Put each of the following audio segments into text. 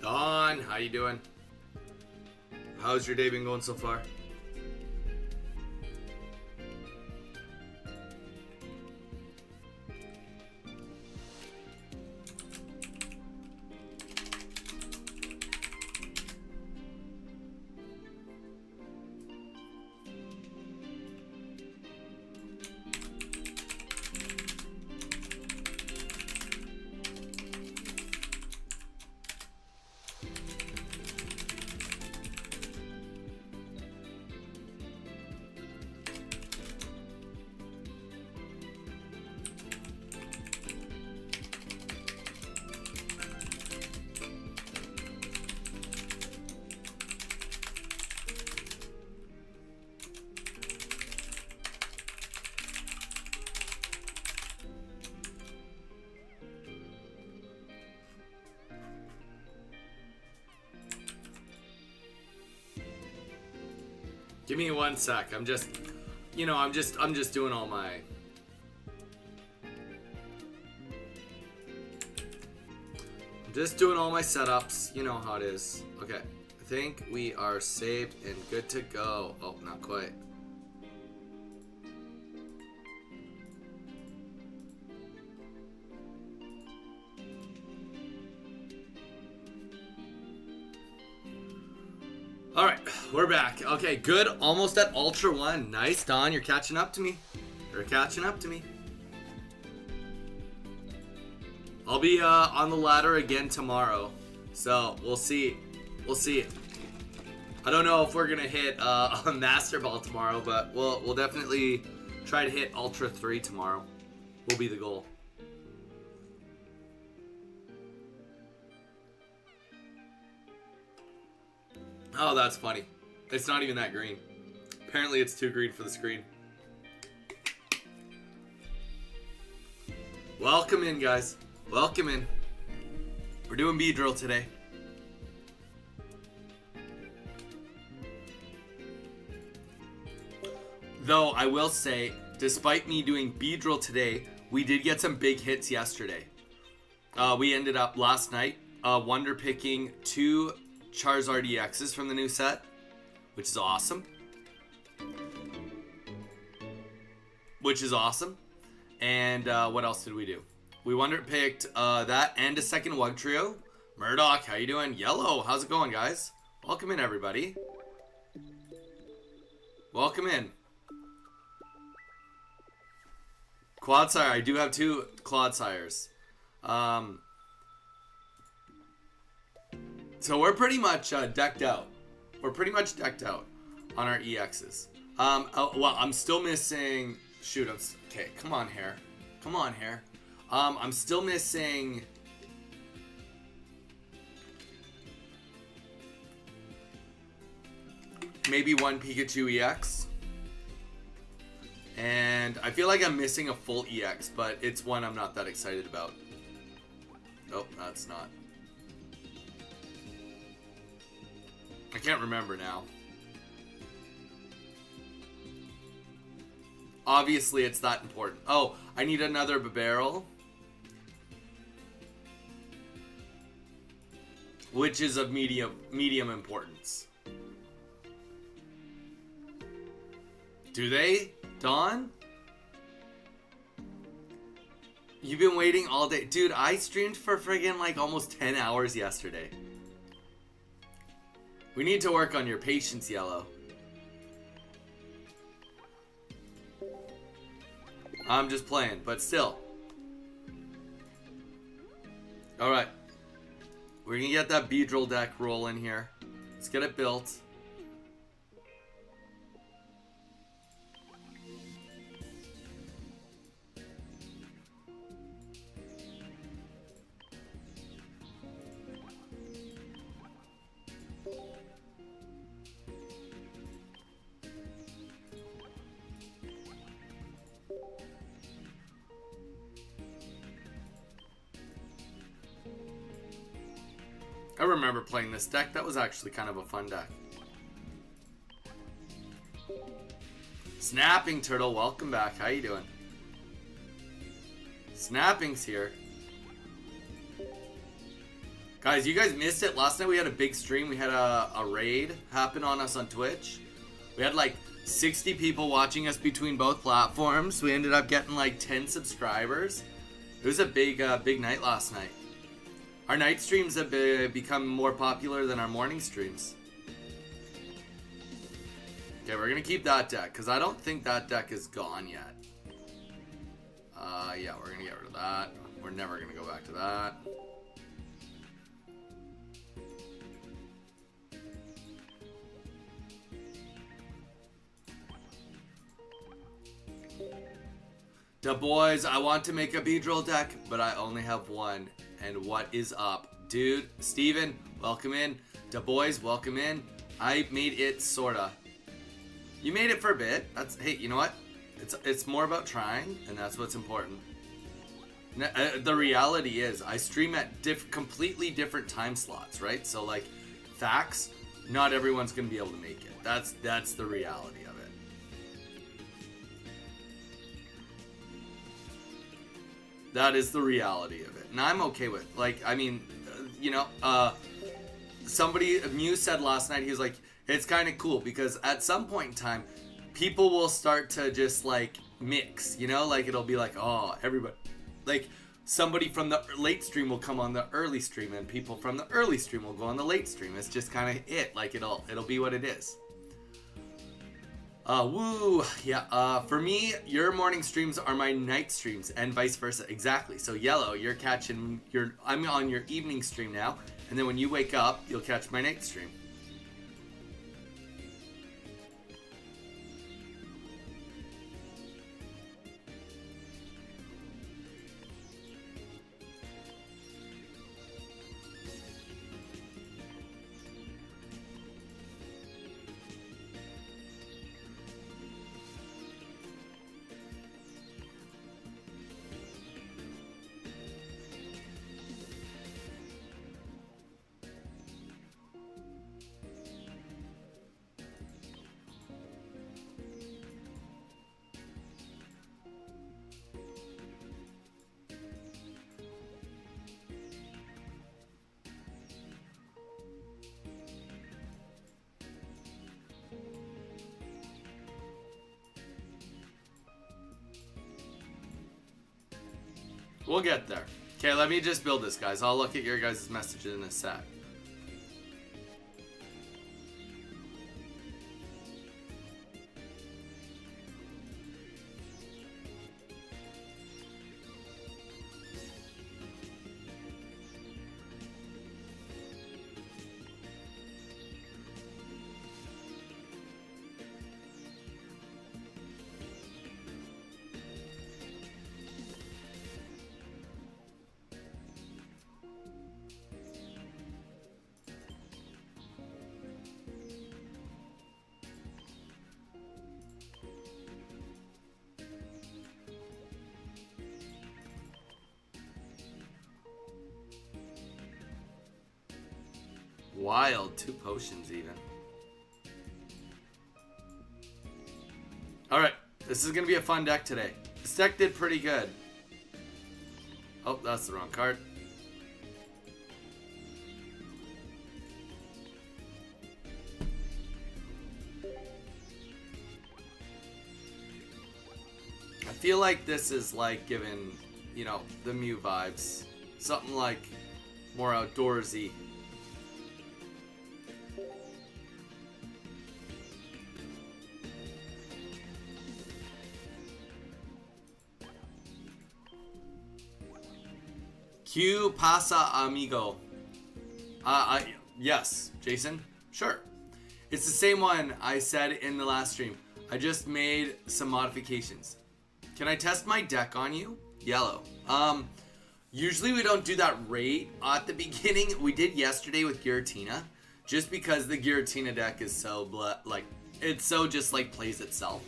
Don, how you doing? How's your day been going so far? Give me 1 sec. I'm just doing all my. I'm just doing all my setups. You know how it is. Okay. I think we are saved and good to go. Oh, not quite. Alright, we're back. Okay, good. Almost at Ultra 1. Nice, Don. You're catching up to me. You're catching up to me. I'll be on the ladder again tomorrow. So, we'll see. We'll see. I don't know if we're going to hit a Master Ball tomorrow, but we'll definitely try to hit Ultra 3 tomorrow. Will be the goal. Oh, that's funny. It's not even that green. Apparently it's too green for the screen. Welcome in, guys. Welcome in. We're doing Beedrill today. Though, I will say, despite me doing Beedrill today, we did get some big hits yesterday. We ended up last night wonder picking 2 Charizard EXs from the new set, which is awesome. And what else did we do? We wonder picked that and a second Wug Trio. Murdoch, how you doing? Yellow, how's it going, guys? Welcome in, everybody. Welcome in. Quadsire, I do have 2 Clodsires. So we're pretty much decked out. We're pretty much decked out on our EXs. Well, I'm still missing... Shoot, okay, come on, Hair. Come on, Hair. I'm still missing... maybe 1 Pikachu EX. And I feel like I'm missing a full EX, but it's one I'm not that excited about. Nope, that's not. I can't remember now. Obviously, it's that important. Oh, I need another barrel. Which is of medium importance. Do they, Dawn? You've been waiting all day. Dude, I streamed for friggin' like almost 10 hours yesterday. We need to work on your patience, Yellow. I'm just playing, but still. Alright. We're gonna get that Beedrill deck rolling here. Let's get it built. I remember playing this deck. That was actually kind of a fun deck. Snapping Turtle, welcome back. How you doing? Snapping's here. Guys, you guys missed it. Last night we had a big stream. We had a raid happen on us on Twitch. We had like 60 people watching us between both platforms. We ended up getting like 10 subscribers. It was a big night last night. Our night streams have become more popular than our morning streams. Okay, we're gonna keep that deck because I don't think that deck is gone yet. Yeah, we're gonna get rid of that. We're never gonna go back to that. Da boys, I want to make a Beedrill deck, but I only have one. And what is up? Dude, Steven, welcome in. Da boys, welcome in. I made it sorta. You made it for a bit. That's, hey, you know what? It's more about trying, and that's what's important. The reality is, I stream at completely different time slots, right? So like, facts, not everyone's gonna be able to make it. That's the reality of it. That is the reality of it, and I'm okay with. Like, I mean, you know, somebody Muse said last night, he was like, it's kind of cool because at some point in time, people will start to just like mix, you know, like it'll be like, oh, everybody, like somebody from the late stream will come on the early stream, and people from the early stream will go on the late stream. It's just kind of it, like it'll be what it is. Woo, yeah. For me, your morning streams are my night streams, and vice versa. Exactly. So Yellow, you're catching I'm on your evening stream now, and then when you wake up, you'll catch my night stream. We'll get there. Okay, let me just build this, guys. I'll look at your guys' messages in a sec. Wild, 2 potions even. Alright, this is gonna be a fun deck today. This deck did pretty good. Oh, that's the wrong card. I feel like this is like giving, you know, the Mew vibes. Something like more outdoorsy. ¿Qué pasa, amigo? Yes, Jason. Sure. It's the same one I said in the last stream. I just made some modifications. Can I test my deck on you? Yellow. Usually we don't do that right at the beginning. We did yesterday with Giratina, just because the Giratina deck is so like it's so just like plays itself.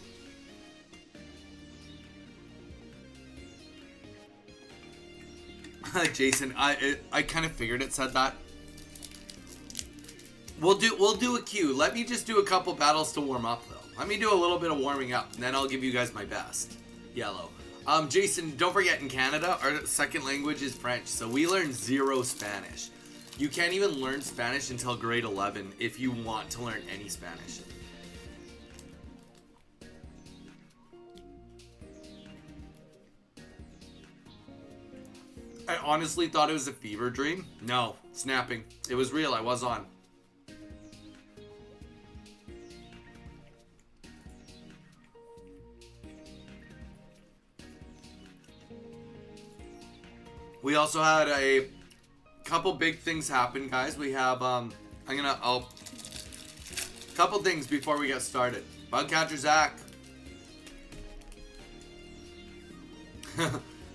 Jason, I kind of figured it said that. We'll do a queue. Let me just do a couple battles to warm up though. Let me do a little bit of warming up, and then I'll give you guys my best. Yellow. Jason, don't forget, in Canada, our second language is French, so we learn 0 Spanish. You can't even learn Spanish until grade 11 if you want to learn any Spanish. I honestly thought it was a fever dream. No, snapping. It was real. I was on. We also had a couple big things happen, guys. We have couple things before we get started. Bugcatcher Zach.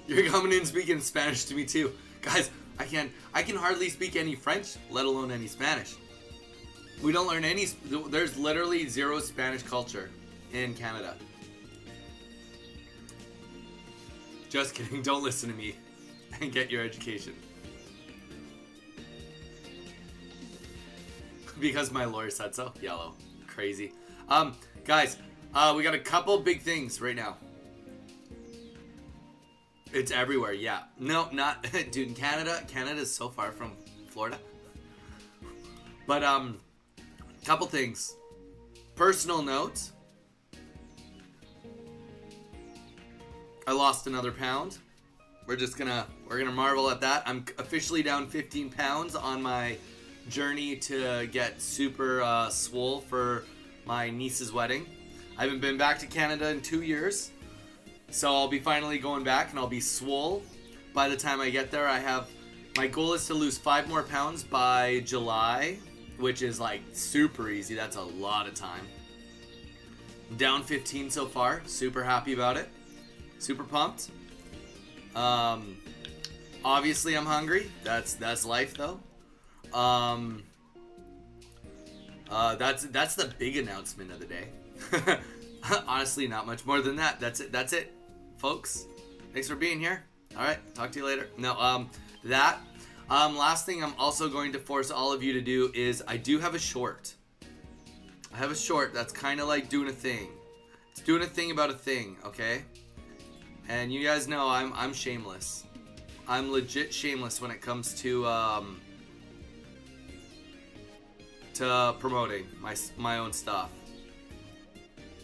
You're coming in speaking Spanish to me too. Guys, I can hardly speak any French, let alone any Spanish. We don't learn any, there's literally zero Spanish culture in Canada. Just kidding, don't listen to me and get your education. Because my lawyer said so. Yellow. Crazy. Guys, we got a couple big things right now. It's everywhere, yeah. No, not, dude, in Canada. Canada's so far from Florida. But, couple things. Personal note. I lost another pound. We're gonna marvel at that. I'm officially down 15 pounds on my journey to get super swole for my niece's wedding. I haven't been back to Canada in 2 years. So I'll be finally going back and I'll be swole by the time I get there. My goal is to lose 5 more pounds by July, which is like super easy. That's a lot of time. I'm down 15 so far. Super happy about it. Super pumped. Obviously I'm hungry. That's life though. That's the big announcement of the day. Honestly, not much more than that. That's it, folks. Thanks for being here. All right, talk to you later. No, last thing I'm also going to force all of you to do is I do have a short. I have a short that's kind of like doing a thing. It's doing a thing about a thing, okay? And you guys know I'm shameless. I'm legit shameless when it comes to promoting my own stuff.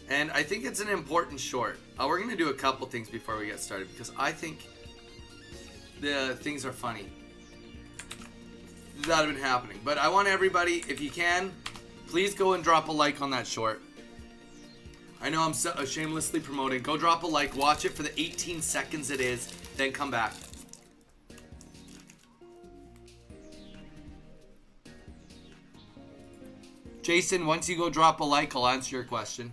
And I think it's an important short. We're going to do a couple things before we get started because I think the things are funny that have been happening. But I want everybody, if you can, please go and drop a like on that short. I know I'm shamelessly promoting. Go drop a like, watch it for the 18 seconds it is, then come back. Jason, once you go drop a like, I'll answer your question.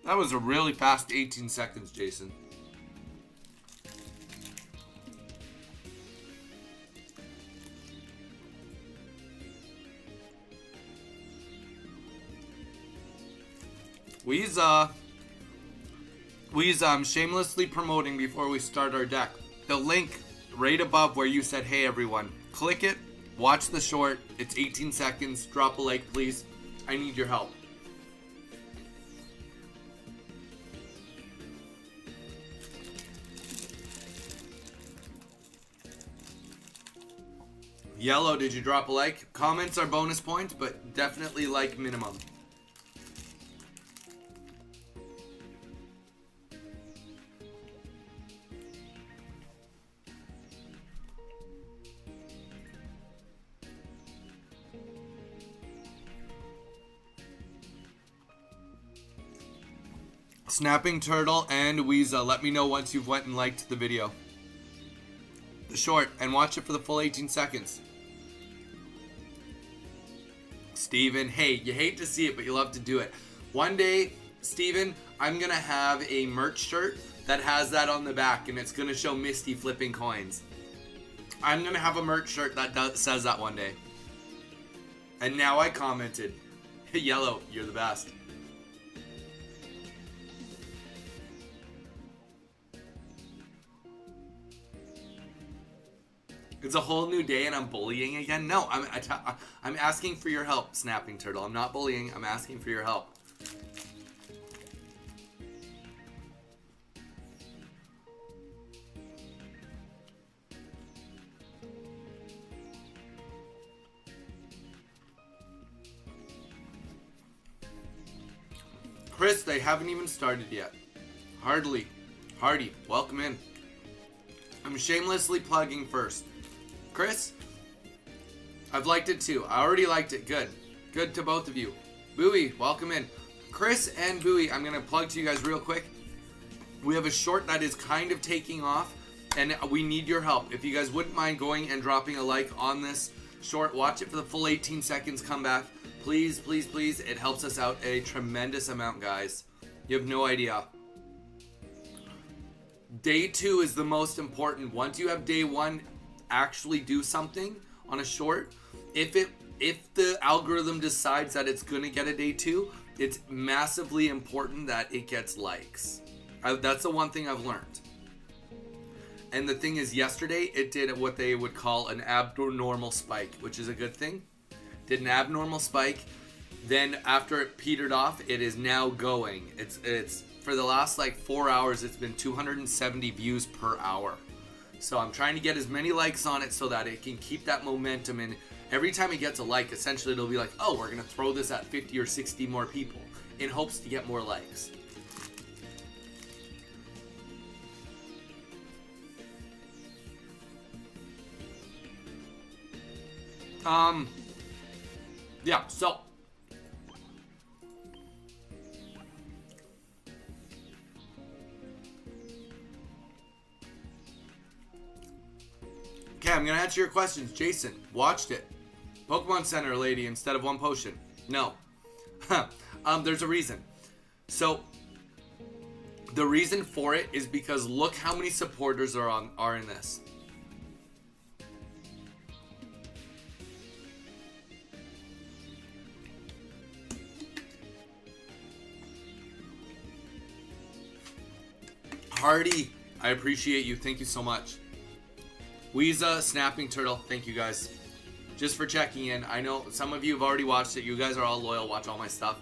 That was a really fast 18 seconds, Jason. I'm shamelessly promoting before we start our deck. The link right above where you said, hey everyone, click it, watch the short, it's 18 seconds, drop a like please. I need your help. Yellow, did you drop a like? Comments are bonus points, but definitely like minimum. Snapping Turtle and Weeza, let me know once you've went and liked the video. The short, and watch it for the full 18 seconds. Steven, hey, you hate to see it, but you love to do it. One day, Steven, I'm gonna have a merch shirt that has that on the back, and it's gonna show Misty flipping coins. I'm gonna have a merch shirt that says that one day. And now I commented, Yellow, you're the best. It's a whole new day and I'm bullying again? No, I'm asking for your help, Snapping Turtle. I'm not bullying. I'm asking for your help. Chris, they haven't even started yet. Hardy, welcome in. I'm shamelessly plugging first. Chris, I've liked it too. I already liked it. Good. Good to both of you. Bowie, welcome in. Chris and Bowie, I'm going to plug to you guys real quick. We have a short that is kind of taking off, and we need your help. If you guys wouldn't mind going and dropping a like on this short, watch it for the full 18 seconds, come back. Please, please, please. It helps us out a tremendous amount, guys. You have no idea. Day 2 is the most important. Once you have day 1, actually do something on a short. If the algorithm decides that it's going to get a day 2, it's massively important that it gets likes. That's the one thing I've learned. And the thing is, yesterday it did what they would call an abnormal spike, which is a good thing. Did an abnormal spike, then after it petered off, it is now going. It's for the last like 4 hours, it's been 270 views per hour. So I'm trying to get as many likes on it so that it can keep that momentum, and every time it gets a like, essentially it'll be like, oh, we're gonna throw this at 50 or 60 more people in hopes to get more likes. Yeah, so okay, I'm gonna answer your questions. Jason, watched it. Pokemon Center lady instead of one potion. No. There's a reason. So the reason for it is because look how many supporters are in this. Hardy, I appreciate you. Thank you so much. Weeza, Snapping Turtle, thank you guys. Just for checking in. I know some of you have already watched it. You guys are all loyal, watch all my stuff.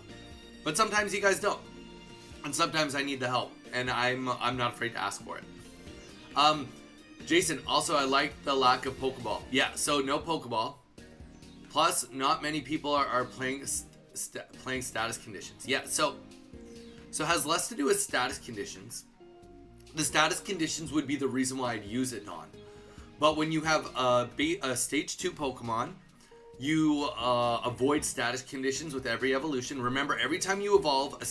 But sometimes you guys don't. And sometimes I need the help. And I'm not afraid to ask for it. Jason, also I like the lack of Pokeball. Yeah, so no Pokeball. Plus, not many people are playing status conditions. Yeah, so it has less to do with status conditions. The status conditions would be the reason why I'd use it on. But when you have a stage 2 Pokemon, you avoid status conditions with every evolution. Remember, every time you evolve,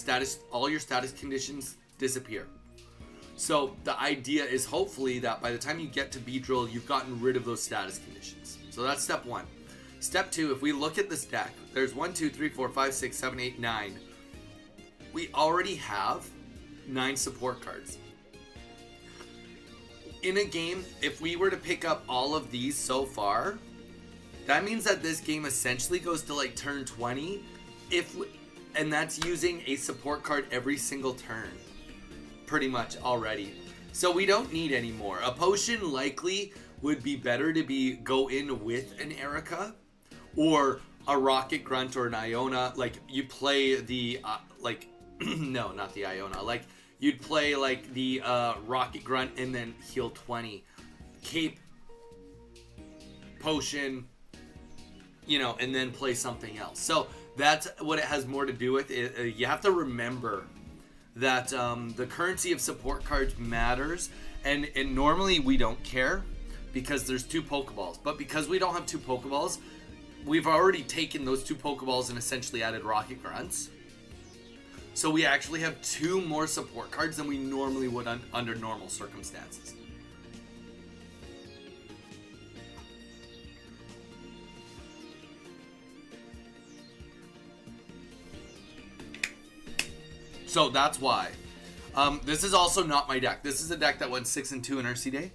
all your status conditions disappear. So the idea is hopefully that by the time you get to Beedrill, you've gotten rid of those status conditions. So that's step 1. Step 2, if we look at this deck, there's 1, 2, 3, 4, 5, 6, 7, 8, 9. We already have 9 support cards. In a game, if we were to pick up all of these so far, that means that this game essentially goes to like turn 20, and that's using a support card every single turn, pretty much already. So we don't need any more. A potion likely would be better to go in with an Erica, or a Rocket Grunt or an Iona. Like you play the no, not the Iona. Like you'd play like the Rocket Grunt and then heal 20. Cape, Potion, and then play something else. So that's what it has more to do with. You have to remember that the currency of support cards matters. And normally we don't care because there's 2 Pokeballs. But because we don't have 2 Pokeballs, we've already taken those 2 Pokeballs and essentially added Rocket Grunts. So we actually have 2 more support cards than we normally would under normal circumstances. So that's why. This is also not my deck. This is a deck that went 6-2 in RC Day.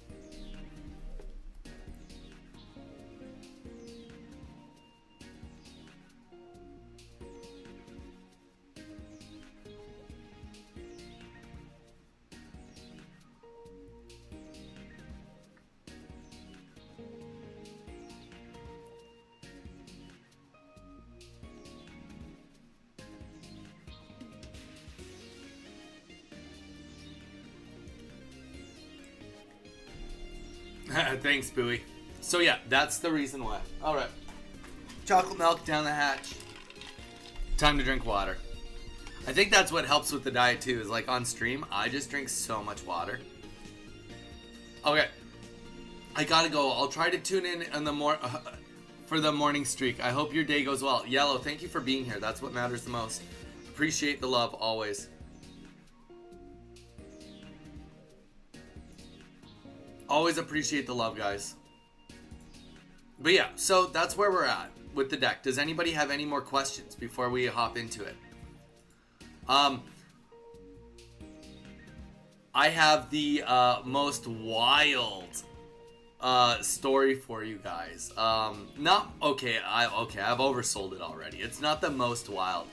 Thanks, Bowie. So yeah, that's the reason why. All right. Chocolate milk down the hatch. Time to drink water. I think that's what helps with the diet too, is like on stream, I just drink so much water. Okay. I gotta go. I'll try to tune in the for the morning streak. I hope your day goes well. Yellow, thank you for being here. That's what matters the most. Appreciate the love always. Always appreciate the love, guys. But yeah, so that's where we're at with the deck. Does anybody have any more questions before we hop into it? I have the most wild story for you guys. I've oversold it already. It's not the most wild,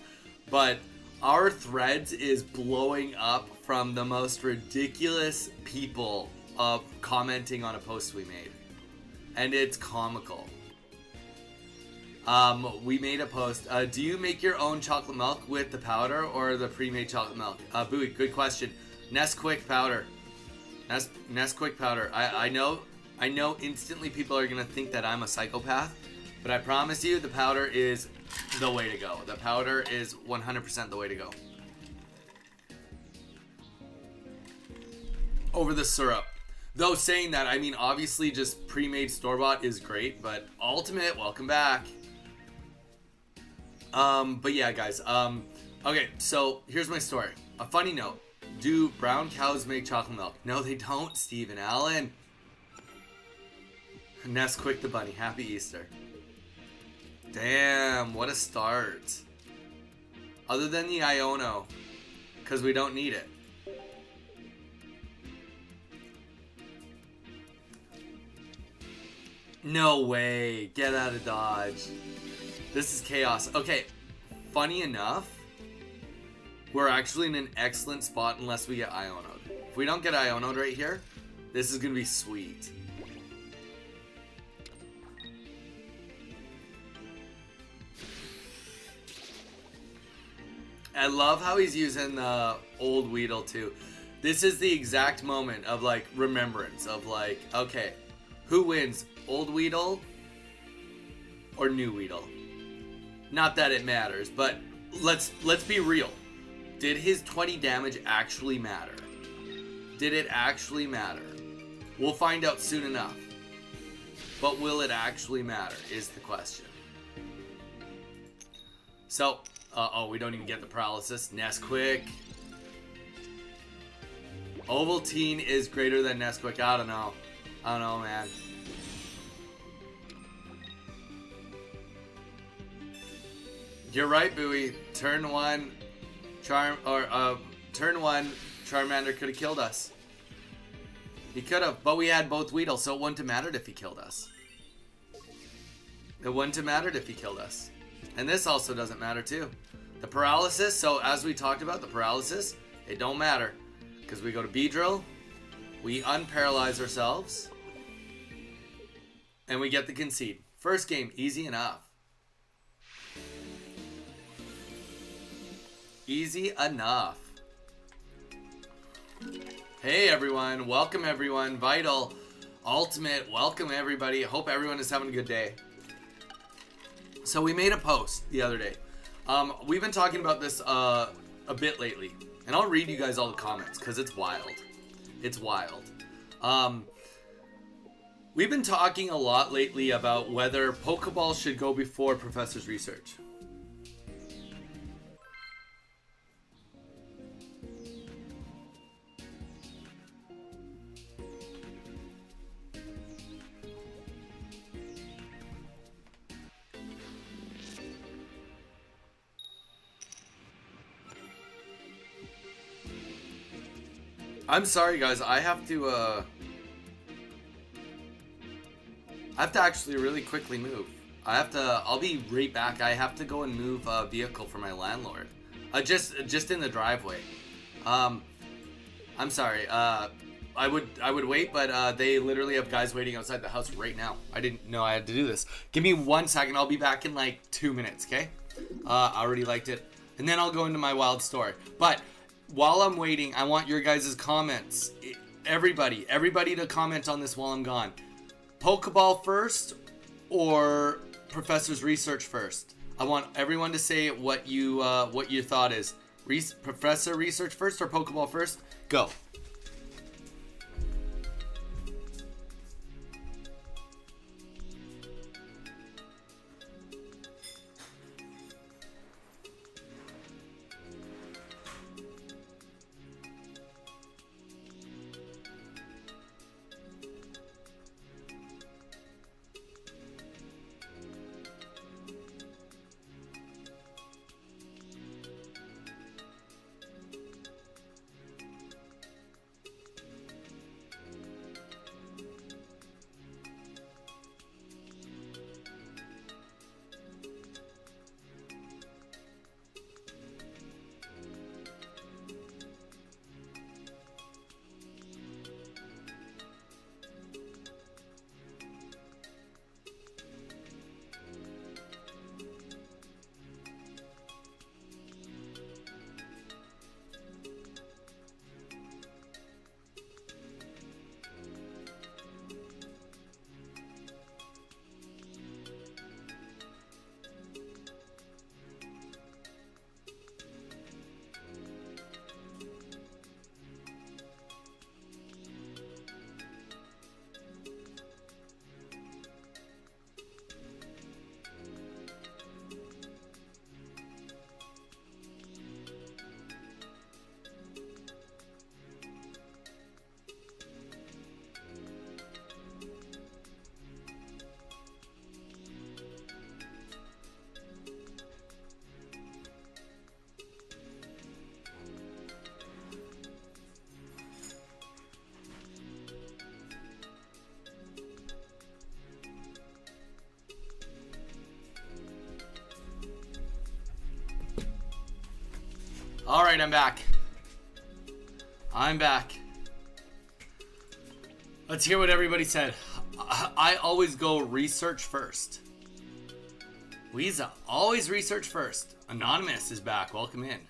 but our threads is blowing up from the most ridiculous people commenting on a post we made, and it's comical. We made a post. Do you make your own chocolate milk with the powder or the pre-made chocolate milk? Bowie, good question. Nesquik powder. Nesquik powder. I know instantly people are gonna think that I'm a psychopath, but I promise you the powder is the way to go. The powder is 100% the way to go. Over the syrup. Though saying that, I mean obviously just pre-made store-bought is great, but Ultimate, welcome back. But yeah, guys. Okay, so here's my story. A funny note. Do brown cows make chocolate milk? No, they don't, Stephen Allen. Nesquik the bunny. Happy Easter. Damn, what a start. Other than the Iono, because we don't need it. No way. Get out of Dodge. This is chaos. Okay, funny enough, we're actually in an excellent spot unless we get Iono'd. If we don't get Iono'd right here, this is going to be sweet. I love how he's using the old Weedle too. This is the exact moment of like remembrance of like, okay, who wins, old Weedle or new Weedle? Not that it matters, but let's be real. Did his 20 damage actually matter? Did it actually matter? We'll find out soon enough. But will it actually matter is the question. So, we don't even get the paralysis. Nesquik. Ovaltine is greater than Nesquik. I don't know, man. You're right, Bowie. Turn one, Charmander could have killed us. He could have, but we had both Weedle, so it wouldn't have mattered if he killed us. It wouldn't have mattered if he killed us. And this also doesn't matter too. The paralysis, so as we talked about, the paralysis, it don't matter. Because we go to Beedrill, we unparalyze ourselves, and we get the concede. First game, easy enough. Easy enough. Hey everyone, welcome everyone. Vital, Ultimate, welcome everybody. Hope everyone is having a good day. So we made a post the other day. We've been talking about this a bit lately, and I'll read you guys all the comments because it's wild. It's wild. We've been talking a lot lately about whether Pokeballs should go before Professor's research. I'm sorry guys, I have to actually really quickly move. I'll be right back. I have to go and move a vehicle for my landlord. Just in the driveway. I'm sorry. I would wait, but they literally have guys waiting outside the house right now. I didn't know I had to do this. Give me 1 second. I'll be back in like 2 minutes, okay? I already liked it. And then I'll go into my wild story. But while I'm waiting, I want your guys' comments. Everybody to comment on this while I'm gone. Pokeball first or Professor's Research first? I want everyone to say what your thought is. Professor Research first or Pokeball first? Go. All right, I'm back. Let's hear what everybody said. I always go research first. Weeza, always research first. Anonymous is back. Welcome in.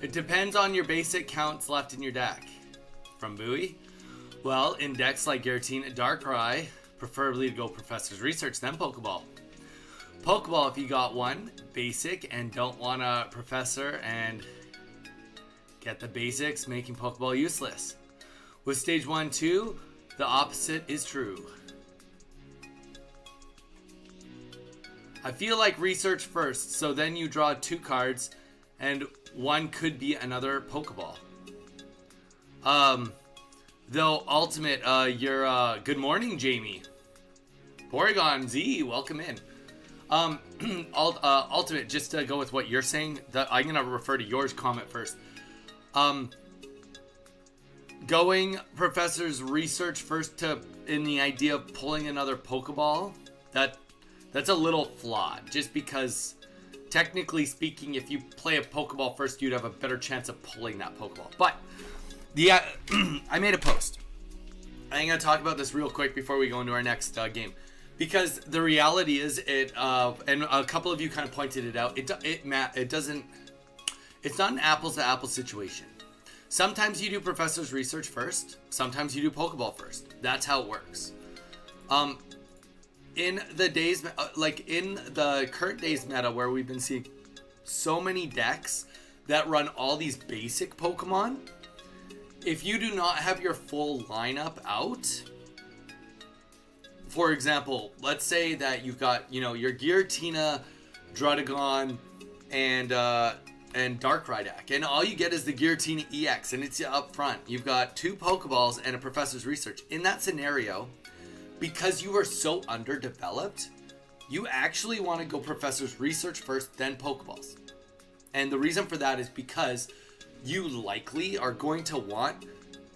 It depends on your basic counts left in your deck. From Bowie. Well, in decks like Giratina, Darkrai, preferably to go Professor's Research, then Pokeball. Pokeball, if you got one basic and don't want a Professor and get the basics, making Pokeball useless. With Stage 1, 2, the opposite is true. I feel like research first, so then you draw 2 cards, and one could be another Pokeball. Though, Ultimate, you're, good morning, Jamie. Porygon Z, welcome in. Ultimate, just to go with what you're saying, I'm going to refer to yours comment first. Going Professor's Research first in the idea of pulling another Pokeball, that's a little flawed, just because technically speaking, if you play a Pokeball first, you'd have a better chance of pulling that Pokeball. But I made a post. I'm going to talk about this real quick before we go into our next game. Because the reality is, and a couple of you kind of pointed it out, it's not an apples to apples situation. Sometimes you do Professor's Research first, sometimes you do Pokeball first. That's how it works. In the current days meta, where we've been seeing so many decks that run all these basic Pokemon, if you do not have your full lineup out, for example, let's say that you've got, your Giratina, Druddigon, and Darkrai deck, and all you get is the Giratina EX, and it's up front. You've got 2 Pokeballs and a Professor's Research. In that scenario, because you are so underdeveloped, you actually want to go Professor's Research first, then Pokeballs. And the reason for that is because you likely are going to want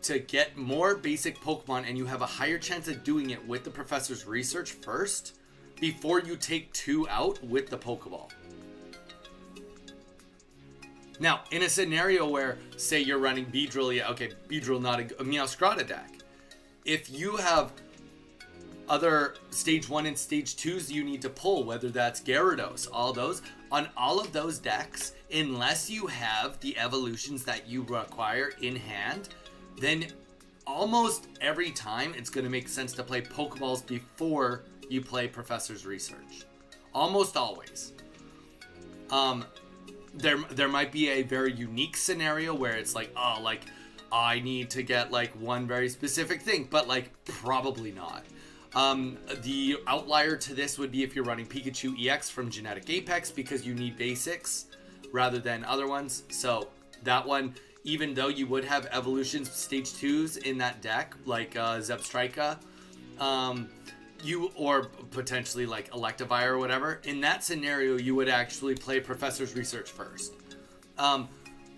to get more basic Pokemon, and you have a higher chance of doing it with the Professor's Research first before you take 2 out with the Pokeball. Now, in a scenario where, say you're running Beedrill, Beedrill not a Meowscarada deck. If you have other Stage 1 and Stage 2s you need to pull, whether that's Gyarados, all those, on all of those decks, unless you have the evolutions that you require in hand, then almost every time it's going to make sense to play Pokeballs before you play Professor's Research. Almost always. There might be a very unique scenario where it's like, oh, like, I need to get like one very specific thing, but like probably not. The outlier to this would be if you're running Pikachu EX from Genetic Apex, because you need basics rather than other ones. So that one, even though you would have evolutions stage 2s in that deck, like Zebstrika, you, or potentially like Electivire or whatever, in that scenario you would actually play Professor's Research first.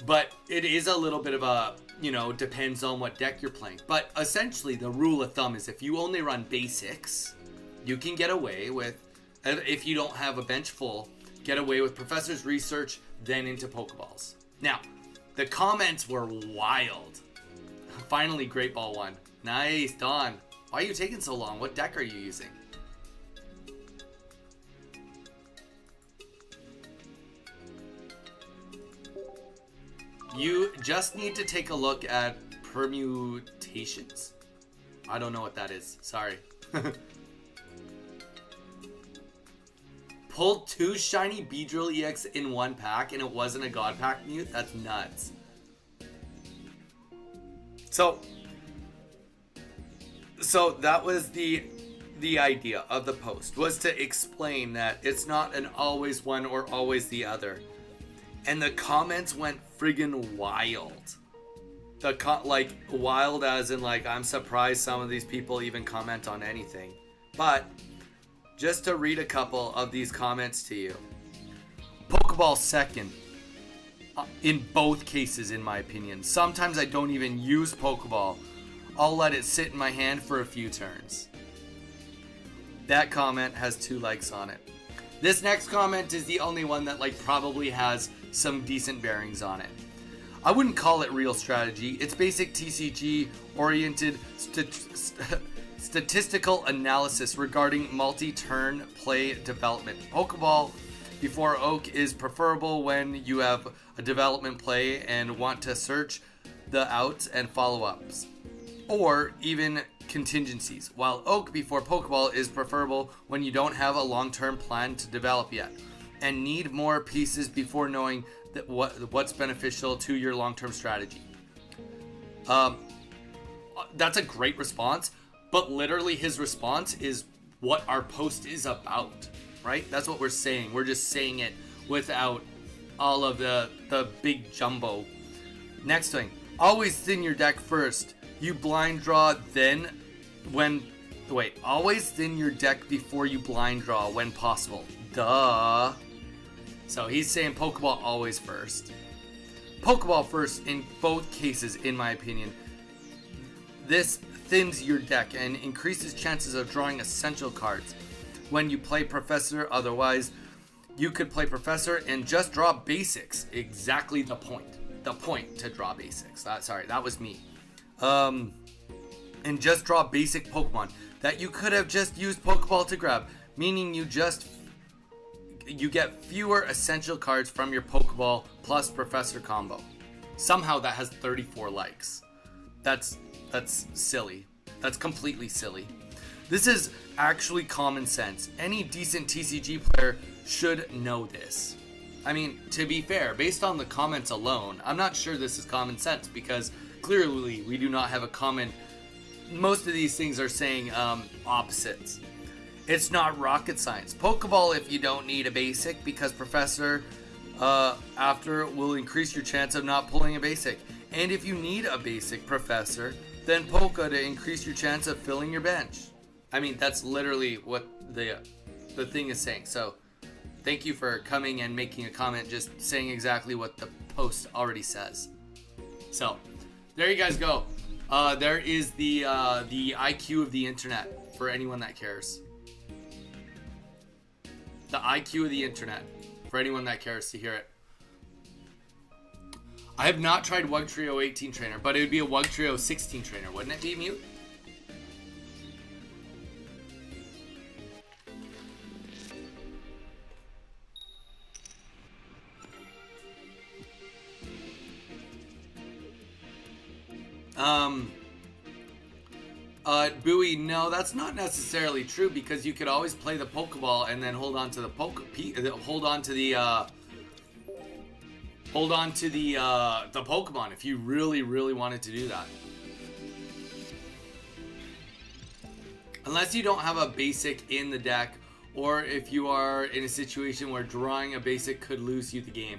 But it is a little bit of a, you know, depends on what deck you're playing. But essentially the rule of thumb is if you only run basics, you can get away with, if you don't have a bench full, get away with Professor's Research, then into Pokeballs. Now, the comments were wild. Finally, Great Ball won. Nice, Dawn. Why are you taking so long? What deck are you using? You just need to take a look at permutations. I don't know what that is. Sorry. Pulled 2 shiny Beedrill EX in one pack and it wasn't a God Pack mute? That's nuts. So that was the idea of the post, was to explain that it's not an always one or always the other. And the comments went friggin' wild. Like wild as in like, I'm surprised some of these people even comment on anything. But just to read a couple of these comments to you. Pokeball second. In both cases, in my opinion. Sometimes I don't even use Pokeball. I'll let it sit in my hand for a few turns. That comment has 2 likes on it. This next comment is the only one that like probably has some decent bearings on it. I wouldn't call it real strategy. It's basic TCG oriented statistical analysis regarding multi-turn play development. Pokeball before Oak is preferable when you have a development play and want to search the outs and follow-ups, or even contingencies, while Oak before Pokeball is preferable when you don't have a long-term plan to develop yet and need more pieces before knowing that what's beneficial to your long-term strategy. That's a great response, but literally his response is what our post is about, right? That's what we're saying. We're just saying it without all of the big jumbo. Next thing, always thin your deck first. You blind draw always thin your deck before you blind draw when possible. Duh. So he's saying Pokeball always first. Pokeball first in both cases, in my opinion. This thins your deck and increases chances of drawing essential cards when you play Professor. Otherwise, you could play Professor and just draw basics. Exactly the point. The point to draw basics. That was me. And just draw basic Pokemon that you could have just used Pokeball to grab, meaning you get fewer essential cards from your Pokeball plus Professor combo. Somehow that has 34 likes. That's silly. That's completely silly. This is actually common sense. Any decent TCG player should know this. I mean, to be fair, based on the comments alone, I'm not sure this is common sense because clearly we do not have a common. Most of these things are saying opposites. It's not rocket science. Pokeball if you don't need a basic, because Professor after will increase your chance of not pulling a basic. And if you need a basic Professor, then Poke to increase your chance of filling your bench. I mean, that's literally what the thing is saying. So thank you for coming and making a comment just saying exactly what the post already says. So there you guys go. There is the IQ of the internet for anyone that cares. The IQ of the internet for anyone that cares to hear it. I have not tried Wugtrio 18 trainer, but it would be a Wugtrio 16 trainer, wouldn't it be, Mute? Bowie, no, that's not necessarily true because you could always play the Pokeball and then hold on to the the Pokemon if you really, really wanted to do that. Unless you don't have a basic in the deck, or if you are in a situation where drawing a basic could lose you the game.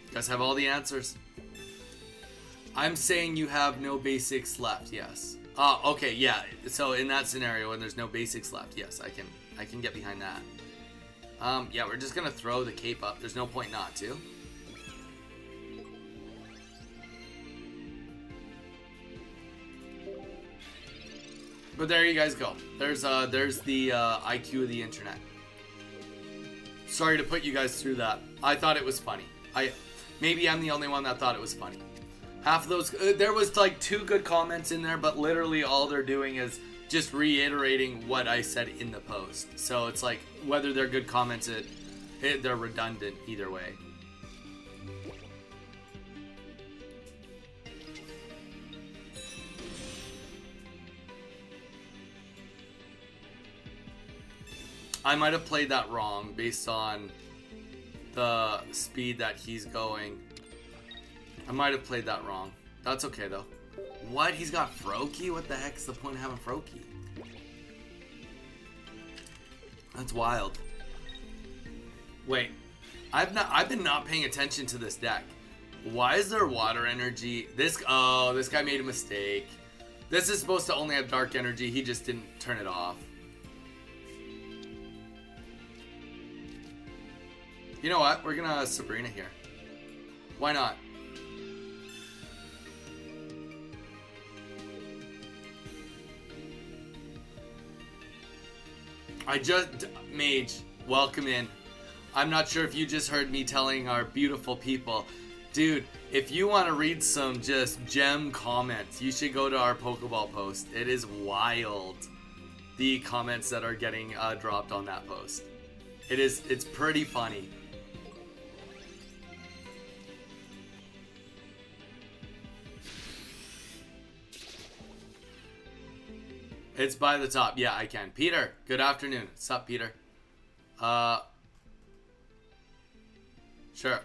You guys have all the answers. I'm saying you have no basics left, yes. Oh, okay, yeah. So in that scenario, when there's no basics left, yes, I can get behind that. Yeah, we're just gonna throw the cape up. There's no point not to. But there you guys go. There's the IQ of the internet. Sorry to put you guys through that. I thought it was funny. Maybe I'm the only one that thought it was funny. Half of those, there was like 2 good comments in there, but literally all they're doing is just reiterating what I said in the post. So it's like, whether they're good comments, they're redundant either way. I might have played that wrong based on the speed that he's going. I might have played that wrong. That's okay though. What? He's got Froakie? What the heck's the point of having Froakie? That's wild. Wait. I've been not paying attention to this deck. Why is there water energy? This guy made a mistake. This is supposed to only have dark energy. He just didn't turn it off. You know what? We're gonna Sabrina here. Why not? Mage, welcome in. I'm not sure if you just heard me telling our beautiful people, dude, if you want to read some just gem comments, you should go to our Pokeball post. It is wild, the comments that are getting dropped on that post. It's pretty funny. It's by the top. Yeah, I can. Peter, good afternoon. What's up, Peter? Sure,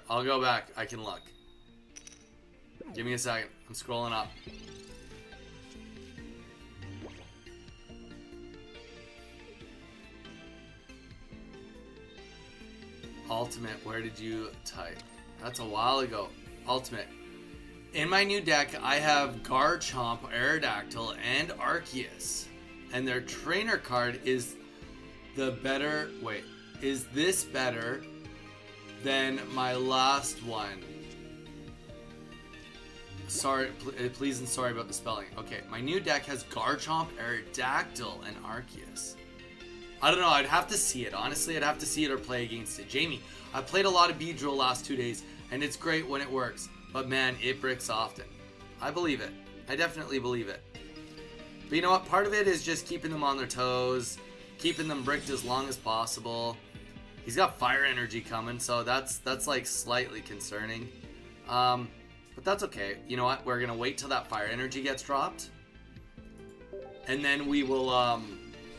I'll go back. I can look. Give me a second. I'm scrolling up. Ultimate, where did you type? That's a while ago. Ultimate. In my new deck, I have Garchomp, Aerodactyl, and Arceus. And their trainer card is the better... Wait. Is this better than my last one? Sorry, please and sorry about the spelling. Okay, my new deck has Garchomp, Aerodactyl, and Arceus. I don't know, I'd have to see it. Honestly, I'd have to see it or play against it. Jamie, I've played a lot of Beedrill last 2 days, and it's great when it works. But man, it bricks often. I believe it. I definitely believe it. But you know what? Part of it is just keeping them on their toes, keeping them bricked as long as possible. He's got fire energy coming, so that's like slightly concerning. But that's okay. You know what? We're gonna wait till that fire energy gets dropped, and then we will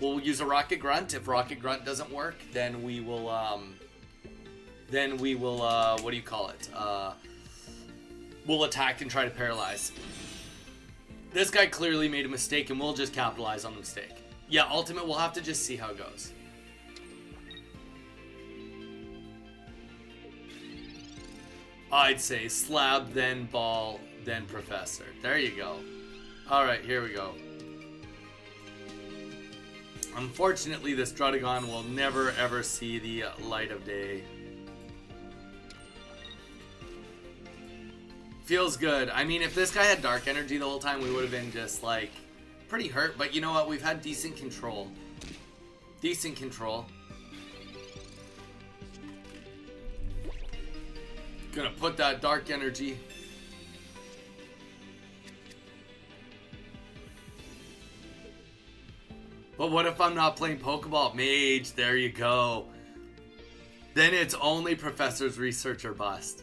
we'll use a Rocket Grunt. If Rocket Grunt doesn't work, then we will what do you call it? We'll attack and try to paralyze. This guy clearly made a mistake, and we'll just capitalize on the mistake. Yeah, Ultimate, we'll have to just see how it goes. I'd say Slab, then Ball, then Professor. There you go. Alright, here we go. Unfortunately, this Druddigon will never ever see the light of day. Feels good. I mean, if this guy had dark energy the whole time, we would have been just like pretty hurt. But you know what? We've had decent control. Decent control. Gonna put that dark energy. But what if I'm not playing Pokeball? Mage, there you go. Then it's only Professor's Research or bust.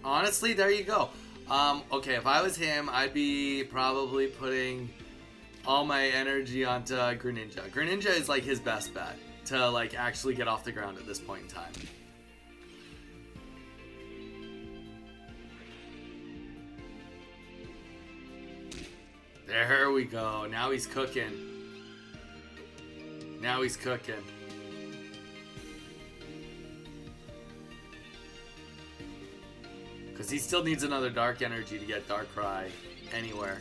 Honestly, there you go. Okay, if I was him, I'd be probably putting all my energy onto Greninja. Greninja is like his best bet to like actually get off the ground at this point in time. There we go. Now he's cooking. Now he's cooking. Because he still needs another dark energy to get Darkrai anywhere.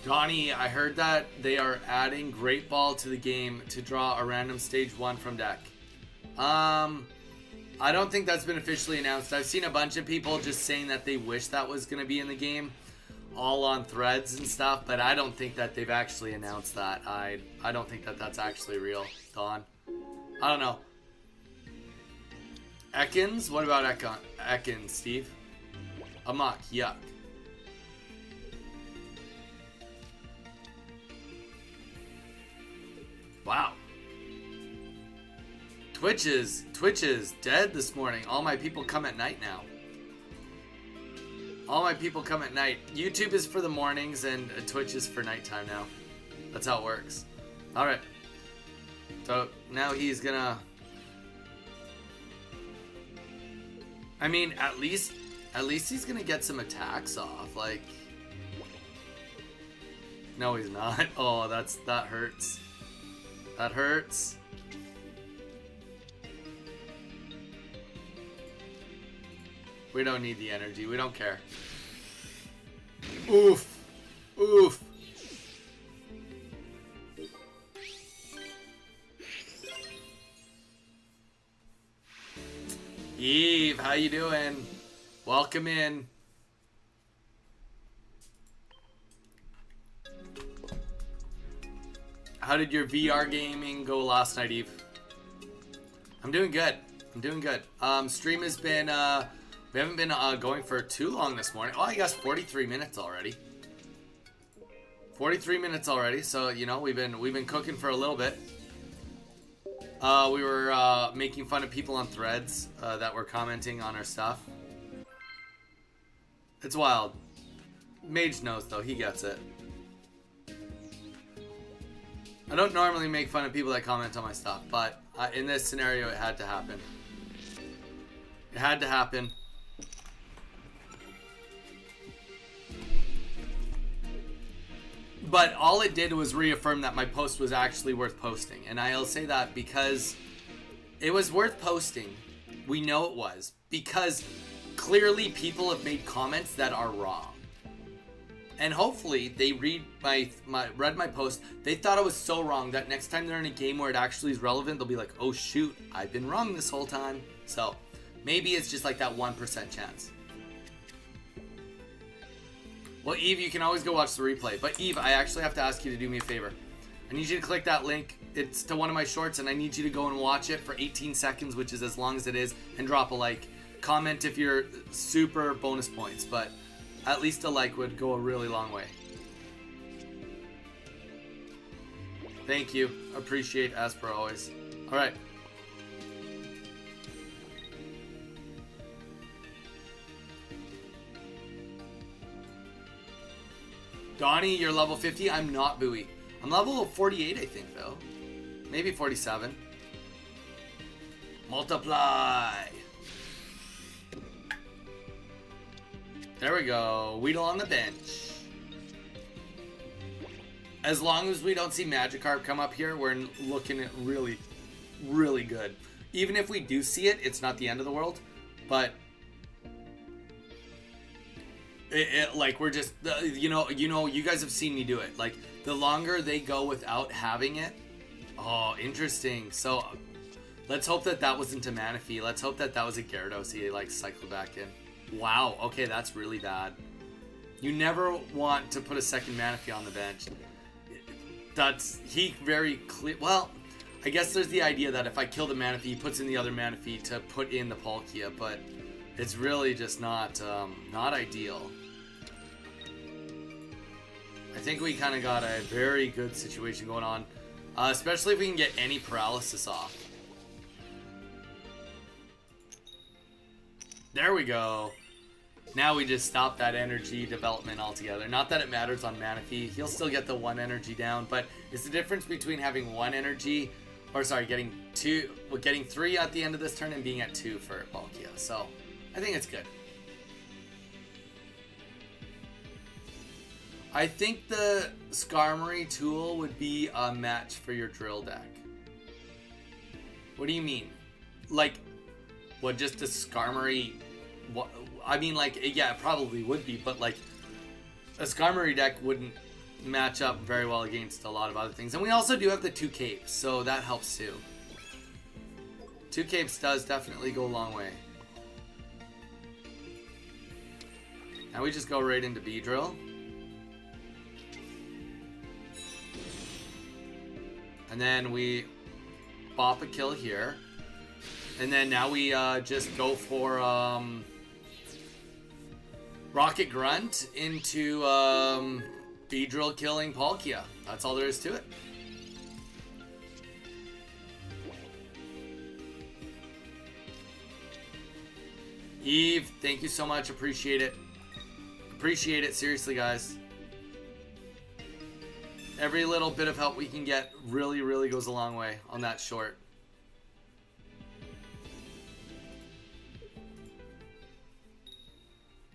Donnie, I heard that they are adding Great Ball to the game to draw a random stage 1 from deck. I don't think that's been officially announced. I've seen a bunch of people just saying that they wish that was going to be in the game, all on threads and stuff, but I don't think that they've actually announced that. I don't think that that's actually real, Don. I don't know. Ekans? What about Ekans, Steve? Amok, yuck. Wow. Twitch is dead this morning. All my people come at night now. All my people come at night. YouTube is for the mornings and Twitch is for nighttime now. That's how it works. Alright. So now he's gonna... I mean, at least he's gonna get some attacks off. Like... No, he's not. Oh, that hurts. That hurts. We don't need the energy. We don't care. Oof. Oof. Eve, how you doing? Welcome in. How did your VR gaming go last night, Eve? I'm doing good. I'm doing good. Stream has been, we haven't been going for too long this morning. Oh, I guess 43 minutes already. 43 minutes already. So, you know, we've been cooking for a little bit. We were making fun of people on threads that were commenting on our stuff. It's wild. Mage knows though, he gets it. I don't normally make fun of people that comment on my stuff, but in this scenario, it had to happen. It had to happen. But all it did was reaffirm that my post was actually worth posting. And I'll say that because it was worth posting. We know it was. Because clearly people have made comments that are wrong. And hopefully they read read my post. They thought it was so wrong that next time they're in a game where it actually is relevant, they'll be like, oh shoot, I've been wrong this whole time. So maybe it's just like that 1% chance. Well, Eve, you can always go watch the replay. But Eve, I actually have to ask you to do me a favor. I need you to click that link. It's to one of my shorts, and I need you to go and watch it for 18 seconds, which is as long as it is, and drop a like. Comment if you're super bonus points, but at least a like would go a really long way. Thank you. Appreciate as per always. All right. Donnie, you're level 50. I'm not buoy. I'm level 48, I think, though. Maybe 47. Multiply. There we go. Weedle on the bench. As long as we don't see Magikarp come up here, we're looking at really, really good. Even if we do see it, it's not the end of the world. But like we're just, you know, you guys have seen me do it. Like the longer they go without having it. Oh, interesting. So let's hope that that wasn't a Manaphy. Let's hope that that was a Gyarados he like cycled back in. Wow, okay, that's really bad. You never want to put a second Manaphy on the bench. That's, he very clear, well, I guess there's the idea that if I kill the Manaphy, he puts in the other Manaphy to put in the Palkia, but it's really just not ideal. I think we kind of got a very good situation going on, especially if we can get any paralysis off. There we go. Now we just stop that energy development altogether. Not that it matters on Manaphy. He'll still get the 1 energy down, but it's the difference between having 1 energy, or sorry, getting 2, well, getting 3 at the end of this turn and being at 2 for Palkia. So I think it's good. I think the Skarmory tool would be a match for your drill deck. What do you mean? Like, what, just a Skarmory? What, I mean, like, yeah, it probably would be, but like, a Skarmory deck wouldn't match up very well against a lot of other things. And we also do have the 2 capes, so that helps too. 2 capes does definitely go a long way. Now we just go right into Beedrill. And then we bop a kill here. And then now we just go for Rocket Grunt into Beedrill killing Palkia. That's all there is to it. Eve, thank you so much. Appreciate it. Appreciate it. Seriously, guys. Every little bit of help we can get really, really goes a long way on that short.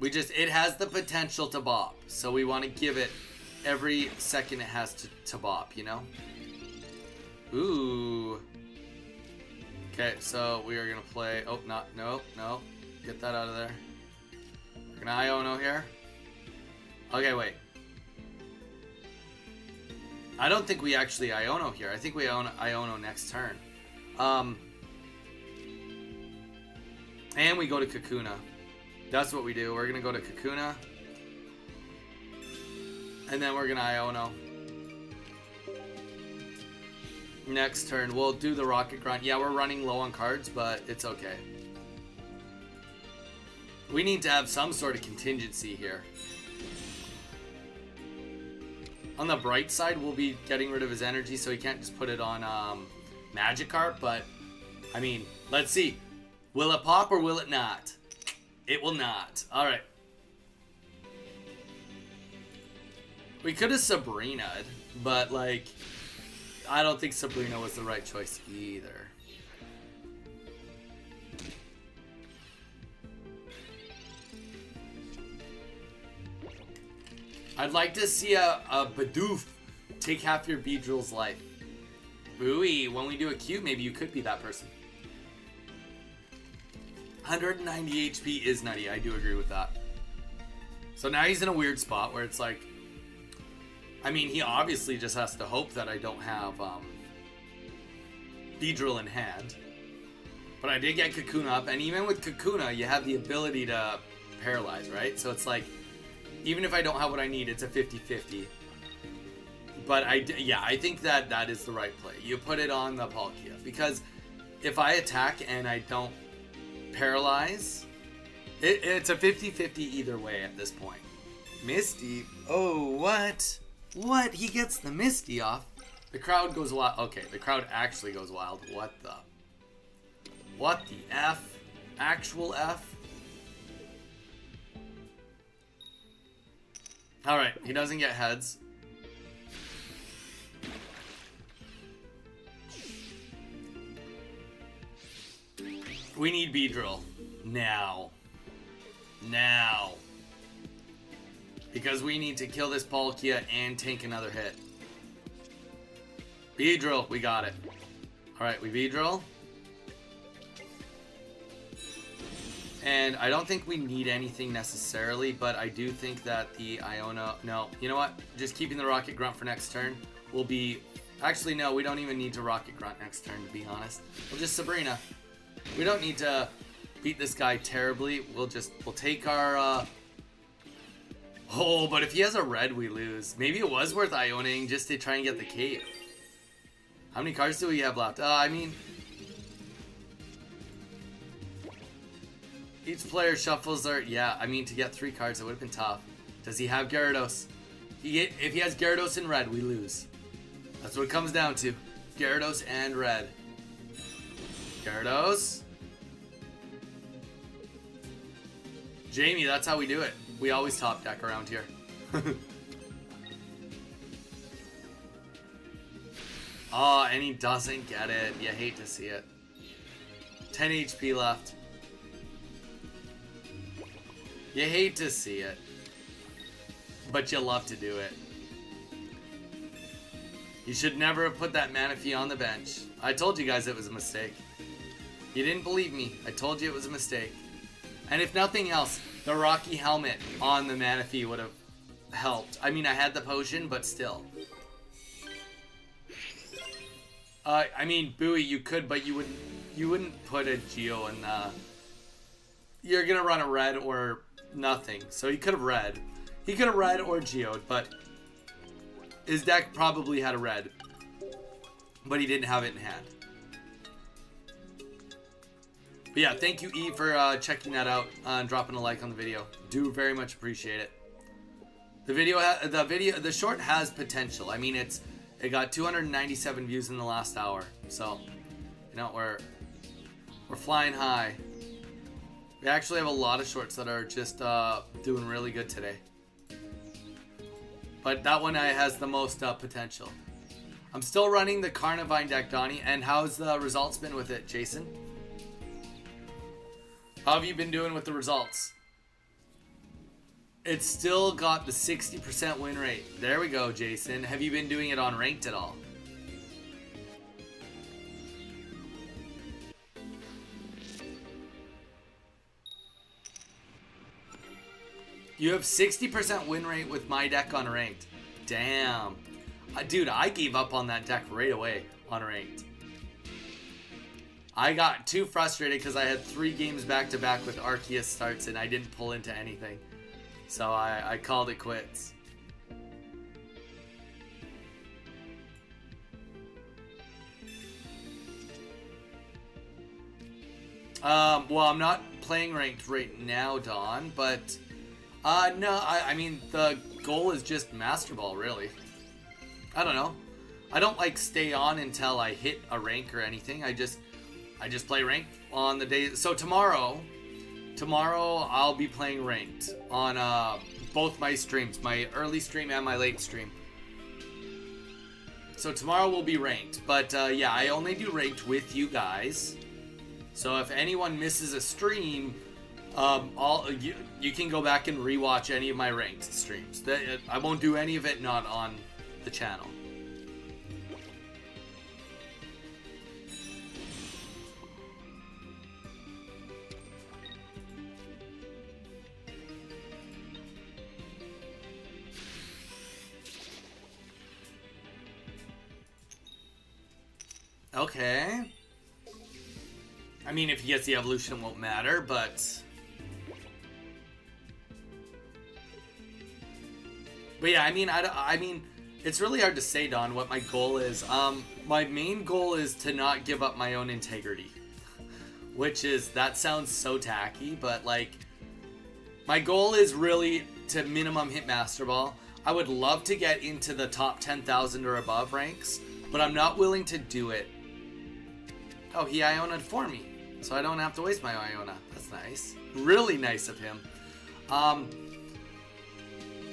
It has the potential to bop, so we want to give it every second it has to bop, you know? Ooh. Okay, so we are going to play, no. Get that out of there. We're going to Iono here. Okay, wait. I don't think we actually Iono here. I think we Iono next turn. And we go to Kakuna. That's what we do. We're going to go to Kakuna. And then we're going to Iono. Next turn, we'll do the Rocket Grunt. Yeah, we're running low on cards, but it's okay. We need to have some sort of contingency here. On the bright side, we'll be getting rid of his energy, so he can't just put it on Magikarp, but, I mean, let's see. Will it pop or will it not? It will not. Alright. We could have Sabrina'd, but, like, I don't think Sabrina was the right choice either. I'd like to see a Bidoof take half your Beedrill's life. Ooh, when we do a cube, maybe you could be that person. 190 HP is nutty. I do agree with that. So now he's in a weird spot where it's like, I mean, he obviously just has to hope that I don't have Beedrill in hand. But I did get Kakuna up, and even with Kakuna, you have the ability to paralyze, right? So it's like, even if I don't have what I need, it's a 50-50. But I think that is the right play. You put it on the Palkia, because if I attack and I don't paralyze, it's a 50-50 either way at this point. Misty. Oh, what? What? He gets the Misty off. The crowd goes wild. Okay, the crowd actually goes wild. What the F? Actual F? Alright, he doesn't get heads. We need Beedrill. Now. Now. Because we need to kill this Palkia and tank another hit. Beedrill, we got it. Alright, we Beedrill. And I don't think we need anything necessarily, but I do think that the Iono... No, you know what? Just keeping the Rocket Grunt for next turn will be... Actually, no, we don't even need to Rocket Grunt next turn, to be honest. We'll just Sabrina. We don't need to beat this guy terribly. We'll take our... Oh, but if he has a red, we lose. Maybe it was worth Ioning just to try and get the cape. How many cards do we have left? I mean... Each player shuffles their... Yeah, I mean, to get 3 cards, it would have been tough. Does he have Gyarados? If he has Gyarados in red, we lose. That's what it comes down to. Gyarados and red. Gyarados. Jamie, that's how we do it. We always top deck around here. Oh, and he doesn't get it. You hate to see it. 10 HP left. You hate to see it. But you love to do it. You should never have put that Manaphy on the bench. I told you guys it was a mistake. You didn't believe me. I told you it was a mistake. And if nothing else, the Rocky Helmet on the Manaphy would have helped. I mean, I had the potion, but still. I mean, Bowie, you could, but you wouldn't put a Geo in the... You're gonna run a red or nothing. So he could have red. He could have red or Geo'd, but his deck probably had a red. But he didn't have it in hand. But yeah, thank you, E, for checking that out and dropping a like on the video. Do very much appreciate it. The short has potential. I mean, it got 297 views in the last hour. So, you know, we're flying high. We actually have a lot of shorts that are just doing really good today. But that one has the most potential. I'm still running the Carnivine deck, Donnie. And how's the results been with it, Jason? How have you been doing with the results? It's still got the 60% win rate. There we go, Jason. Have you been doing it on ranked at all? You have 60% win rate with my deck on ranked. Damn. Dude, I gave up on that deck right away on ranked. I got too frustrated because I had 3 games back-to-back with Arceus starts and I didn't pull into anything. So I called it quits. Well, I'm not playing ranked right now, Don, but no, I mean, the goal is just Master Ball, really. I don't know. I don't like stay on until I hit a rank or anything. I just play ranked on the day. So tomorrow I'll be playing ranked on both my streams, my early stream and my late stream. So tomorrow will be ranked, but yeah, I only do ranked with you guys. So if anyone misses a stream, you can go back and rewatch any of my ranked streams. I won't do any of it not on the channel. Okay. I mean, if he gets the evolution, it won't matter, but... But yeah, I mean, it's really hard to say, Don, what my goal is. My main goal is to not give up my own integrity. Which is, that sounds so tacky, but like, my goal is really to minimum hit Master Ball. I would love to get into the top 10,000 or above ranks, but I'm not willing to do it. Oh, he Iona'd for me, so I don't have to waste my Iona. That's nice. Really nice of him.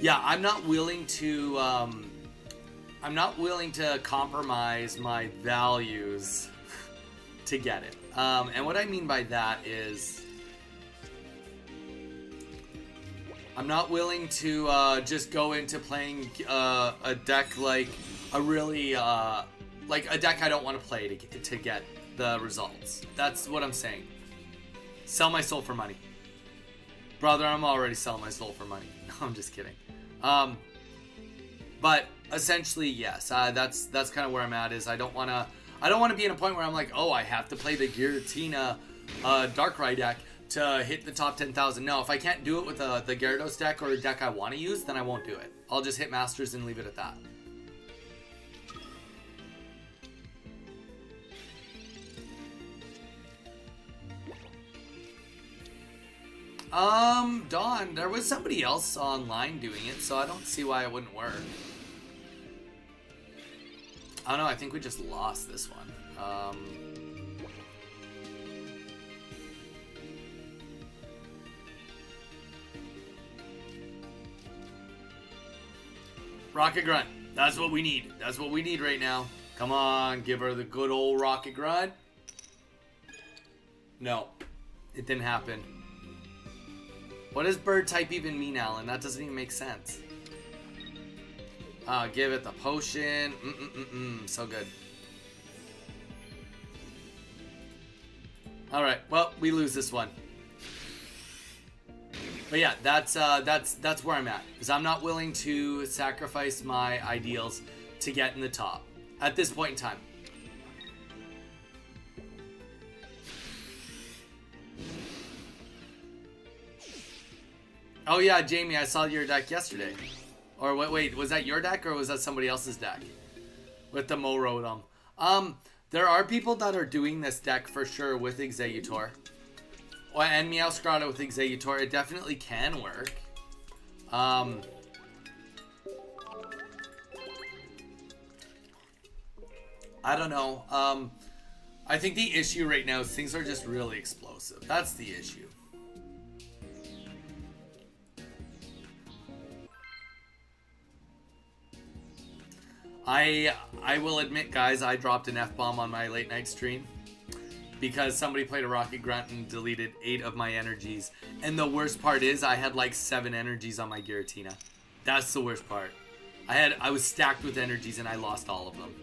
Yeah, I'm not willing to compromise my values to get it. And what I mean by that is, I'm not willing to just go into playing a deck like a really like a deck I don't want to play to get the results. That's what I'm saying. Sell my soul for money. Brother, I'm already selling my soul for money. No, I'm just kidding. But essentially, yes. That's kind of where I'm at. Is I don't want to be in a point where I'm like, oh, I have to play the Giratina Darkrai deck to hit the top 10,000. No, if I can't do it with the Gyarados deck or a deck I want to use, then I won't do it. I'll just hit Masters and leave it at that. Dawn, there was somebody else online doing it, so I don't see why it wouldn't work. I don't know, I think we just lost this one. Rocket Grunt. That's what we need. That's what we need right now. Come on, give her the good old Rocket Grunt. No, it didn't happen. What does bird type even mean, Alan? That doesn't even make sense. Give it the potion. So good. All right. Well, we lose this one. But yeah, that's where I'm at. Because I'm not willing to sacrifice my ideals to get in the top at this point in time. Oh yeah, Jamie, I saw your deck yesterday. Or wait, was that your deck or was that somebody else's deck? With the Morodom. There are people that are doing this deck for sure with Executor. And Meowscarada with Executor. It definitely can work. I don't know. I think the issue right now is things are just really explosive. That's the issue. I will admit, guys, I dropped an F-bomb on my late night stream because somebody played a Rocket Grunt and deleted 8 of my energies. And the worst part is I had like 7 energies on my Giratina. That's the worst part. I was stacked with energies and I lost all of them.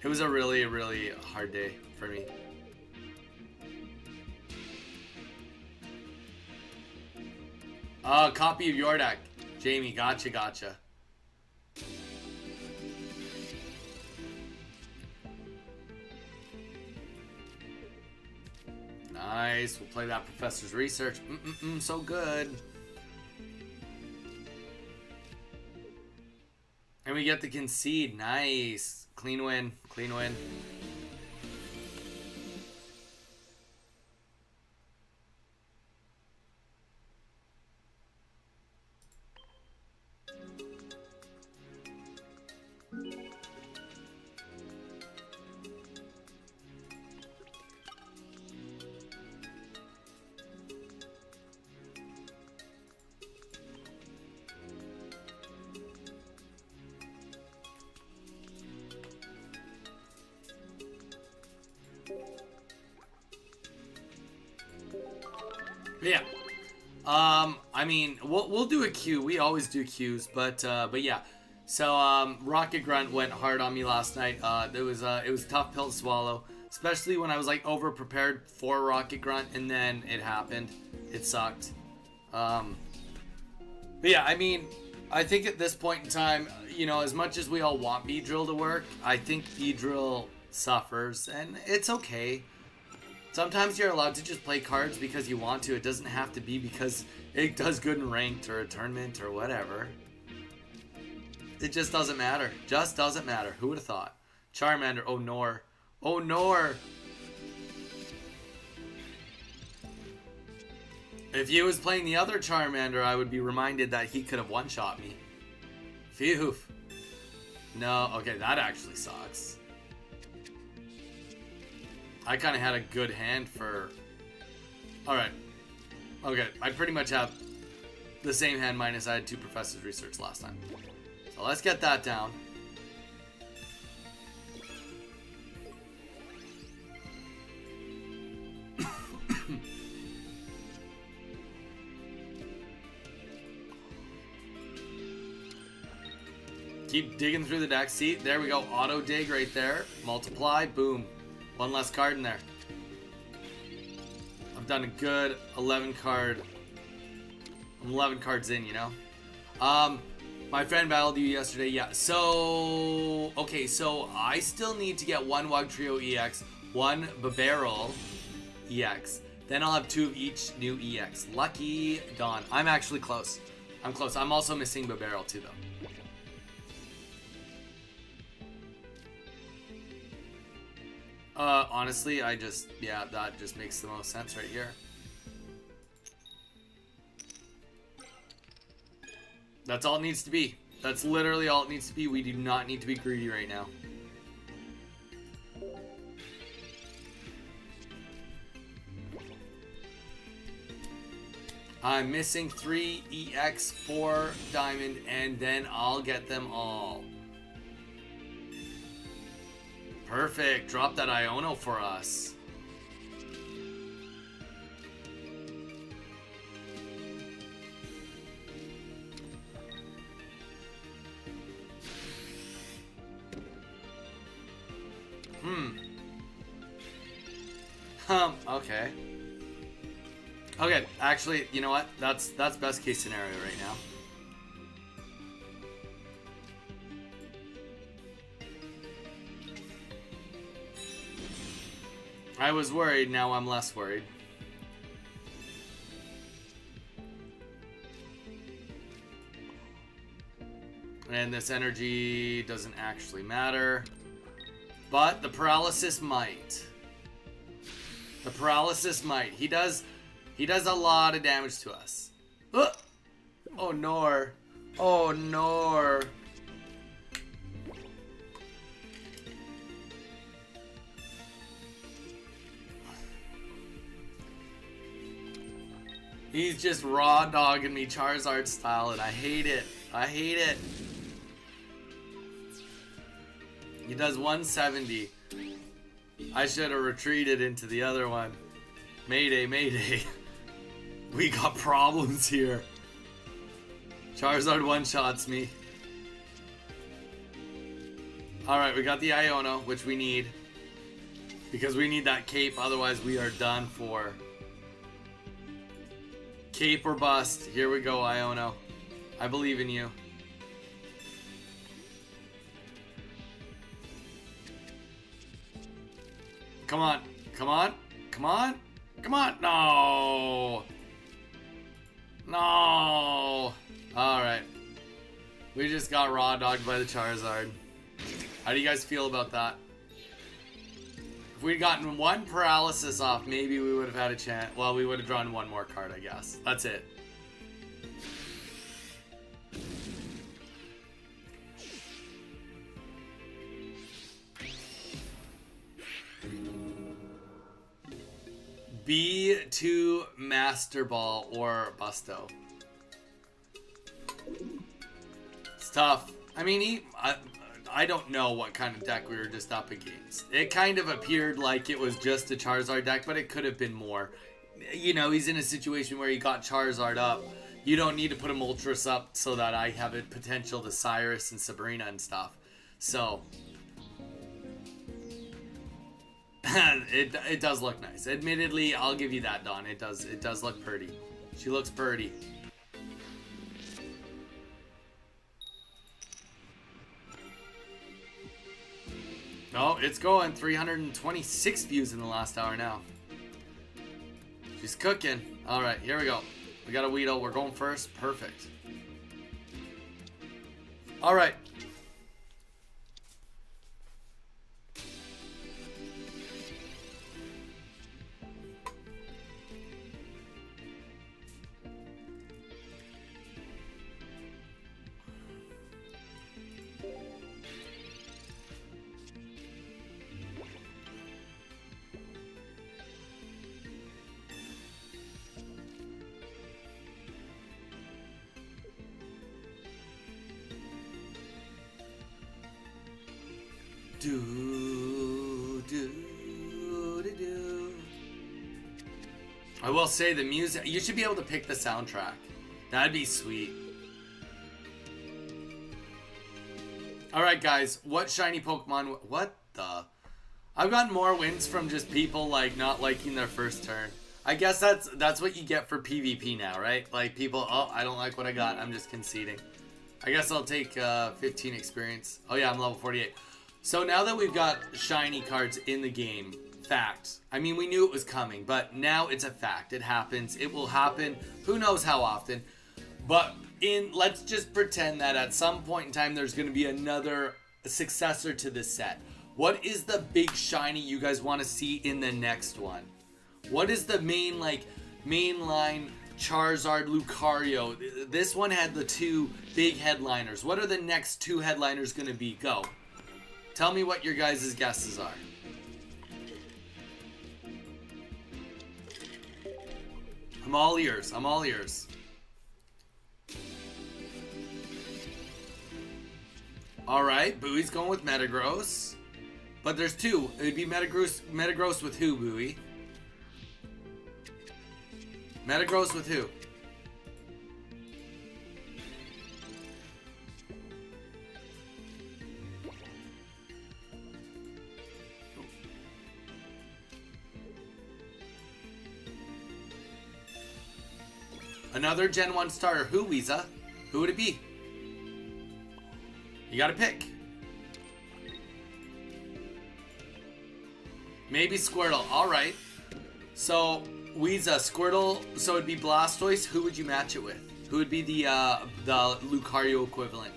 It was a really, really hard day for me. Copy of your deck. Jamie, gotcha. Nice. We'll play that Professor's Research. So good. And we get the concede. Nice. Clean win. Clean win. Yeah. I mean, we'll do a queue. We always do queues, but yeah. So Rocket Grunt went hard on me last night. It was a tough pill to swallow, especially when I was like over prepared for Rocket Grunt, and then it happened. It sucked. But yeah, I mean, I think at this point in time, you know, as much as we all want Beedrill to work, I think Beedrill suffers, and it's okay. Sometimes you're allowed to just play cards because you want to. It doesn't have to be because it does good in ranked or a tournament or whatever. It just doesn't matter. Just doesn't matter. Who would have thought? Charmander. Oh, Nor. Oh, Nor. If he was playing the other Charmander, I would be reminded that he could have one-shot me. Phew. No. Okay, that actually sucks. I kind of had a good hand for... Alright. Okay, I pretty much have the same hand minus I had 2 Professor's Research last time. So let's get that down. Keep digging through the deck. See, there we go. Auto dig right there. Multiply. Boom. 1 less card in there. I've done a good 11 card. I'm 11 cards in, you know. My friend battled you yesterday. Yeah. So okay. So I still need to get 1 Wugtrio EX, 1 Beedrill EX. Then I'll have 2 of each new EX. Lucky Dawn. I'm actually close. I'm close. I'm also missing Beedrill too, though. Honestly, that just makes the most sense right here. That's all it needs to be. That's literally all it needs to be. We do not need to be greedy right now. I'm missing 3 EX, 4 diamond, and then I'll get them all. Perfect. Drop that Iono for us. Okay. Okay, actually, you know what? That's best case scenario right now. I was worried, now I'm less worried. And this energy doesn't actually matter. But the paralysis might. The paralysis might. He does a lot of damage to us. Oh, Nor. Oh, Nor. He's just raw dogging me Charizard style, and I hate it. I hate it. He does 170. I should have retreated into the other one. Mayday, mayday. We got problems here. Charizard one-shots me. Alright, we got the Iono, which we need. Because we need that cape, otherwise we are done for. Cape or bust. Here we go, Iono. I believe in you. Come on. Come on. Come on. Come on. No. No. Alright. We just got raw dogged by the Charizard. How do you guys feel about that? If we'd gotten one paralysis off, maybe we would have had a chance. Well, we would have drawn one more card, I guess. That's it. B2 Master Ball or Busto. It's tough. I mean, I don't know what kind of deck we were just up against. It kind of appeared like it was just a Charizard deck, but it could have been more. You know, he's in a situation where he got Charizard up. You don't need to put a Moltres up so that I have a potential to Cyrus and Sabrina and stuff. So it does look nice. Admittedly, I'll give you that, Dawn. It does look pretty. She looks pretty. Oh, it's going 326 views in the last hour now. She's cooking. All right, here we go. We got a Weedle. We're going first. Perfect. All right. I will say the music, you should be able to pick the soundtrack. That'd be sweet. Alright guys, what shiny Pokemon, what the? I've gotten more wins from just people like not liking their first turn. I guess that's what you get for PvP now, right? Like people, oh, I don't like what I got, I'm just conceding. I guess I'll take 15 experience. Oh yeah, I'm level 48. So now that we've got shiny cards in the game, fact. I mean, we knew it was coming, but now it's a fact. It happens. It will happen. Who knows how often? But let's just pretend that at some point in time, there's going to be another successor to this set. What is the big shiny you guys want to see in the next one? What is the mainline Charizard, Lucario. This one had the two big headliners. What are the next two headliners going to be? Go. Tell me what your guys' guesses are. I'm all ears. I'm all ears. Alright, Bowie's going with Metagross. But there's two. It'd be Metagross with who, Bowie? Metagross with who? Another Gen 1 starter. Who, Weeza? Who would it be? You gotta pick. Maybe Squirtle. Alright. So, Weeza, Squirtle, so it'd be Blastoise. Who would you match it with? Who would be the Lucario equivalent?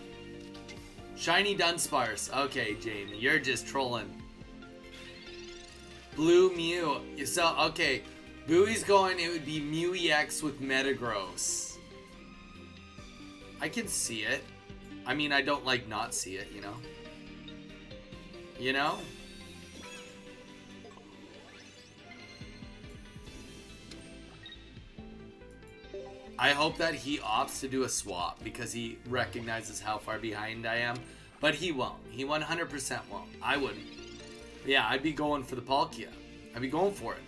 Shiny Dunsparce. Okay, Jamie, you're just trolling. Blue Mew. So, okay. Bowie's going, it would be Mew EX with Metagross. I can see it. I mean, I don't like not see it, you know? You know? I hope that he opts to do a swap because he recognizes how far behind I am. But he won't. He 100% won't. I wouldn't. Yeah, I'd be going for the Palkia. I'd be going for it.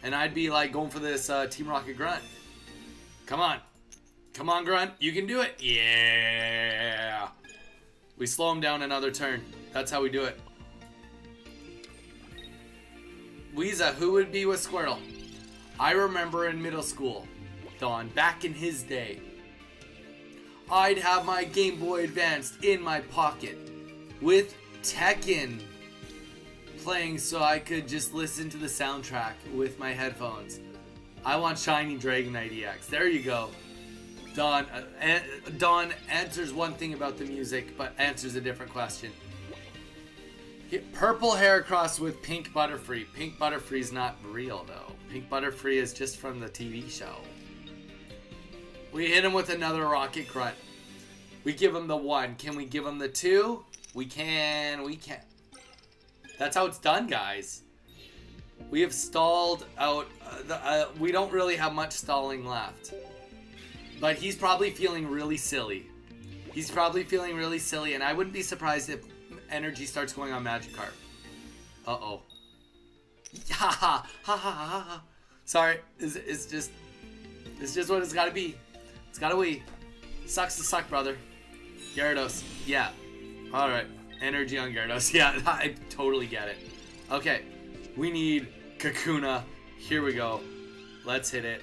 And I'd be like going for this Team Rocket Grunt. Come on. Come on, Grunt. You can do it. Yeah. We slow him down another turn. That's how we do it. Weeza, who would be with Squirtle? I remember in middle school, Dawn, back in his day, I'd have my Game Boy Advance in my pocket with Tekken playing so I could just listen to the soundtrack with my headphones. I want Shiny Dragonite EX. There you go. Dawn answers one thing about the music, but answers a different question. Purple Heracross with Pink Butterfree. Pink Butterfree's not real, though. Pink Butterfree is just from the TV show. We hit him with another Rocket Grunt. We give him the 1. Can we give him the 2? We can. We can. That's how it's done, guys. We have stalled out. We don't really have much stalling left. But he's probably feeling really silly. He's probably feeling really silly, and I wouldn't be surprised if energy starts going on Magikarp. Uh-oh. Ha ha ha ha ha. Sorry, it's just what it's gotta be. It's gotta be. Sucks to suck, brother. Gyarados. Yeah. Alright. Energy on Gyarados. Yeah, I totally get it. Okay. We need Kakuna. Here we go. Let's hit it.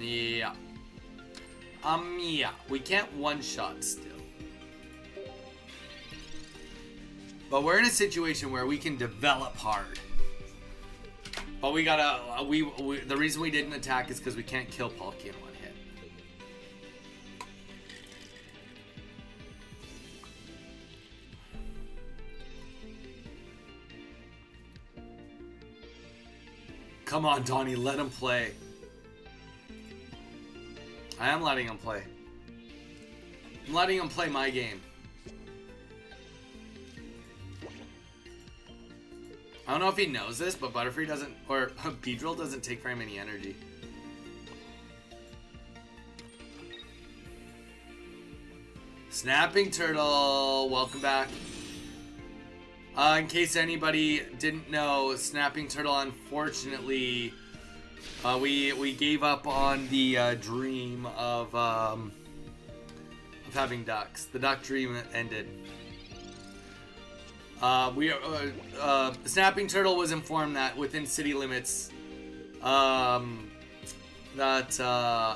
Yeah. Yeah. We can't one-shot still. But we're in a situation where we can develop hard. But we gotta, the reason we didn't attack is because we can't kill Palkia in one hit. Come on, Donnie, let him play. I am letting him play. I'm letting him play my game. I don't know if he knows this, but Butterfree doesn't, or Beedrill doesn't take very many energy. Snapping Turtle, welcome back. In case anybody didn't know, Snapping Turtle, unfortunately, we gave up on the dream of having ducks. The duck dream ended. Snapping Turtle was informed that within city limits, that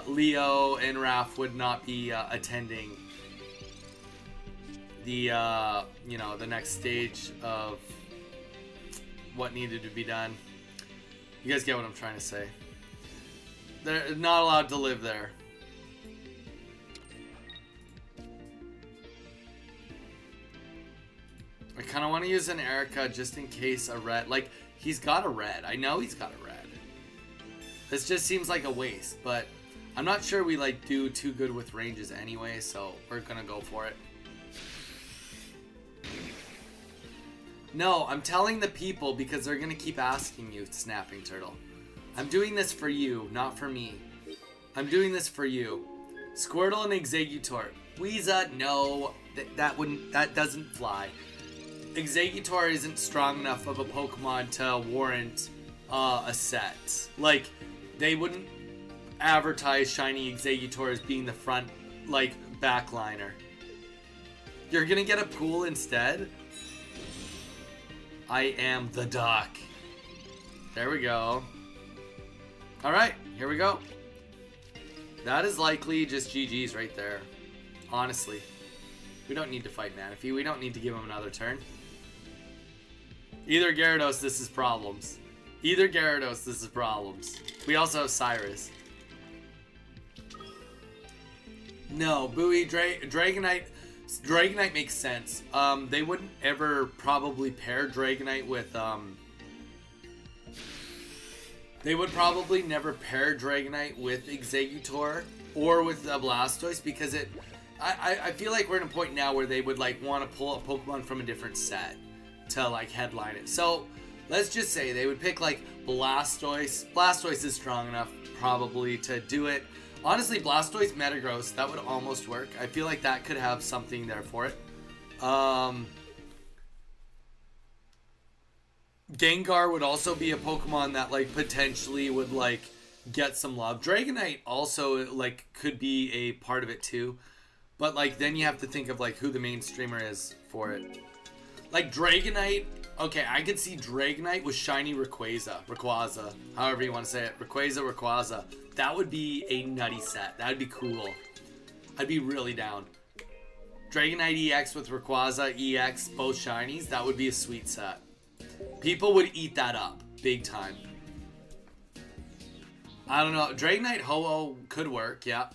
Leo and Raph would not be attending the the next stage of what needed to be done. You guys get what I'm trying to say. They're not allowed to live there. kind of want to use an Erica just in case a red. Like, he's got a red. I know he's got a red. This just seems like a waste, but I'm not sure we like do too good with ranges anyway, so we're gonna go for it. No, I'm telling the people because they're gonna keep asking you, Snapping Turtle. I'm doing this for you, not for me. I'm doing this for you. Squirtle and Exeggutor. Weeza, no, that doesn't fly. Exeggutor isn't strong enough of a Pokemon to warrant a set. Like, they wouldn't advertise Shiny Exeggutor as being the front, like, backliner. You're gonna get a pool instead? I am the duck. There we go. Alright, here we go. That is likely just GG's right there. Honestly. We don't need to fight Manaphy. We don't need to give him another turn. Either Gyarados, this is problems. Either Gyarados, this is problems. We also have Cyrus. No, Bowie, Dragonite makes sense. They wouldn't ever probably pair Dragonite with, they would probably never pair Dragonite with Exeggutor or with Blastoise because I feel like we're at a point now where they would like want to pull a Pokemon from a different set to like headline it. So let's just say they would pick like Blastoise. Blastoise is strong enough probably to do it. Honestly, Blastoise Metagross, that would almost work. I feel like that could have something there for it. Gengar would also be a Pokemon that like potentially would like get some love. Dragonite also like could be a part of it too. But like then you have to think of like who the main streamer is for it. Like Dragonite, okay, I could see Dragonite with Shiny Rayquaza, however you want to say it. Rayquaza. That would be a nutty set. That would be cool. I'd be really down. Dragonite EX with Rayquaza EX, both shinies, that would be a sweet set. People would eat that up, big time. I don't know, Dragonite Ho-Oh could work, yeah.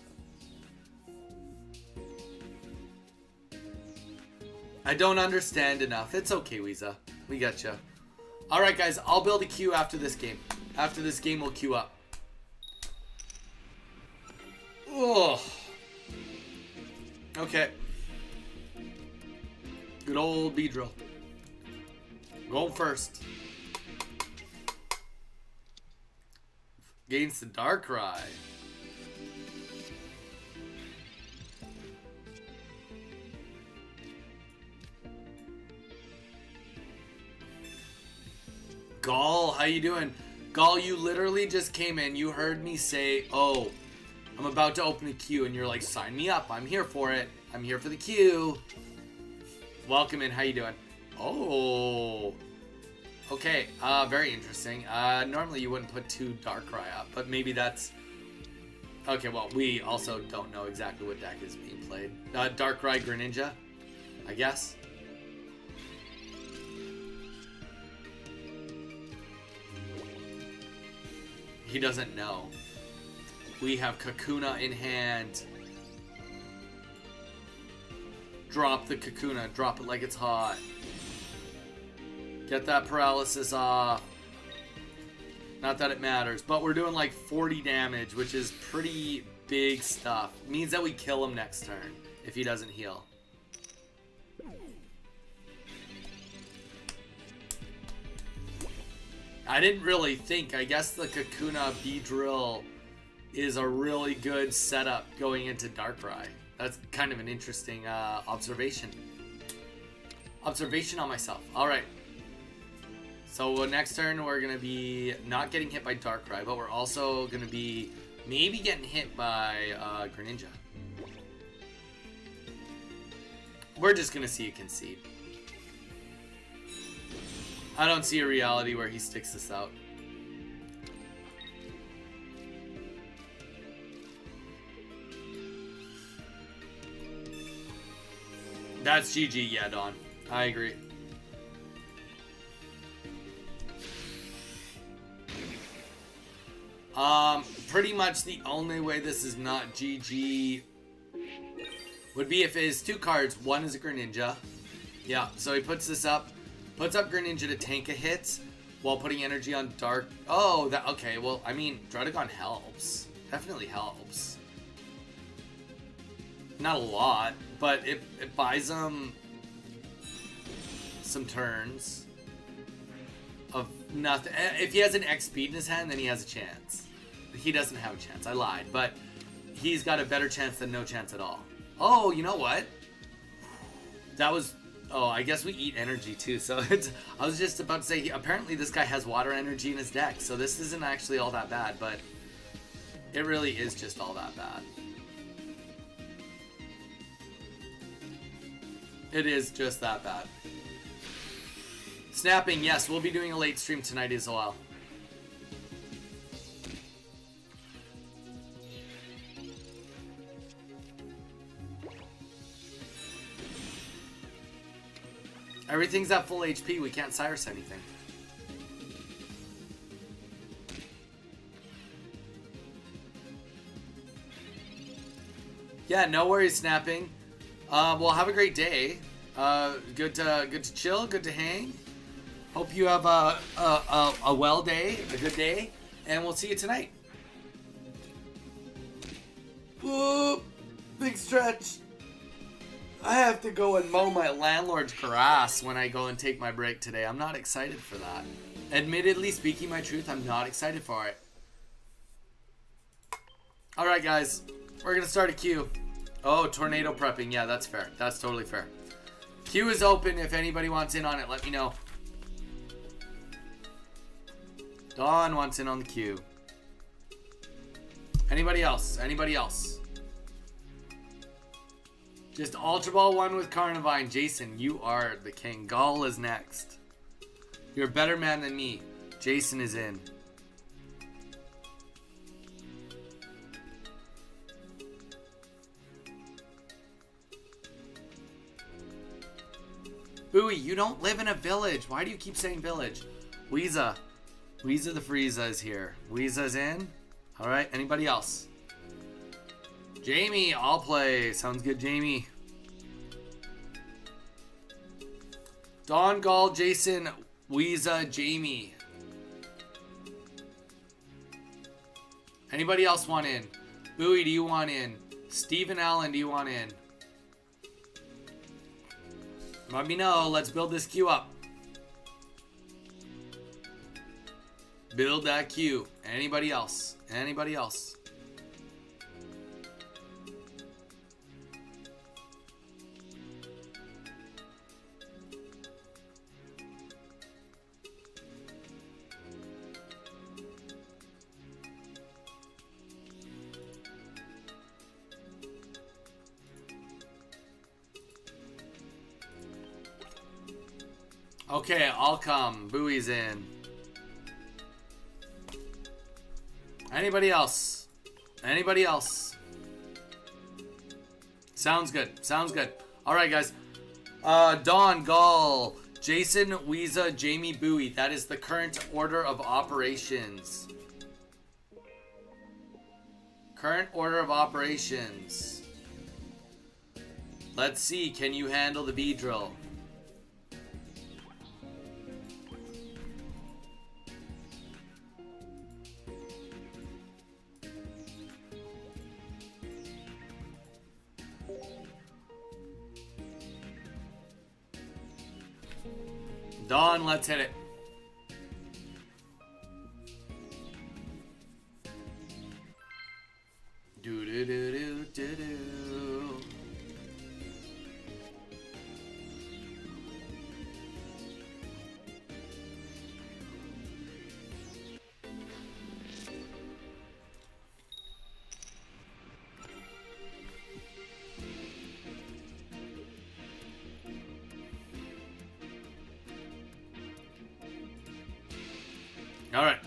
I don't understand enough. It's okay, Weeza. We got you. Alright, guys, I'll build a queue after this game. After this game, we'll queue up. Oh. Okay. Good old Beedrill. Going first. Against the Darkrai. Gall, how you doing? Gall, you literally just came in. You heard me say, oh, I'm about to open a queue, and you're like, sign me up. I'm here for it. I'm here for the queue. Welcome in. How you doing? Oh. Okay. Very interesting. Normally you wouldn't put 2 Darkrai up, but maybe that's... Okay, well, we also don't know exactly what deck is being played. Darkrai Greninja, I guess. He doesn't know. We have Kakuna in hand. Drop the Kakuna. Drop it like it's hot. Get that paralysis off. Not that it matters, but we're doing like 40 damage, which is pretty big stuff. Means that we kill him next turn if he doesn't heal. I didn't really think. I guess the Kakuna Beedrill is a really good setup going into Darkrai. That's kind of an interesting observation. Observation on myself. Alright. So next turn we're going to be not getting hit by Darkrai, but we're also going to be maybe getting hit by Greninja. We're just going to see a concede. I don't see a reality where he sticks this out. That's GG, yeah, Don. I agree. Pretty much the only way this is not GG would be if it is 2 cards. One is a Greninja, Yeah, so he puts this up. Puts up Greninja to tank a hit while putting energy on Dark. Oh, that okay. Well, I mean, Druddigon helps. Definitely helps. Not a lot, but it buys him some turns of nothing. If he has an X speed in his hand, then he has a chance. He doesn't have a chance. I lied, but he's got a better chance than no chance at all. Oh, you know what? That was... Oh, I guess we eat energy too, so it's... I was just about to say, apparently this guy has water energy in his deck, so this isn't actually all that bad, but it really is just all that bad. It is just that bad. Snapping, yes, we'll be doing a late stream tonight as well. Everything's at full HP. We can't Cyrus anything. Yeah, no worries, Snapping. Well, have a great day. Good to chill. Good to hang. Hope you have a well day, a good day, and we'll see you tonight. Whoop! Big stretch. I have to go and mow my landlord's grass when I go and take my break today. I'm not excited for that. Admittedly, speaking my truth, I'm not excited for it. Alright, guys. We're going to start a queue. Oh, tornado prepping. Yeah, that's fair. That's totally fair. Queue is open. If anybody wants in on it, let me know. Dawn wants in on the queue. Anybody else? Anybody else? Just Ultra Ball 1 with Carnivine. Jason, you are the king. Gall is next. You're a better man than me. Jason is in. Bowie, you don't live in a village. Why do you keep saying village? Weeza. Weeza the Frieza is here. Weeza's in. Alright, anybody else? Jamie, I'll play. Sounds good, Jamie. Don, Gall, Jason, Weeza, Jamie. Anybody else want in? Bowie, do you want in? Stephen Allen, do you want in? Let me know. Let's build this queue up. Build that queue. Anybody else? Anybody else? Okay, I'll come. Bowie's in. Anybody else? Anybody else? Sounds good. Sounds good. Alright, guys. Dawn, Gall, Jason, Weeza, Jamie, Bowie. That is the current order of operations. Current order of operations. Let's see. Can you handle the Beedrill? Dawn, let's hit it. Do do do do do do. Alright.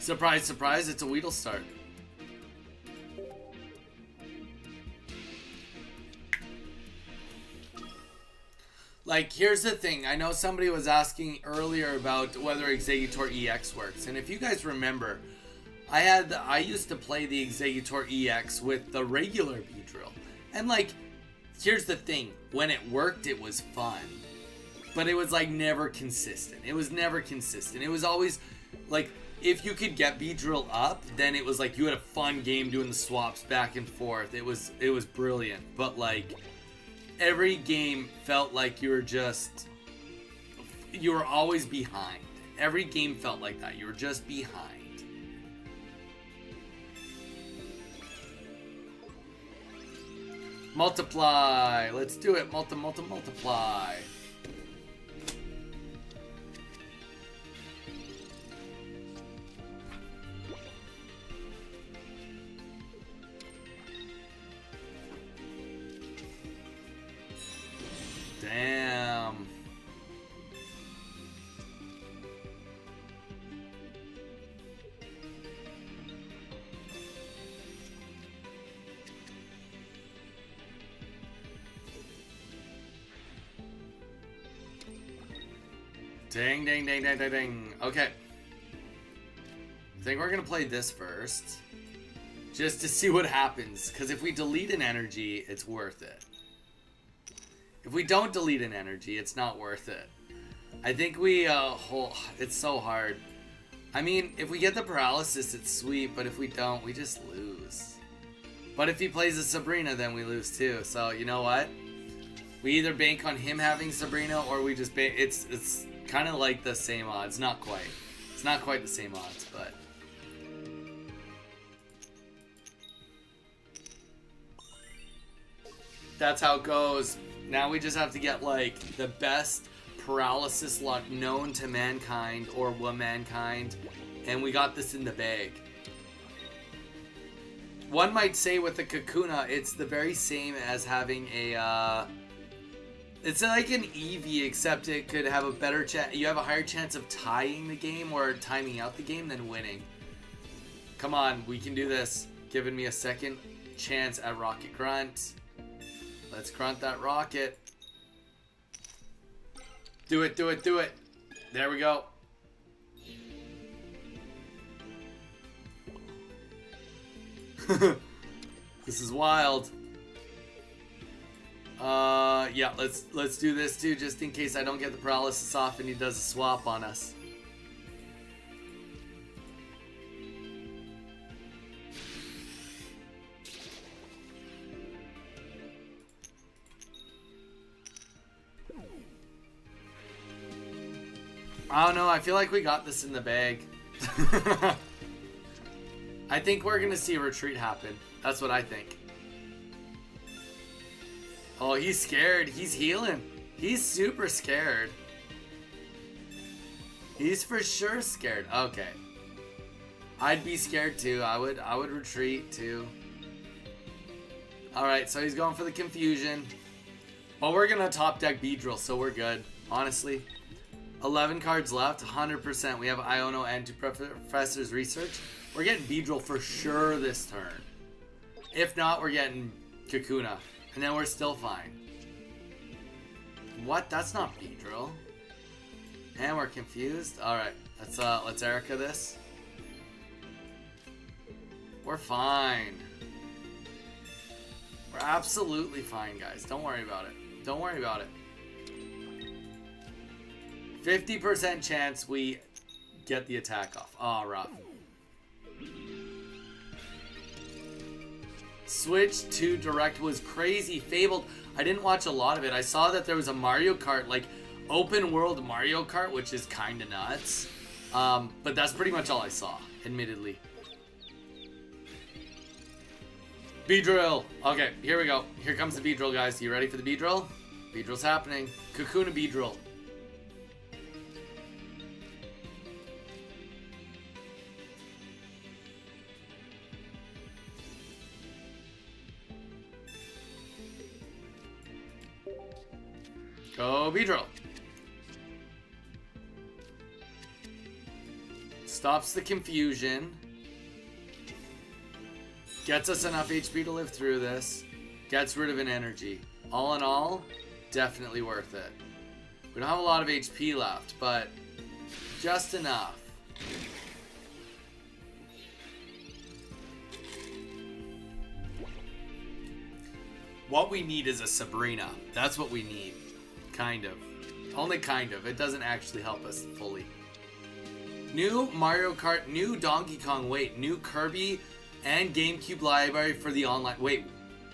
Surprise, surprise, it's a Weedle start. Like, here's the thing. I know somebody was asking earlier about whether Exeggutor EX works. And if you guys remember, I used to play the Exeggutor EX with the regular Beedrill. And like, here's the thing. When it worked, it was fun. but it was like never consistent. It was never consistent. It was always like, if you could get Beedrill up, then it was like you had a fun game doing the swaps back and forth. It was brilliant. But like every game felt like you were always behind. Every game felt like that. You were just behind. Multiply. Let's do it. Multiply. Damn. Ding, ding, ding, ding, ding, ding. Okay. I think we're gonna play this first. Just to see what happens. Because if we delete an energy, it's worth it. If we don't delete an energy, it's not worth it. I think we, it's so hard. I mean, if we get the paralysis, it's sweet, but if we don't, we just lose. But if he plays a Sabrina, then we lose too. So, you know what? We either bank on him having Sabrina, or we just bank, it's kind of like the same odds. Not quite. It's not quite the same odds, but... that's how it goes. Now we just have to get, like, the best paralysis luck known to mankind or womankind, and we got this in the bag. One might say with the Kakuna, it's the very same as having a, it's like an Eevee, except it could have a better chance, you have a higher chance of tying the game or timing out the game than winning. Come on, we can do this. Giving me a second chance at Rocket Grunt. Let's grunt that rocket. Do it, do it, do it. There we go. This is wild. Yeah, let's do this too, just in case I don't get the paralysis off and he does a swap on us. I don't know, I feel like we got this in the bag. I think we're gonna see a retreat happen. That's what I think. Oh, he's scared. He's healing. He's super scared. He's for sure scared. Okay. I'd be scared too. I would retreat too. Alright, so he's going for the confusion. Well, we're gonna top deck Beedrill, so we're good. Honestly. 11 cards left, 100%. We have Iono and two Professor's Research. We're getting Beedrill for sure this turn. If not, we're getting Kakuna. And then we're still fine. What? That's not Beedrill. And we're confused. Alright, let's Erica this. We're fine. We're absolutely fine, guys. Don't worry about it. Don't worry about it. 50% chance we get the attack off. Oh, rough. Switch to Direct was crazy. Fabled. I didn't watch a lot of it. I saw that there was a Mario Kart, like open world Mario Kart, which is kind of nuts. But that's pretty much all I saw, admittedly. Beedrill. Okay, here we go. Here comes the Beedrill, guys. You ready for the Beedrill? Beedrill's happening. Kakuna Beedrill. Go Beedrill. Stops the confusion. Gets us enough HP to live through this. Gets rid of an energy. All in all, definitely worth it. We don't have a lot of HP left, but just enough. What we need is a Sabrina. That's what we need. Kind of. Only kind of. It doesn't actually help us fully. New Mario Kart, new Donkey Kong, wait, new Kirby and GameCube library for the online. Wait,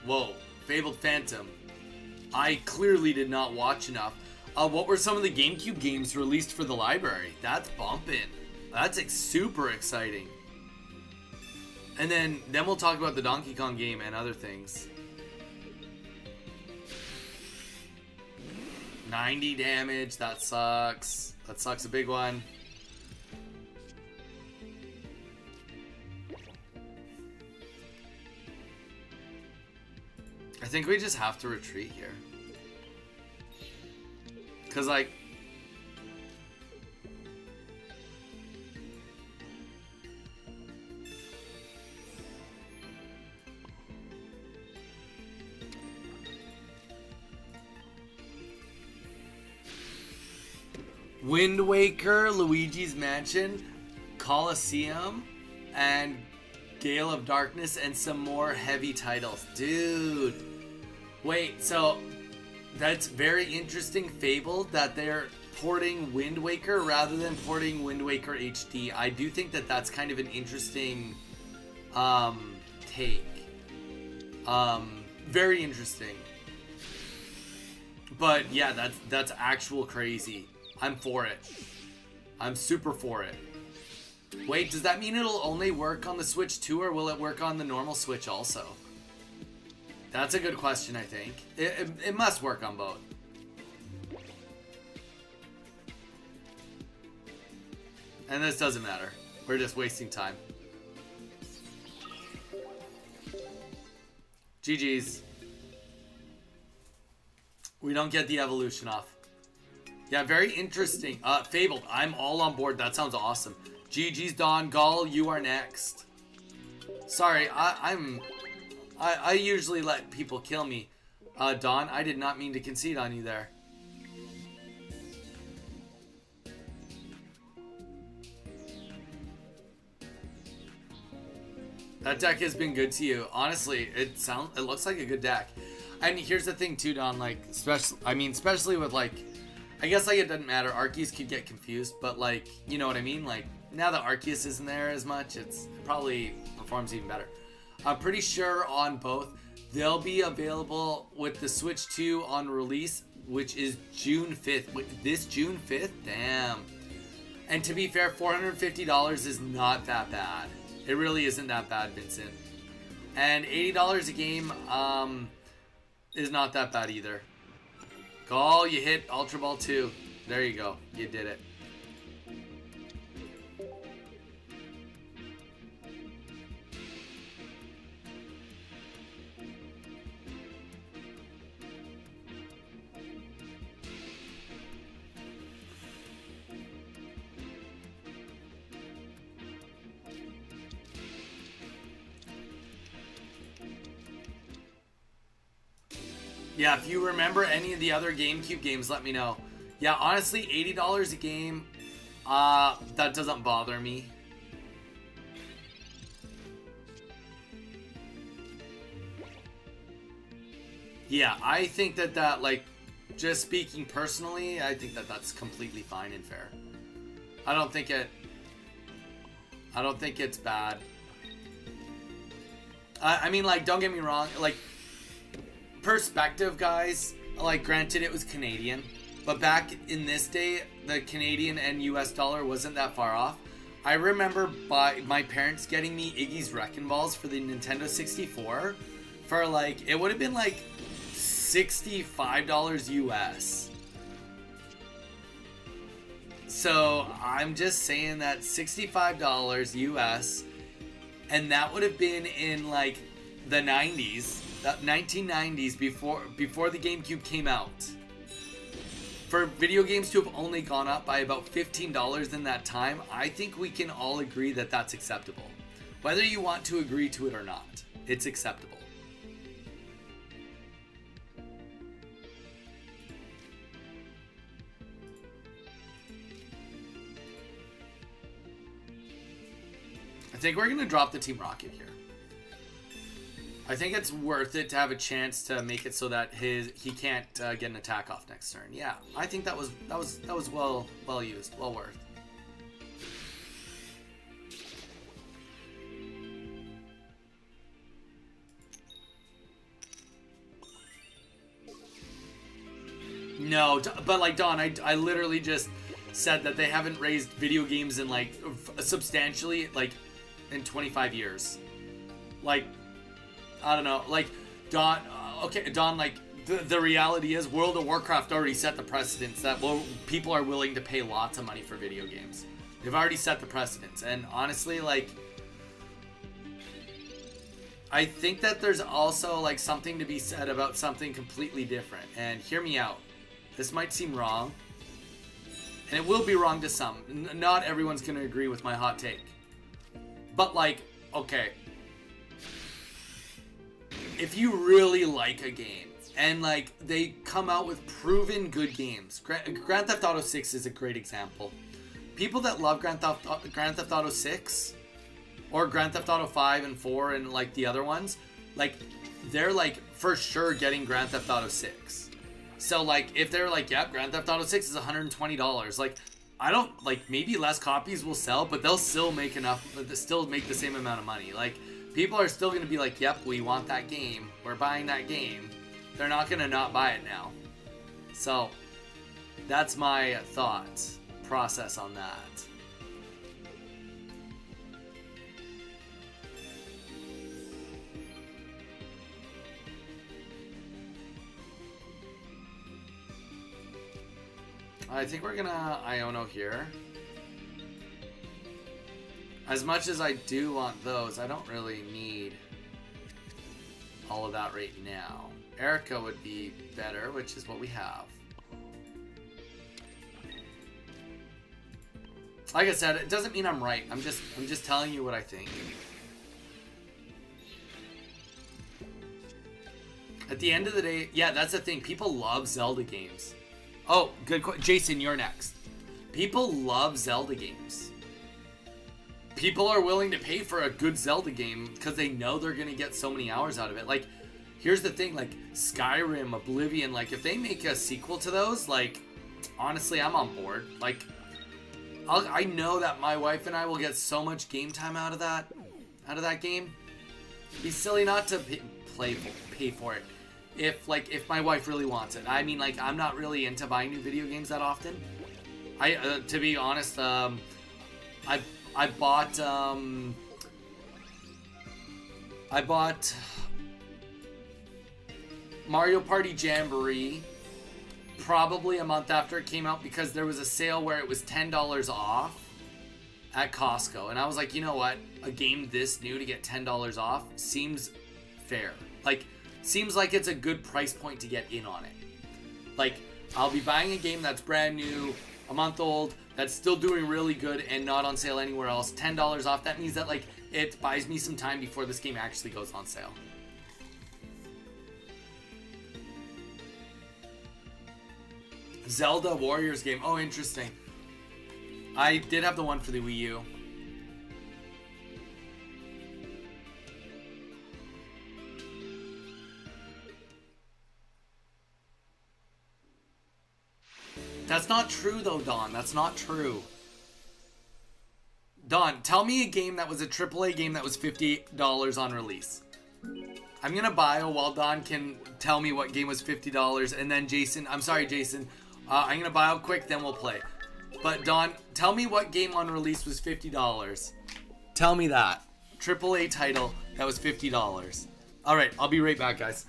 whoa, Fabled Phantom. I clearly did not watch enough. What were some of the GameCube games released for the library? That's bumping. That's super exciting. And then we'll talk about the Donkey Kong game and other things. 90 damage, that sucks. That sucks a big one. I think we just have to retreat here. Cause like... Wind Waker, Luigi's Mansion, Colosseum, and Gale of Darkness, and some more heavy titles. Dude. Wait, so that's very interesting, Fabled, that they're porting Wind Waker rather than porting Wind Waker HD. I do think that that's kind of an interesting take. Very interesting. But yeah, that's actual crazy. I'm for it. I'm super for it. Wait, does that mean it'll only work on the Switch too, or will it work on the normal Switch also? That's a good question, I think. It must work on both. And this doesn't matter. We're just wasting time. GG's. We don't get the evolution off. Yeah, very interesting. Fabled, I'm all on board. That sounds awesome. GG's, Don. Gall, you are next. Sorry, I usually let people kill me. Don, I did not mean to concede on you there. That deck has been good to you. Honestly, it looks like a good deck. And here's the thing too, Don, like, especially with like, I guess like it doesn't matter. Arceus could get confused, but like, you know what I mean? Like, now that Arceus isn't there as much, it probably performs even better. I'm pretty sure on both, they'll be available with the Switch 2 on release, which is June 5th. This June 5th? Damn. And to be fair, $450 is not that bad. It really isn't that bad, Vincent. And $80 a game is not that bad either. Gall, you hit Ultra Ball 2. There you go. You did it. Yeah, if you remember any of the other GameCube games, let me know. Yeah, honestly, $80 a game, that doesn't bother me. Yeah, I think that like, just speaking personally, I think that's completely fine and fair. I don't think it's bad. I mean, like, don't get me wrong, like, perspective, guys, like, granted it was Canadian, but back in this day, the Canadian and US dollar wasn't that far off. I remember my parents getting me Iggy's Wrecking Balls for the Nintendo 64 for like, it would have been like $65 US. So I'm just saying that $65 US, and that would have been in like the 90s. 1990s, before the GameCube came out. For video games to have only gone up by about $15 in that time, I think we can all agree that that's acceptable. Whether you want to agree to it or not, it's acceptable. I think we're going to drop the Team Rocket here. I think it's worth it to have a chance to make it so that he can't get an attack off next turn. Yeah, I think that was well used, well worth. No, but like Don, I literally just said that they haven't raised video games in like substantially like in 25 years. Like, I don't know, like Don. Okay, Don. Like the reality is, World of Warcraft already set the precedence that people are willing to pay lots of money for video games. They've already set the precedence, and honestly, like, I think that there's also like something to be said about something completely different. And hear me out. This might seem wrong, and it will be wrong to some. Not everyone's going to agree with my hot take. But, like, okay. If you really like a game, and, like, they come out with proven good games. Grand Theft Auto 6 is a great example. People that love Grand Theft Auto 6, or Grand Theft Auto 5 and 4 and, like, the other ones, like, they're, like, for sure getting Grand Theft Auto 6. So, like, if they're like, yep, Grand Theft Auto 6 is $120, like, I don't, like, maybe less copies will sell, but they'll still make enough, still make the same amount of money. Like, people are still going to be like, yep, we want that game. We're buying that game. They're not going to not buy it now. So, that's my thought process on that. I think we're gonna Iono here. As much as I do want those, I don't really need all of that right now. Erica would be better, which is what we have. Like I said, it doesn't mean I'm right. I'm just telling you what I think. At the end of the day, yeah, that's the thing. People love Zelda games. Oh, good question. Jason, you're next. People love Zelda games. People are willing to pay for a good Zelda game because they know they're going to get so many hours out of it. Like, here's the thing, like, Skyrim, Oblivion, like, if they make a sequel to those, like, honestly, I'm on board. Like, I know that my wife and I will get so much game time out of that game. It'd be silly not to pay for it. If my wife really wants it. I mean, like, I'm not really into buying new video games that often. To be honest, I bought Mario Party Jamboree probably a month after it came out because there was a sale where it was $10 off at Costco, and I was like, you know what, a game this new to get $10 off seems fair. Like, seems like it's a good price point to get in on it. Like, I'll be buying a game that's brand new, a month old, that's still doing really good and not on sale anywhere else. $10 off, that means that, like, it buys me some time before this game actually goes on sale. Zelda Warriors game. Oh, interesting. I did have the one for the Wii U. That's not true, though, Don. That's not true. Don, tell me a game that was a AAA game that was $50 on release. I'm going to bio while Don can tell me what game was $50. And then Jason, I'm sorry, Jason. I'm going to bio quick, then we'll play. But Don, tell me what game on release was $50. Tell me that. AAA title that was $50. All right, I'll be right back, guys.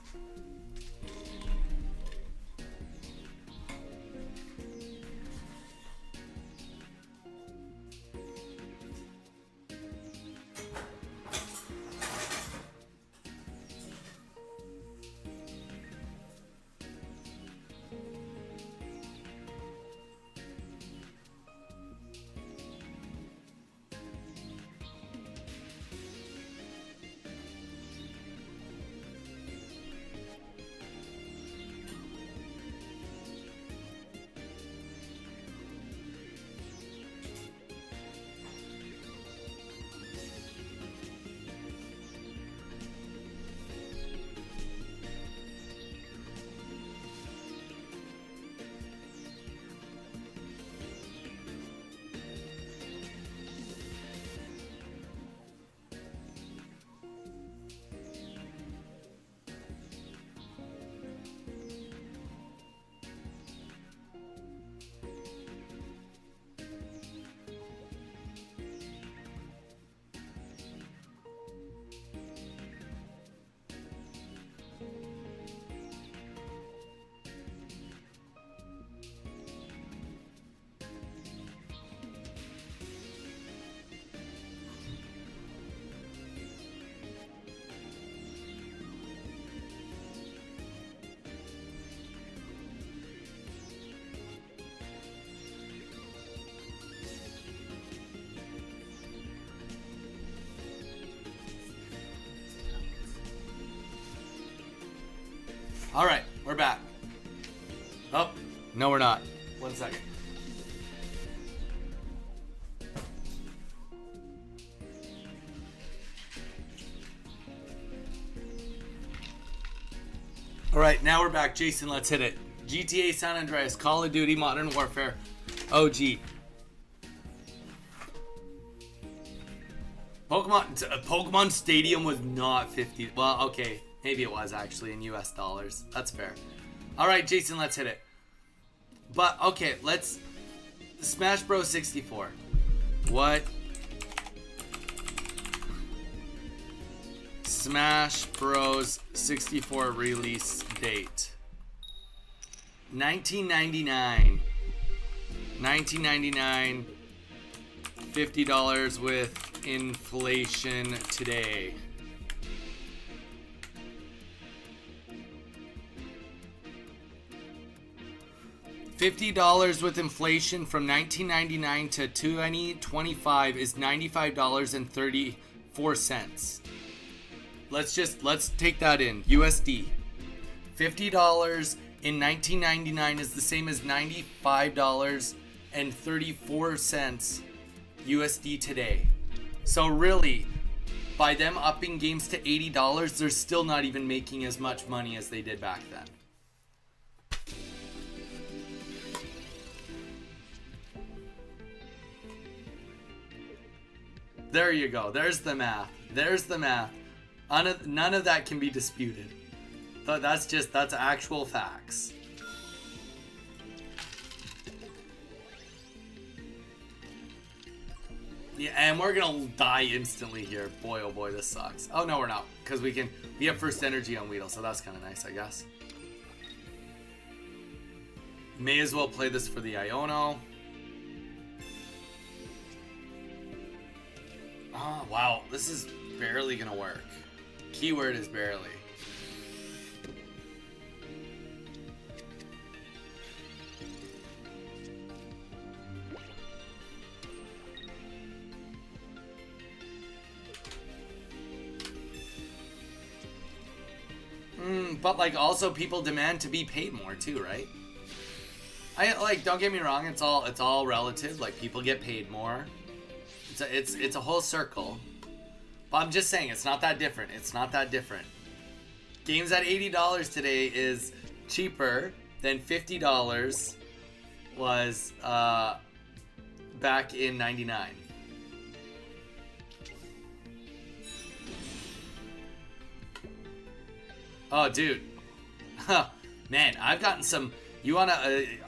All right, we're back. Oh, no, we're not. 1 second. All right, now we're back. Jason, let's hit it. GTA San Andreas, Call of Duty, Modern Warfare, OG. Pokemon Stadium was not 50. Well, okay, maybe it was actually in US dollars. That's fair. All right, Jason, let's hit it. But okay, let's Smash Bros 64. What? Smash Bros 64 release date. 1999. 1999. $50 with inflation today. $50 with inflation from 1999 to 2025 is $95.34. Let's take that in. USD. $50 in 1999 is the same as $95.34 USD today. So really, by them upping games to $80, they're still not even making as much money as they did back then. There you go. There's the math. There's the math. None of that can be disputed. That's actual facts. Yeah, and we're gonna die instantly here. Boy, oh boy, this sucks. Oh no, we're not, because we have first energy on Weedle, so that's kind of nice, I guess. May as well play this for the Iono. Oh wow, this is barely gonna work. Keyword is barely. But like also people demand to be paid more too, right? Don't get me wrong, it's all relative. Like people get paid more. It's a whole circle. But I'm just saying it's not that different. It's not that different. Games at $80 today is cheaper than $50 was back in '99. Oh, dude. Man, I've gotten some...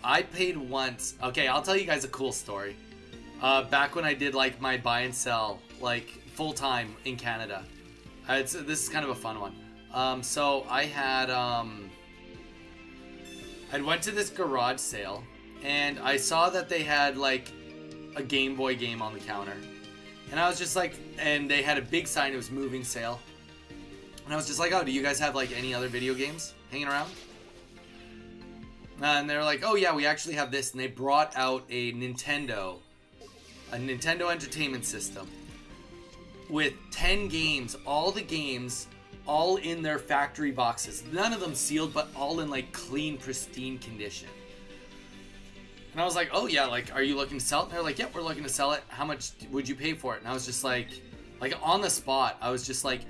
I paid once... Okay, I'll tell you guys a cool story. Back when I did, like, my buy and sell, like, full-time in Canada. This is kind of a fun one. So, I had... I went to this garage sale, and I saw that they had, like, a Game Boy game on the counter. And I was just like... And they had a big sign, it was moving sale. And I was just like, oh, do you guys have, like, any other video games hanging around? And they were like, oh, yeah, we actually have this. And they brought out a Nintendo Entertainment System with 10 games, all the games, all in their factory boxes. None of them sealed, but all in, like, clean, pristine condition. And I was like, oh, yeah, like, are you looking to sell it? And they're like, yep, we're looking to sell it. How much would you pay for it? And I was just like on the spot, I was just like,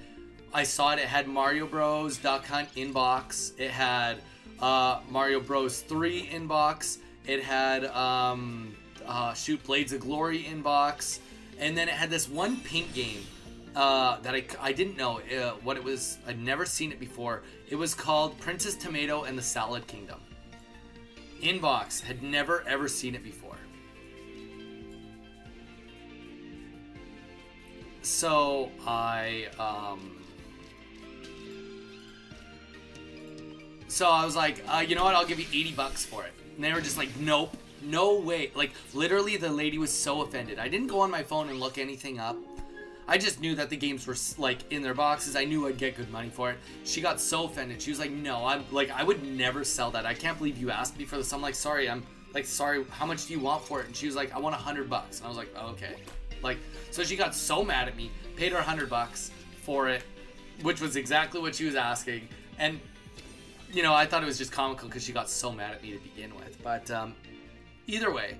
I saw it. It had Mario Bros. Duck Hunt inbox. It had Mario Bros. 3 inbox. It had Shoot Blades of Glory inbox. And then it had this one pink game that I didn't know what it was. I'd never seen it before. It was called Princess Tomato and the Salad Kingdom. Inbox. Had never ever seen it before. So I was like, you know what, I'll give you $80 for it. And they were just like, nope, no way. Like, literally, the lady was so offended. I didn't go on my phone and look anything up. I just knew that the games were, like, in their boxes. I knew I'd get good money for it. She got so offended. She was like, no, I would never sell that. I can't believe you asked me for this. I'm like, sorry, how much do you want for it? And she was like, I want $100. And I was like, oh, okay. Like, so she got so mad at me, paid her $100 for it, which was exactly what she was asking. And you know, I thought it was just comical because she got so mad at me to begin with. But either way,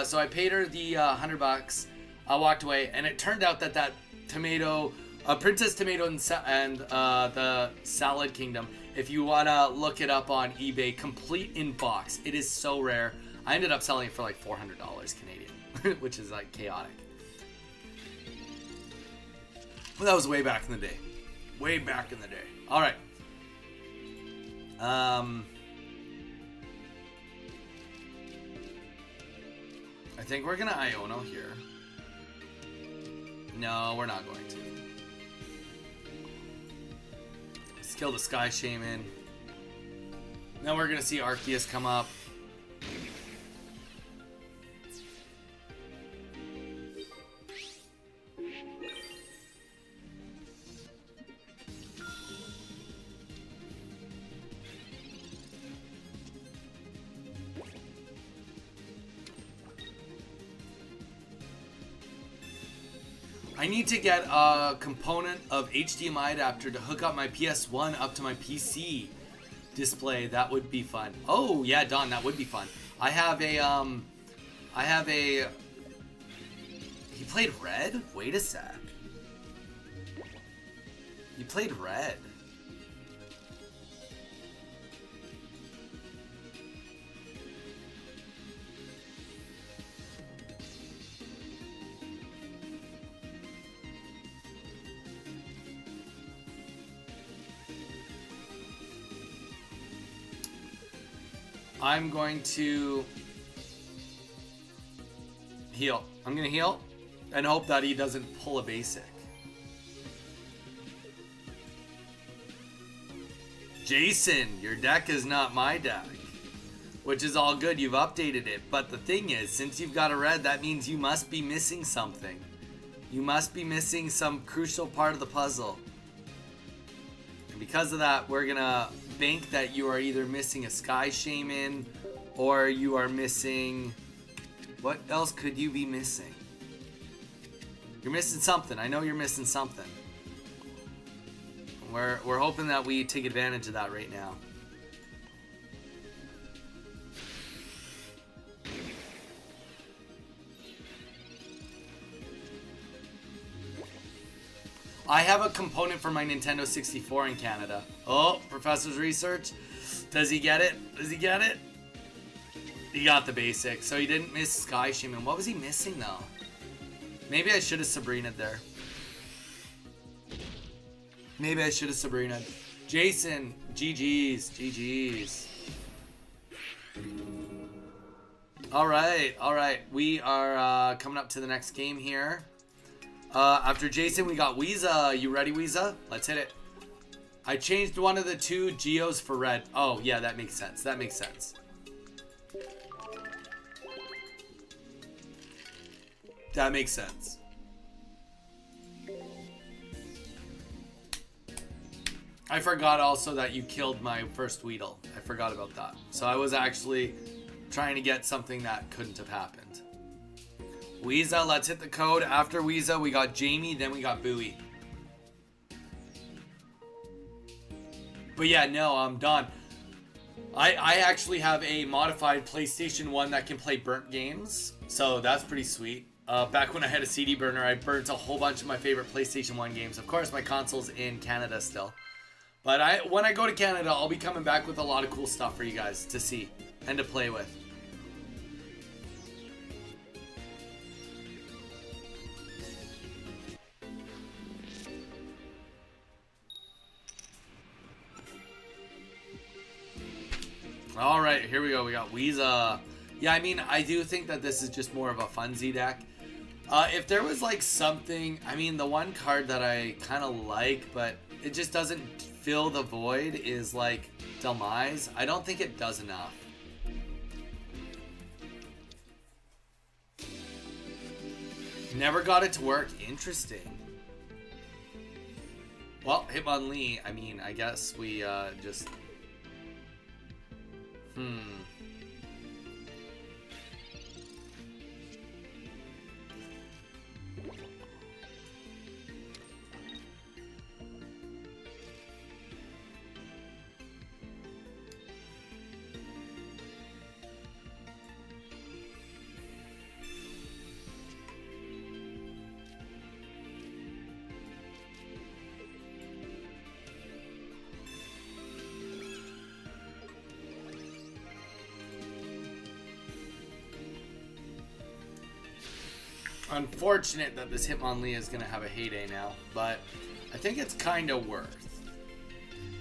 so I paid her the $100. I walked away, and it turned out that that tomato, Princess Tomato and the Salad Kingdom, if you want to look it up on eBay, complete in box. It is so rare. I ended up selling it for like $400 Canadian, which is like chaotic. Well, that was way back in the day. Way back in the day. All right. I think we're gonna Iono here. No, we're not going to. Let's kill the Sky Shaman. Then we're gonna see Arceus come up. I need to get a component of HDMI adapter to hook up my PS1 up to my PC display. That would be fun. Oh, yeah, Don, that would be fun. I have a, he played Red? Wait a sec. He played Red. I'm going to heal. I'm going to heal and hope that he doesn't pull a basic. Jason, your deck is not my deck. Which is all good, you've updated it. But the thing is, since you've got a red, that means you must be missing something. You must be missing some crucial part of the puzzle. And because of that, we're going to bank that you are either missing a Sky Shaman or you are missing... What else could you be missing? You're missing something. I know you're missing something. We're hoping that we take advantage of that right now. I have a component for my Nintendo 64 in Canada. Oh, Professor's research. Does he get it? Does he get it? He got the basic. So he didn't miss Sky Shaman. What was he missing though? Maybe I should have Sabrina'd there. Maybe I should have Sabrina'd. Jason, GG's, GG's. All right. We are coming up to the next game here. After Jason, we got Weeza. You ready, Weeza? Let's hit it. I changed one of the two Geos for red. Oh, yeah, that makes sense. That makes sense. That makes sense. I forgot also that you killed my first Weedle. I forgot about that. So I was actually trying to get something that couldn't have happened. Weeza, let's hit the code. After Weeza, we got Jamie, then we got Bowie. But yeah, no, I'm done. I actually have a modified PlayStation 1 that can play burnt games. So that's pretty sweet. Back when I had a CD burner, I burnt a whole bunch of my favorite PlayStation 1 games. Of course, my console's in Canada still. But when I go to Canada, I'll be coming back with a lot of cool stuff for you guys to see and to play with. All right, here we go. We got Weeza. Yeah, I mean, I do think that this is just more of a funsy deck. If there was like something, I mean, the one card that I kind of like, but it just doesn't fill the void is like Demise. I don't think it does enough. Never got it to work. Interesting. Well, Hitmonlee, I mean, I guess we just... unfortunate that this Hitmonlee is going to have a heyday now, but I think it's kind of worth.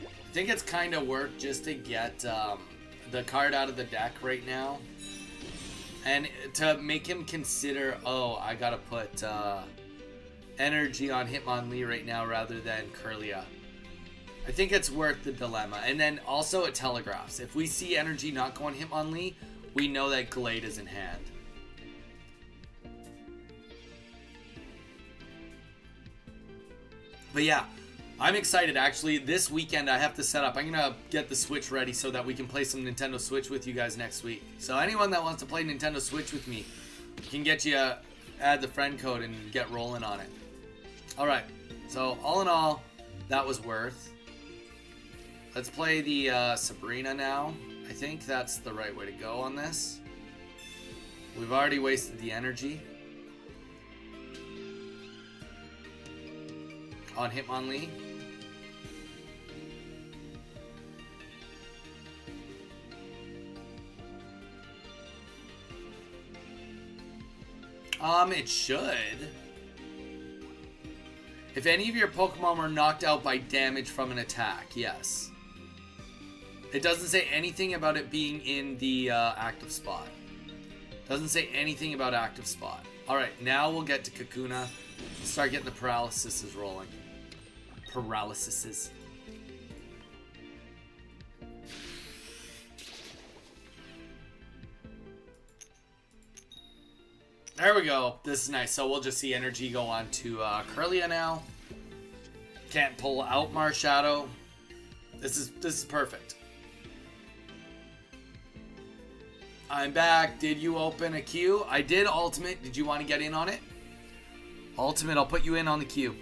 I think it's kind of worth just to get the card out of the deck right now. And to make him consider, oh, I got to put energy on Hitmonlee right now rather than Kirlia. I think it's worth the dilemma. And then also it telegraphs. If we see energy not go on Hitmonlee, we know that Glade is in hand. But yeah, I'm excited. Actually, this weekend I have to set up. I'm going to get the Switch ready so that we can play some Nintendo Switch with you guys next week. So anyone that wants to play Nintendo Switch with me, can get you, add the friend code and get rolling on it. Alright, so all in all, that was worth. Let's play the Sabrina now. I think that's the right way to go on this. We've already wasted the energy on Hitmonlee. It should. If any of your Pokemon were knocked out by damage from an attack, yes. It doesn't say anything about it being in the active spot. Doesn't say anything about active spot. Alright, now we'll get to Kakuna. Start getting the paralysis rolling. Paralysis. There we go. This is nice. So we'll just see energy go on to Kirlia now. Can't pull out Marshadow. This is perfect. I'm back. Did you open a queue? I did Ultimate. Did you want to get in on it? Ultimate, I'll put you in on the queue.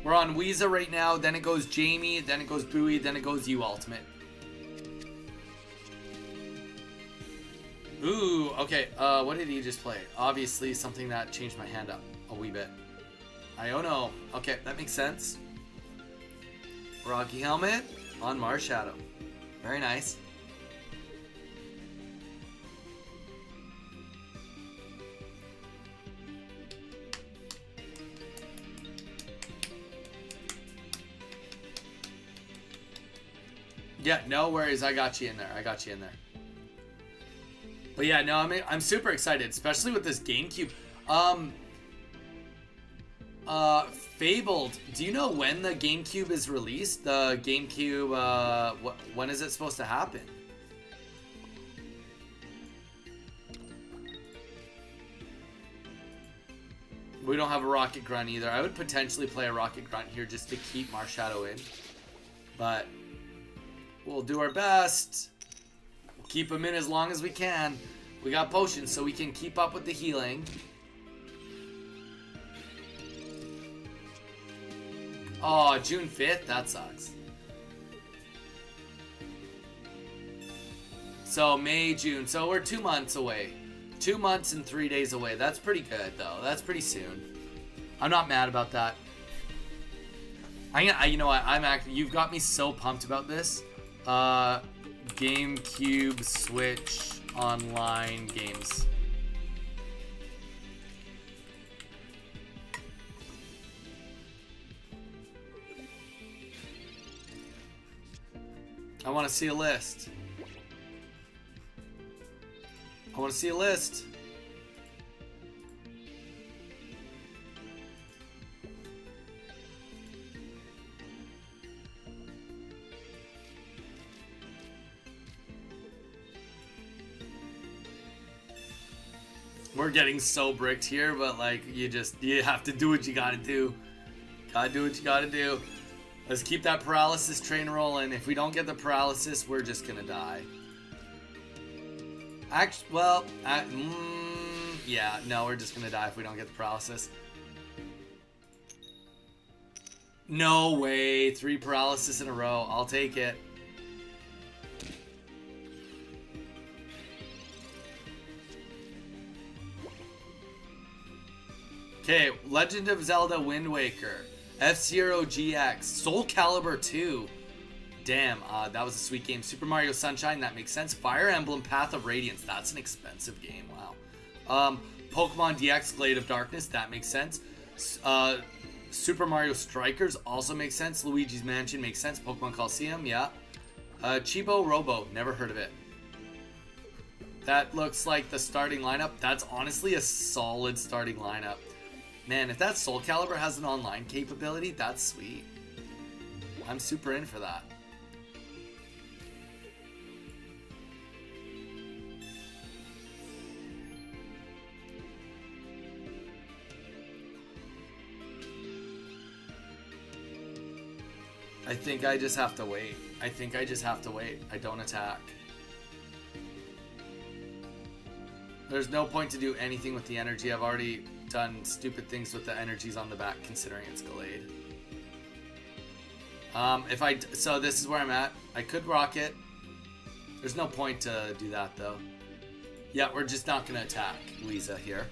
We're on Weeza right now. Then it goes Jamie. Then it goes Bowie. Then it goes you, Ultimate. Ooh, okay. What did he just play? Obviously something that changed my hand up a wee bit. Iono. Okay, that makes sense. Rocky Helmet on Marshadow. Very nice. Yeah, no worries. I got you in there. I got you in there. But yeah, no, I'm super excited, especially with this GameCube. Fabled, do you know when the GameCube is released? The GameCube, when is it supposed to happen? We don't have a Rocket Grunt either. I would potentially play a Rocket Grunt here just to keep Marshadow in. But we'll do our best. We'll keep him in as long as we can. We got potions, so we can keep up with the healing. Oh, June 5th? That sucks. So, May, June. So, we're 2 months away. 2 months and 3 days away. That's pretty good, though. That's pretty soon. I'm not mad about that. You know what? You've got me so pumped about this. GameCube, Switch, online games. I want to see a list. I want to see a list. We're getting so bricked here, but like you have to do what you gotta do. Gotta do what you gotta do. Let's keep that paralysis train rolling. If we don't get the paralysis, we're just gonna die. Yeah, no, we're just gonna die if we don't get the paralysis. No way, 3 paralysis in a row. I'll take it. Okay, Legend of Zelda Wind Waker, F-Zero GX, Soul Calibur 2. damn, that was a sweet game. Super Mario Sunshine, that makes sense. Fire Emblem Path of Radiance, that's an expensive game, wow. Pokemon DX Glade of Darkness, that makes sense. Super Mario Strikers also makes sense. Luigi's Mansion makes sense. Pokemon Coliseum, yeah. Chibo Robo, never heard of it. That looks like the starting lineup. That's honestly a solid starting lineup. Man, if that Soul Calibur has an online capability, that's sweet. I'm super in for that. I think I just have to wait. I don't attack. There's no point to do anything with the energy. I've already done stupid things with the energies on the back, considering it's Gallade. So this is where I'm at. I could rock it. There's no point to do that, though. Yeah, we're just not going to attack Lisa here.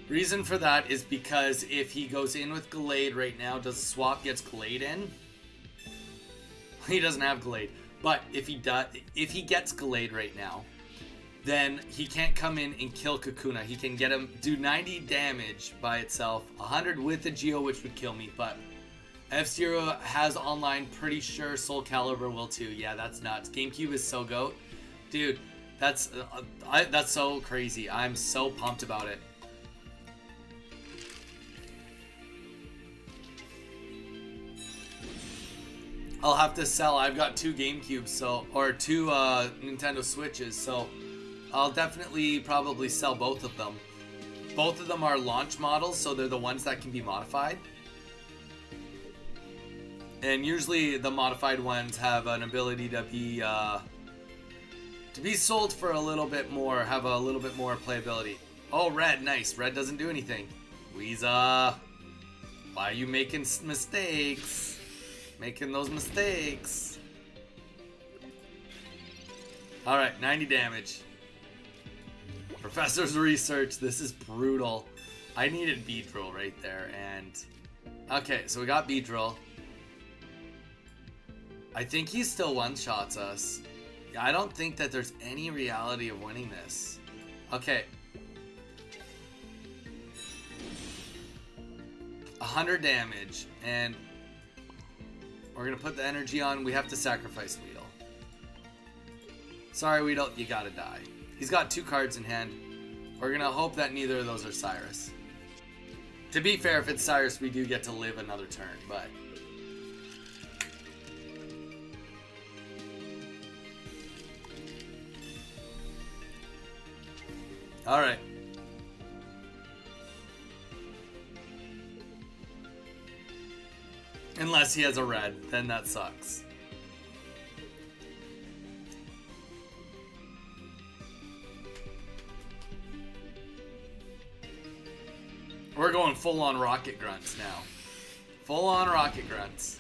Reason for that is because if he goes in with Gallade right now, does the swap gets Gallade in? He doesn't have Gallade. But if he gets Gallade right now, then he can't come in and kill Kakuna. He can get him, do 90 damage by itself, 100 with the Geo, which would kill me, but F-Zero has online, pretty sure Soul Calibur will too. Yeah, that's nuts. GameCube is so goat. Dude, that's so crazy. I'm so pumped about it. I'll have to sell. I've got 2 GameCubes, or 2 Nintendo Switches, so I'll definitely probably sell both of them. Both of them are launch models, so they're the ones that can be modified. And usually the modified ones have an ability to be sold for a little bit more, have a little bit more playability. Oh, red, nice. Red doesn't do anything. Weeza, why are you making mistakes? Making those mistakes. Alright, 90 damage. Professor's research, this is brutal. I needed Beedrill right there, and... Okay, so we got Beedrill. I think he still one-shots us. Yeah, I don't think that there's any reality of winning this. Okay. 100 damage, and... we're gonna put the energy on. We have to sacrifice Weedle. Sorry, Weedle, you gotta die. He's got 2 cards in hand. We're gonna hope that neither of those are Cyrus. To be fair, if it's Cyrus, we do get to live another turn, but... Alright. Unless he has a red, then that sucks. We're going full-on rocket grunts now. Full-on rocket grunts.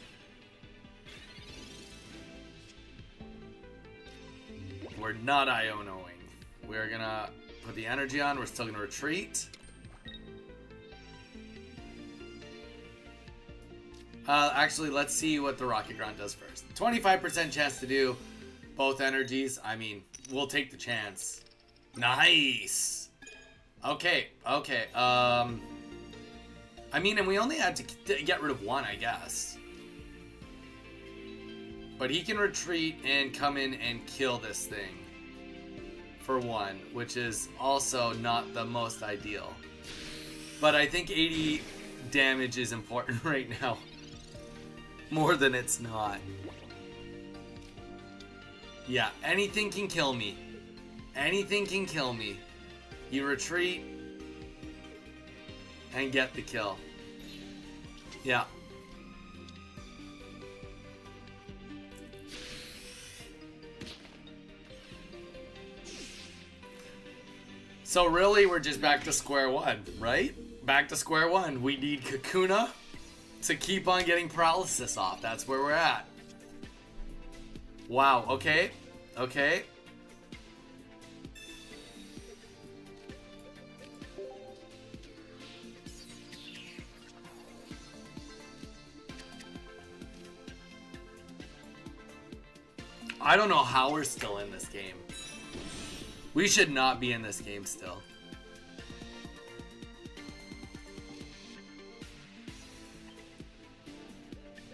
We're not Ionoing. We're gonna put the energy on. We're still gonna retreat. Actually, let's see what the rocket grunt does first. 25% chance to do both energies. I mean, we'll take the chance. Nice. Okay, okay. I mean, and we only had to get rid of 1, I guess. But he can retreat and come in and kill this thing for 1, which is also not the most ideal. But I think 80 damage is important right now. More than it's not. Yeah, anything can kill me. Anything can kill me. You retreat and get the kill. Yeah. So really, we're just back to square one, right? Back to square one. We need Kakuna to keep on getting paralysis off. That's where we're at. Wow, okay. Okay. I don't know how we're still in this game. We should not be in this game still.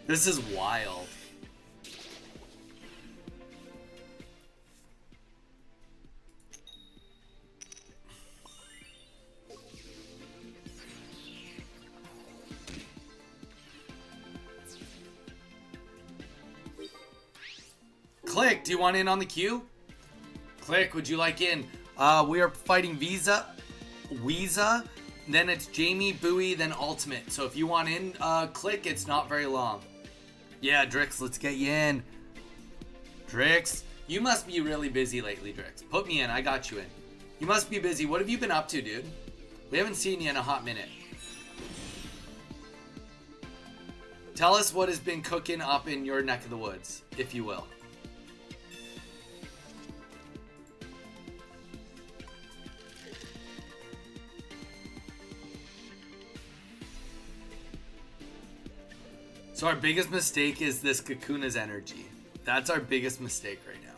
This is wild. Click, do you want in on the queue? Click, would you like in? We are fighting Weeza, then it's Jamie, Bowie, then Ultimate. So if you want in, click, it's not very long. Yeah, Drix, let's get you in. Drix, you must be really busy lately, Drix. Put me in, I got you in. You must be busy. What have you been up to, dude? We haven't seen you in a hot minute. Tell us what has been cooking up in your neck of the woods, if you will. So our biggest mistake is this Kakuna's energy. That's our biggest mistake right now.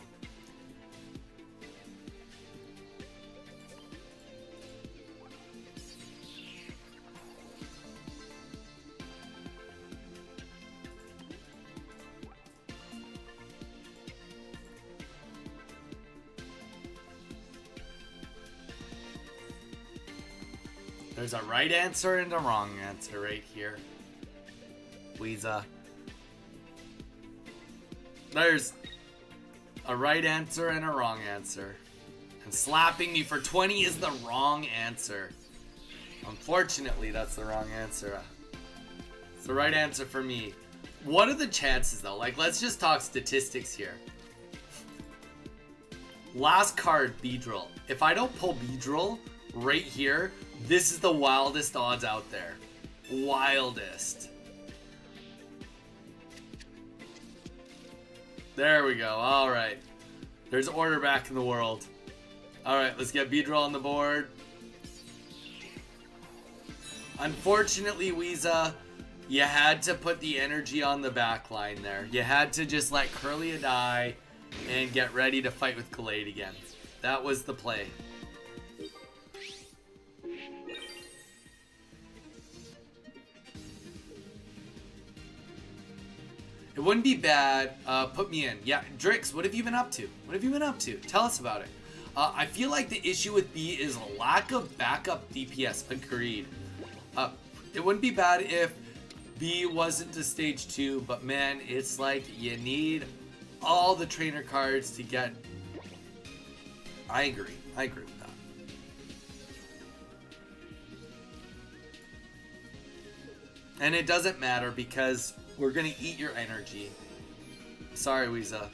There's a right answer and a wrong answer right here. Weeza. There's a right answer and a wrong answer. And slapping me for 20 is the wrong answer. Unfortunately, that's the wrong answer. It's the right answer for me. What are the chances though? Like, let's just talk statistics here. Last card, Beedrill. If I don't pull Beedrill right here, this is the wildest odds out there. Wildest. There we go. All right. There's order back in the world. All right, let's get Beedrill on the board. Unfortunately, Weeza, you had to put the energy on the back line there. You had to just let Curlia die and get ready to fight with Gallade again. That was the play. It wouldn't be bad. Put me in. Yeah, Drix, what have you been up to? What have you been up to? Tell us about it. I feel like the issue with B is a lack of backup DPS. Agreed. It wouldn't be bad if B wasn't to stage 2, but man, it's like you need all the trainer cards to get... I agree. I agree with that. And it doesn't matter because we're gonna eat your energy. Sorry, Weeza.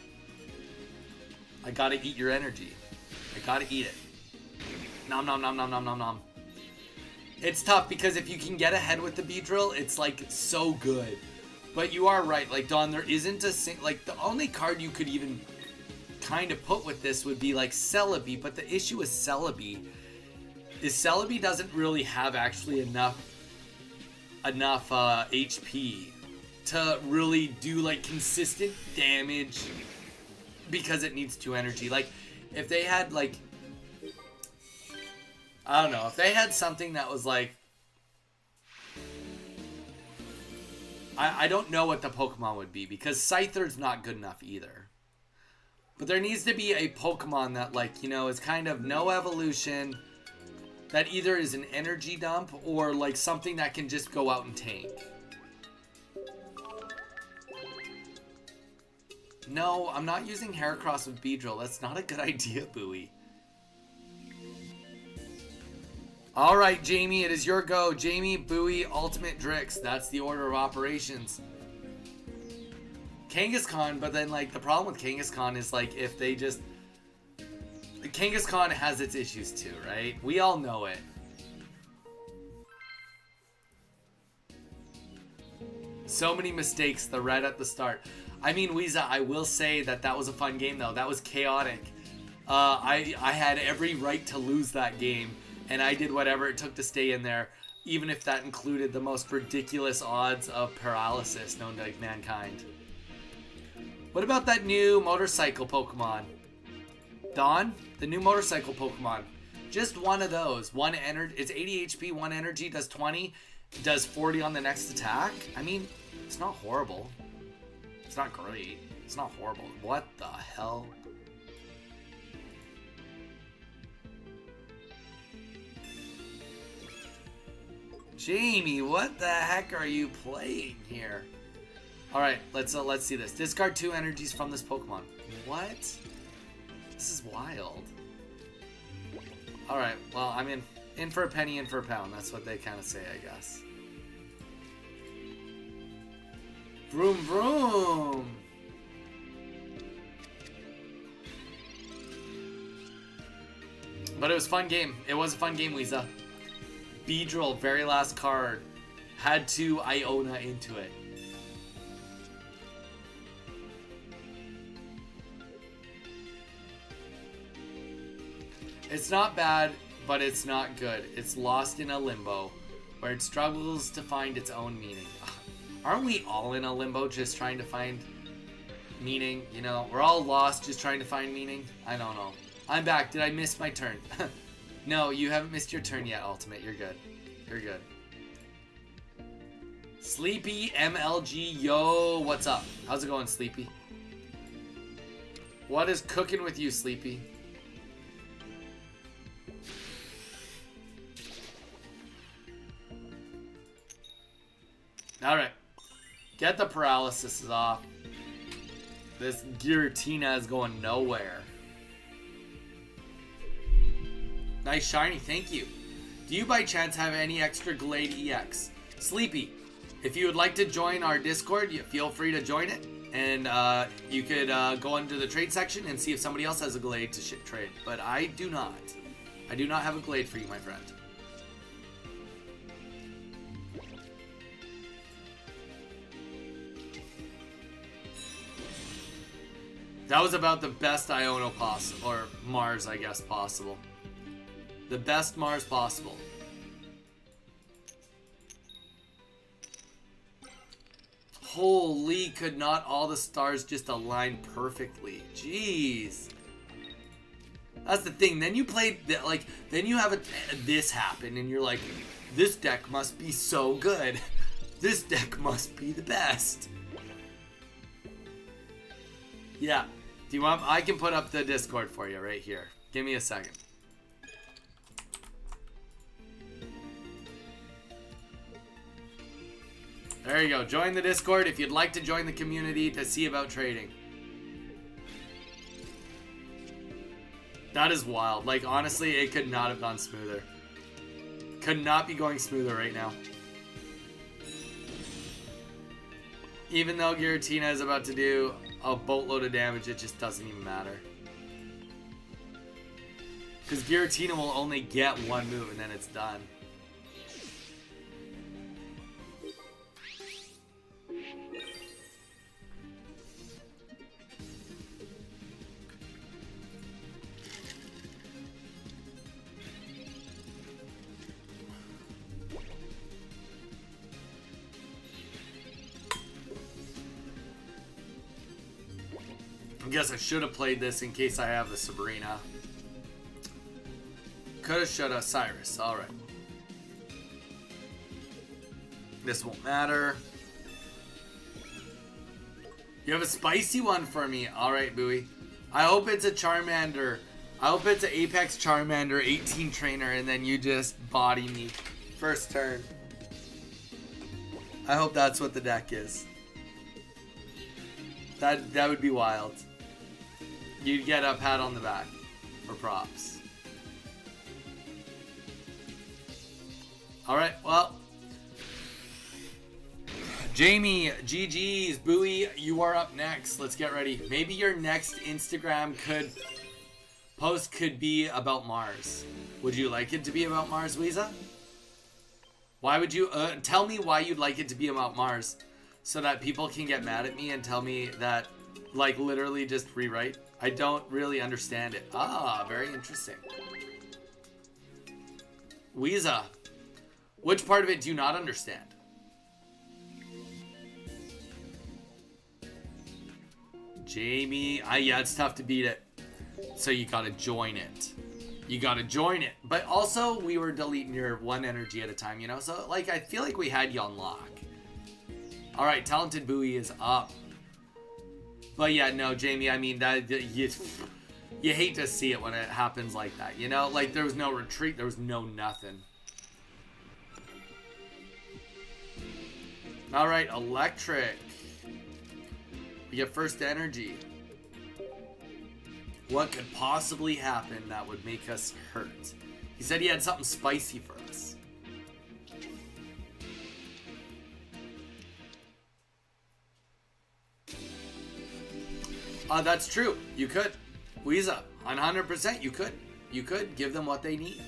I gotta eat your energy. I gotta eat it. Nom nom nom nom nom nom nom. It's tough because if you can get ahead with the Beedrill, it's like so good. But you are right, like Dawn, there isn't a like the only card you could even kind of put with this would be like Celebi, but the issue with Celebi is Celebi doesn't really have actually enough HP to really do like consistent damage because it needs 2 energy. Like if they had like, I don't know, if they had something that was like, I don't know what the Pokemon would be because Scyther's not good enough either. But there needs to be a Pokemon that like, you know, is kind of no evolution, that either is an energy dump or like something that can just go out and tank. No, I'm not using Heracross with Beedrill. That's not a good idea, Bowie. Alright, Jamie, it is your go. Jamie, Bowie, Ultimate, Drix. That's the order of operations. Kangaskhan, but then, like, the problem with Kangaskhan is, like, if they just... Kangaskhan has its issues, too, right? We all know it. So many mistakes, the red at the start. I mean, Weeza, I will say that that was a fun game, though. That was chaotic. I had every right to lose that game, and I did whatever it took to stay in there, even if that included the most ridiculous odds of paralysis known to mankind. What about that new motorcycle Pokemon? Dawn? The new motorcycle Pokemon. Just one of those. One energy. It's 80 HP, one energy, does 20, does 40 on the next attack. I mean, it's not horrible. It's not great. It's not horrible. What the hell? Jamie, what the heck are you playing here? All right, let's see this. Discard 2 energies from this Pokemon. What? This is wild. All right, well, I'm in for a penny, in for a pound. That's what they kind of say, I guess. Vroom, vroom. But it was a fun game. It was a fun game, Weeza. Beedrill, very last card. Had to Iona into it. It's not bad, but it's not good. It's lost in a limbo, where it struggles to find its own meaning. Aren't we all in a limbo just trying to find meaning? You know, we're all lost just trying to find meaning. I don't know. I'm back. Did I miss my turn? No, you haven't missed your turn yet, Ultimate. You're good. You're good. Sleepy MLG, yo, what's up? How's it going, Sleepy? What is cooking with you, Sleepy? Alright. Get the paralysis off. This Giratina is going nowhere. Nice shiny, thank you. Do you by chance have any extra Glade EX? Sleepy, if you would like to join our Discord, you feel free to join it. And you could go into the trade section and see if somebody else has a Glade to trade. But I do not. I do not have a Glade for you, my friend. That was about the best Iono possible, or Mars, I guess, possible. The best Mars possible. Holy, could not all the stars just align perfectly? Jeez. That's the thing. Then you play, like, then you have this happen, and you're like, this deck must be so good. This deck must be the best. Yeah. Do you want? I can put up the Discord for you right here. Give me a second. There you go. Join the Discord if you'd like to join the community to see about trading. That is wild. Like, honestly, it could not have gone smoother. Could not be going smoother right now. Even though Giratina is about to do a boatload of damage, it just doesn't even matter. Because Giratina will only get one move and then it's done. I guess I should have played this in case I have the Sabrina. Coulda, shoulda, Cyrus. Alright. This won't matter. You have a spicy one for me. Alright, Bowie. I hope it's a Charmander. I hope it's an Apex Charmander 18 trainer and then you just body me. First turn. I hope that's what the deck is. That would be wild. You'd get a pat on the back for props. Alright, well. Jamie, GG's, Bowie, you are up next. Let's get ready. Maybe your next Instagram post could be about Mars. Would you like it to be about Mars, Weeza? Why would you, tell me why you'd like it to be about Mars. So that people can get mad at me and tell me that, like, literally just rewrite. I don't really understand it. Ah, very interesting. Weeza, which part of it do you not understand? Jamie. Yeah, it's tough to beat it. So you gotta join it. You gotta join it. But also, we were deleting your one energy at a time, you know? So, like, I feel like we had you on lock. Alright, Talented Buoy is up. But yeah, no, Jamie, I mean, that you hate to see it when it happens like that, you know? Like, there was no retreat, there was no nothing. Alright, Electric. We get first energy. What could possibly happen that would make us hurt? He said he had something spicy for us. That's true. You could. Weeza, 100% you could. You could give them what they need.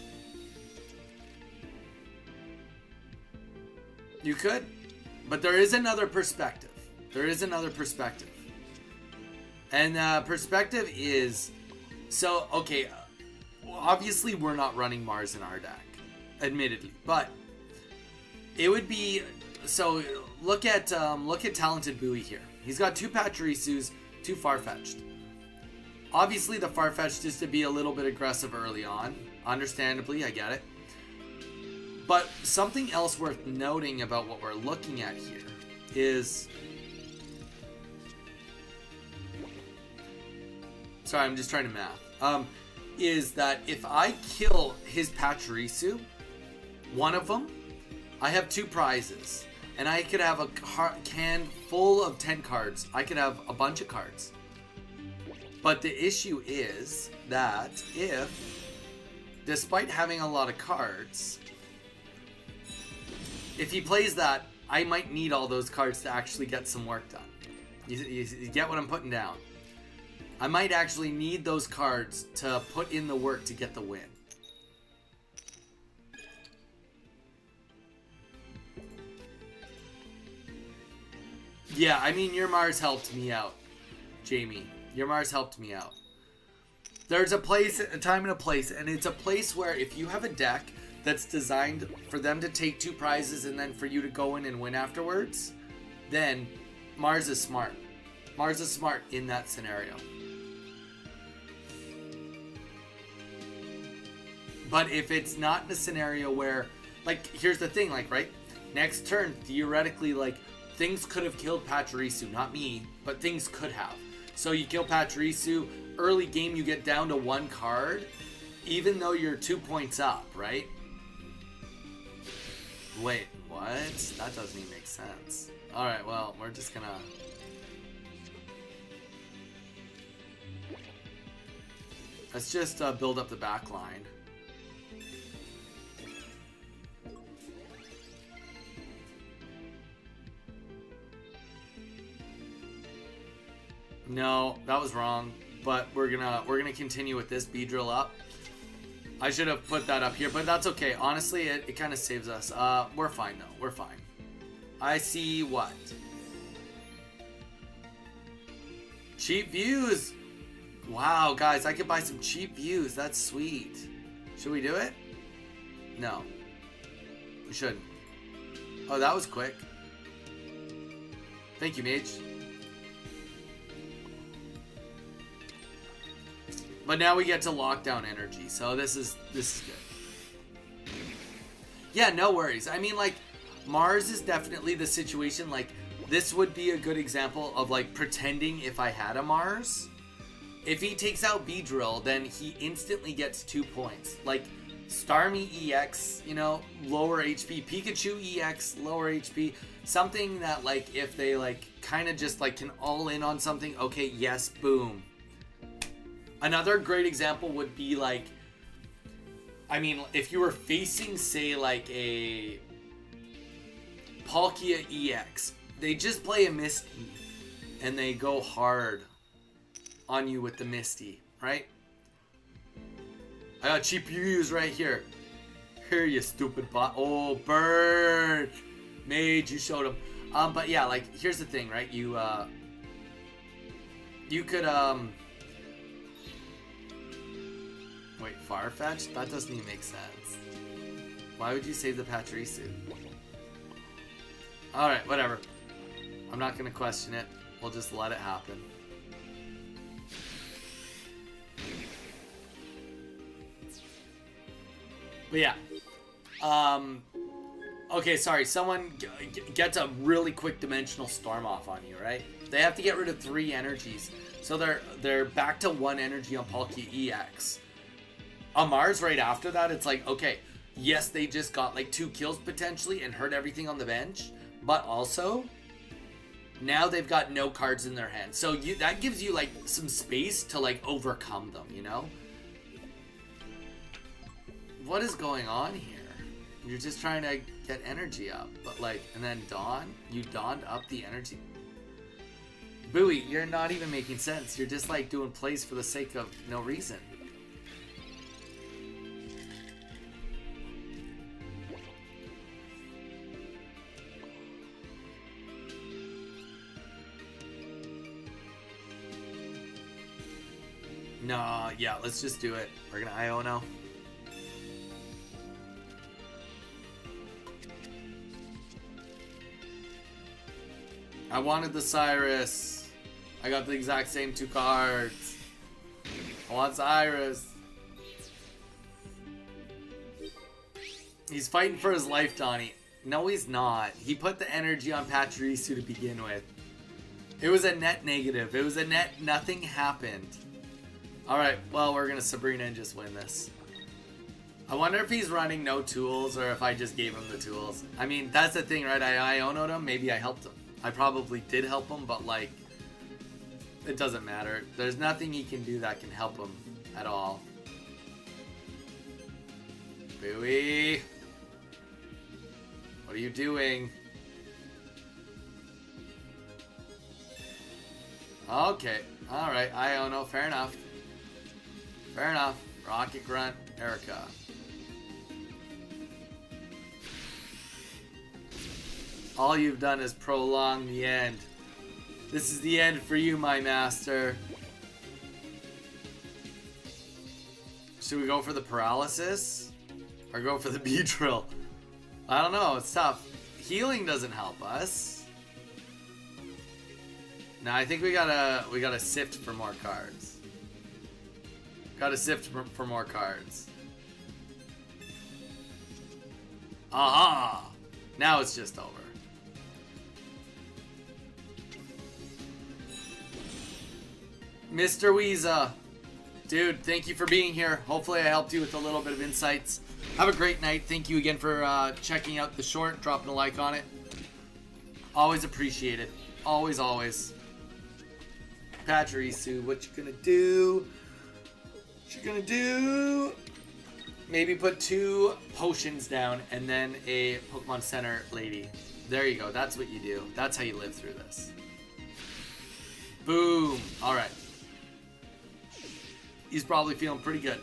You could. But there is another perspective. There is another perspective. And perspective is, so, okay, obviously we're not running Mars in our deck, admittedly, but it would be, so look at Talented Buoy here. He's got 2 Pachirisus, 2 Farfetch'd. Obviously the Farfetch'd is to be a little bit aggressive early on, understandably, I get it. But something else worth noting about what we're looking at here is, sorry, I'm just trying to math. Is that if I kill his Pachirisu, one of them, I have 2 prizes. And I could have a can full of 10 cards. I could have a bunch of cards. But the issue is that if, despite having a lot of cards, if he plays that, I might need all those cards to actually get some work done. You get what I'm putting down? I might actually need those cards to put in the work to get the win. Yeah, I mean, your Mars helped me out, Jamie. Your Mars helped me out. There's a place, a time and a place, and it's a place where if you have a deck that's designed for them to take 2 prizes and then for you to go in and win afterwards, then Mars is smart. Mars is smart in that scenario. But if it's not in a scenario where, like, here's the thing, like, right? Next turn, theoretically, like, things could have killed Pachirisu. Not me, but things could have. So you kill Pachirisu, early game you get down to 1 card, even though you're 2 points up, right? Wait, what? That doesn't even make sense. Alright, well, we're just gonna... let's just build up the back line. No, that was wrong. But we're gonna continue with this Beedrill up. I should have put that up here, but that's okay. Honestly, it kind of saves us. We're fine though. We're fine. I see what? Cheap views. Wow, guys, I could buy some cheap views. That's sweet. Should we do it? No. We shouldn't. Oh, that was quick. Thank you, Mage. But now we get to lockdown energy, so this is good. Yeah, no worries. I mean, like, Mars is definitely the situation, like, this would be a good example of, like, pretending if I had a Mars. If he takes out Beedrill, then he instantly gets 2 points. Like, Starmie EX, you know, lower HP. Pikachu EX, lower HP. Something that, like, if they, like, kind of just, like, can all in on something, okay, yes, boom. Another great example would be, like, I mean, if you were facing, say, like, a Palkia EX, they just play a Misty, and they go hard on you with the Misty, right? I got cheap views right here. Here, you stupid bot. Oh, bird. Mage, you showed him. But yeah, like, here's the thing, right? You could, wait, Farfetch'd? That doesn't even make sense. Why would you save the Pachirisu? Alright, whatever. I'm not gonna question it. We'll just let it happen. But yeah. Okay, sorry. Someone gets a really quick dimensional storm off on you, right? They have to get rid of 3 energies. So they're back to 1 energy on Palkia EX. On Mars, right after that, it's like, okay, yes, they just got like 2 kills potentially and hurt everything on the bench, but also now they've got no cards in their hand. So that gives you like some space to like overcome them, you know? What is going on here? You're just trying to get energy up, but like, and then Dawn, you donned up the energy. Bowie, you're not even making sense. You're just like doing plays for the sake of no reason. No, yeah, let's just do it. We're gonna IO now. I wanted the Cyrus. I got the exact same 2 cards. I want Cyrus. He's fighting for his life, Donnie. No, he's not. He put the energy on Pachirisu to begin with. It was a net negative. It was a net nothing happened. Alright, well, we're gonna Sabrina and just win this. I wonder if he's running no tools or if I just gave him the tools. I mean, that's the thing, right? I Iono'd him. Maybe I helped him. I probably did help him, but like, it doesn't matter. There's nothing he can do that can help him at all. Bowie! What are you doing? Okay, alright, Iono, fair enough. Fair enough. Rocket Grunt, Erica. All you've done is prolong the end. This is the end for you, my master. Should we go for the paralysis? Or go for the Beedrill? I don't know, it's tough. Healing doesn't help us. No, I think we gotta sift for more cards. Gotta sift for more cards. Aha! Now it's just over. Mr. Weeza. Dude, thank you for being here. Hopefully I helped you with a little bit of insights. Have a great night. Thank you again for checking out the short, dropping a like on it. Always appreciate it. Always, always. Pachirisu, what you gonna do? What you gonna do? Maybe put 2 potions down and then a Pokemon Center lady. There you go. That's what you do. That's how you live through this. Boom. All right. He's probably feeling pretty good.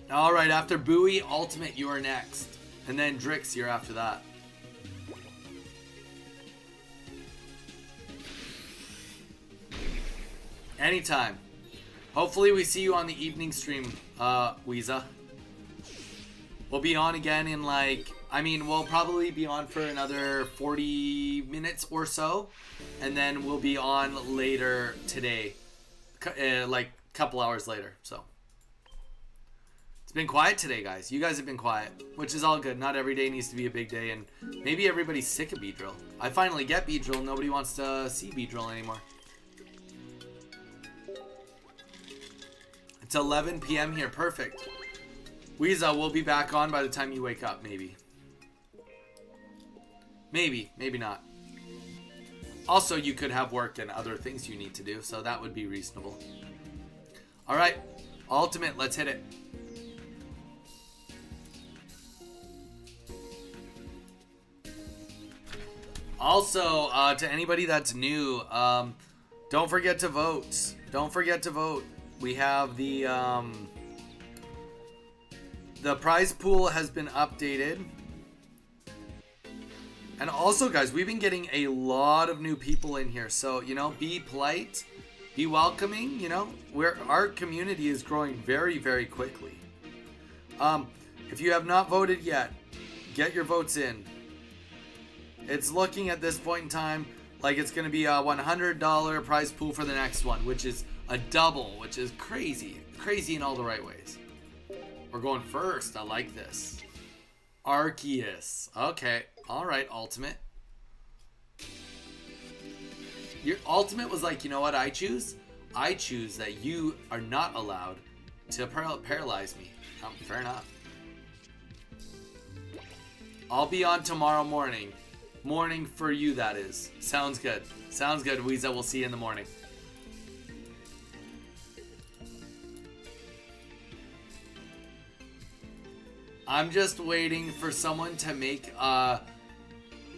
All right. After Bowie, Ultimate, you are next. And then Drix, you're after that. Anytime. Hopefully we see you on the evening stream, Weeza. We'll be on again in like, I mean, we'll probably be on for another 40 minutes or so. And then we'll be on later today. Like a couple hours later, so. It's been quiet today, guys. You guys have been quiet, which is all good. Not every day needs to be a big day, and maybe everybody's sick of Beedrill. I finally get Beedrill. Nobody wants to see Beedrill anymore. It's 11 p.m. here. Perfect. Weeza will be back on by the time you wake up, maybe. Maybe. Maybe not. Also, you could have work and other things you need to do, so that would be reasonable. Alright. Ultimate, let's hit it. Also, to anybody that's new, don't forget to vote. Don't forget to vote. We have the prize pool has been updated. And also, guys, we've been getting a lot of new people in here. So, you know, be polite, be welcoming, you know. Our community is growing very, very quickly. If you have not voted yet, get your votes in. It's looking at this point in time Like it's gonna be a $100 prize pool for the next one, which is a double, which is crazy. Crazy in all the right ways. We're going first. I like this. Arceus. Okay. Alright, Ultimate. Your Ultimate was like, you know what I choose? I choose that you are not allowed to paralyze me. Fair enough. I'll be on tomorrow morning. Morning for you, that is. Sounds good. Sounds good, Weezer. We'll see you in the morning. I'm just waiting for someone to make a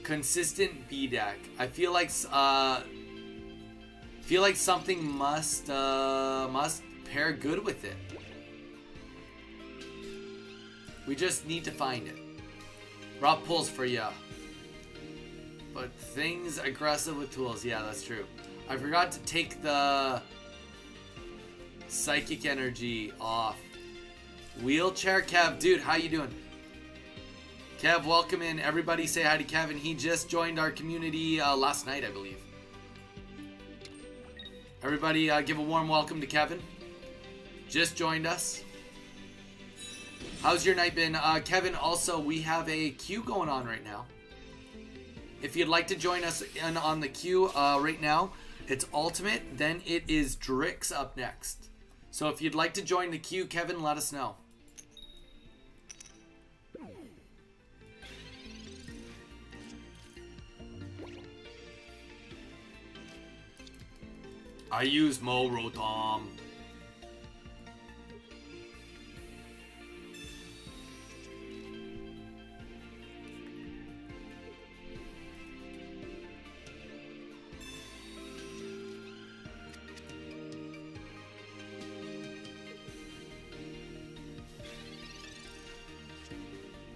consistent B deck. I feel like something must pair good with it. We just need to find it. Rob pulls for ya. But things aggressive with tools. Yeah, that's true. I forgot to take the psychic energy off. Wheelchair Kev. Dude, how you doing? Kev, welcome in. Everybody say hi to Kevin. He just joined our community last night, I believe. Everybody give a warm welcome to Kevin. Just joined us. How's your night been? Kevin, also, we have a queue going on right now. If you'd like to join us on the queue right now, it's Ultimate, then it is Drix up next. So if you'd like to join the queue, Kevin, let us know. I use Mo Rotom.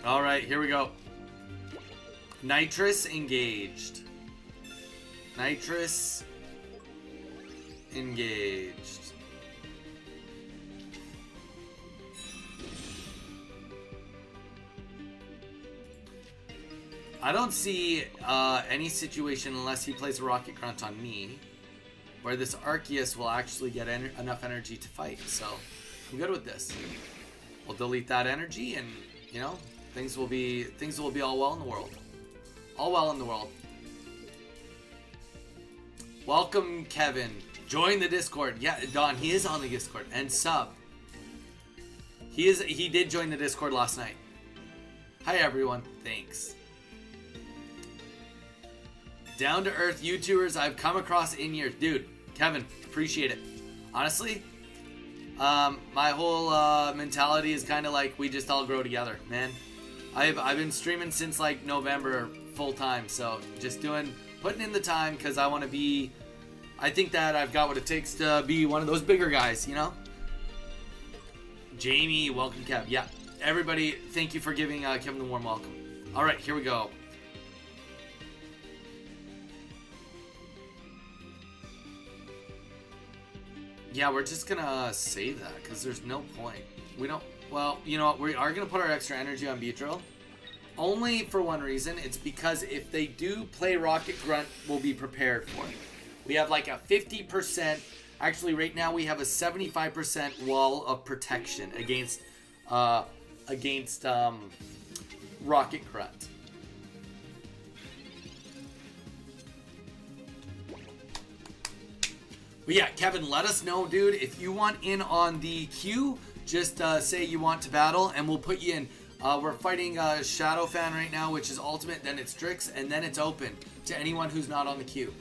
All right, here we go. Nitrous engaged. Nitrous engaged. I don't see any situation unless he plays a Rocket Grunt on me where this Arceus will actually get enough energy to fight. So I'm good with this. We'll delete that energy and, you know, things will be all well in the world. All well in the world. Welcome, Kevin. Join the Discord. Yeah, Don, he is on the Discord. And sub. He did join the Discord last night. Hi, everyone. Thanks. Down to earth YouTubers I've come across in years. Dude, Kevin, appreciate it. Honestly, my whole mentality is kind of like we just all grow together, man. I've been streaming since like November full time, so just putting in the time because I want to be. I think that I've got what it takes to be one of those bigger guys, you know? Jamie, welcome, Kev. Yeah, everybody, thank you for giving Kevin the warm welcome. All right, here we go. Yeah, we're just going to save that because there's no point. We don't... Well, you know what? We are going to put our extra energy on Beedrill. Only for one reason. It's because if they do play Rocket Grunt, we'll be prepared for it. We have like a 50%, actually right now we have a 75% wall of protection against Rocket Grunt. But yeah, Kevin, let us know, dude. If you want in on the queue, just say you want to battle and we'll put you in. We're fighting Shadow Fan right now, which is Ultimate, then it's Drix, and then it's open to anyone who's not on the queue.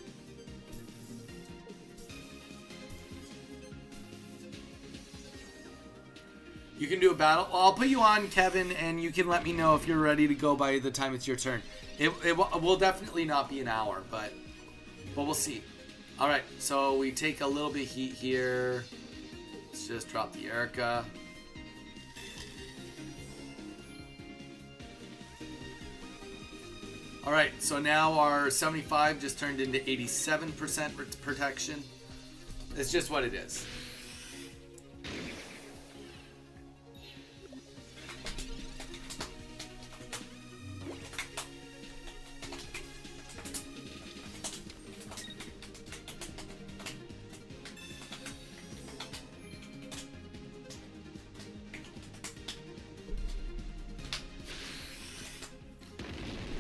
You can do a battle. Well, I'll put you on, Kevin, and you can let me know if you're ready to go by the time it's your turn. It will definitely not be an hour, but we'll see. All right, so we take a little bit of heat here. Let's just drop the Erica. All right, so now our 75 just turned into 87% protection. It's just what it is.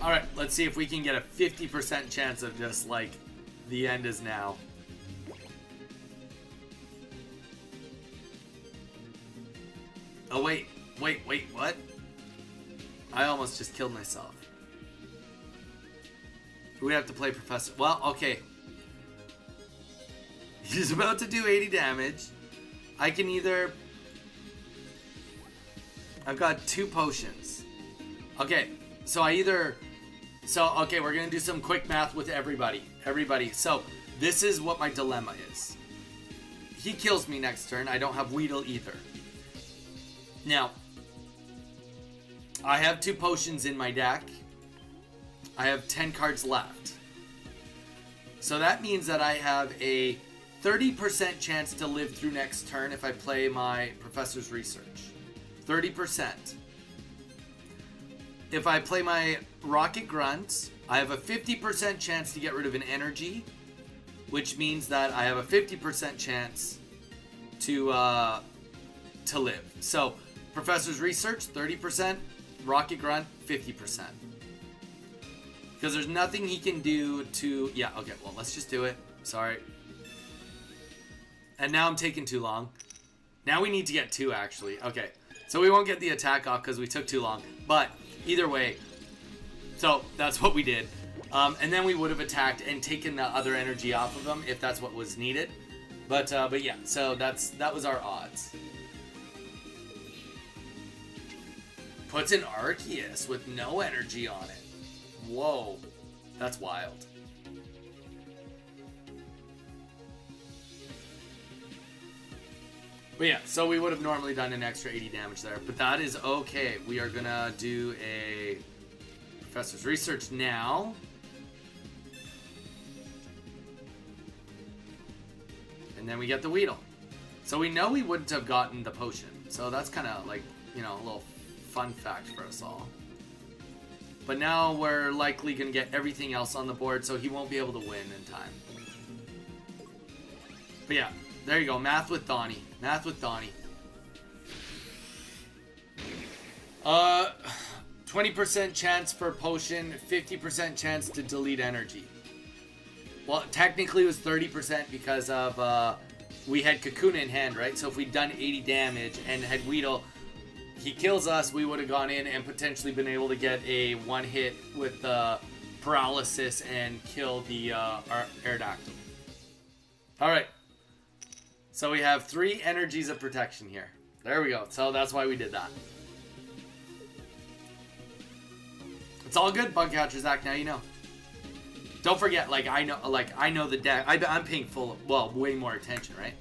Alright, let's see if we can get a 50% chance of just, like, the end is now. Oh, wait, what? I almost just killed myself. We have to play Professor. Well, okay. He's about to do 80 damage. I can either... I've got 2 potions. Okay, so I either... So, okay, we're gonna do some quick math with everybody. So, this is what my dilemma is. He kills me next turn. I don't have Weedle either. Now, I have 2 potions in my deck. I have 10 cards left. So that means that I have a 30% chance to live through next turn if I play my Professor's Research. 30%. If I play my Rocket Grunt, I have a 50% chance to get rid of an energy, which means that I have a 50% chance to live. So, Professor's Research, 30%. Rocket Grunt, 50%. Because there's nothing he can do to... Yeah, okay, well, let's just do it. Sorry. And now I'm taking too long. Now we need to get 2, actually. Okay, so we won't get the attack off because we took too long. But, either way, so that's what we did. And then we would have attacked and taken the other energy off of him if that's what was needed. But yeah, so that was our odds. Puts an Arceus with no energy on it. Whoa, that's wild. But yeah, so we would have normally done an extra 80 damage there, but that is okay. We are gonna do a Professor's Research now. And then we get the Weedle. So we know we wouldn't have gotten the potion. So that's kind of like, you know, a little fun fact for us all. But now we're likely going to get everything else on the board, so he won't be able to win in time. But yeah, there you go. Math with Donnie. Math with Donnie. 20% chance for potion, 50% chance to delete energy. Well, technically it was 30% because of we had Kakuna in hand, right? So if we'd done 80 damage and had Weedle, he kills us, we would have gone in and potentially been able to get a 1-hit with paralysis and kill the our Aerodactyl. Alright. So we have 3 energies of protection here. There we go. So that's why we did that. It's all good, Bug Catcher Zach, now you know. Don't forget, I know the deck. I'm paying way more attention, right?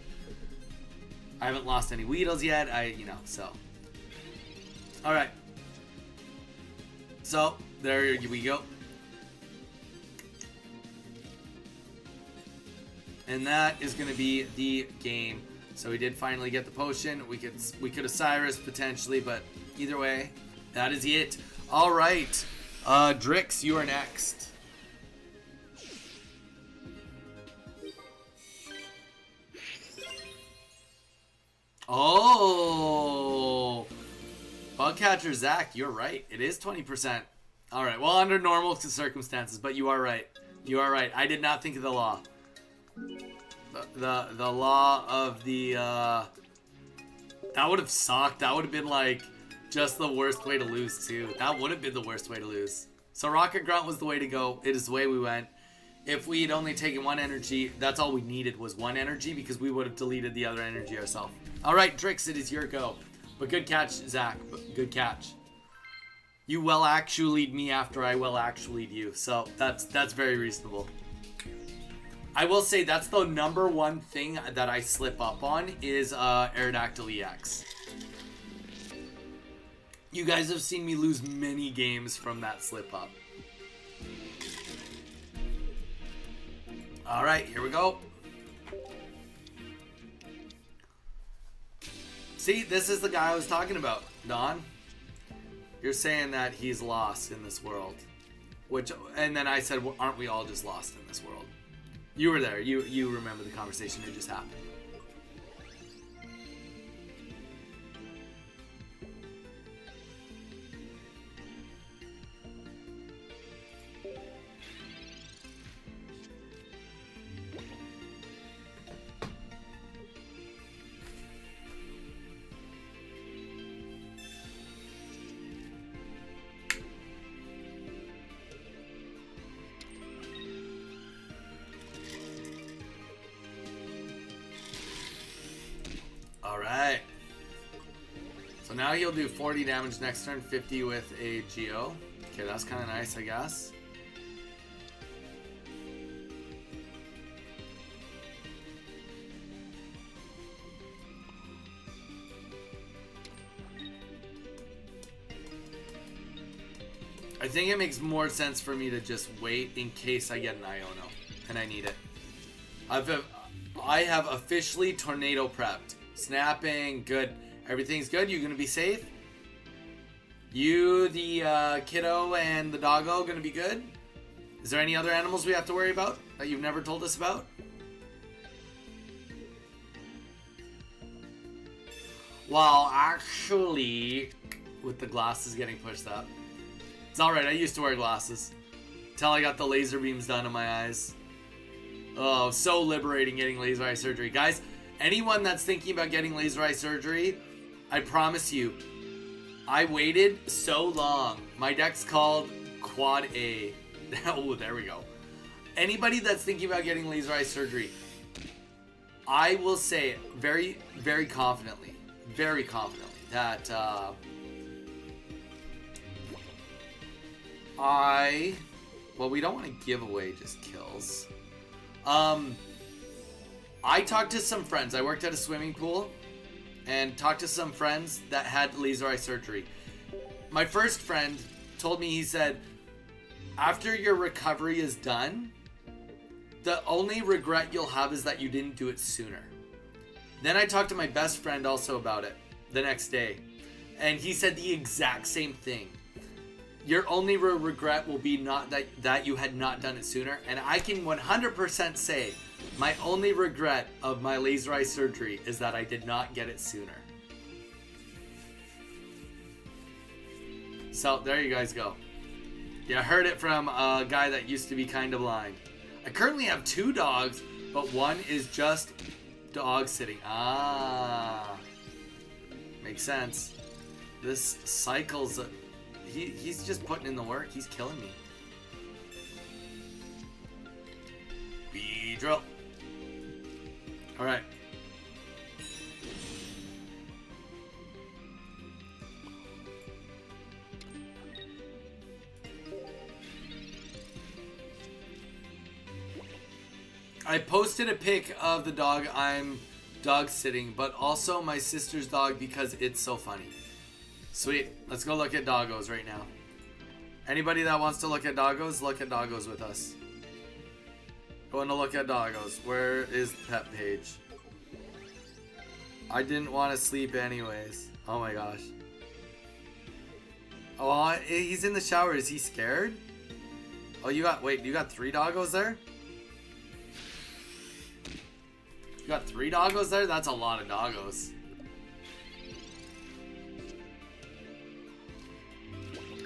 I haven't lost any Weedles yet. So. All right. So there we go. And that is going to be the game. So we did finally get the potion. We could have Cyrus potentially, but either way, that is it. All right, Drix, you are next. Oh, Bugcatcher Zach, you're right. It is 20%. All right. Well, under normal circumstances, but you are right. You are right. I did not think of the law. The law of the that would have sucked. That would have been like just the worst way to lose too. That would have been the worst way to lose. So Rocket Grunt was the way to go. It is the way we went. If we had only taken 1 energy, that's all we needed was 1 energy because we would have deleted the other energy ourselves. All right, Drix, it is your go. But good catch, Zach. Good catch. You well actually'd me after I well actually'd you. So that's very reasonable. I will say that's the #1 thing that I slip up on is Aerodactyl EX. You guys have seen me lose many games from that slip up. All right, here we go. See, this is the guy I was talking about, Don. You're saying that he's lost in this world. And then I said, well, aren't we all just lost in this world? You were there. You remember the conversation that just happened. Alright. So now he'll do 40 damage next turn, 50 with a Geo. Okay, that's kind of nice, I guess. I think it makes more sense for me to just wait in case I get an Iono and I need it. I have officially tornado prepped. Snapping, good. Everything's good. You gonna be safe? You, the kiddo, and the doggo gonna be good? Is there any other animals we have to worry about that you've never told us about? Well, actually, with the glasses getting pushed up. It's alright, I used to wear glasses. Till I got the laser beams done in my eyes. Oh, so liberating getting laser eye surgery. Guys, anyone that's thinking about getting laser eye surgery, I promise you, I waited so long. My deck's called Quad A. Oh, there we go. Anybody that's thinking about getting laser eye surgery, I will say very, very confidently that well, we don't want to give away just kills. I talked to some friends. I worked at a swimming pool and talked to some friends that had laser eye surgery. My first friend told me, he said, after your recovery is done, the only regret you'll have is that you didn't do it sooner. Then I talked to my best friend also about it the next day, and he said the exact same thing. Your only regret will be not that you had not done it sooner. And I can 100% say my only regret of my laser eye surgery is that I did not get it sooner. So there you guys go. Yeah, I heard it from a guy that used to be kind of blind. I currently have 2 dogs, but one is just dog sitting. Ah, makes sense. This cycle's... He's just putting in the work. He's killing me. Beedrill. Alright. I posted a pic of the dog I'm dog sitting, but also my sister's dog because it's so funny. Sweet. Let's go look at doggos right now. Anybody that wants to look at doggos with us. Going to look at doggos. Where is the pet page? I didn't want to sleep anyways. Oh my gosh. Oh, he's in the shower. Is he scared? Oh, you got 3 doggos there? You got 3 doggos there? That's a lot of doggos.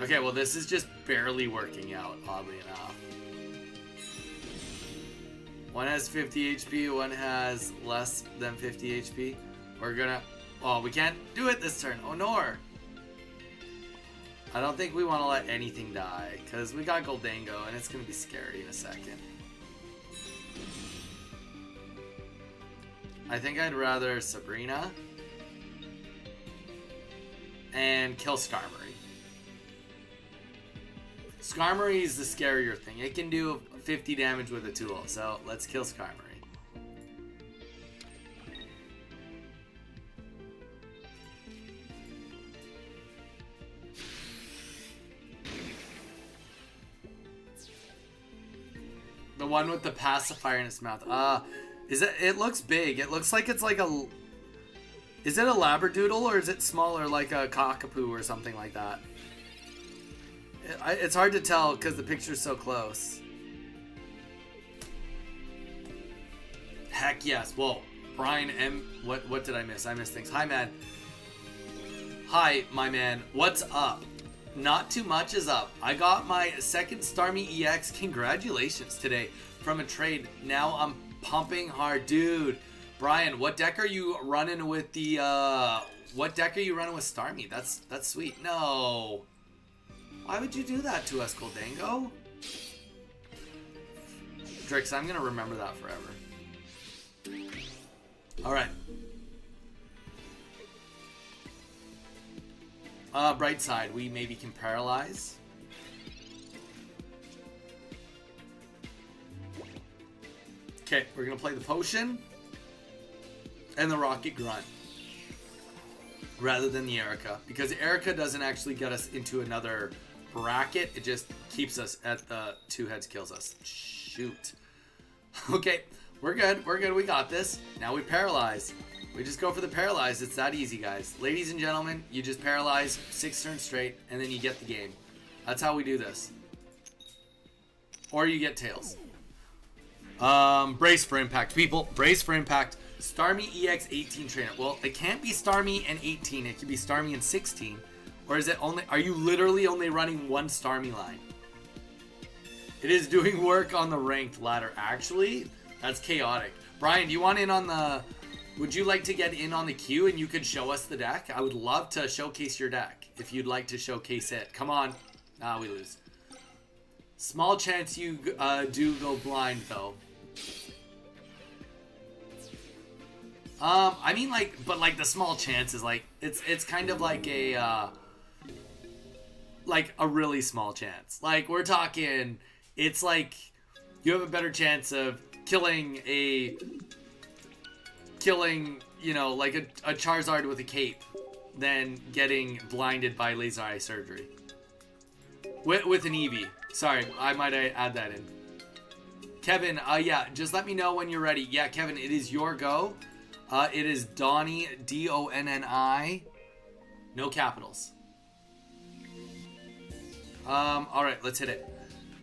Okay, well this is just barely working out, oddly enough. One has 50 HP, one has less than 50 HP. We're gonna... Oh, we can't do it this turn. Oh, no. I don't think we want to let anything die, because we got Goldango, and it's gonna be scary in a second. I think I'd rather Sabrina and kill Skarmory. Skarmory is the scarier thing. It can do 50 damage with a tool, so let's kill Skarmory. The one with the pacifier in its mouth. It looks big. It looks like it's like a... Is it a Labradoodle or is it smaller like a Cockapoo or something like that? It's hard to tell because the picture's so close. Heck yes. Whoa. Brian M. What did I miss? I missed things. Hi, man. Hi, my man. What's up? Not too much is up. I got my second Starmie EX. Congratulations today from a trade. Now I'm pumping hard. Dude. Brian, what deck are you running with the... What deck are you running with Starmie? That's sweet. No. Why would you do that to us, Goldango? Drix, I'm gonna remember that forever. Alright. Bright side, we maybe can paralyze. Okay, we're gonna play the potion and the rocket grunt rather than the Erica, because Erica doesn't actually get us into another bracket. It just keeps us at the 2 heads, kills us. Shoot. Okay, we're good. We're good. We got this. Now we paralyze. We just go for the paralyze. It's that easy, guys. Ladies and gentlemen, you just paralyze 6 turns straight, and then you get the game. That's how we do this. Or you get tails. Brace for impact. People, brace for impact. Starmie EX 18 trainer. Well, it can't be Starmie and 18. It could be Starmie and 16. Or is it only... Are you literally only running one Starmie line? It is doing work on the ranked ladder. Actually, that's chaotic. Brian, do you want in on the... Would you like to get in on the queue and you could show us the deck? I would love to showcase your deck if you'd like to showcase it. Come on. Ah, we lose. Small chance you do go blind, though. I mean, like, but like the small chance is like, it's kind of like a really small chance. Like, we're talking, it's like you have a better chance of killing, you know, like a Charizard with a cape than getting blinded by laser eye surgery. With an Eevee. Sorry, I might add that in. Kevin, yeah, just let me know when you're ready. Yeah, Kevin, it is your go. It is Donnie, D-O-N-N-I. No capitals. Alright, let's hit it.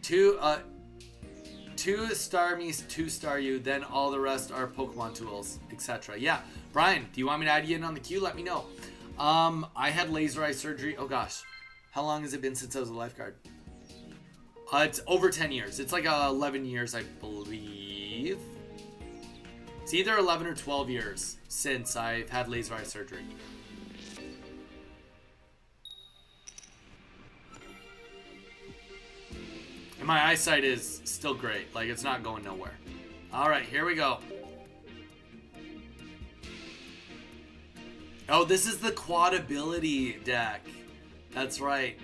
Two Starmies, 2 Star You, then all the rest are Pokemon tools, etc. Yeah, Brian, do you want me to add you in on the queue? Let me know. I had laser eye surgery. Oh gosh, how long has it been since I was a lifeguard? It's over 10 years. It's like 11 years, I believe. It's either 11 or 12 years since I've had laser eye surgery. And my eyesight is still great. Like, it's not going nowhere. Alright, here we go. Oh, this is the quad ability deck. That's right.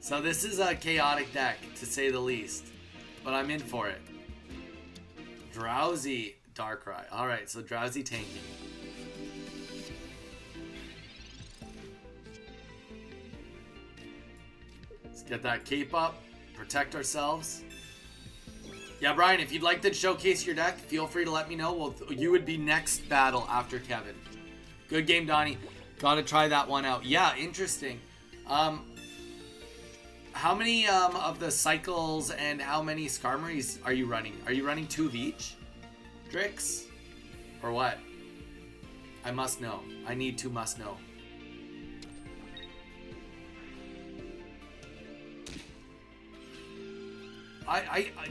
So this is a chaotic deck, to say the least. But I'm in for it. Drowsy Darkrai. Alright, so Drowsy tanking. Let's get that cape up. Protect ourselves. Yeah, Brian, if you'd like to showcase your deck, feel free to let me know. Well, you would be next battle after Kevin. Good game, Donnie. Gotta try that one out. Yeah, interesting. How many of the cycles and how many Skarmories are you running? Are you running 2 of each? Drix? Or what? I must know. I need to must know.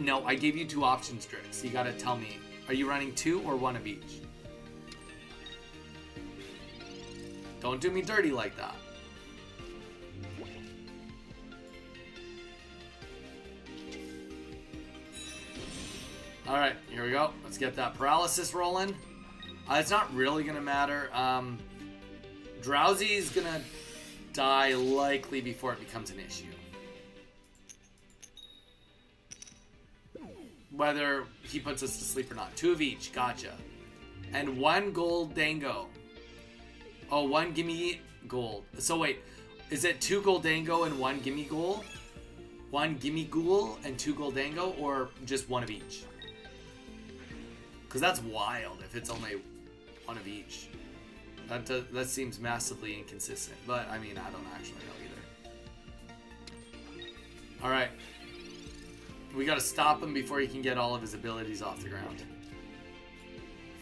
No, I gave you 2 options, Drix. You gotta tell me. Are you running 2 or 1 of each? Don't do me dirty like that. Alright, here we go. Let's get that paralysis rolling. It's not really gonna matter. Drowsy's gonna die likely before it becomes an issue. Whether he puts us to sleep or not. 2 of each, gotcha. And 1 gold dango. Oh, 1 gimme gold. So wait, is it 2 gold dango and 1 gimme gold? 1 gimme ghoul and 2 gold dango, or just 1 of each? Because that's wild if it's only 1 of each. That seems massively inconsistent. But, I mean, I don't actually know either. Alright. We gotta stop him before he can get all of his abilities off the ground.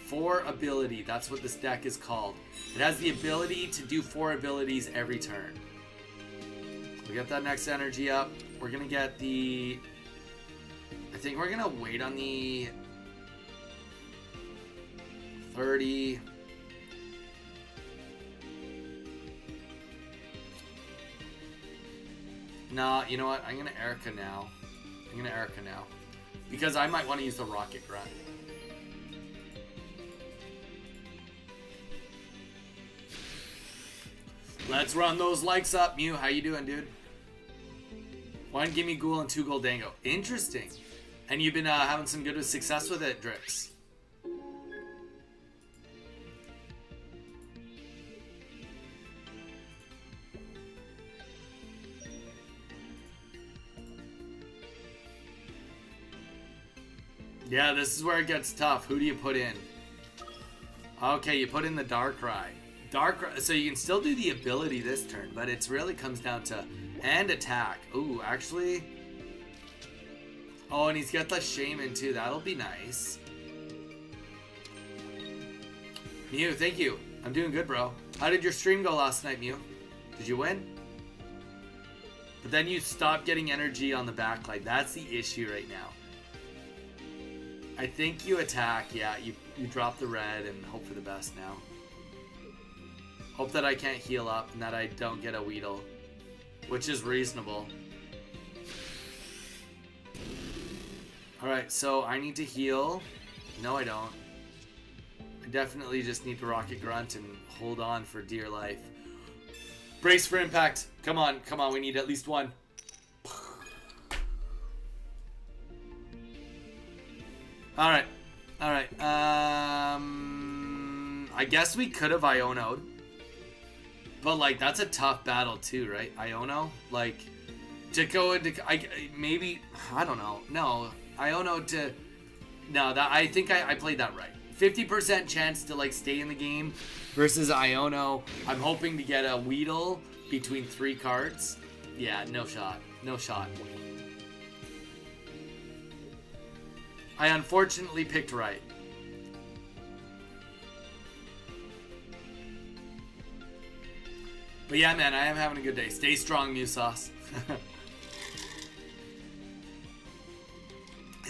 4 ability. That's what this deck is called. It has the ability to do 4 abilities every turn. We got that next energy up. We're gonna get the... I think we're gonna wait on the... 30. Nah, you know what? I'm gonna Erica now. Because I might want to use the Rocket Grunt. Let's run those likes up, Mew. How you doing, dude? 1 gimme ghoul and 2 goldango. Interesting. And you've been having some good success with it, Drix. Yeah, this is where it gets tough. Who do you put in? Okay, you put in the Darkrai. So you can still do the ability this turn, but it really comes down to and attack. Ooh, actually. Oh, and he's got the Shaman too. That'll be nice. Mew, thank you. I'm doing good, bro. How did your stream go last night, Mew? Did you win? But then you stopped getting energy on the backlight. That's the issue right now. I think you attack. Yeah, you drop the red and hope for the best now. Hope that I can't heal up and that I don't get a Weedle, which is reasonable. Alright, so I need to heal. No, I don't. I definitely just need to Rocket Grunt and hold on for dear life. Brace for impact. Come on, come on. We need at least one. Alright. Alright. I guess we could have Iono'd. But, like, that's a tough battle, too, right? Iono? Like, to go into... maybe... I don't know. No. Iono to... No, I think I played that right. 50% chance to, like, stay in the game versus Iono. I'm hoping to get a Weedle between 3 cards. Yeah, no shot. No shot. I unfortunately picked right. But yeah, man, I am having a good day. Stay strong, Musauce.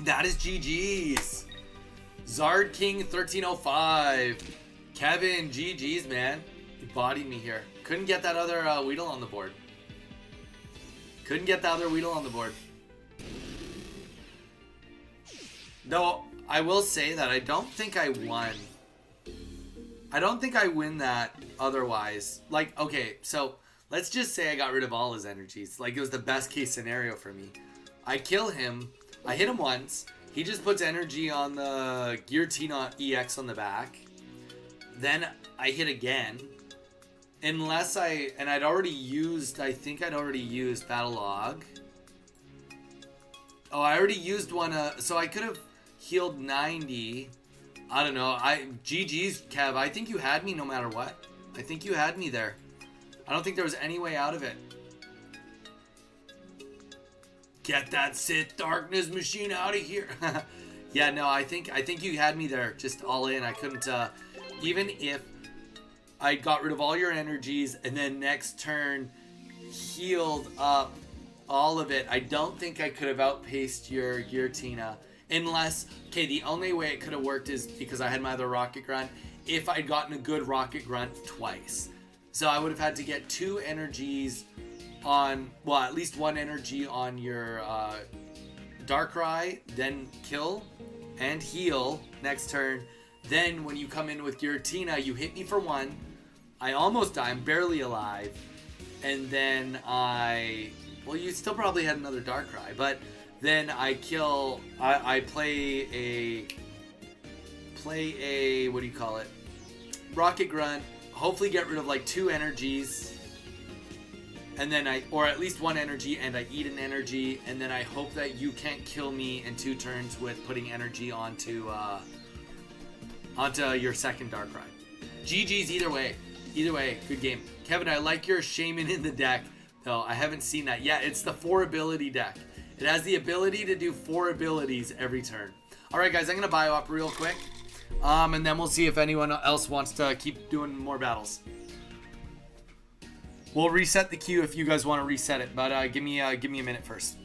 That is GG's. Zard King 1305. Kevin, GG's, man. You bodied me here. Couldn't get that other Weedle on the board. Couldn't get the other Weedle on the board. Though, I will say that I don't think I won. I don't think I win that otherwise. Like, okay, so let's just say I got rid of all his energies. Like, it was the best case scenario for me. I kill him. I hit him once. He just puts energy on the Giratina EX on the back. Then I hit again. Unless and I'd already used, I think I'd already used Battle Log. Oh, I already used one, so I could have healed 90. I don't know. GG's, Kev. I think you had me no matter what. I think you had me there. I don't think there was any way out of it. Get that Sith Darkness machine out of here. Yeah, no, I think you had me there, just all in. I couldn't, even if I got rid of all your energies and then next turn healed up all of it, I don't think I could have outpaced your Giratina. Unless, okay, the only way it could have worked is because I had my other Rocket Grunt, if I'd gotten a good Rocket Grunt twice. So I would have had to get 2 energies on, well, at least 1 energy on your Darkrai, then kill and heal next turn. Then when you come in with Giratina, you hit me for 1. I almost die, I'm barely alive. And then well, you still probably had another Darkrai, but then I kill, I play a, what do you call it? Rocket Grunt, hopefully get rid of like 2 energies. And then or at least 1 energy, and I eat an energy, and then I hope that you can't kill me in 2 turns with putting energy onto your second Darkrai. GG's either way. Either way, good game. Kevin, I like your Shaman in the deck. No, I haven't seen that. Yeah, it's the 4 ability deck. It has the ability to do 4 abilities every turn. All right, guys, I'm going to bio up real quick. And then we'll see if anyone else wants to keep doing more battles. We'll reset the queue if you guys want to reset it, but give me a minute first.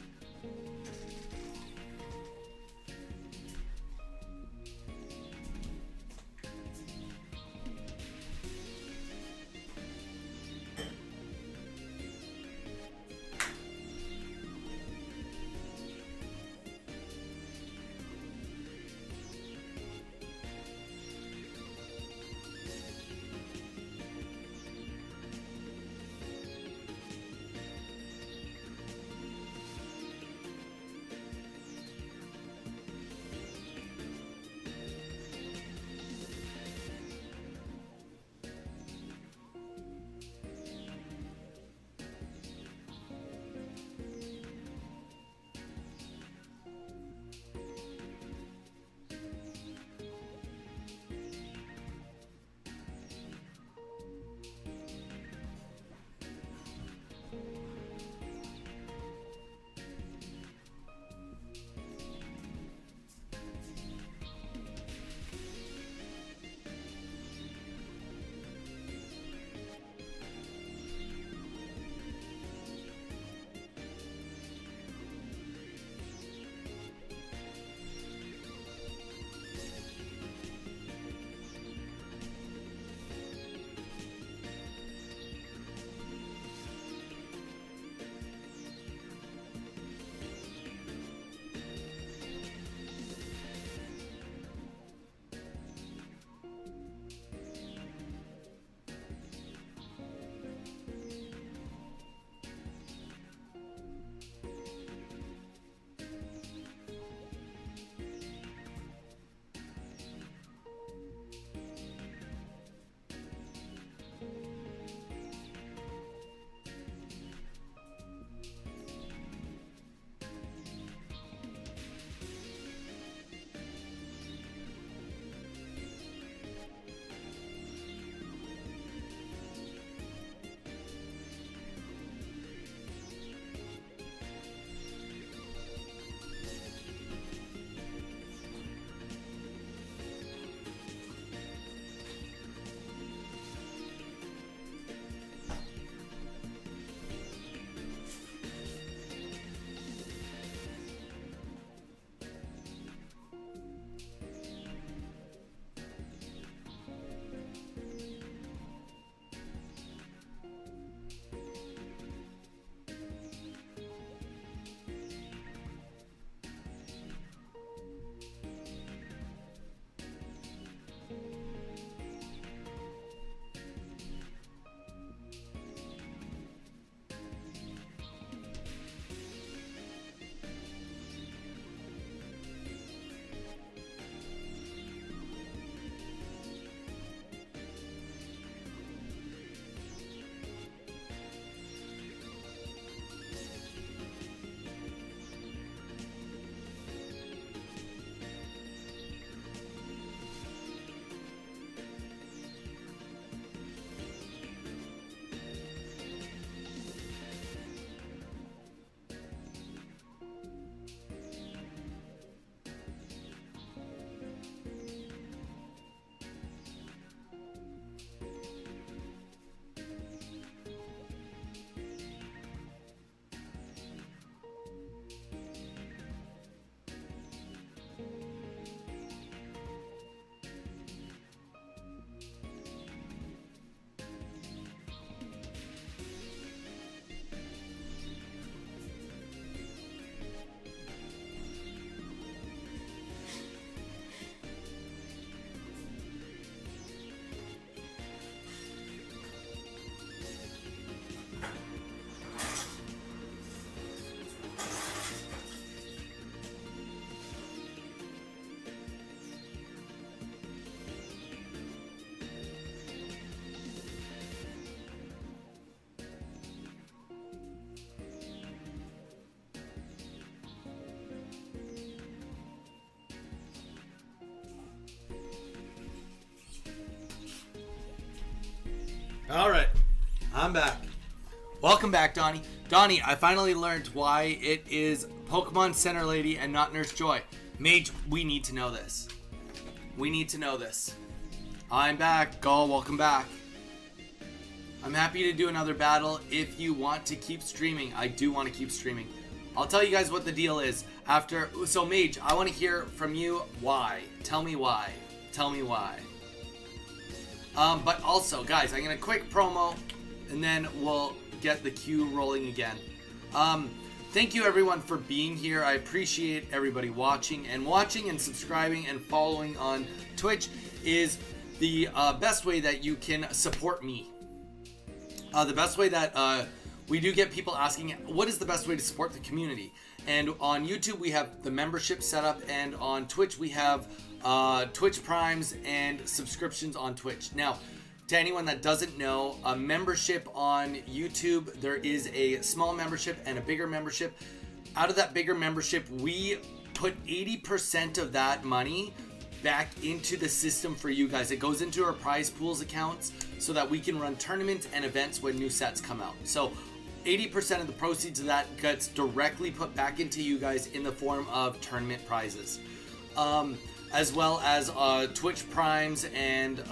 All right, I'm back. Welcome back, Donnie. Donnie, I finally learned why it is Pokemon Center Lady and not Nurse Joy. Mage, we need to know this. We need to know this. I'm back. Gall, welcome back. I'm happy to do another battle if you want to keep streaming. I do want to keep streaming. I'll tell you guys what the deal is after. So, Mage, I want to hear from you why. Tell me why. Tell me why. But also, guys, I'm going to quick promo and then we'll get the queue rolling again. Thank you everyone for being here. I appreciate everybody watching and subscribing and following on Twitch is the best way that you can support me. The best way that we do get people asking, what is the best way to support the community? And on YouTube we have the membership set up, and on Twitch we have Twitch Primes and subscriptions on Twitch. Now, to anyone that doesn't know, a membership on YouTube, there is a small membership and a bigger membership. Out of that bigger membership, we put 80% of that money back into the system for you guys. It goes into our prize pools accounts so that we can run tournaments and events when new sets come out. So 80% of the proceeds of that gets directly put back into you guys in the form of tournament prizes. As well as Twitch Primes and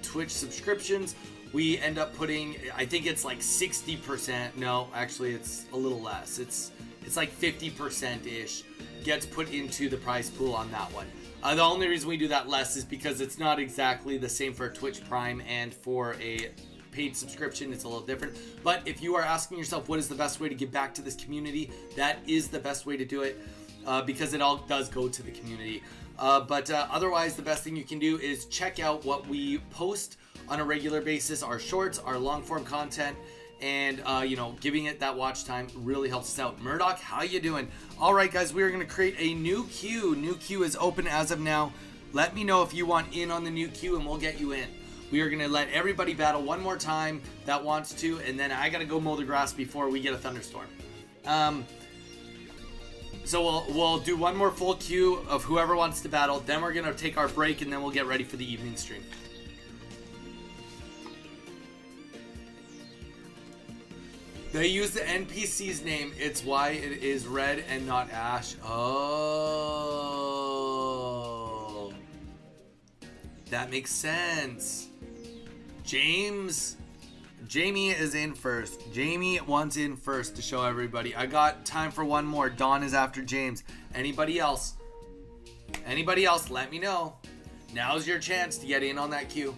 Twitch subscriptions. We end up putting, I think it's like 60%. No, actually it's a little less. It's like 50%-ish gets put into the prize pool on that one. The only reason we do that less is because it's not exactly the same for a Twitch Prime and for a paid subscription. It's a little different. But if you are asking yourself what is the best way to give back to this community, that is the best way to do it because it all does go to the community. But otherwise, the best thing you can do is check out what we post on a regular basis, our shorts, our long form content, and you know, giving it that watch time really helps us out. Murdoch, how you doing? All right, guys, we are going to create a new queue. New queue is open as of now. Let me know if you want in on the new queue, and we'll get you in. We are going to let everybody battle one more time that wants to, and then I got to go mow the grass before we get a thunderstorm. So we'll do one more full queue of whoever wants to battle. Then we're going to take our break, and then we'll get ready for the evening stream. They use the NPC's name. It's why it is red and not Ash. Oh. That makes sense. Jamie is in first. Jamie wants in first to show everybody. I got time for one more. Dawn is after James. Anybody else? Anybody else? Let me know. Now's your chance to get in on that queue.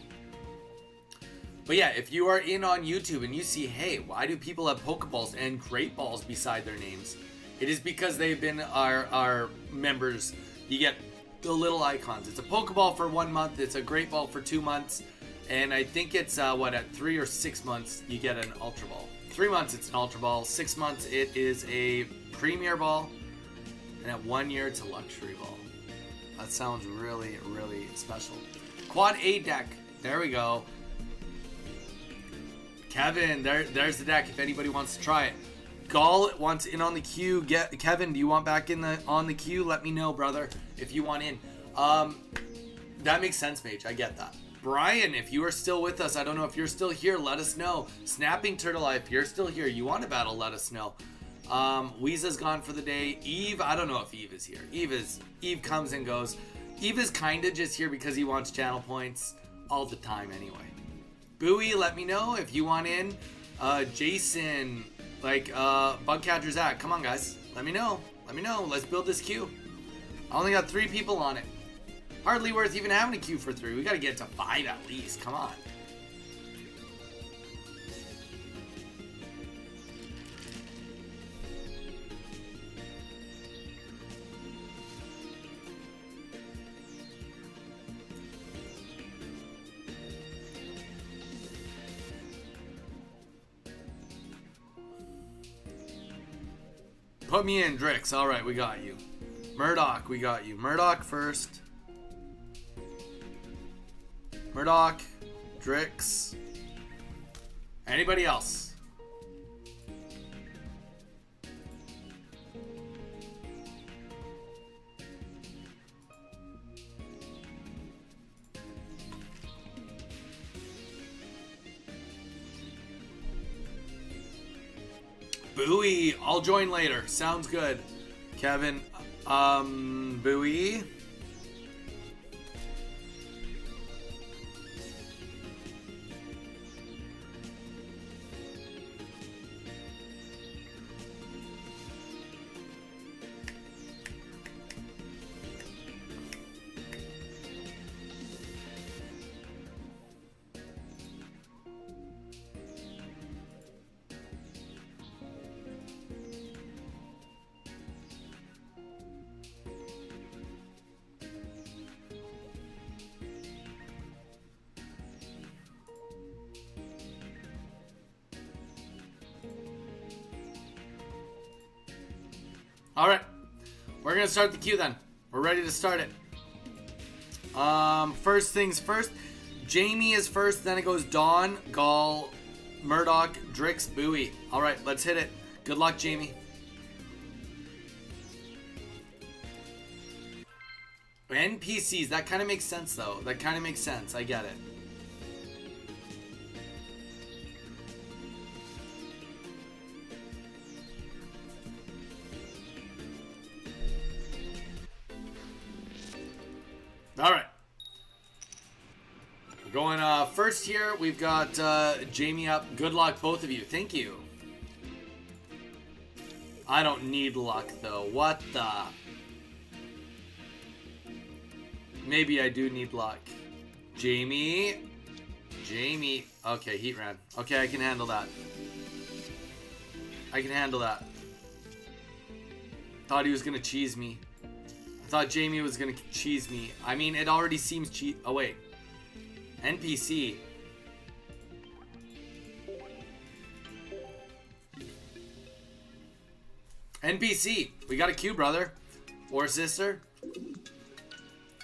But yeah, if you are in on YouTube and you see, hey, why do people have Pokeballs and Great Balls beside their names? It is because they've been our members. You get the little icons. It's a Pokeball for 1 month. It's a Great Ball for 2 months. And I think it's, at 3 or 6 months, you get an Ultra Ball. 3 months, it's an Ultra Ball. 6 months, it is a Premier Ball. And at 1 year, it's a Luxury Ball. That sounds really, really special. Quad A deck. There we go. Kevin, there's the deck if anybody wants to try it. Gall wants in on the queue. Kevin, do you want back on the queue? Let me know, brother, if you want in. That makes sense, Mage. I get that. Brian, if you are still with us, I don't know if you're still here, let us know. Snapping Turtle Eye, if you're still here, you want to battle, let us know. Weeza's gone for the day. Eve, I don't know if Eve is here. Eve comes and goes. Eve is kind of just here because he wants channel points all the time anyway. Bowie, let me know if you want in. Jason, Bugcatcher Zach, come on guys. Let me know. Let's build this queue. I only got 3 people on it. Hardly worth even having a queue for 3. We gotta get to 5 at least. Come on. Put me in, Drix. Alright, we got you. Murdoch, we got you. Murdoch first. Murdoch. Drix. Anybody else? Bowie. I'll join later. Sounds good. Kevin. Bowie. All right, we're gonna start the queue then. We're ready to start it. First things first. Jamie is first, then it goes Dawn, Gall, Murdoch, Drix, Bowie. All right, let's hit it. Good luck, Jamie. NPCs, that kind of makes sense though. That kind of makes sense. I get it. All right. We're going first here. We've got Jamie up. Good luck, both of you. Thank you. I don't need luck, though. What the? Maybe I do need luck. Jamie. Jamie. Okay, heat ran. Okay, I can handle that. I can handle that. Thought he was going to cheese me. I thought Jamie was going to cheese me. I mean, it already seems cheese. Oh, wait. NPC. NPC. We got a queue, brother. Or sister.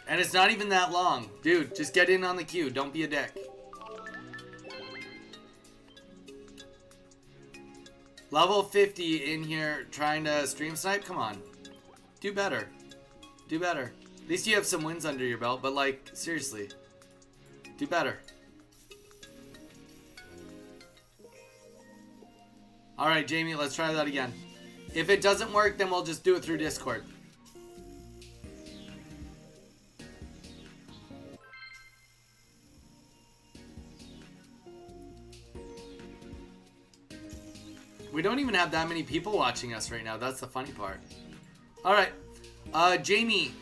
And it's not even that long. Dude, just get in on the queue. Don't be a dick. Level 50 in here trying to stream snipe? Come on. Do better. Do better. At least you have some wins under your belt, but like, seriously. Do better. Alright, Jamie, let's try that again. If it doesn't work, then we'll just do it through Discord. We don't even have that many people watching us right now. That's the funny part. Alright. Jamie,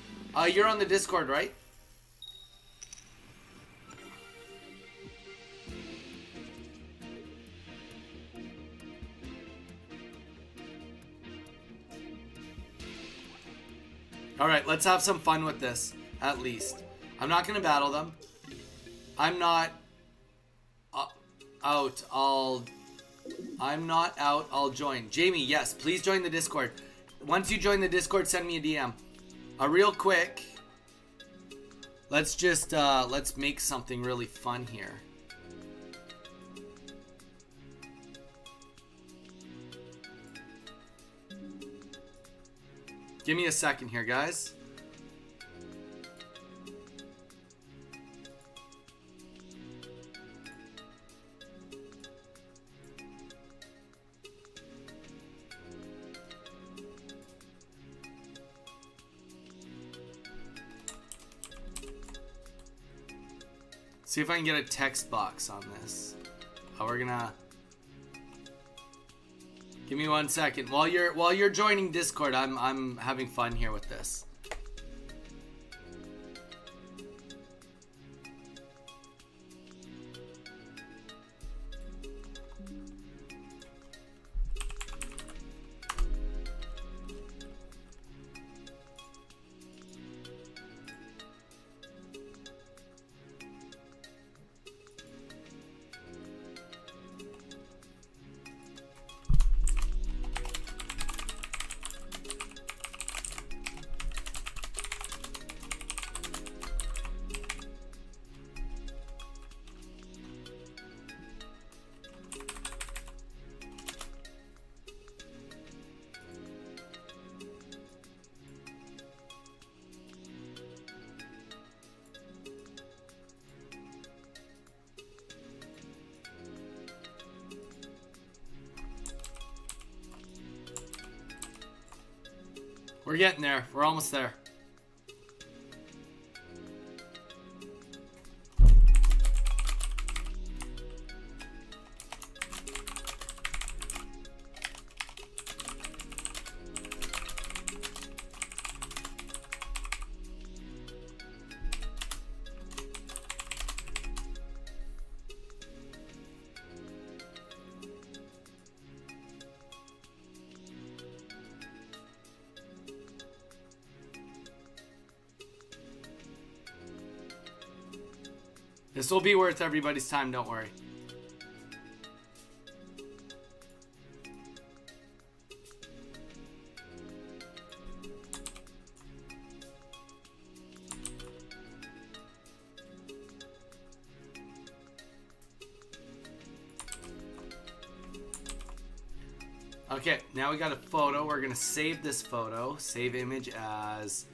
you're on the Discord, right? Alright, let's have some fun with this, at least. I'm not going to battle them. I'm not out. I'm not out. I'll join. Jamie, yes, please join the Discord. Once you join the Discord, send me a DM. Real quick, let's just, let's make something really fun here. Give me a second here, guys. See if I can get a text box on this. We're gonna give me 1 second. While you're joining Discord, I'm having fun here with this. We're getting there. We're almost there. This will be worth everybody's time, don't worry. Okay, now we got a photo. We're gonna save this photo. Save image as...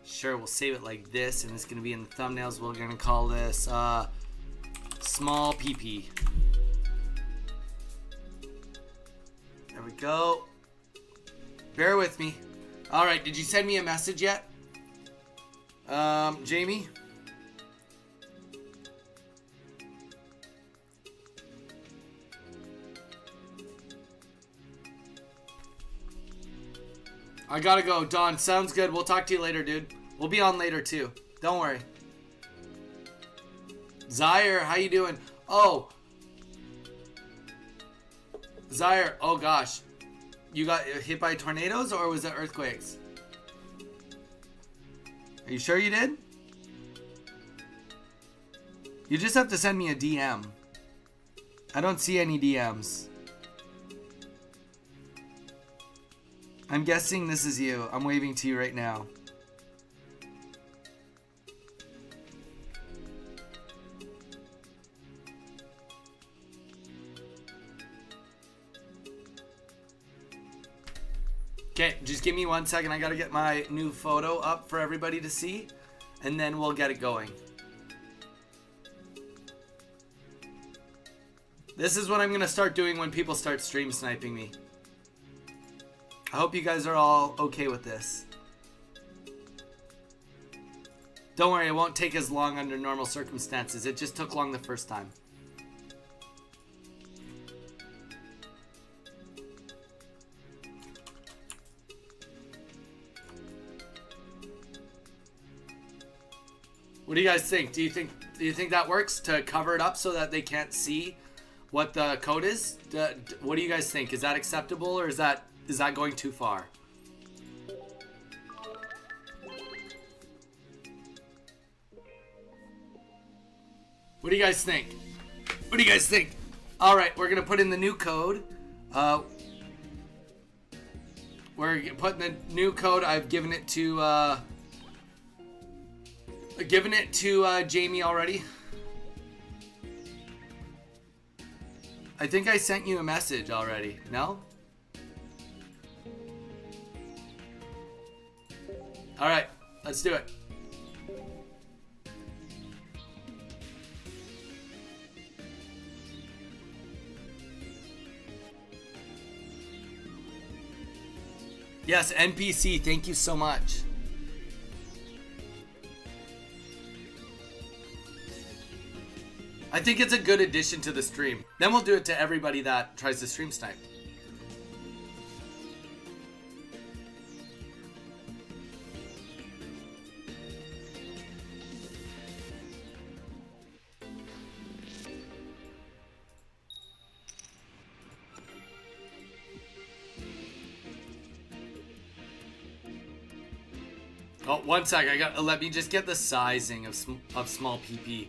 Sure, we'll save it like this, and it's gonna be in the thumbnails. We're gonna call this small PP. There we go. Bear with me. All right, did you send me a message yet, Jamie? I gotta go. Don, sounds good. We'll talk to you later, dude. We'll be on later, too. Don't worry. Zaire, how you doing? Oh. Zaire, oh gosh. You got hit by tornadoes or was it earthquakes? Are you sure you did? You just have to send me a DM. I don't see any DMs. I'm guessing this is you. I'm waving to you right now. Okay, just give me 1 second. I gotta get my new photo up for everybody to see, and then we'll get it going. This is what I'm gonna start doing when people start stream sniping me. I hope you guys are all okay with this. Don't worry, it won't take as long under normal circumstances. It just took long the first time. What do you guys think? Do you think that works to cover it up so that they can't see what the code is? What do you guys think? Is that acceptable or is that going too far? What do you guys think? What do you guys think? All right, we're gonna put in the new code. We're putting the new code. I've given it to Jamie already. I think I sent you a message already. No? All right, let's do it. Yes, NPC, thank you so much. I think it's a good addition to the stream. Then we'll do it to everybody that tries to stream snipe. Oh, 1 sec. Let me just get the sizing of small PP.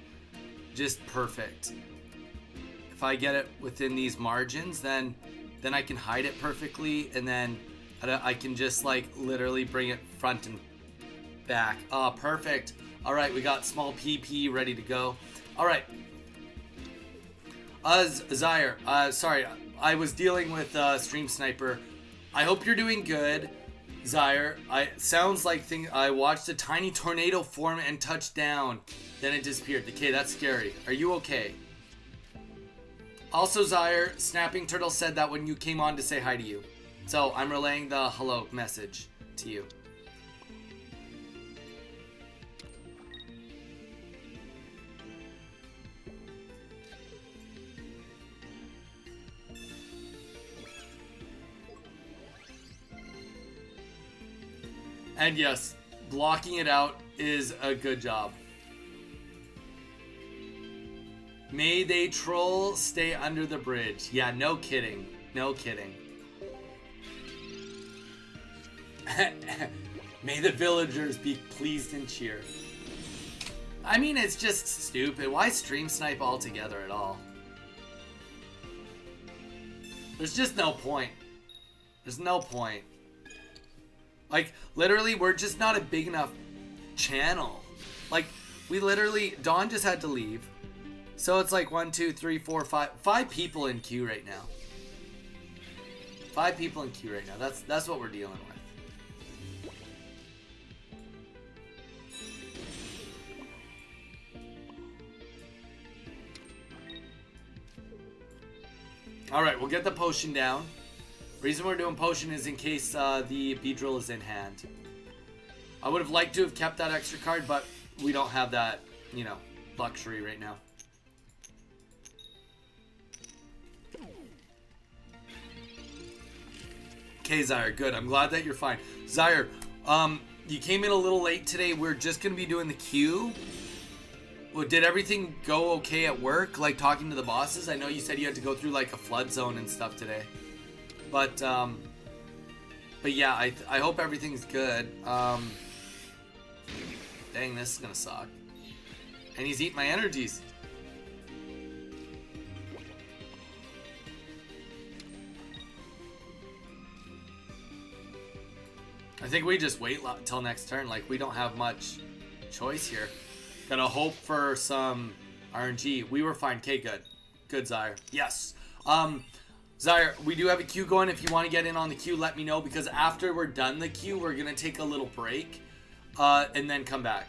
Just perfect. If I get it within these margins, then I can hide it perfectly, and then I can just like literally bring it front and back. Oh, perfect. All right, we got small PP ready to go. All right. Zaire, sorry, I was dealing with Stream Sniper. I hope you're doing good, Zaire. Sounds like I watched a tiny tornado form and touch down. Then it disappeared. Okay, that's scary. Are you okay? Also, Zaire, Snapping Turtle said that when you came on to say hi to you. So I'm relaying the hello message to you. And yes, blocking it out is a good job. May they troll stay under the bridge. Yeah, no kidding. No kidding. May the villagers be pleased and cheer. I mean, it's just stupid. Why stream snipe altogether at all? There's just no point. There's no point. Like, literally, we're just not a big enough channel. Like, we literally... Dawn just had to leave. So it's like 1, 2, 3, 4, 5... 5 people in queue right now. 5 people in queue right now. That's what we're dealing with. Alright, we'll get the potion down. Reason we're doing potion is in case the Beedrill is in hand. I would have liked to have kept that extra card, but we don't have that, you know, luxury right now. Okay, Zyre, good. I'm glad that you're fine. Zyre, you came in a little late today. We're just going to be doing the queue. Well, did everything go okay at work? Like talking to the bosses? I know you said you had to go through like a flood zone and stuff today. But yeah, I hope everything's good. Dang, this is gonna suck. And he's eating my energies. I think we just wait till next turn. Like, we don't have much choice here. Gotta hope for some RNG. We were fine. Okay, good. Good, Zyre. Yes. Zyre, we do have a queue going. If you want to get in on the queue, let me know. Because after we're done the queue, we're going to take a little break. And then come back.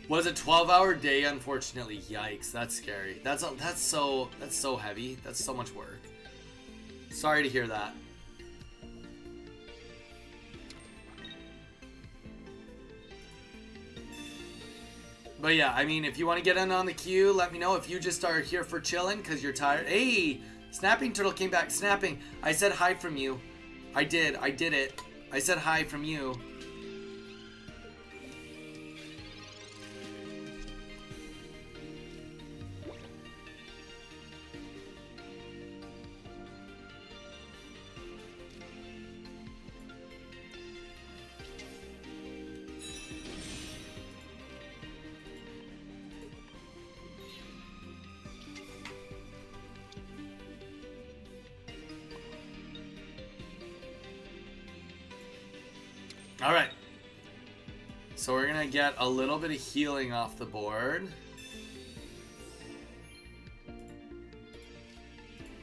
Was a 12-hour day, unfortunately. Yikes. That's scary. That's so heavy. That's so much work. Sorry to hear that. But yeah, I mean, if you want to get in on the queue, let me know. If you just are here for chilling because you're tired. Hey, Snapping Turtle came back. Snapping, I said hi from you. I did it. I said hi from you. Alright. So we're going to get a little bit of healing off the board.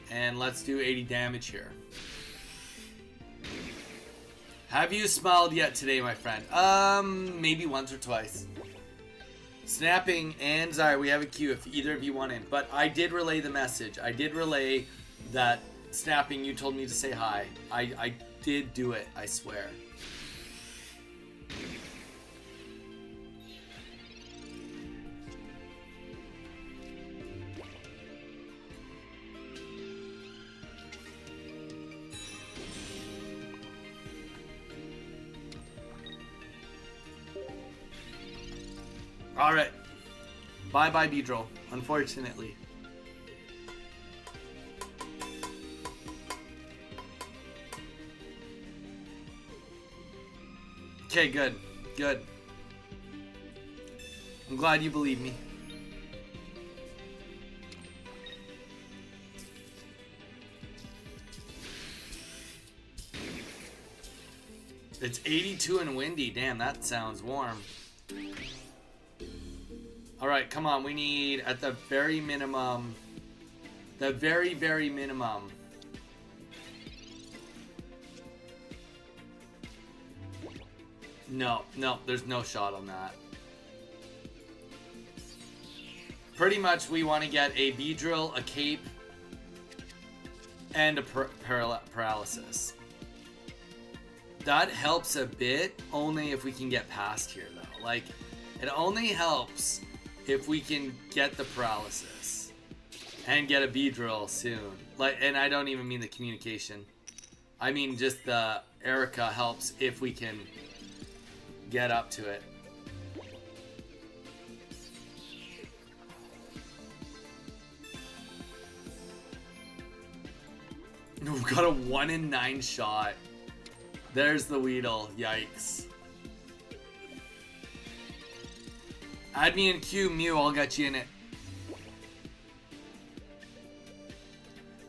And let's do 80 damage here. Have you smiled yet today, my friend? Maybe once or twice. Snapping and Zyre, we have a queue if either of you want in. But I did relay the message. I did relay that Snapping, you told me to say hi. I did do it, I swear. Alright. Bye-bye, Beedrill, unfortunately. Okay, good. Good. I'm glad you believe me. It's 82 and windy. Damn, that sounds warm. Alright, come on. We need, at the very minimum, the very, very minimum. No, there's no shot on that. Pretty much, we want to get a Beedrill, a cape, and a paralysis. That helps a bit, only if we can get past here, though. Like, it only helps if we can get the paralysis and get a Beedrill soon. Like, and I don't even mean the communication. I mean just the Erica helps if we can get up to it. We've got a 1 in 9 shot. There's the Weedle. Yikes. Add me in queue, Mew. I'll get you in it.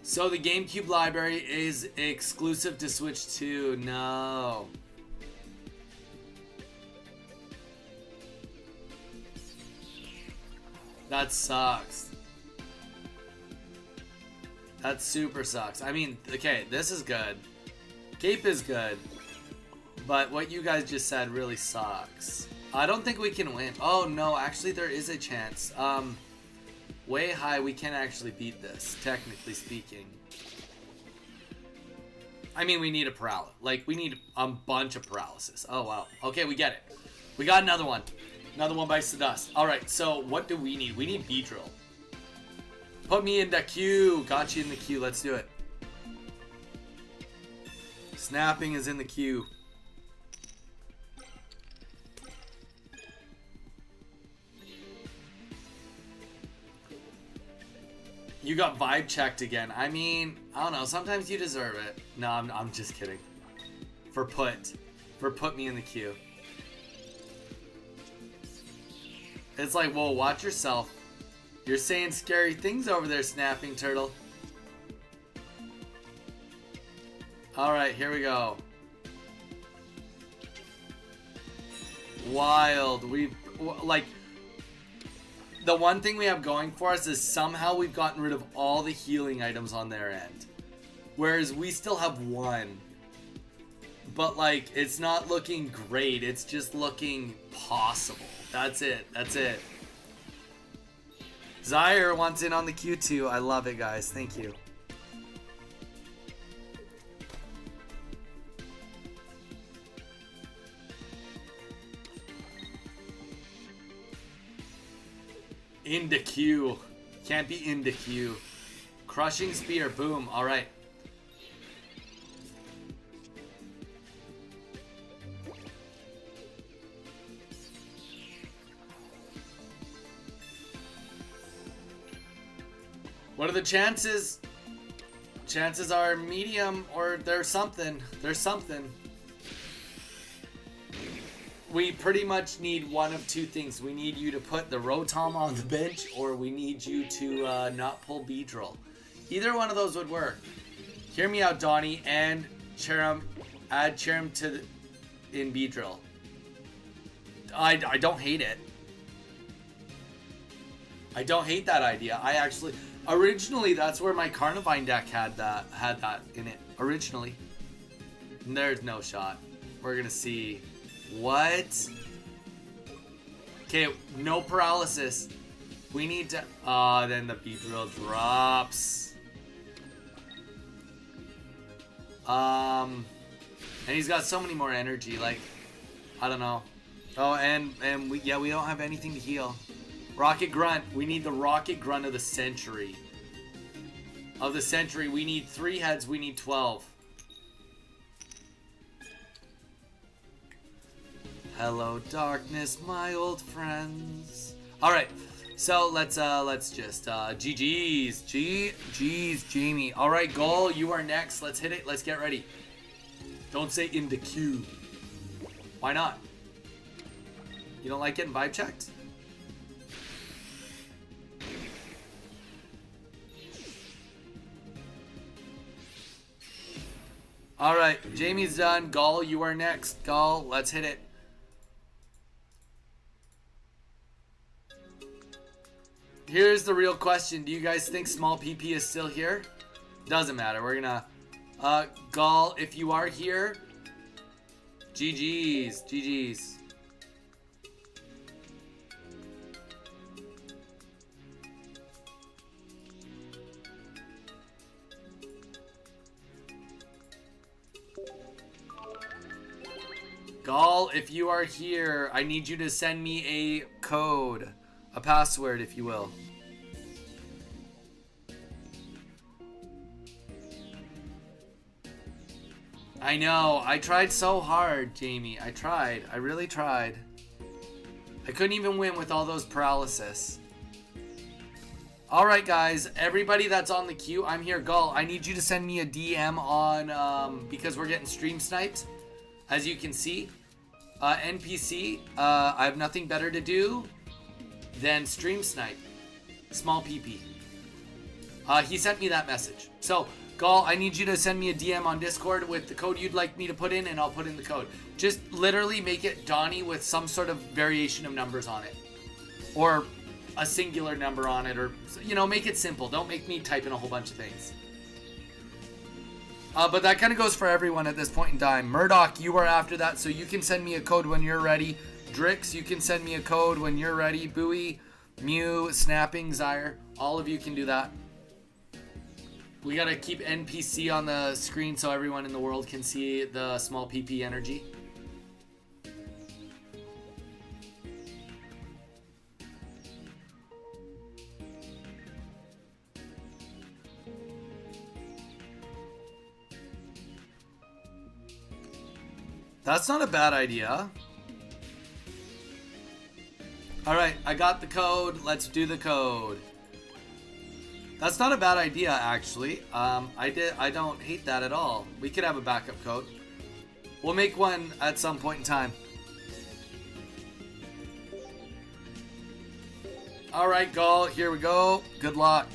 So the GameCube library is exclusive to Switch 2. No. That sucks. That super sucks. I mean, okay, this is good. Cape is good. But what you guys just said really sucks. I don't think we can win. Oh no, actually there is a chance. Way high, we can actually beat this, technically speaking. I mean, we need a paralysis. Like, we need a bunch of paralysis. Oh wow. Okay, we get it. We got another one. Another one bites the dust. Alright, so what do we need? We need Beedrill. Put me in the queue. Got you in the queue. Let's do it. Snapping is in the queue. You got vibe checked again. I mean, I don't know. Sometimes you deserve it. No, I'm just kidding. For put me in the queue. It's like, whoa, watch yourself. You're saying scary things over there, Snapping Turtle. Alright, here we go. Wild. We've, like, the one thing we have going for us is somehow we've gotten rid of all the healing items on their end. Whereas we still have one. But, like, it's not looking great. It's just looking possible. That's it. That's it. Zaire wants in on the queue too. I love it, guys. Thank you. In the queue. Can't be in the queue. Crushing spear. Boom. All right. What are the chances? Chances are medium, or there's something. There's something. We pretty much need one of two things. We need you to put the Rotom on the bench, or we need you to not pull Beedrill. Either one of those would work. Hear me out, Donnie, and Cherim. Add Cherim to in Beedrill. I don't hate it. I don't hate that idea. I actually... Originally, that's where my Carnivine deck had that in it. Originally. And there's no shot. We're gonna see. What? Okay, no paralysis. We need to... then the Beedrill drops. And he's got so many more energy, like... I don't know. Oh, and we don't have anything to heal. Rocket Grunt. We need the Rocket Grunt of the century. Of the century, we need 3 heads. We need 12. Hello, darkness, my old friends. All right, so let's just GG's, Jamie. All right, Goal, you are next. Let's hit it. Let's get ready. Don't say in the queue. Why not? You don't like getting vibe checked? Alright, Jamie's done. Gall, you are next. Gall, let's hit it. Here's the real question. Do you guys think Small PP is still here? Doesn't matter. We're gonna... Gall, if you are here... GG's. GG's. Gall, if you are here, I need you to send me a code. A password, if you will. I know. I tried so hard, Jamie. I tried. I really tried. I couldn't even win with all those paralysis. Alright, guys. Everybody that's on the queue, I'm here. Gull, I need you to send me a DM on, because we're getting stream sniped. As you can see. NPC, I have nothing better to do than stream snipe. Small PP. He sent me that message. So, Gull, I need you to send me a DM on Discord with the code you'd like me to put in, and I'll put in the code. Just literally make it Donnie with some sort of variation of numbers on it. Or a singular number on it, or, you know, make it simple. Don't make me type in a whole bunch of things. But that kind of goes for everyone at this point in time. Murdoch, you are after that, so you can send me a code when you're ready. Drix, you can send me a code when you're ready. Bowie, Mew, Snapping, Zyre, all of you can do that. We gotta keep NPC on the screen so everyone in the world can see the small PP energy. That's not a bad idea. Alright, I got the code. Let's do the code. That's not a bad idea, actually. I don't hate that at all. We could have a backup code. We'll make one at some point in time. Alright, Gull, here we go. Good luck.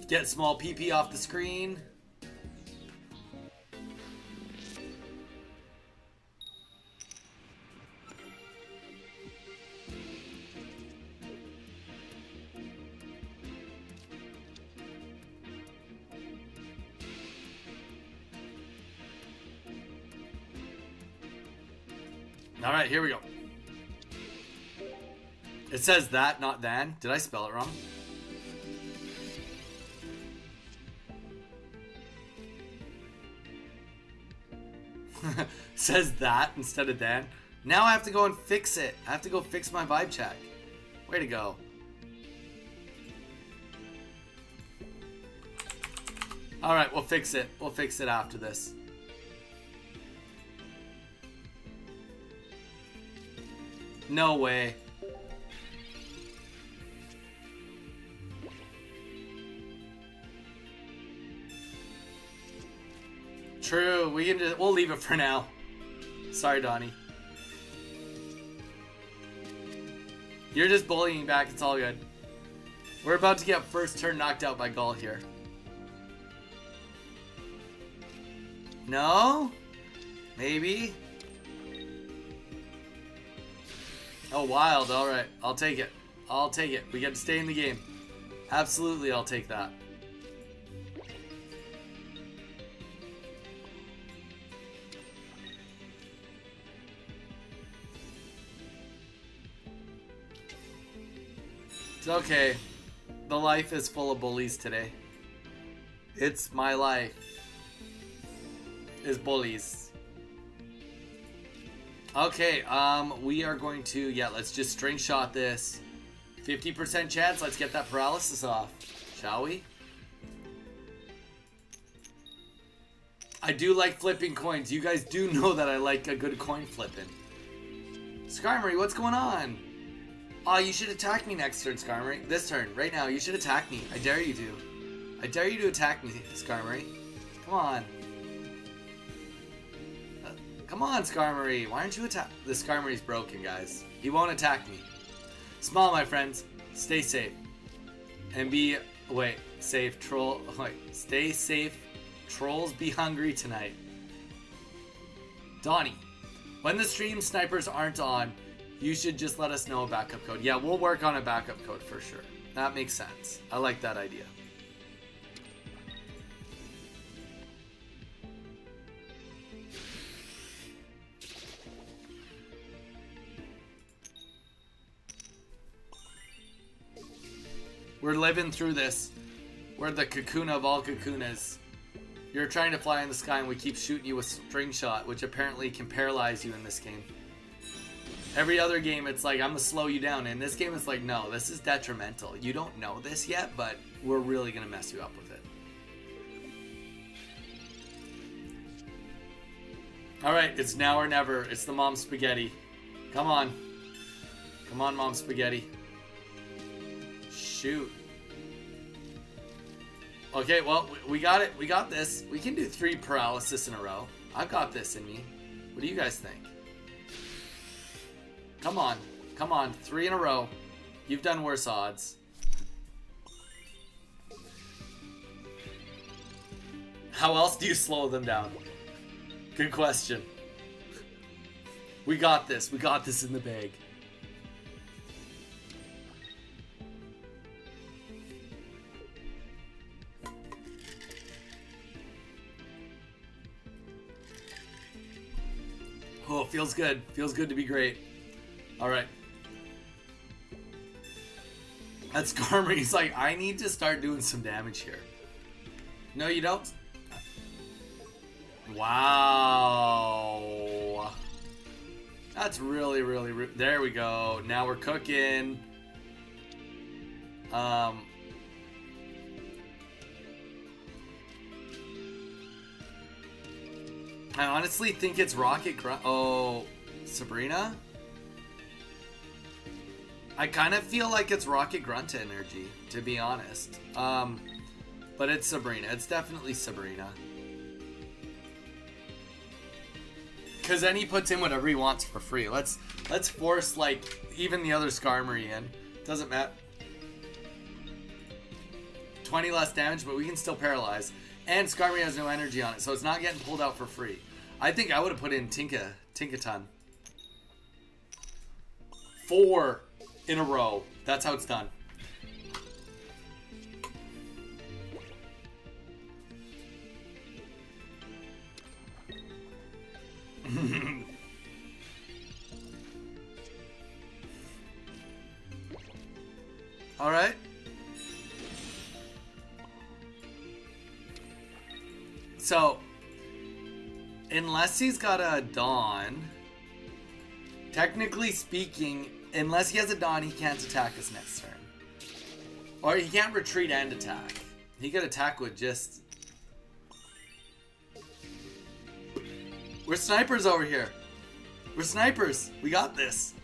Get small PP off the screen. All right, here we go. It says that, not than. Did I spell it wrong? Says that instead of than. Now I have to go and fix it. I have to go fix my vibe check. Way to go. All right, we'll fix it. We'll fix it after this. No way. True. We'll leave it for now. Sorry, Donnie. You're just bullying back. It's all good. We're about to get first turn knocked out by Gull here. No? Maybe? Oh, wild. All right. I'll take it. I'll take it. We get to stay in the game. Absolutely, I'll take that. It's okay. The life is full of bullies today. It's my life. Is bullies. Okay, we are going to, let's just string shot this. 50% chance, let's get that paralysis off. Shall we? I do like flipping coins. You guys do know that I like a good coin flipping. Skarmory, what's going on? Oh, you should attack me next turn, Skarmory. This turn, right now, you should attack me. I dare you to. I dare you to attack me, Skarmory. Come on. Come on, Skarmory. Why aren't you attack? The Skarmory's broken, guys. He won't attack me. Small, my friends. Stay safe. And be... Wait. Safe. Troll... Wait. Stay safe. Trolls be hungry tonight. Donnie. When the stream snipers aren't on, you should just let us know a backup code. Yeah, we'll work on a backup code for sure. That makes sense. I like that idea. We're living through this. We're the Kakuna of all Kakunas. You're trying to fly in the sky and we keep shooting you with string shot, which apparently can paralyze you in this game. Every other game, it's like, I'm gonna slow you down. In this game, it's like, no, this is detrimental. You don't know this yet, but we're really gonna mess you up with it. Alright, it's now or never. It's the Mom Spaghetti. Come on. Come on, Mom Spaghetti. Shoot. Okay, well, we got it. We got this. We can do 3 paralysis in a row. I've got this in me. What do you guys think? Come on. Come on. 3 in a row. You've done worse odds. How else do you slow them down? Good question. We got this. We got this in the bag. Oh, feels good. Feels good to be great. Alright. That Skarmory, he's like, I need to start doing some damage here. No, you don't. Wow. That's really, really rude. There we go. Now we're cooking. I honestly think it's Rocket Grunt. Oh, Sabrina? I kind of feel like it's Rocket Grunt energy, to be honest. But it's Sabrina. It's definitely Sabrina. Because then he puts in whatever he wants for free. Let's force, like, even the other Skarmory in. Doesn't matter. 20 less damage, but we can still paralyze. And Skarmory has no energy on it, so it's not getting pulled out for free. I think I would have put in Tinkaton. 4 in a row. That's how it's done. All right. So, unless he's got a Dawn, technically speaking, unless he has a Dawn, he can't attack us next turn. Or he can't retreat and attack. He could attack with just... We're snipers over here. We're snipers. We got this.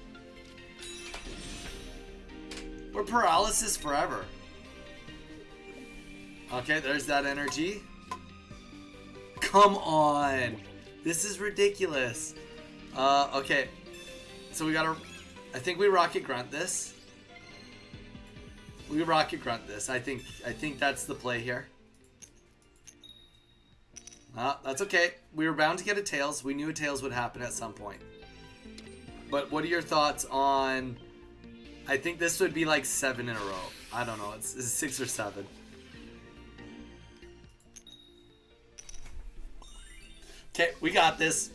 We're paralysis forever. Okay, there's that energy. Come on. This is ridiculous. Okay. So we gotta... I think we Rocket Grunt this. We Rocket Grunt this. I think that's the play here. That's okay. We were bound to get a Tails. We knew a Tails would happen at some point. But what are your thoughts on... I think this would be like 7 in a row. I don't know. It's 6 or 7. Okay, we got this.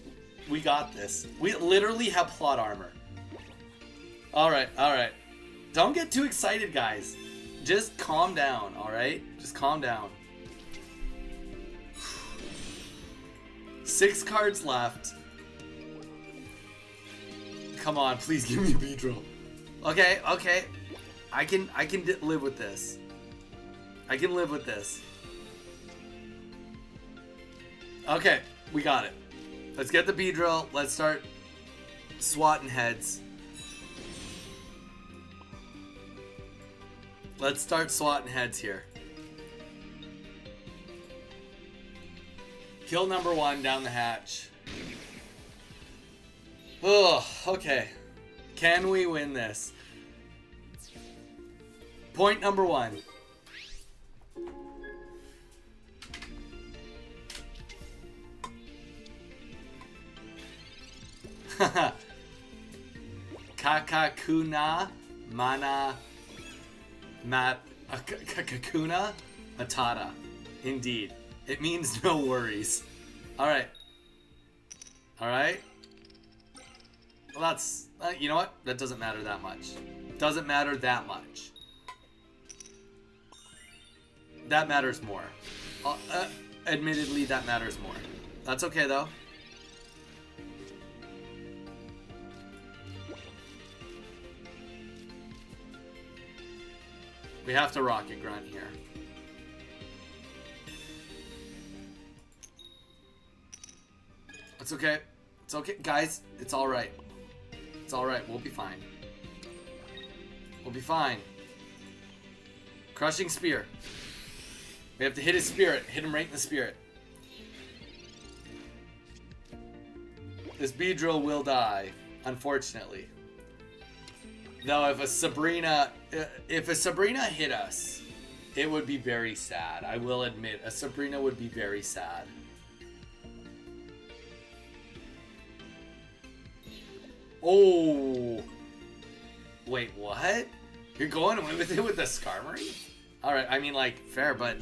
We got this. We literally have plot armor. Alright, alright. Don't get too excited, guys. Just calm down, alright? Just calm down. 6 cards left. Come on, please give me Beedrill. Okay, okay. I can live with this. I can live with this. Okay, we got it. Let's get the Beedrill. Let's start swatting heads. Let's start swatting heads here. Kill number 1 down the hatch. Oh, okay. Can we win this? Point number 1. Kakuna mana Kakuna matata. Indeed. It means no worries. Alright. Alright. Well, that's... you know what? That doesn't matter that much. Doesn't matter that much. That matters more. Admittedly, that matters more. That's okay, though. We have to rocket grunt here. It's okay. It's okay. Guys, it's alright. It's alright. We'll be fine. We'll be fine. Crushing Spear. We have to hit his spirit. Hit him right in the spirit. This Beedrill will die, unfortunately. Though if a Sabrina hit us, it would be very sad. I will admit, a Sabrina would be very sad. Oh. Wait, what? You're going away with it with the Skarmory? Alright, I mean, like, fair, but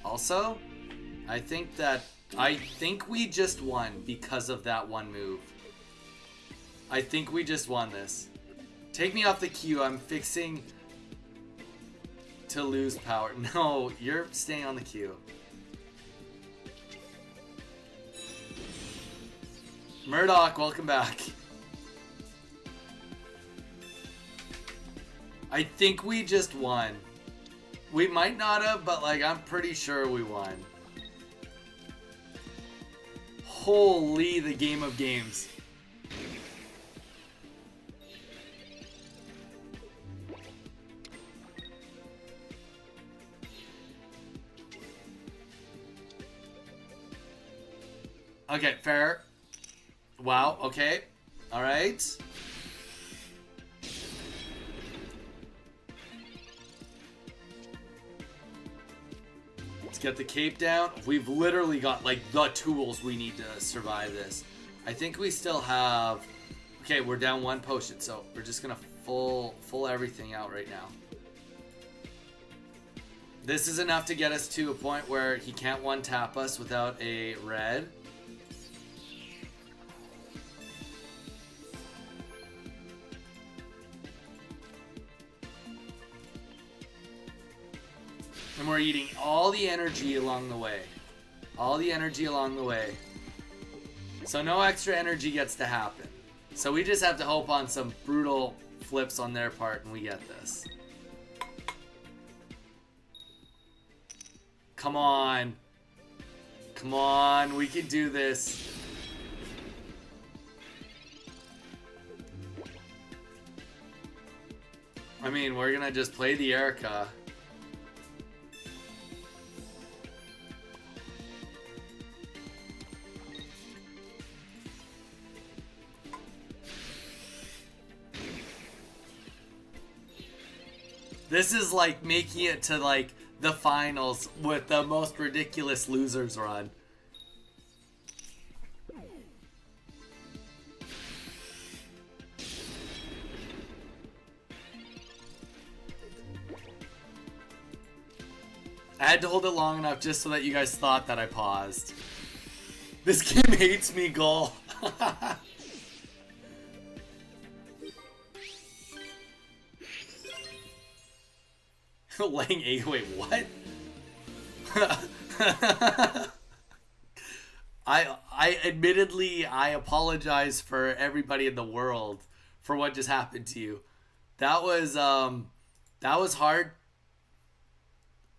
also, I think we just won because of that one move. I think we just won this. Take me off the queue. I'm fixing to lose power. No, you're staying on the queue. Murdoch, welcome back. I think we just won. We might not have, but like I'm pretty sure we won. Holy, the game of games. Okay, fair. Wow, okay. Alright. Let's get the cape down. We've literally got like the tools we need to survive this. I think we still have... Okay, we're down one potion, so we're just gonna full everything out right now. This is enough to get us to a point where he can't one-tap us without a red. And we're eating all the energy along the way. All the energy along the way. So no extra energy gets to happen. So we just have to hope on some brutal flips on their part and we get this. Come on. Come on, we can do this. I mean, we're gonna just play the Erica. This is like making it to like the finals with the most ridiculous losers run. I had to hold it long enough just so that you guys thought that I paused. This game hates me, Gull. Lang 8, wait, what? I admittedly, I apologize for everybody in the world for what just happened to you. That was hard.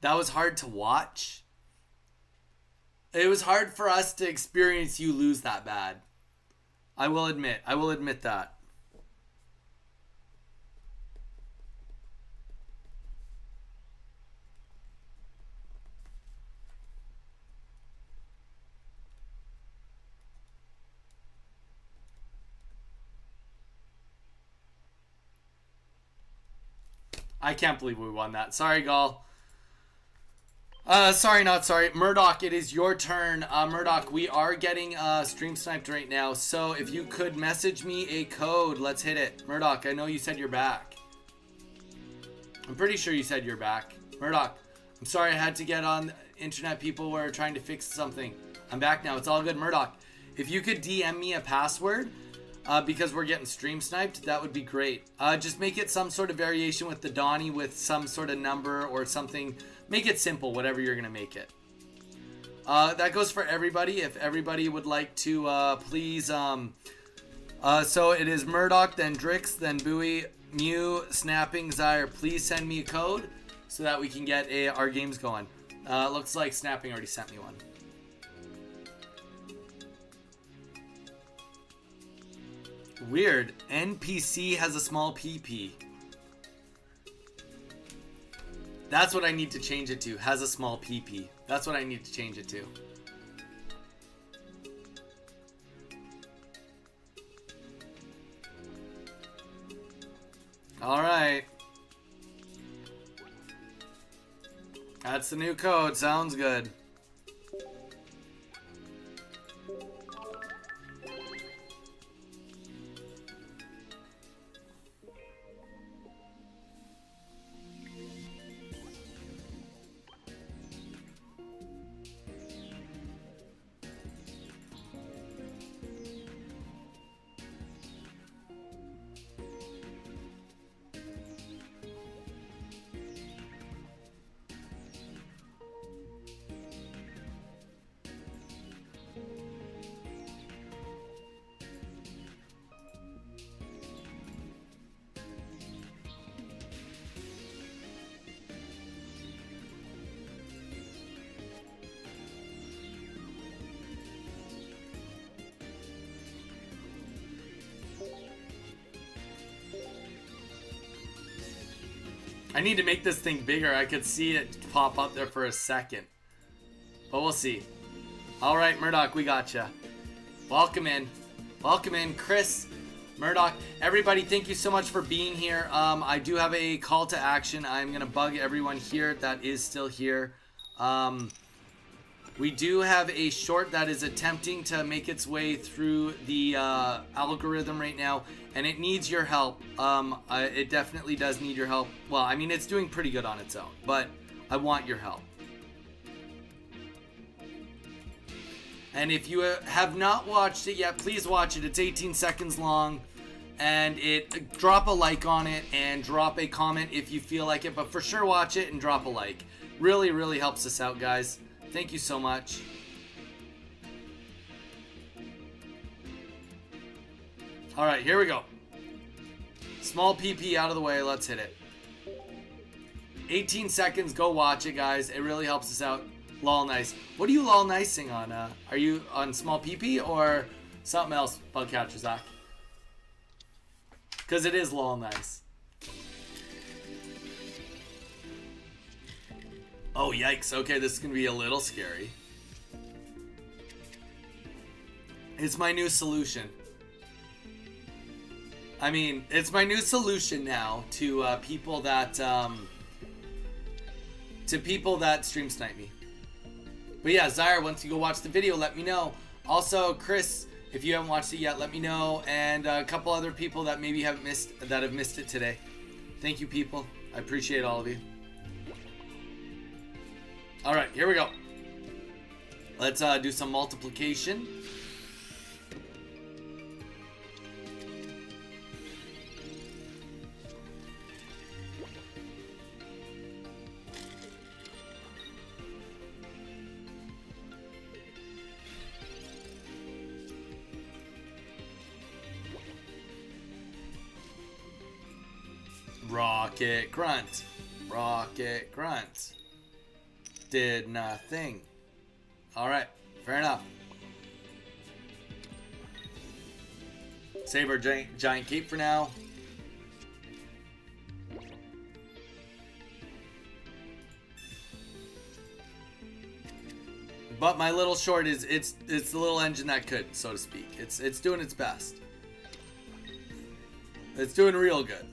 That was hard to watch. It was hard for us to experience you lose that bad. I will admit that. I can't believe we won that. Sorry, Gall. Sorry, not sorry. Murdoch, it is your turn. Murdoch, we are getting stream sniped right now. So if you could message me a code, let's hit it. Murdoch, I know you said you're back. I'm pretty sure you said you're back. Murdoch, I'm sorry I had to get on internet. People were trying to fix something. I'm back now. It's all good. Murdoch, if you could DM me a password, because we're getting stream sniped, that would be great. Just make it some sort of variation with the Donnie with some sort of number or something. Make it simple, whatever you're going to make it. That goes for everybody. If everybody would like to, please, so it is Murdoch, then Drix, then Bowie, Mew, Snapping, Zyre. Please send me a code so that we can get our games going. Looks like Snapping already sent me one. Weird. NPC has a small PP. That's what I need to change it to. Has a small PP. That's what I need to change it to. Alright. That's the new code. Sounds good. I need to make this thing bigger. I could see it pop up there for a second. But we'll see. Alright, Murdoch, we gotcha. Welcome in. Welcome in, Chris, Murdoch. Everybody, thank you so much for being here. I do have a call to action. I'm going to bug everyone here that is still here. We do have a short that is attempting to make its way through the algorithm right now, and it needs your help. It definitely does need your help. Well, I mean, it's doing pretty good on its own, but I want your help. And if you have not watched it yet, please watch it. It's 18 seconds long, and drop a like on it and drop a comment if you feel like it, but for sure watch it and drop a like. Really, really helps us out, guys. Thank you so much. All right, here we go. Small PP out of the way. Let's hit it. 18 seconds. Go watch it, guys. It really helps us out. Lol nice. What are you lol nicing on? Are you on small PP or something else, Bugcatcher Zach? Because it is lol nice. Oh, yikes. Okay, this is going to be a little scary. It's my new solution. I mean, it's my new solution now to people that stream snipe me. But yeah, Zyre, once you go watch the video, let me know. Also, Chris, if you haven't watched it yet, let me know. And a couple other people that maybe have missed it today. Thank you, people. I appreciate all of you. All right, here we go. Let's do some multiplication. Rocket grunt. Rocket grunt. Did nothing. Alright, fair enough. Save our giant cape for now. But my little short is it's the little engine that could, so to speak. It's doing its best. It's doing real good.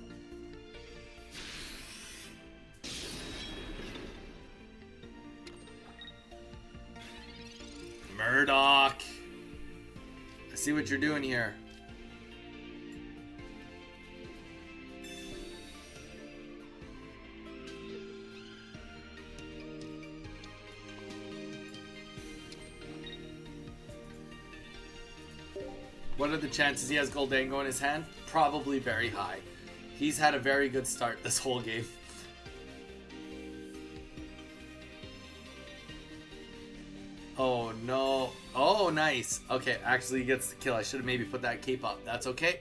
Murdoch. I see what you're doing here. What are the chances he has Goldango in his hand? Probably very high. He's had a very good start this whole game. Oh no. Oh, nice. Okay, actually he gets the kill. I should have maybe put that cape up. That's okay.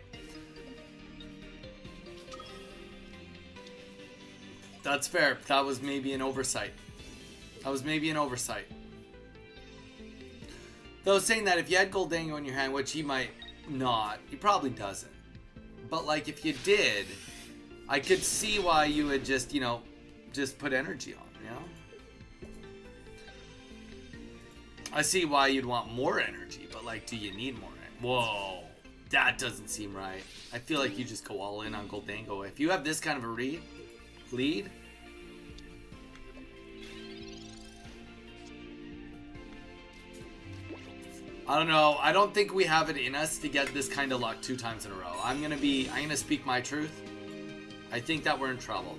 That's fair. That was maybe an oversight. That was maybe an oversight. Though saying that, if you had Goldango in your hand, which he might not, he probably doesn't. But like if you did, I could see why you would just, you know, just put energy on, you know? I see why you'd want more energy, but like, do you need more energy? Whoa, that doesn't seem right. I feel like you just go all in on Goldango. If you have this kind of a lead. I don't know. I don't think we have it in us to get this kind of luck 2 times in a row. I'm gonna speak my truth. I think that we're in trouble.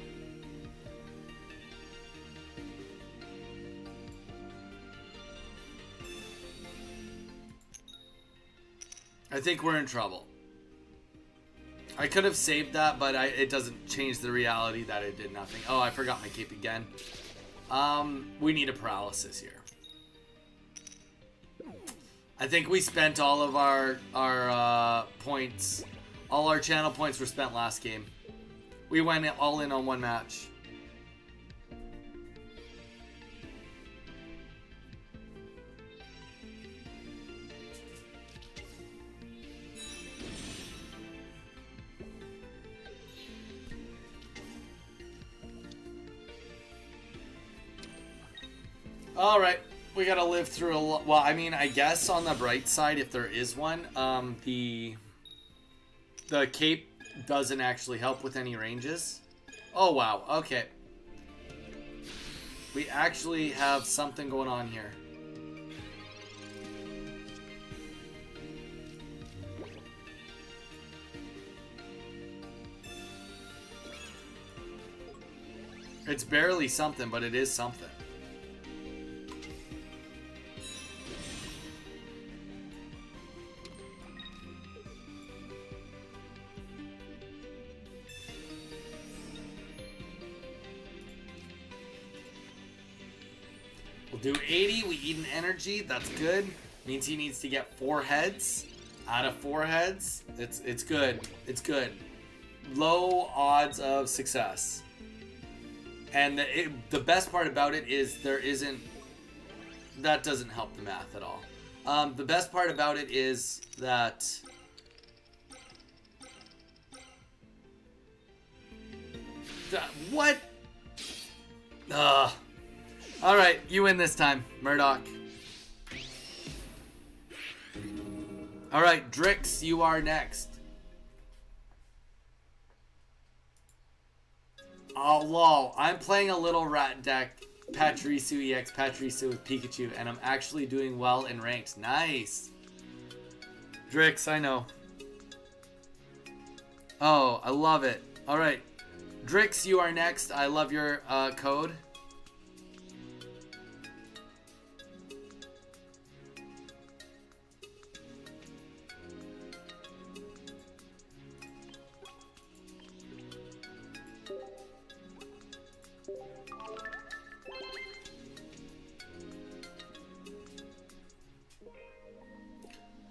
I think we're in trouble. I could have saved that, but it doesn't change the reality that it did nothing. Oh, I forgot my cape again. We need a paralysis here. I think we spent all of our points. All our channel points were spent last game. We went all in on one match. All right. We gotta live through a lot. Well, I mean, I guess on the bright side, if there is one, the cape doesn't actually help with any ranges. Oh, wow. Okay. We actually have something going on here. It's barely something, but it is something. Do 80, we eat an energy, that's good. Means he needs to get 4 heads. Out of 4 heads, it's good. It's good. Low odds of success. And the best part about it is there isn't... That doesn't help the math at all. The best part about it is that... What? Ugh. Alright, you win this time, Murdoch. Alright, Drix, you are next. Oh, lol. I'm playing a little rat deck, Beedrill EX, Beedrill with Pikachu, and I'm actually doing well in ranked. Nice. Drix, I know. Oh, I love it. Alright. Drix, you are next. I love your code.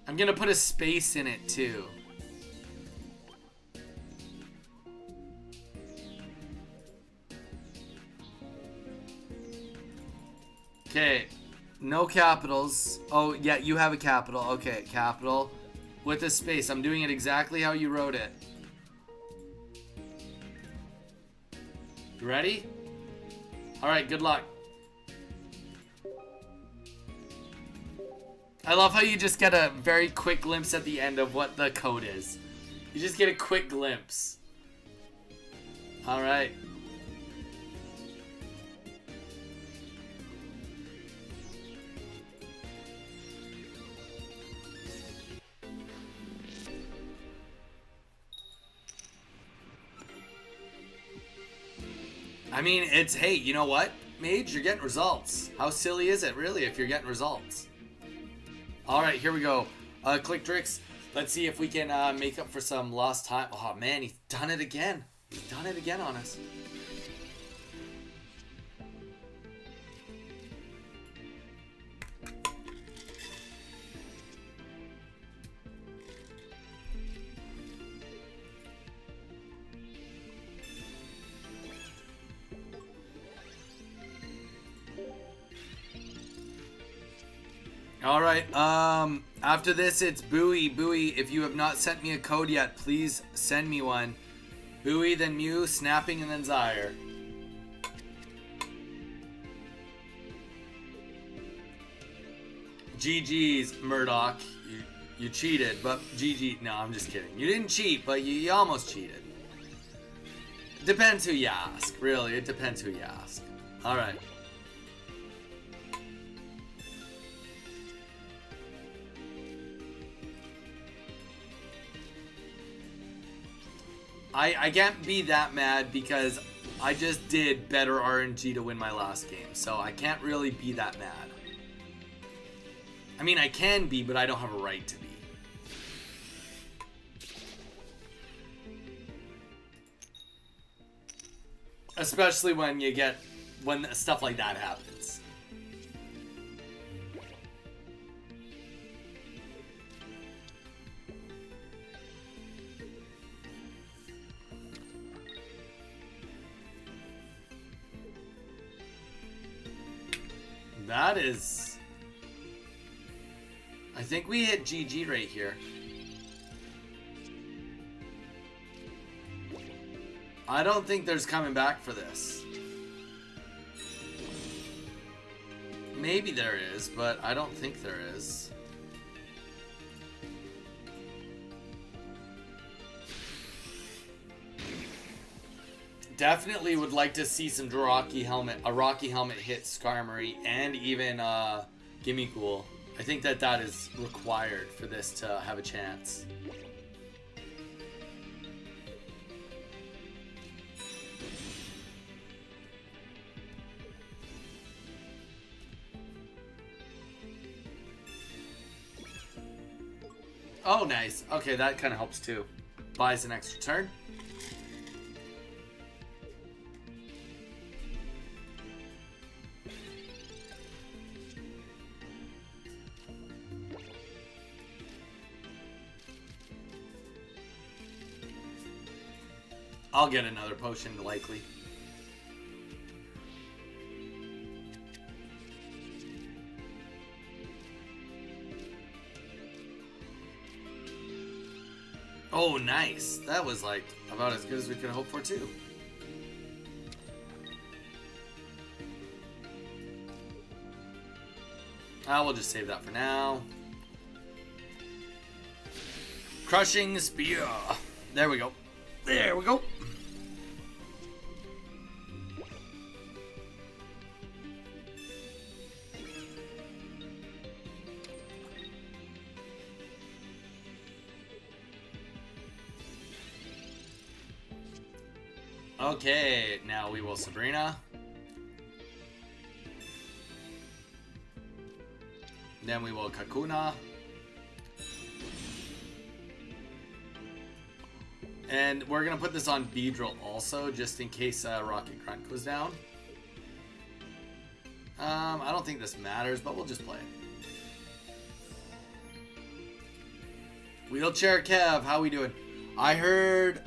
I'm gonna put a space in it too. Okay, no capitals. Oh, yeah, you have a capital. Okay, capital with a space. I'm doing it exactly how you wrote it. You ready? All right, good luck. I love how you just get a very quick glimpse at the end of what the code is. You just get a quick glimpse. All right. I mean, it's, hey, you know what? Mage, you're getting results. How silly is it, really, if you're getting results? All right, here we go. Click Drix. Let's see if we can make up for some lost time. Oh, man, he's done it again. He's done it again on us. All right. After this, it's Bowie. Bowie, if you have not sent me a code yet, please send me one. Bowie, then Mew, Snapping, and then Zyre. GG's, Murdoch. You cheated, but GG. No, I'm just kidding. You didn't cheat, but you almost cheated. Depends who you ask. Really, it depends who you ask. All right. I can't be that mad because I just did better RNG to win my last game, so I can't really be that mad. I mean, I can be, but I don't have a right to be. Especially when stuff like that happens. That is... I think we hit GG right here. I don't think there's coming back for this. Maybe there is, but I don't think there is. Definitely would like to see some Rocky Helmet hit Skarmory and even Gimme Ghoul. I think that is required for this to have a chance. Oh, nice. Okay, that kind of helps too. Buys an extra turn. I'll get another potion, likely. Oh, nice. That was like about as good as we could hope for too. We'll just save that for now. Crushing Spear. There we go. There we go. Okay, now we will Sabrina. Then we will Kakuna. And we're going to put this on Beedrill also, just in case Rocket Grunt goes down. I don't think this matters, but we'll just play it. Wheelchair Kev, how we doing? I heard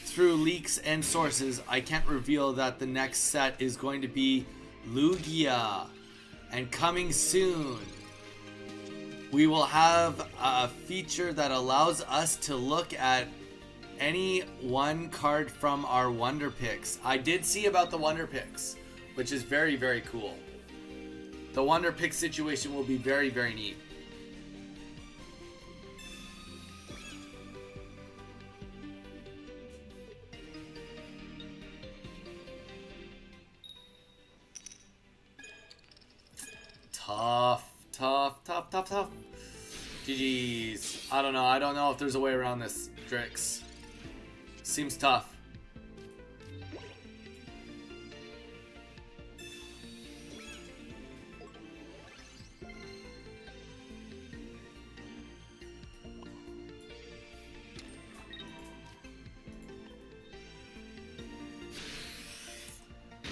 through leaks and sources, I can't reveal that the next set is going to be Lugia. And coming soon, we will have a feature that allows us to look at any one card from our Wonder Picks. I did see about the Wonder Picks, which is very, very cool. The Wonder Pick situation will be very, very neat. Tough. GG's. I don't know. I don't know if there's a way around this, Drix. Seems tough.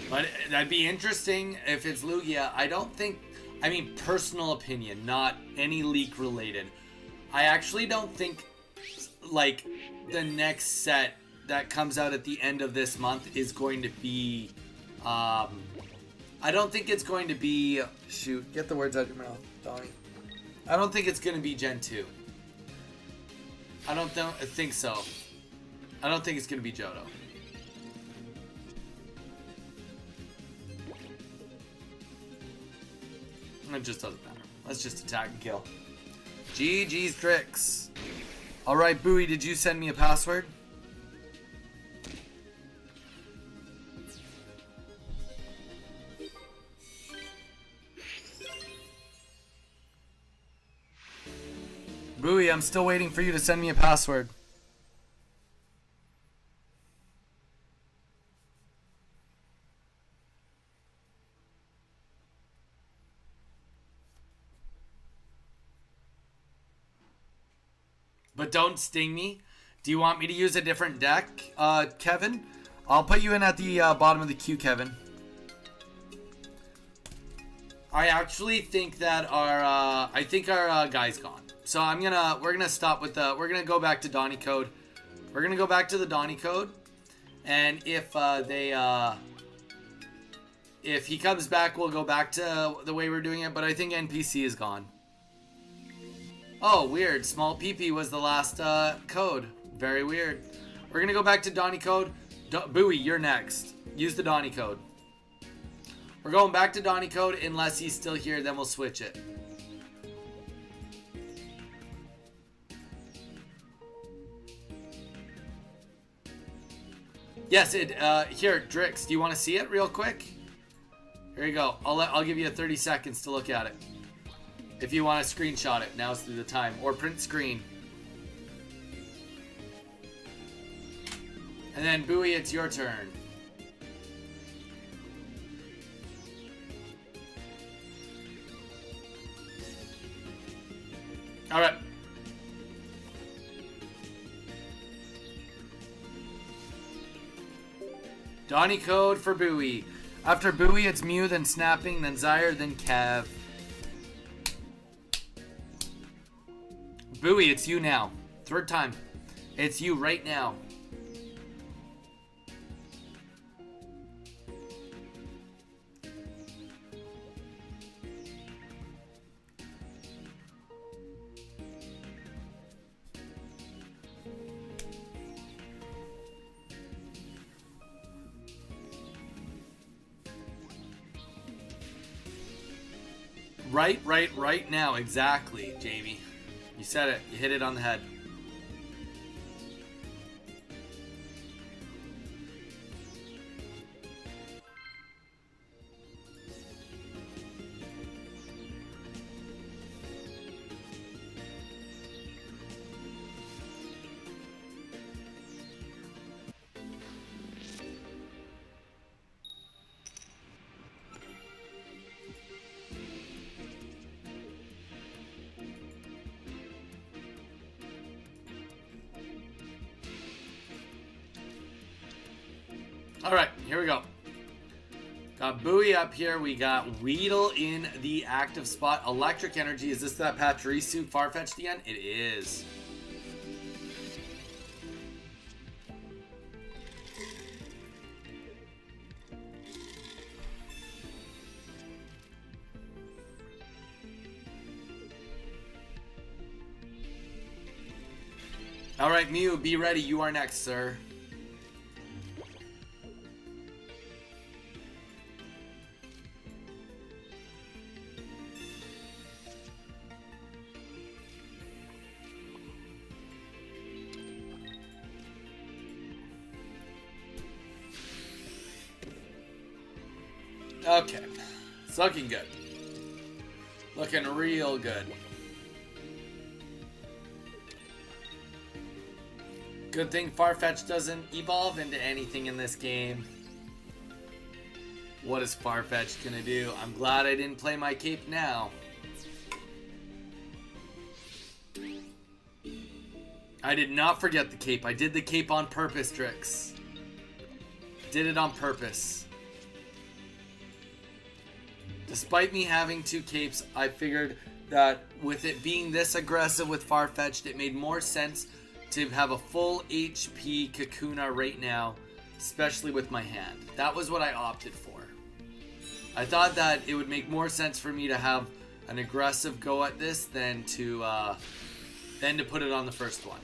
But that'd be interesting if it's Lugia. I don't think... I mean, personal opinion, not any leak related. I actually don't think, like, the next set that comes out at the end of this month is going to be, I don't think it's going to be, shoot, get the words out of your mouth, Donnie. I don't think it's going to be Gen 2. I think so. I don't think it's going to be Johto. It just doesn't matter. Let's just attack and kill. GG's tricks. Alright, Bowie, did you send me a password? Bowie, I'm still waiting for you to send me a password. But don't sting me. Do you want me to use a different deck, Kevin? I'll put you in at the bottom of the queue, Kevin. I actually think that our guy's gone. So we're gonna stop with we're gonna go back to Donny Code. We're gonna go back to the Donny Code, and if he comes back, we'll go back to the way we're doing it. But I think NPC is gone. Oh, weird. Small PP was the last code. Very weird. We're gonna go back to Donny Code. Bowie, you're next. Use the Donny Code. We're going back to Donny Code unless he's still here. Then we'll switch it. Yes, here, Drix, do you want to see it real quick? Here you go. I'll give you 30 seconds to look at it. If you want to screenshot it, now's the time. Or print screen. And then, Bowie, it's your turn. Alright. Donny Code for Bowie. After Bowie, it's Mew, then Snapping, then Zyre, then Kev. Bowie, it's you now. Third time. It's you right now. Right now. Exactly, Jamie. You said it. You hit it on the head. Alright, here we go. Got Bowie up here. We got Weedle in the active spot. Electric Energy. Is this that Pachirisu Farfetch'd again? It is. Alright, Mew, be ready. You are next, sir. Okay, it's looking good. Looking real good. Good thing Farfetch doesn't evolve into anything in this game. What is Farfetch gonna do? I'm glad I didn't play my cape now. I did not forget the cape. I did the cape on purpose, Drix. Did it on purpose. Despite me having two capes, I figured that with it being this aggressive with Farfetch'd, it made more sense to have a full HP Kakuna right now, especially with my hand. That was what I opted for. I thought that it would make more sense for me to have an aggressive go at this than to put it on the first one.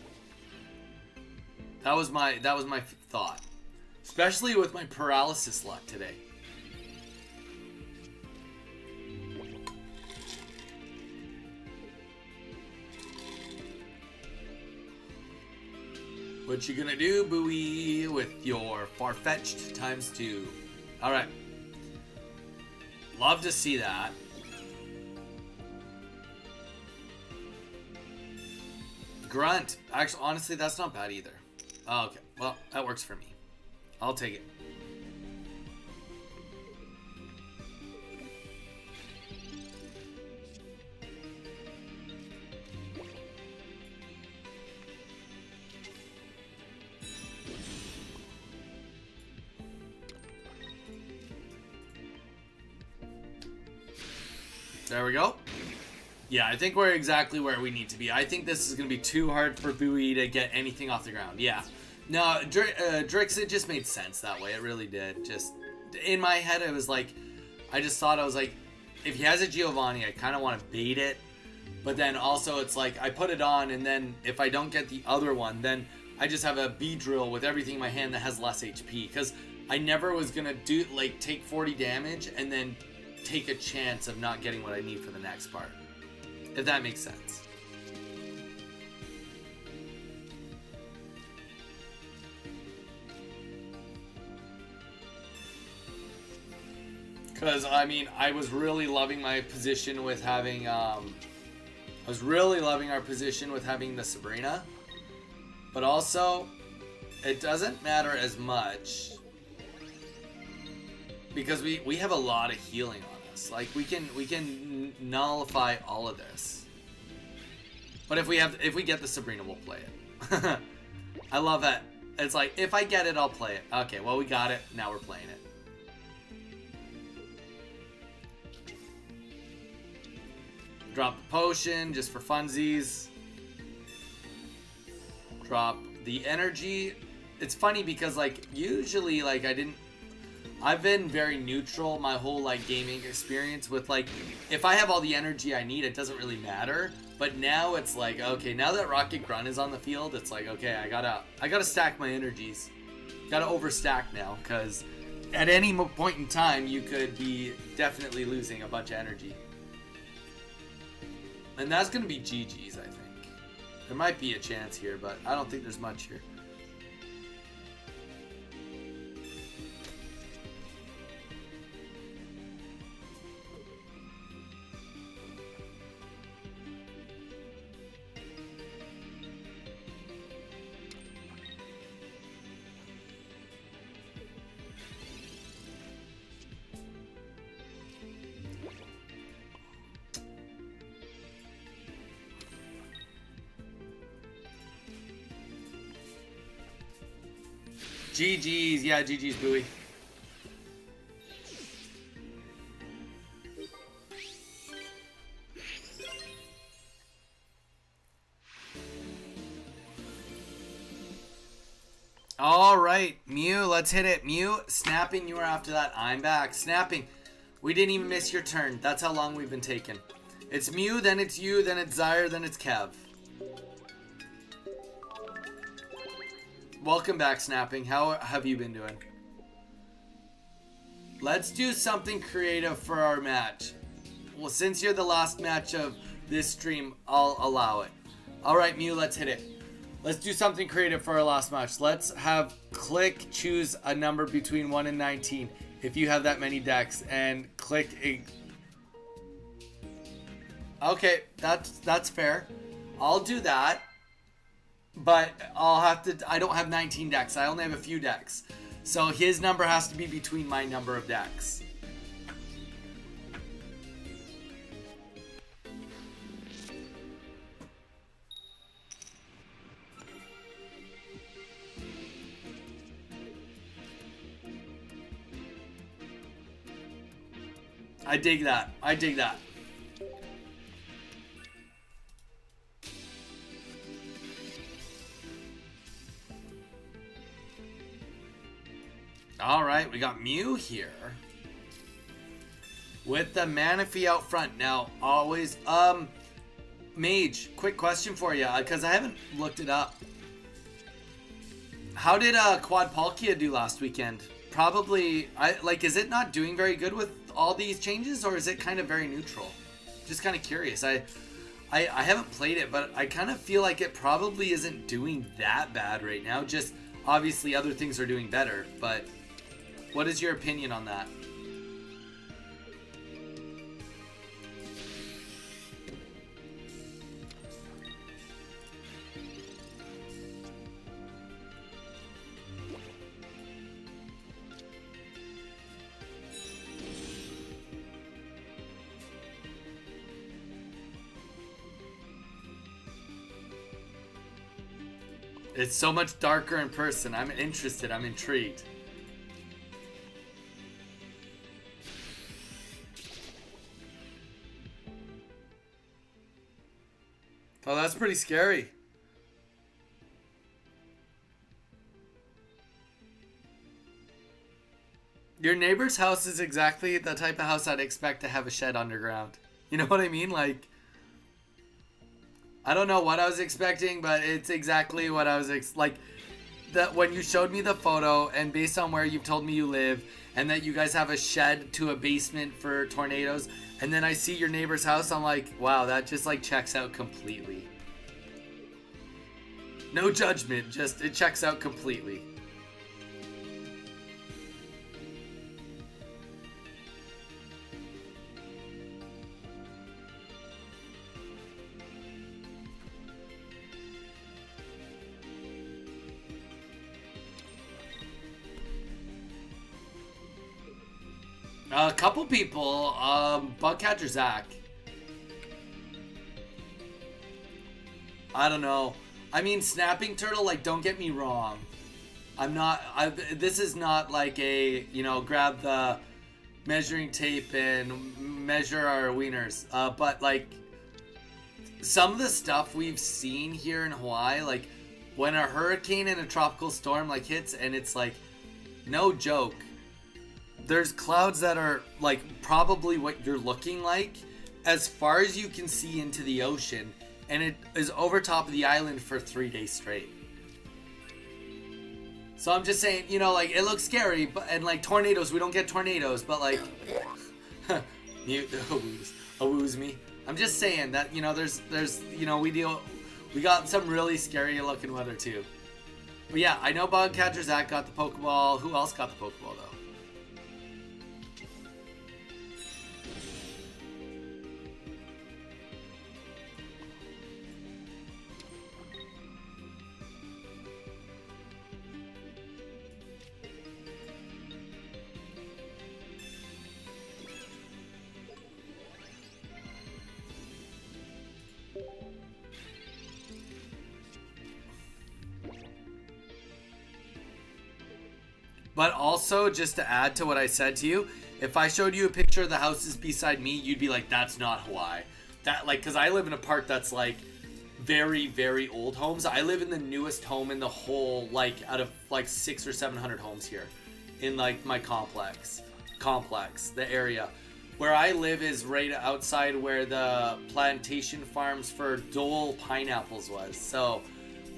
That was my thought, especially with my paralysis luck today. What you gonna do, Bowie, with your far-fetched ×2? All right. Love to see that. Grunt. Actually, honestly, that's not bad either. Oh, okay. Well, that works for me. I'll take it. There we go. Yeah, I think we're exactly where we need to be. I think this is going to be too hard for Bowie to get anything off the ground. Yeah. No, Drix, it just made sense that way. It really did. Just, in my head, it was like, I just thought, I was like, if he has a Giovanni, I kind of want to bait it. But then also, it's like, I put it on, and then if I don't get the other one, then I just have a Beedrill with everything in my hand that has less HP. Because I never was going to do, like, take 40 damage, and then take a chance of not getting what I need for the next part. If that makes sense. Because, I mean, I was really loving my position with having, I was really loving our position with having the Sabrina. But also, it doesn't matter as much. Because we have a lot of healing on us. Like, we can nullify all of this. But if we get the Sabrina, we'll play it. I love that. It's like, if I get it, I'll play it. Okay, well, we got it. Now we're playing it. Drop the potion just for funsies. Drop the energy. It's funny because, like, usually, like, I've been very neutral my whole, like, gaming experience with, like, if I have all the energy I need, it doesn't really matter. But now it's like, okay, now that Rocket Grunt is on the field, it's like, okay, I gotta stack my energies. Gotta overstack now, because at any point in time, you could be definitely losing a bunch of energy. And that's gonna be GG's, I think. There might be a chance here, but I don't think there's much here. GG's, yeah, GG's, Bowie. All right, Mew, let's hit it. Mew, Snapping, you were after that. I'm back. Snapping, we didn't even miss your turn. That's how long we've been taking. It's Mew, then it's you, then it's Zyre, then it's Kev. Welcome back, Snapping. How have you been doing? Let's do something creative for our match. Well, since you're the last match of this stream, I'll allow it. Alright, Mew, let's hit it. Let's do something creative for our last match. Let's have Click choose a number between 1 and 19 if you have that many decks, and click a... Okay, that's fair. I'll do that. But I'll have to, I don't have 19 decks. I only have a few decks. So his number has to be between my number of decks. I dig that. I dig that. All right, we got Mew here. With the Manaphy out front now, always. Mage, quick question for you, because I haven't looked it up. How did Quad Palkia do last weekend? Probably, is it not doing very good with all these changes, or is it kind of very neutral? Just kind of curious. I haven't played it, but I kind of feel like it probably isn't doing that bad right now. Just obviously other things are doing better, but what is your opinion on that? It's so much darker in person. I'm interested. I'm intrigued. Oh, that's pretty scary. Your neighbor's house is exactly the type of house I'd expect to have a shed underground. You know what I mean? Like, I don't know what I was expecting, but it's exactly what I was that when you showed me the photo and based on where you've told me you live and that you guys have a shed to a basement for tornadoes, and then I see your neighbor's house, I'm like, wow, that just like checks out completely. No judgment, just it checks out completely. A couple people, Bugcatcher Zach. I don't know. I mean, Snapping Turtle, like, don't get me wrong. This is not like a, grab the measuring tape and measure our wieners. But, like, some of the stuff we've seen here in Hawaii, like, when a hurricane and a tropical storm, like, hits and it's, like, no joke. There's clouds that are like probably what you're looking like as far as you can see into the ocean, and it is over top of the island for 3 days straight. So I'm just saying, like, it looks scary, but and like tornadoes, we don't get tornadoes, but like mute wooze me. I'm just saying that there's we got some really scary looking weather too. But yeah, I know Bugcatcher Zach got the Pokeball. Who else got the Pokeball though? But also, just to add to what I said to you, if I showed you a picture of the houses beside me, you'd be like, that's not Hawaii. Because I live in a part that's, like, very, very old homes. I live in the newest home in the whole, like, out of, like, 600 or 700 homes here in, like, my complex, the area. Where I live is right outside where the plantation farms for Dole pineapples was. So,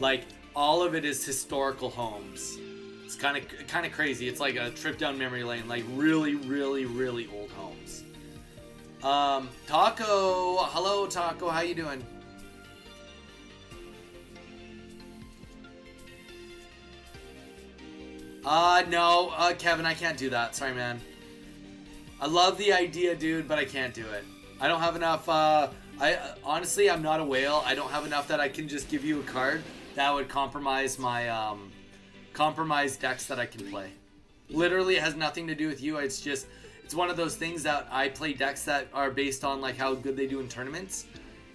like, all of it is historical homes. It's kind of crazy. It's like a trip down memory lane, like really, really, really old homes. Taco, hello Taco, how you doing? No, Kevin, I can't do that. Sorry, man. I love the idea, dude, but I can't do it. I don't have enough. Honestly, I'm not a whale. I don't have enough that I can just give you a card that would compromise my compromised decks that I can play. Literally, it has nothing to do with you. It's one of those things that I play decks that are based on like how good they do in tournaments,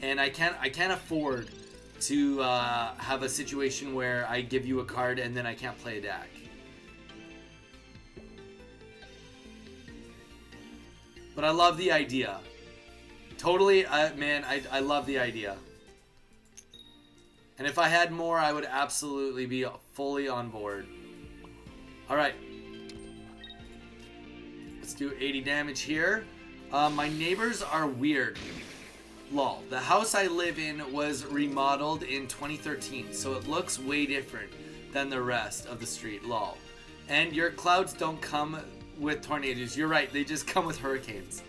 and I can't afford to have a situation where I give you a card and then I can't play a deck. But I love the idea. Totally, man, I love the idea. And if I had more, I would absolutely be fully on board. Alright. Let's do 80 damage here. My neighbors are weird. Lol. The house I live in was remodeled in 2013, so it looks way different than the rest of the street. Lol. And your clouds don't come with tornadoes. You're right. They just come with hurricanes.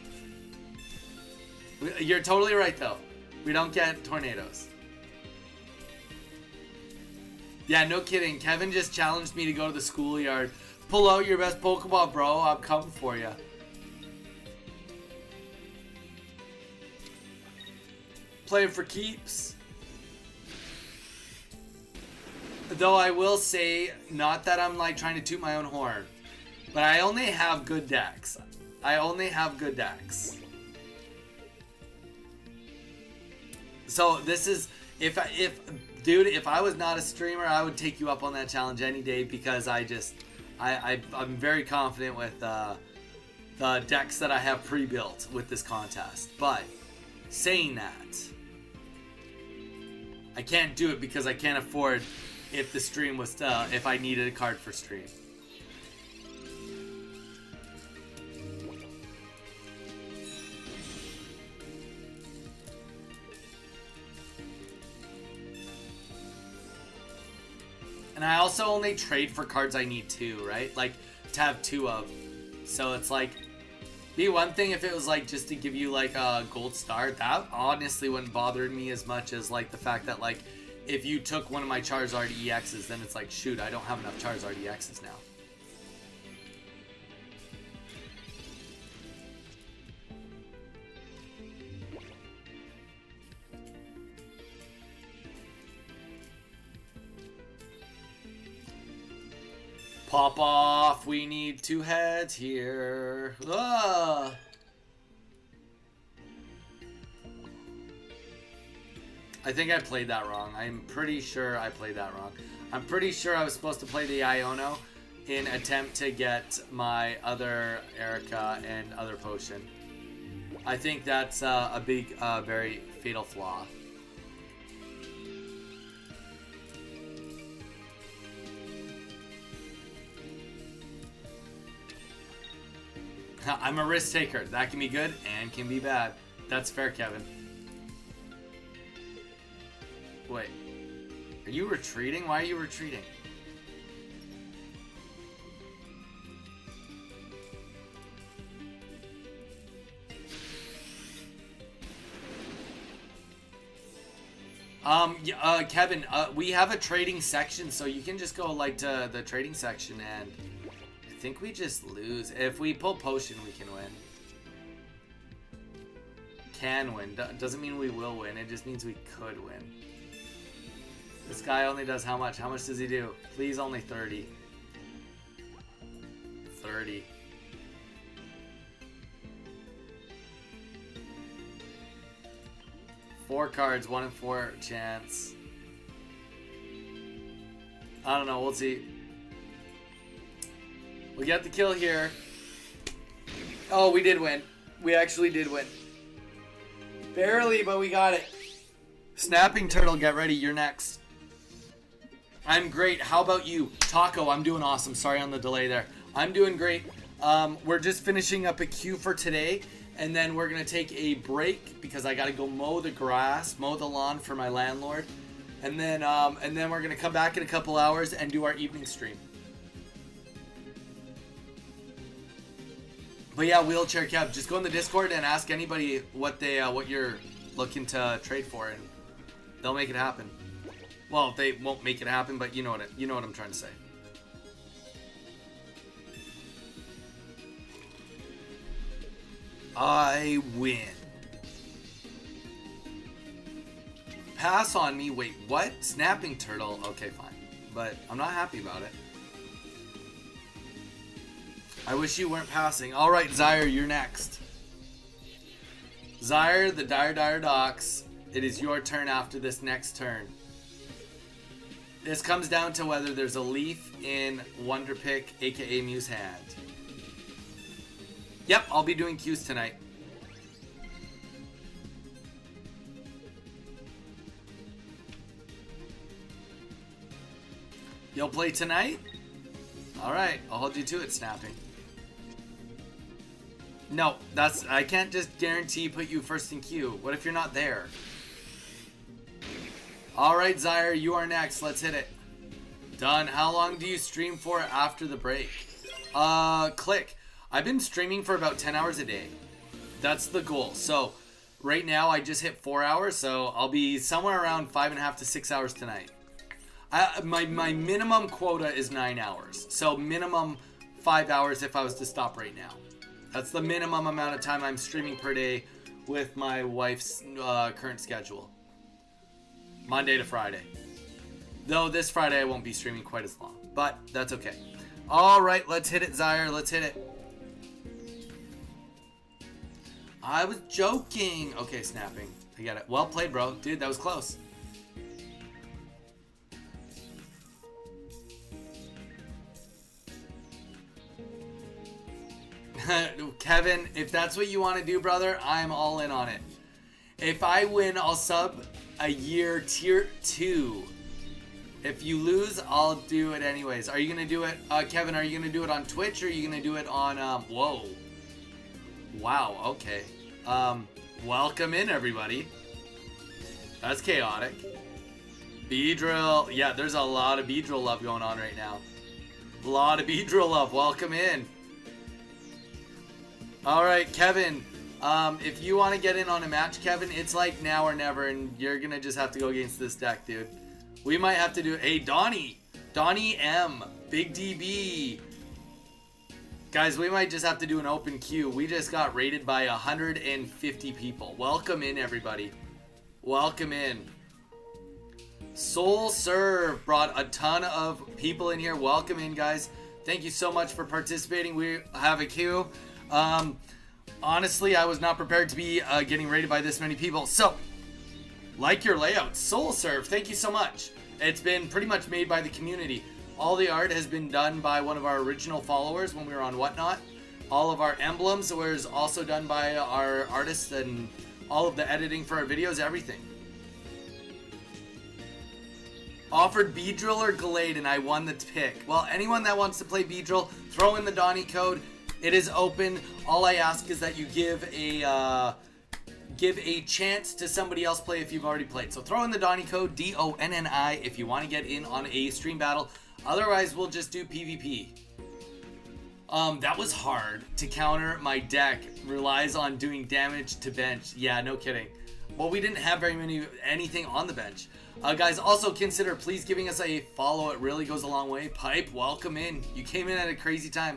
You're totally right, though. We don't get tornadoes. Yeah, no kidding. Kevin just challenged me to go to the schoolyard. Pull out your best Pokeball, bro. I'm coming for you. Playing for keeps. Though I will say, not that I'm like trying to toot my own horn, but I only have good decks. I only have good decks. So this is, if dude, if I was not a streamer, I would take you up on that challenge any day, because I'm very confident with the decks that I have pre-built with this contest. But saying that, I can't do it because I can't afford if the stream was if I needed a card for stream. And I also only trade for cards I need 2, right? Like, to have 2 of. So it's like, be one thing if it was like just to give you like a gold star. That honestly wouldn't bother me as much as like the fact that like if you took one of my Charizard EXs, then it's like, shoot, I don't have enough Charizard EXs now. Pop off, we need 2 heads here. Ah. I think I played that wrong. I'm pretty sure I played that wrong. I'm pretty sure I was supposed to play the Iono in attempt to get my other Erica and other potion. I think that's a big, very fatal flaw. I'm a risk taker. That can be good and can be bad. That's fair, Kevin. Wait. Are you retreating? Why are you retreating? Kevin, we have a trading section, so you can just go like to the trading section, and I think we just lose. If we pull potion, we can win. Can win. Doesn't mean we will win. It just means we could win. This guy only does how much? How much does he do? Please, only 30. 30. Four cards, 1 in 4 chance. I don't know, we'll see. We got the kill here. Oh, we did win. We actually did win. Barely, but we got it. Snapping Turtle, get ready, you're next. I'm great. How about you? Taco, I'm doing awesome. Sorry on the delay there. I'm doing great. We're just finishing up a queue for today, and then we're gonna take a break because I gotta go mow the grass, mow the lawn for my landlord, and then we're gonna come back in a couple hours and do our evening stream. But yeah, Wheelchair Kev, just go in the Discord and ask anybody what you're looking to trade for, and they'll make it happen. Well, they won't make it happen, but you know what I'm trying to say. I win. Pass on me. Wait, what? Snapping Turtle. Okay, fine. But I'm not happy about it. I wish you weren't passing. Alright, Zyre, you're next. Zyre, the Dire Docks. It is your turn after this next turn. This comes down to whether there's a leaf in Wonder Pick, aka Muse Hand. Yep, I'll be doing Qs tonight. You'll play tonight? Alright, I'll hold you to it, Snapping. No, I can't just guarantee put you first in queue. What if you're not there? Alright, Zyre, you are next. Let's hit it. Done. How long do you stream for after the break? Click. I've been streaming for about 10 hours a day. That's the goal. So, right now I just hit 4 hours, so I'll be somewhere around 5.5 to 6 hours tonight. My minimum quota is 9 hours. So, minimum 5 hours if I was to stop right now. That's the minimum amount of time I'm streaming per day with my wife's current schedule. Monday to Friday. Though this Friday I won't be streaming quite as long. But that's okay. Alright, let's hit it, Zyre. Let's hit it. I was joking. Okay, snapping. I get it. Well played, bro. Dude, that was close. Kevin, if that's what you want to do, brother, I'm all in on it. If I win, I'll sub a year tier 2. If you lose, I'll do it anyways. Are you going to do it, Kevin, are you going to do it on Twitch or are you going to do it on, whoa. Wow, okay. Welcome in, everybody. That's chaotic. Beedrill. Yeah, there's a lot of Beedrill love going on right now. A lot of Beedrill love. Welcome in. Alright, Kevin. If you want to get in on a match, Kevin, it's like now or never, and you're going to just have to go against this deck, dude. We might have to do... Hey, Donnie. Donnie M. Big DB. Guys, we might just have to do an open queue. We just got rated by 150 people. Welcome in, everybody. Welcome in. Soul Serve brought a ton of people in here. Welcome in, guys. Thank you so much for participating. We have a queue. Honestly, I was not prepared to be getting rated by this many people. So, like your layout. Soul Serve, thank you so much. It's been pretty much made by the community. All the art has been done by one of our original followers when we were on Whatnot. All of our emblems was also done by our artists, and all of the editing for our videos, everything. Offered Beedrill or Glade, and I won the pick. Well, anyone that wants to play Beedrill, throw in the Donnie code. It is open. All I ask is that you give a chance to somebody else play if you've already played. So throw in the Donnie code, DONNI, if you want to get in on a stream battle. Otherwise, we'll just do PvP. That was hard to counter. My deck relies on doing damage to bench. Yeah, no kidding. Well, we didn't have anything on the bench. Guys, also consider please giving us a follow. It really goes a long way. Pipe, welcome in. You came in at a crazy time.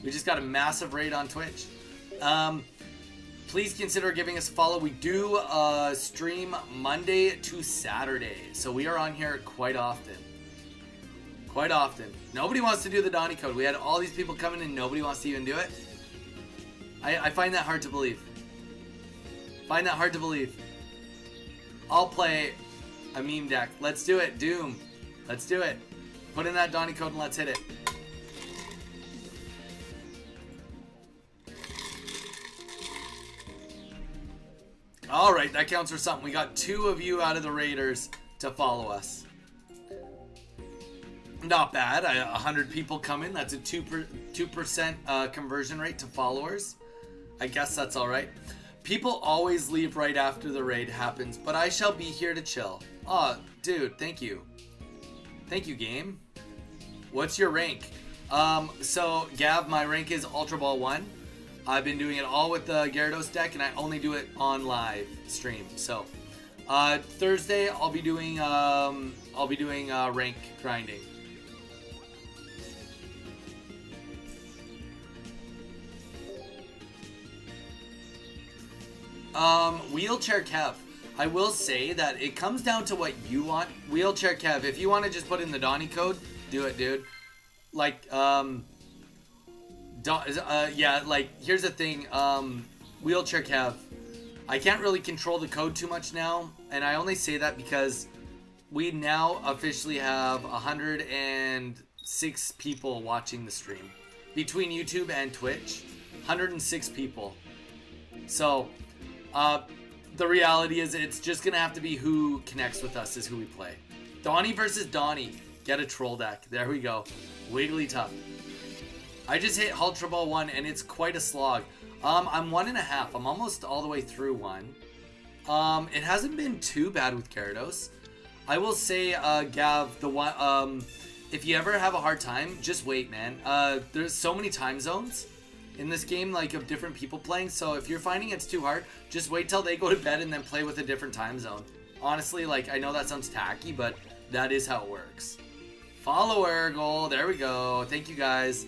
We just got a massive raid on Twitch. Please consider giving us a follow. We do stream Monday to Saturday. So we are on here quite often. Quite often. Nobody wants to do the Donnie code. We had all these people coming and nobody wants to even do it. I find that hard to believe. Find that hard to believe. I'll play a meme deck. Let's do it. Doom. Let's do it. Put in that Donnie code and let's hit it. Alright, that counts for something. We got 2 of you out of the raiders to follow us. Not bad. 100 people come in. That's a 2% conversion rate to followers. I guess that's alright. People always leave right after the raid happens, but I shall be here to chill. Oh, dude, thank you. Thank you, game. What's your rank? So, Gav, my rank is Ultra Ball 1. I've been doing it all with the Gyarados deck, and I only do it on live stream. So, Thursday I'll be doing rank grinding. Wheelchair Kev. I will say that it comes down to what you want. Wheelchair Kev, if you want to just put in the Donnie code, do it, dude. Like, yeah, like, here's the thing, Wheelchair Kev, I can't really control the code too much now, and I only say that because we now officially have 106 people watching the stream. Between YouTube and Twitch, 106 people. So, the reality is it's just gonna have to be who connects with us is who we play. Donnie versus Donnie. Get a troll deck. There we go. Wigglytuff. I just hit Ultra Ball 1 and it's quite a slog. I'm 1.5. I'm almost all the way through 1. It hasn't been too bad with Gyarados. I will say, Gav, the one, if you ever have a hard time, just wait, man. There's so many time zones in this game, like, of different people playing. So if you're finding it's too hard, just wait till they go to bed and then play with a different time zone. Honestly, like, I know that sounds tacky, but that is how it works. Follower goal. There we go. Thank you, guys.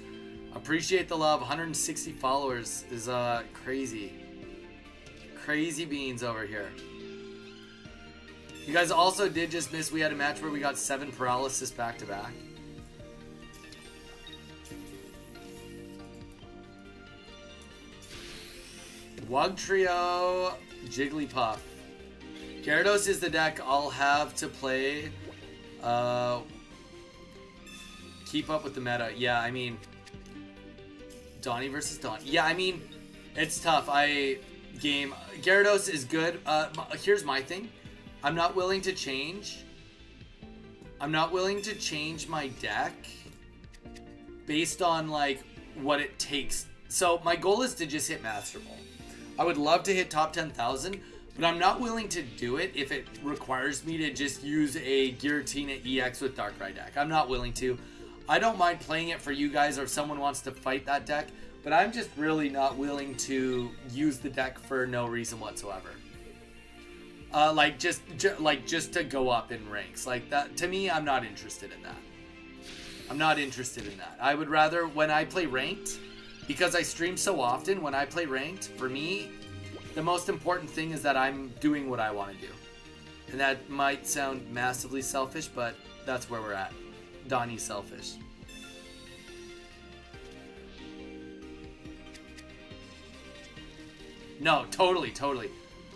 Appreciate the love. 160 followers is crazy. Crazy beans over here. You guys also did just miss, we had a match where we got 7 paralysis back to back. Wugtrio, Jigglypuff. Gyarados is the deck I'll have to play. Keep up with the meta. Yeah, I mean, Donnie versus Donnie. Yeah, I mean, it's tough. Gyarados is good. Here's my thing. I'm not willing to change. I'm not willing to change my deck based on, like, what it takes. So my goal is to just hit Master Ball. I would love to hit top 10,000, but I'm not willing to do it if it requires me to just use a Giratina EX with Darkrai deck. I'm not willing to. I don't mind playing it for you guys or if someone wants to fight that deck, but I'm just really not willing to use the deck for no reason whatsoever. Just to go up in ranks. Like that, to me, I'm not interested in that. I'm not interested in that. I would rather, when I play ranked, because I stream so often, when I play ranked, for me, the most important thing is that I'm doing what I want to do. And that might sound massively selfish, but that's where we're at. Donnie's selfish. No, totally.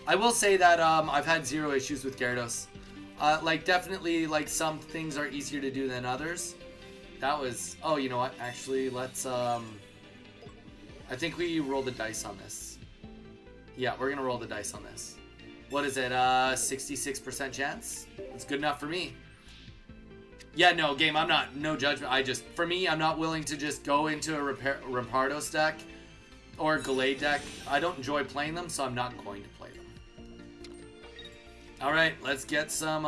I will say that I've had 0 issues with Gyarados. Like, definitely, like, some things are easier to do than others. That was... Oh, you know what? Actually, let's... I think we roll the dice on this. Yeah, we're gonna roll the dice on this. What is it? 66% chance? That's good enough for me. Yeah, no, game, I'm not... No judgment. For me, I'm not willing to just go into a Rampardos deck or Gallade deck. I don't enjoy playing them, so I'm not going to play them. Alright, let's get some,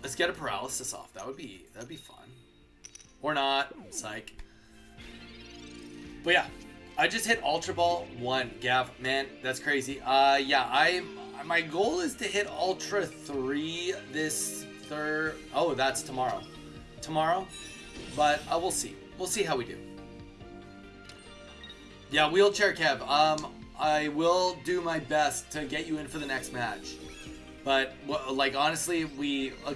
let's get a paralysis off. That'd be fun. Or not. Psych. But yeah, I just hit Ultra Ball 1. Gav, man, that's crazy. Yeah, my goal is to hit Ultra 3 this third... Oh, that's tomorrow. But we'll see. We'll see how we do. Yeah, Wheelchair Kev. I will do my best to get you in for the next match. But, like, honestly,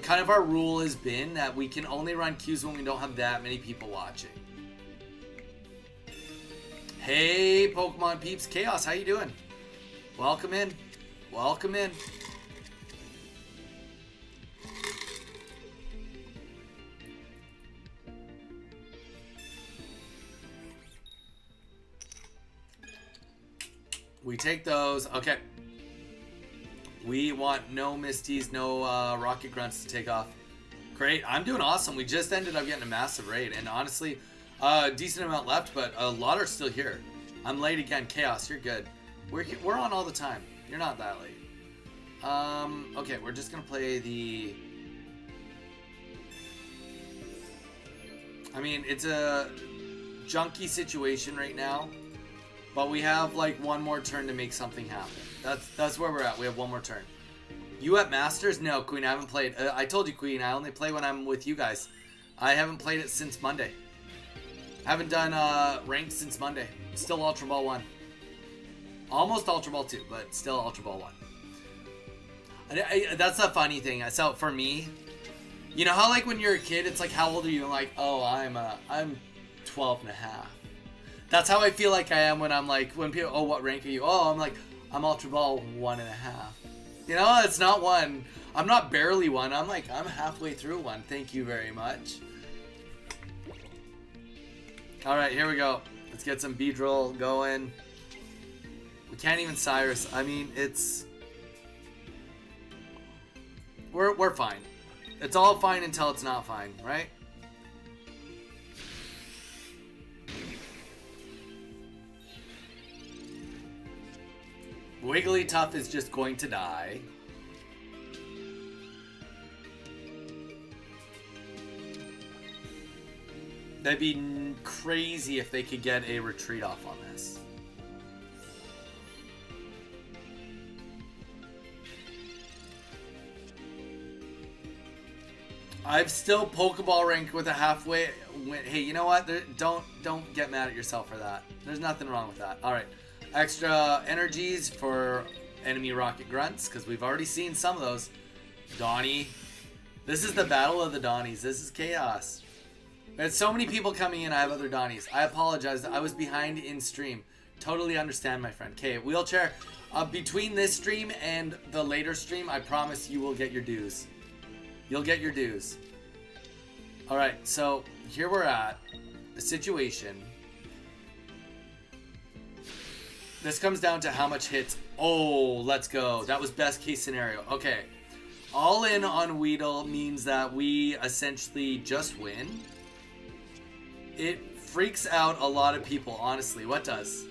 kind of our rule has been that we can only run queues when we don't have that many people watching. Hey, Pokemon peeps. Chaos, how you doing? Welcome in. Welcome in. We take those. Okay. We want no Misties, no Rocket Grunts to take off. Great. I'm doing awesome. We just ended up getting a massive raid. And honestly, a decent amount left, but a lot are still here. I'm late again. Chaos, you're good. We're on all the time. You're not that late. Okay, we're just going to play the... I mean, it's a junky situation right now. But we have like one more turn to make something happen. That's where we're at. We have one more turn. You at Masters? No, Queen, I haven't played. I told you, Queen, I only play when I'm with you guys. I haven't played it since Monday. I haven't done ranked since Monday. Still Ultra Ball 1. Almost Ultra Ball 2, but still Ultra Ball 1. That's the funny thing. So for me, you know how like when you're a kid, it's like, how old are you? I'm like, oh, I'm 12 and a half. That's how I feel like I am when I'm like, when people, oh, what rank are you? Oh, I'm like, I'm Ultra Ball 1.5. You know, it's not 1. I'm not barely 1. I'm like, I'm halfway through 1. Thank you very much. All right, here we go. Let's get some Beedrill going. We can't even Cyrus. I mean, it's... We're fine. It's all fine until it's not fine, right? Wigglytuff is just going to die. That'd be crazy if they could get a retreat off on this. I've still Pokeball ranked with a halfway. Hey, you know what? Don't get mad at yourself for that. There's nothing wrong with that. All right, extra energies for enemy rocket grunts because we've already seen some of those. Donnie, this is the battle of the Donnies. This is chaos. There's so many people coming in. I have other Donnies. I apologize. I was behind in stream. Totally understand, my friend. Okay, wheelchair. Between this stream and the later stream, I promise you will get your dues. You'll get your dues. Alright, so here we're at a situation. This comes down to how much hits. Oh, let's go. That was best case scenario. Okay. All in on Weedle means that we essentially just win. It freaks out a lot of people, honestly. What does?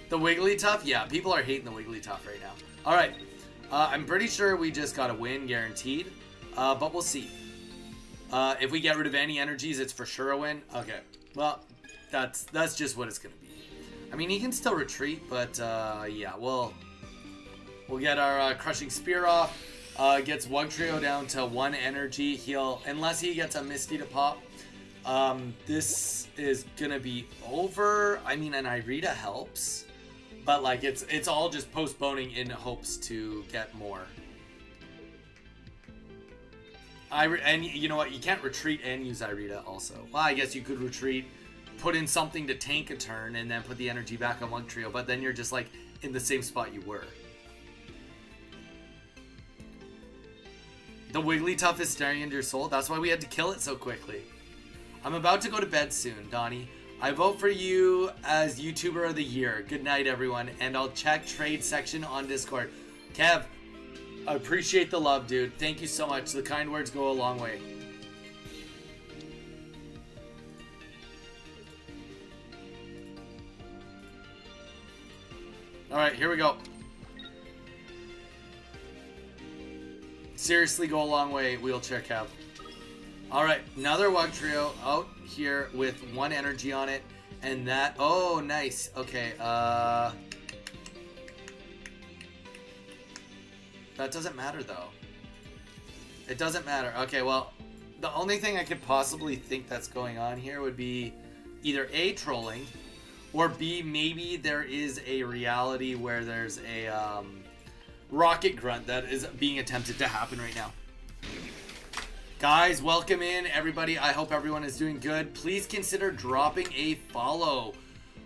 The Wigglytuff? Yeah, people are hating the Wigglytuff right now. Alright, I'm pretty sure we just got a win guaranteed, but we'll see. If we get rid of any energies, it's for sure a win. Okay, well, that's just what it's going to be. I mean, he can still retreat, but yeah, we'll get our Crushing Spear off. Gets Wugtrio down to 1 energy. He'll, unless he gets a Misty to pop, this is going to be over. I mean, an Irida helps. But like it's all just postponing in hopes to get more. And you know what? You can't retreat and use Irida also. Well, I guess you could retreat, put in something to tank a turn, and then put the energy back on Wugtrio. But then you're just like in the same spot you were. The Wigglytuff is staring into your soul. That's why we had to kill it so quickly. I'm about to go to bed soon, Donnie. I vote for you as YouTuber of the Year. Good night, everyone. And I'll check trade section on Discord. Kev, I appreciate the love, dude. Thank you so much. The kind words go a long way. Alright, here we go. Seriously, go a long way, wheelchair Kev. Alright, another Wugtrio out here with 1 energy on it. And that... Oh, nice. Okay, that doesn't matter, though. It doesn't matter. Okay, well, the only thing I could possibly think that's going on here would be either A, trolling, or B, maybe there is a reality where there's a rocket grunt that is being attempted to happen right now. Guys, welcome in, everybody. I hope everyone is doing good. Please consider dropping a follow.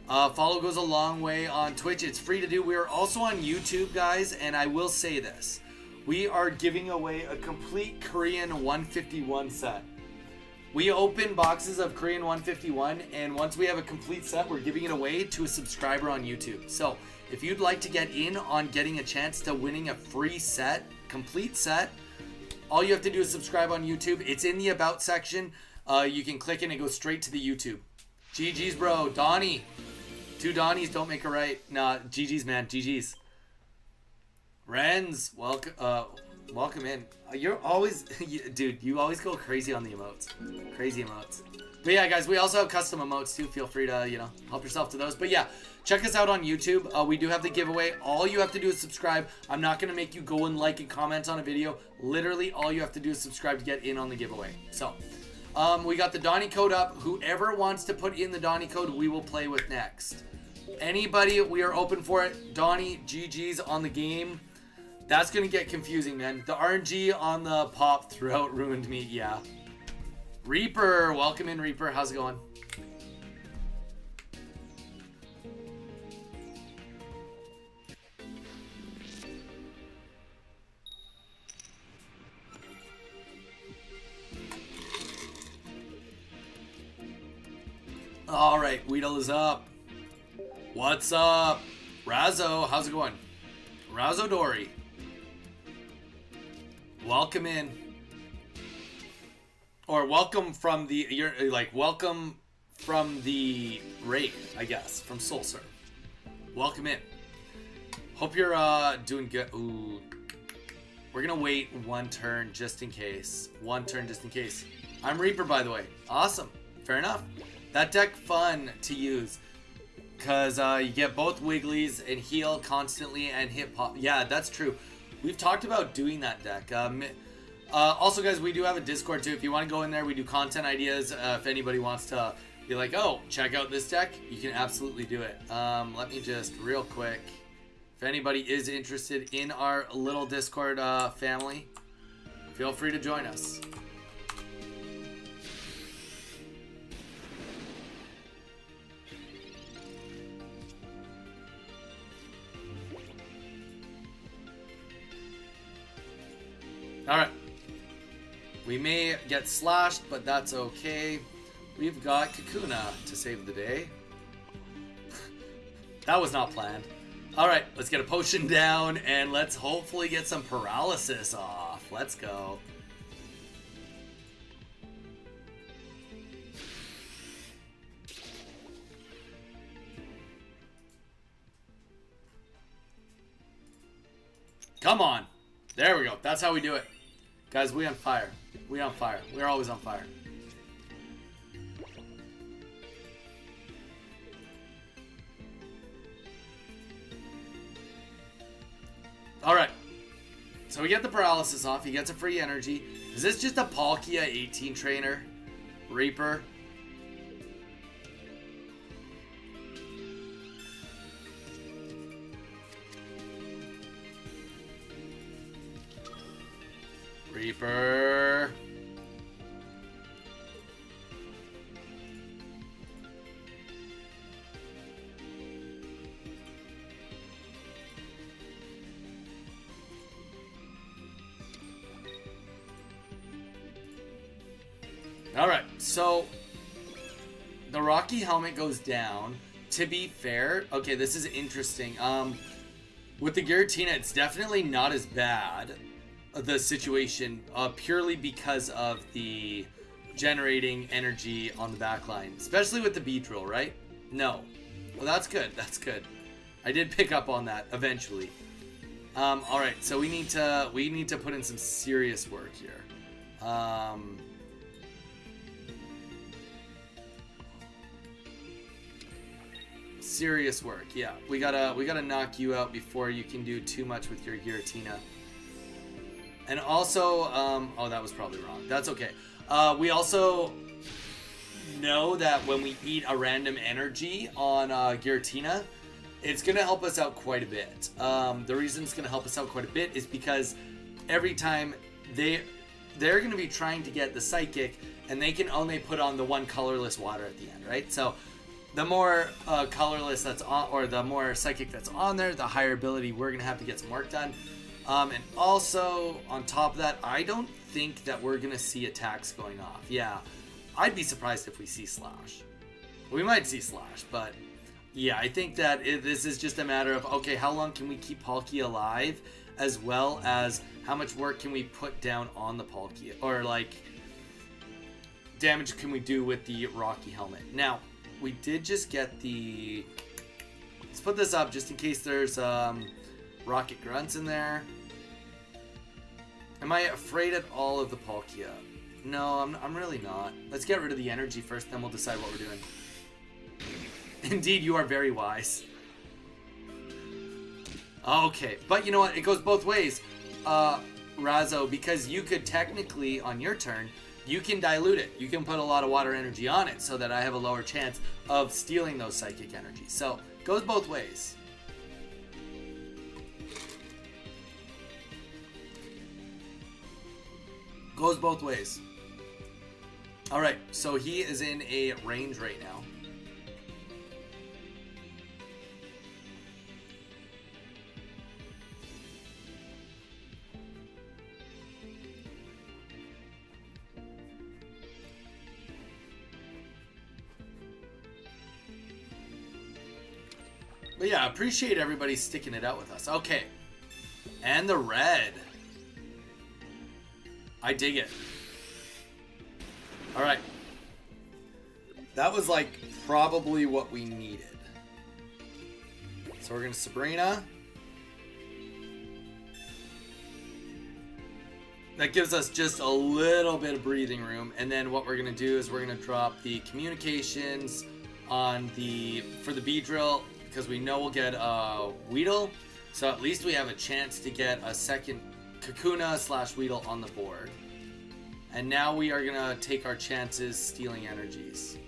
Follow goes a long way on Twitch. It's free to do. We are also on YouTube, guys, and I will say this. We are giving away a complete Korean 151 set. We open boxes of Korean 151, and once we have a complete set, we're giving it away to a subscriber on YouTube. So, if you'd like to get in on getting a chance to winning a free set, complete set, all you have to do is subscribe on YouTube. It's in the About section. You can click and it goes straight to the YouTube. GG's, bro. Donnie. 2 Donnies don't make a right. Nah, GG's, man. GG's. Renz, welcome in. You're always... Dude, you always go crazy on the emotes. Crazy emotes. But yeah, guys, we also have custom emotes, too. Feel free to, help yourself to those. But yeah, check us out on YouTube. We do have the giveaway. All you have to do is subscribe. I'm not going to make you go and like and comment on a video. Literally, all you have to do is subscribe to get in on the giveaway. So, we got the Donnie code up. Whoever wants to put in the Donnie code, we will play with next. Anybody, we are open for it. Donnie, GG's on the game. That's going to get confusing, man. The RNG on the pop throughout ruined me. Yeah. Reaper, welcome in, Reaper. How's it going? All right, Weedle is up. What's up? Razzo, how's it going? Razzo Dory. Welcome in. Or welcome from the, you're like, welcome from the raid, I guess, from Soul Serve. Welcome in. Hope you're doing good. Ooh. We're gonna wait one turn just in case. One turn just in case. I'm Reaper, by the way. Awesome. Fair enough. That deck fun to use. Because you get both Wigglies and heal constantly and hit pop. Yeah, that's true. We've talked about doing that deck. Also, guys, we do have a Discord, too. If you want to go in there, we do content ideas. If anybody wants to be like, oh, check out this deck, you can absolutely do it. Let me just, real quick, if anybody is interested in our little Discord family, feel free to join us. Alright. We may get slashed, but that's okay. We've got Kakuna to save the day. That was not planned. Alright, let's get a potion down and let's hopefully get some paralysis off. Let's go. Come on. There we go. That's how we do it. Guys, we on fire. We on fire. We're always on fire. Alright. So we get the paralysis off. He gets a free energy. Is this just a Palkia 18 trainer? Reaper? Reaper. All right, so the Rocky helmet goes down. To be fair, okay, this is interesting. With the Giratina, it's definitely not as bad, the situation, purely because of the generating energy on the back line, especially with the Beedrill, right? No. Well, that's good. That's good. I did pick up on that eventually. All right, so we need to put in some serious work here. Serious work, yeah. We gotta knock you out before you can do too much with your Giratina. And also, oh, that was probably wrong. That's okay. We also know that when we eat a random energy on Giratina, it's gonna help us out quite a bit. The reason it's gonna help us out quite a bit is because every time they're gonna be trying to get the Psychic, and they can only put on the one colorless water at the end, right? So the more colorless that's on, or the more Psychic that's on there, the higher ability we're gonna have to get some work done. And also, on top of that, I don't think that we're gonna see attacks going off. Yeah, I'd be surprised if we see Slash. We might see Slash, but yeah, I think that this is just a matter of, okay, how long can we keep Palkia alive, as well as how much work can we put down on the Palkia, or like, damage can we do with the Rocky helmet. Now, we did just get the, let's put this up just in case there's Rocket Grunts in there. Am I afraid at all of the Palkia? No, I'm really not. Let's get rid of the energy first, then we'll decide what we're doing. Indeed, you are very wise. Okay, but you know what? It goes both ways, Razzo, because you could technically, on your turn, you can dilute it. You can put a lot of water energy on it so that I have a lower chance of stealing those psychic energies. So, it goes both ways. Goes both ways. Alright, so he is in a range right now. But yeah, appreciate everybody sticking it out with us. Okay. And the red. I dig it. Alright. That was like probably what we needed. So we're gonna Sabrina. That gives us just a little bit of breathing room, and then what we're gonna do is we're gonna drop the communications on for the Beedrill, because we know we'll get Weedle, so at least we have a chance to get a second Kakuna / Weedle on the board. And now we are gonna take our chances stealing energies.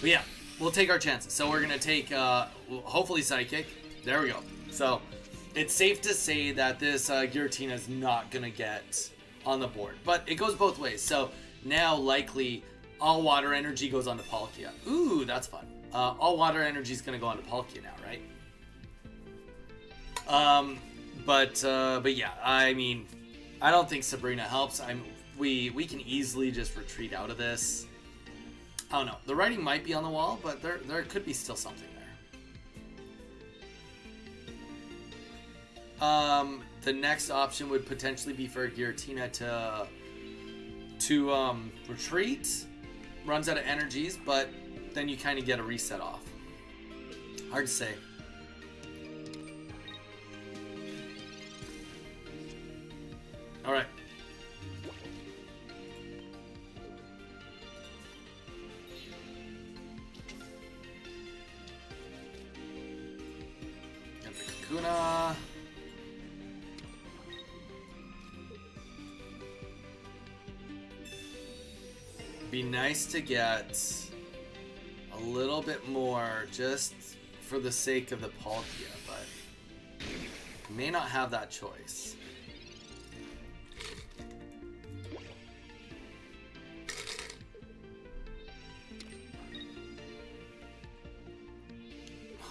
But yeah, we'll take our chances. So we're gonna take hopefully Psychic. There we go. So it's safe to say that this Giratina is not gonna get on the board, but it goes both ways. So now likely all water energy goes on to Palkia. Ooh, that's fun. All water energy is gonna go on to Palkia now, right? But yeah, I mean, I don't think Sabrina helps. We can easily just retreat out of this. I don't know. The writing might be on the wall, but there could be still something there. The next option would potentially be for Giratina to retreat. Runs out of energies, but then you kind of get a reset off. Hard to say. All right. Got the Kakuna. Be nice to get a little bit more just for the sake of the Palkia, but may not have that choice.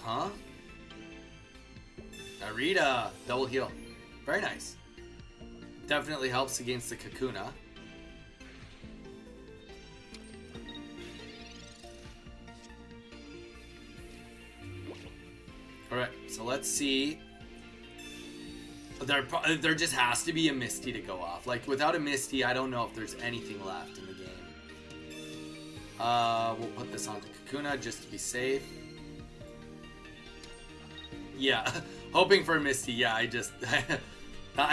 Huh? Narita, double heal. Very nice. Definitely helps against the Kakuna. Alright, so let's see. There just has to be a Misty to go off. Like, without a Misty, I don't know if there's anything left in the game. We'll put this onto Kakuna just to be safe. Yeah, hoping for a Misty. Yeah, I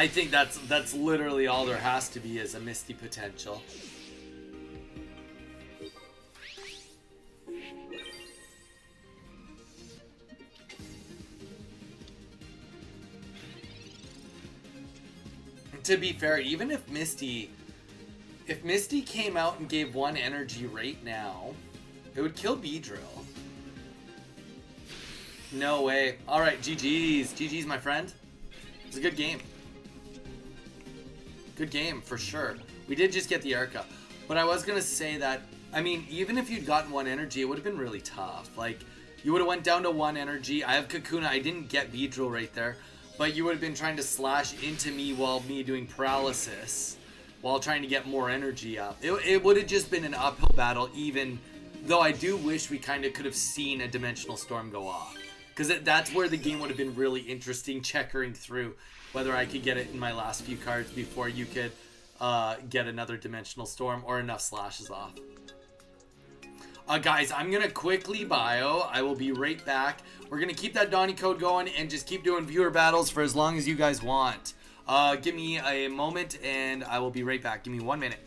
think that's literally all there has to be is a Misty potential. To be fair, even if Misty came out and gave 1 energy right now, it would kill Beedrill. No way. Alright, GG's. GG's, my friend. It's a good game. Good game, for sure. We did just get the Erica. But I was going to say that, I mean, even if you'd gotten 1 energy, it would have been really tough. Like, you would have went down to 1 energy. I have Kakuna. I didn't get Beedrill right there. But you would have been trying to slash into me while me doing paralysis. While trying to get more energy up. It would have just been an uphill battle, even though I do wish we kind of could have seen a Dimensional Storm go off. Because that's where the game would have been really interesting, checkering through whether I could get it in my last few cards before you could get another Dimensional Storm or enough slashes off. Guys, I'm going to quickly bio. I will be right back. We're going to keep that Donnie code going and just keep doing viewer battles for as long as you guys want. Give me a moment and I will be right back. Give me 1 minute.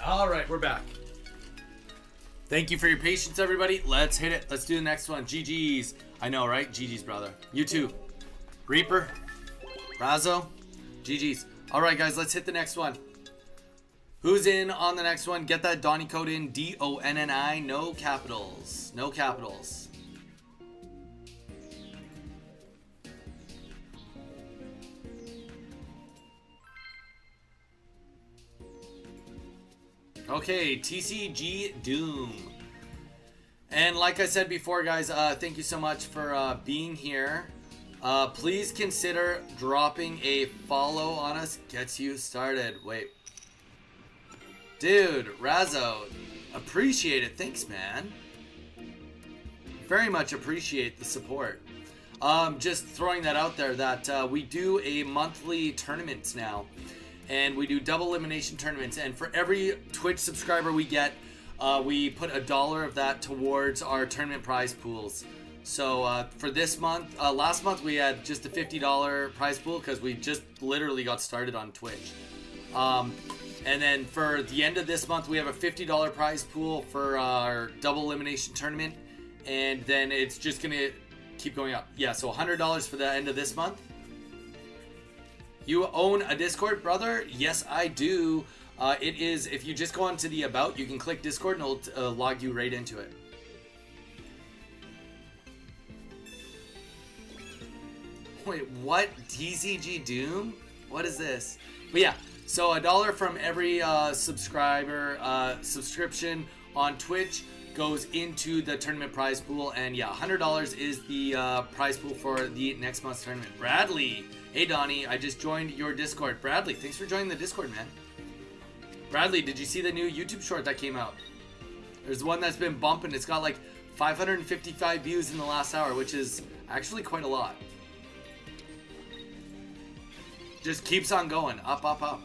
All right, we're back. Thank you for your patience, everybody. Let's hit it. Let's do the next one. GG's. I know, right? GG's, brother. You too. Reaper. Razzo. GG's. All right, guys, let's hit the next one. Who's in on the next one? Get that Donnie code in. D-O-N-N-I. No capitals. No capitals. Okay, TCG Doom. And like I said before, guys, thank you so much for being here. Please consider dropping a follow on us. Gets you started. Wait. Dude, Razzo, appreciate it. Thanks, man. Very much appreciate the support. Just throwing that out there that we do a monthly tournament now. And we do double elimination tournaments. And for every Twitch subscriber we get, we put $1 of that towards our tournament prize pools. So for this month, last month we had just a $50 prize pool because we just literally got started on Twitch. And then for the end of this month, we have a $50 prize pool for our double elimination tournament. And then it's just going to keep going up. Yeah, so $100 for the end of this month. You own a Discord, brother? Yes, I do. It is, if you just go onto the About, you can click Discord and it'll log you right into it. Wait, what? TCG Doom? What is this? But yeah, so $1 from every subscriber subscription on Twitch goes into the tournament prize pool. And yeah, $100 is the prize pool for the next month's tournament. Bradley. Hey, Donnie, I just joined your Discord. Bradley, thanks for joining the Discord, man. Bradley, did you see the new YouTube short that came out? There's one that's been bumping. It's got like 555 views in the last hour, which is actually quite a lot. Just keeps on going. Up, up, up.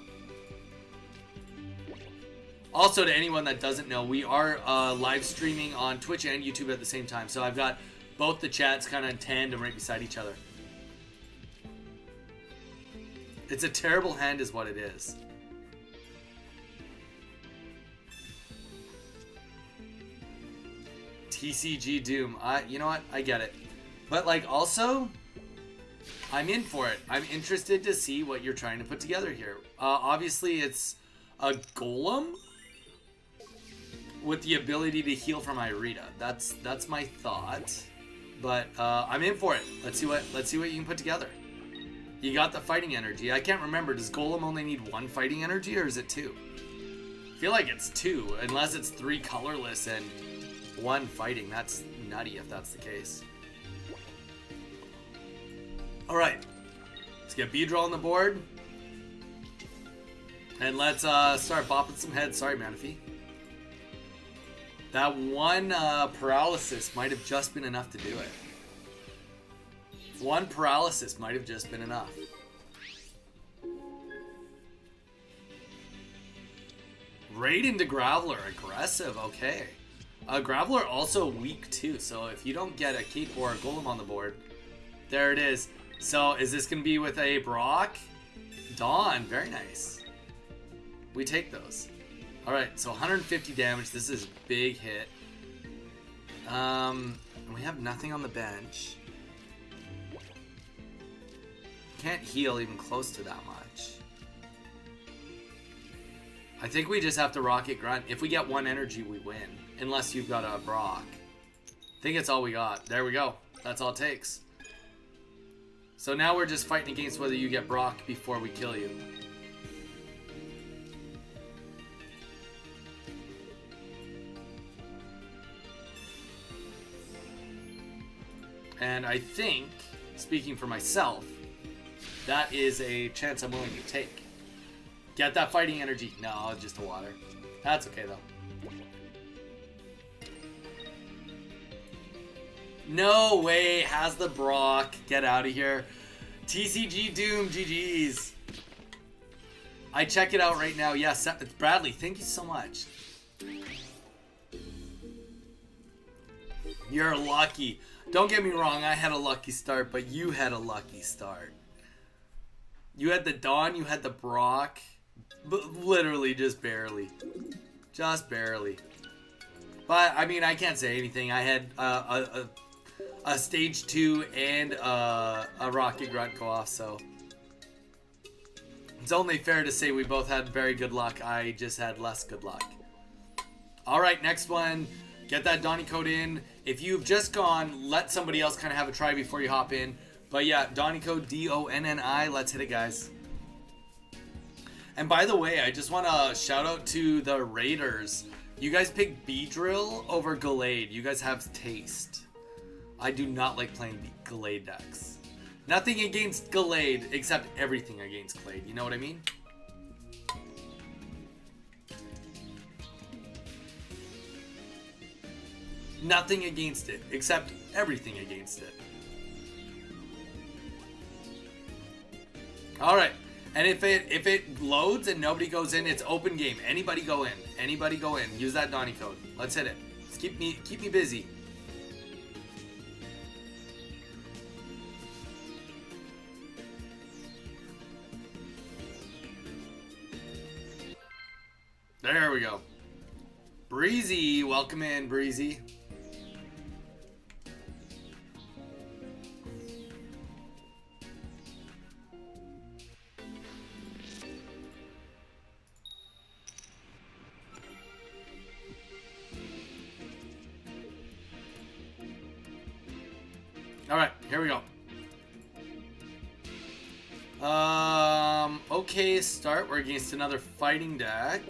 Also, to anyone that doesn't know, we are live streaming on Twitch and YouTube at the same time. So I've got both the chats kind of in tandem right beside each other. It's a terrible hand is what it is. TCG Doom. You know what? I get it. But like also, I'm in for it. I'm interested to see what you're trying to put together here. Obviously, it's a golem with the ability to heal from Irita. That's my thought. But I'm in for it. Let's see what you can put together. You got the fighting energy. I can't remember. Does Golem only need 1 fighting energy or is it 2? I feel like it's 2, unless it's 3 colorless and 1 fighting. That's nutty if that's the case. Alright. Let's get Beedrill on the board. And let's start bopping some heads. Sorry, Manaphy. That 1 paralysis might have just been enough to do it. 1 paralysis might have just been enough. Raid into Graveler, aggressive, okay. Graveler also weak too, so if you don't get a Cape or a Golem on the board, there it is. So is this going to be with a Brock? Dawn, very nice. We take those. Alright, so 150 damage, this is a big hit. We have nothing on the bench. Can't heal even close to that much. I think we just have to Rocket Grunt. If we get 1 energy, we win. Unless you've got a Brock. I think it's all we got. There we go. That's all it takes. So now we're just fighting against whether you get Brock before we kill you. And I think, speaking for myself, that is a chance I'm willing to take. Get that fighting energy. No, just a water. That's okay, though. No way has the Brock. Get out of here. TCG Doom, GG's. I check it out right now. Yes, Bradley, thank you so much. You're lucky. Don't get me wrong, I had a lucky start, but you had a lucky start. You had the Dawn, you had the Brock, but literally just barely. Just barely. But, I mean, I can't say anything. I had a stage 2 and a rocket grunt go off, so it's only fair to say we both had very good luck. I just had less good luck. Alright, next one. Get that Donny code in. If you've just gone, let somebody else kind of have a try before you hop in. But yeah, Donny code DONNI. Let's hit it, guys. And by the way, I just want to shout out to the Raiders. You guys picked Beedrill over Gallade. You guys have taste. I do not like playing Gallade decks. Nothing against Gallade, except everything against Glade. You know what I mean? Nothing against it, except everything against it. Alright, and if it loads and nobody goes in, it's open game. Anybody go in. Anybody go in. Use that Donny code. Let's hit it. Just keep me busy. There we go. Breezy, welcome in, Breezy. Alright, here we go. Okay, start. We're against another fighting deck.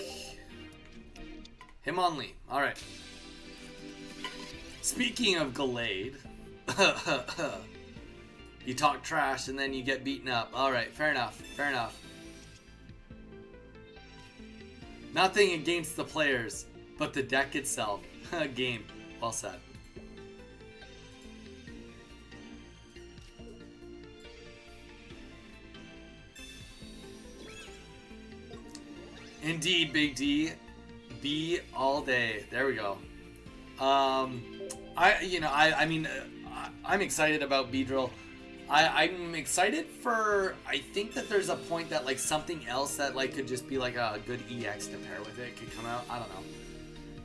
Hitmonlee. Alright. Speaking of Gallade, you talk trash and then you get beaten up. Alright, fair enough. Fair enough. Nothing against the players, but the deck itself. Game. Well said. Indeed, Big D. B all day. There we go. I'm excited about Beedrill. I'm excited for, I think that there's a point that like something else that like could just be like a good EX to pair with it could come out. I don't know.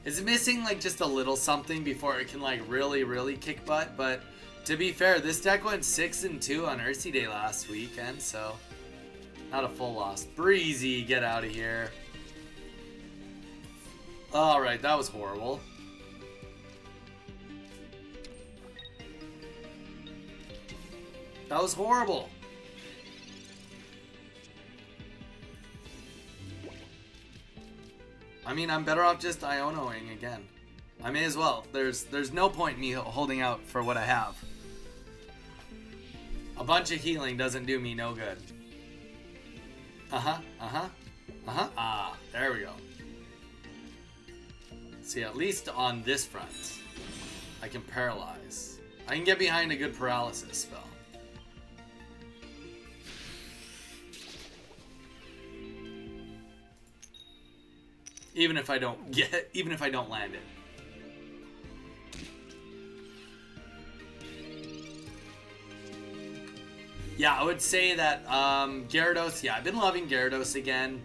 It's missing like just a little something before it can like really kick butt. But to be fair, this deck went 6-2 on Ursi Day last weekend, so not a full loss. Breezy, get out of here. Alright, that was horrible. That was horrible. I mean, I'm better off just Ionoing again. I may as well. There's no point in me holding out for what I have. A bunch of healing doesn't do me no good. Ah, there we go. See, at least on this front, I can paralyze. I can get behind a good paralysis spell. Even if I don't land it. Yeah, I would say that Gyarados, yeah, I've been loving Gyarados again.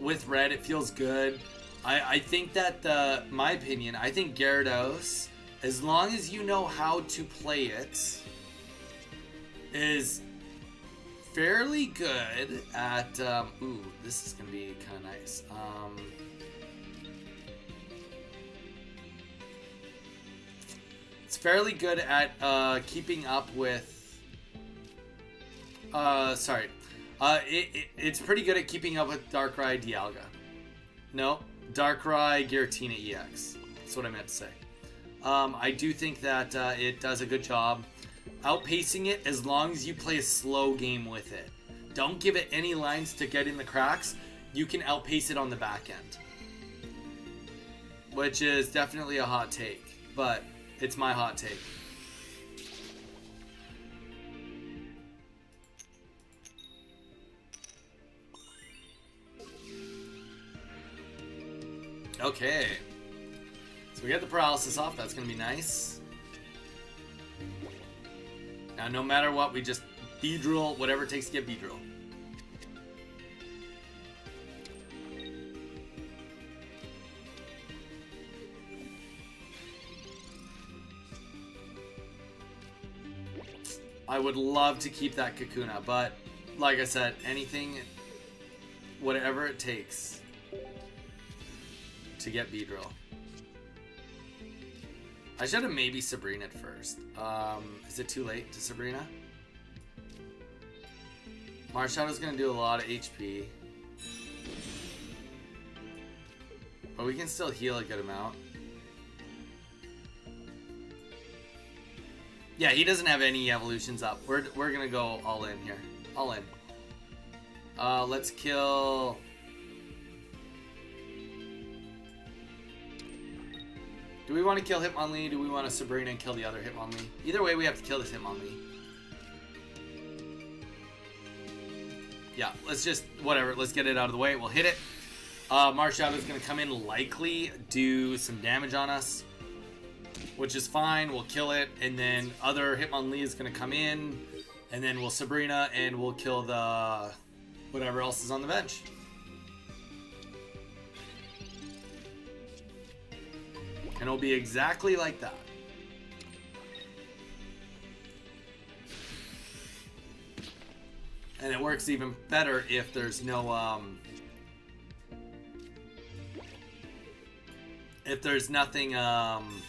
With red, it feels good. I think that, my opinion, I think Gyarados, as long as you know how to play it, is fairly good at, ooh, this is going to be kind of nice. It's fairly good at, keeping up with, it's pretty good at keeping up with Darkrai Dialga. No. Darkrai Giratina EX. That's what I meant to say. I do think that it does a good job outpacing it as long as you play a slow game with it. Don't give it any lines to get in the cracks. You can outpace it on the back end. Which is definitely a hot take, but it's my hot take. Okay. So we get the paralysis off. That's going to be nice. Now, no matter what, we just Beedrill, whatever it takes to get Beedrill. I would love to keep that Kakuna, but like I said, anything, whatever it takes to get Beedrill. I should have maybe Sabrina first. Is it too late to Sabrina? Marshallow's gonna do a lot of HP. But we can still heal a good amount. Yeah, he doesn't have any evolutions up. We're gonna go all in here. All in. Let's kill... Do we want to kill Hitmonlee? Do we want to Sabrina and kill the other Hitmonlee? Either way, we have to kill this Hitmonlee. Yeah, let's just... Whatever, let's get it out of the way. We'll hit it. Marshallow's going to come in, likely do some damage on us, which is fine. We'll kill it, and then other Hitmonlee is going to come in, and then we'll Sabrina, and we'll kill the... whatever else is on the bench. And it'll be exactly like that. And it works even better if there's no, if there's nothing, what am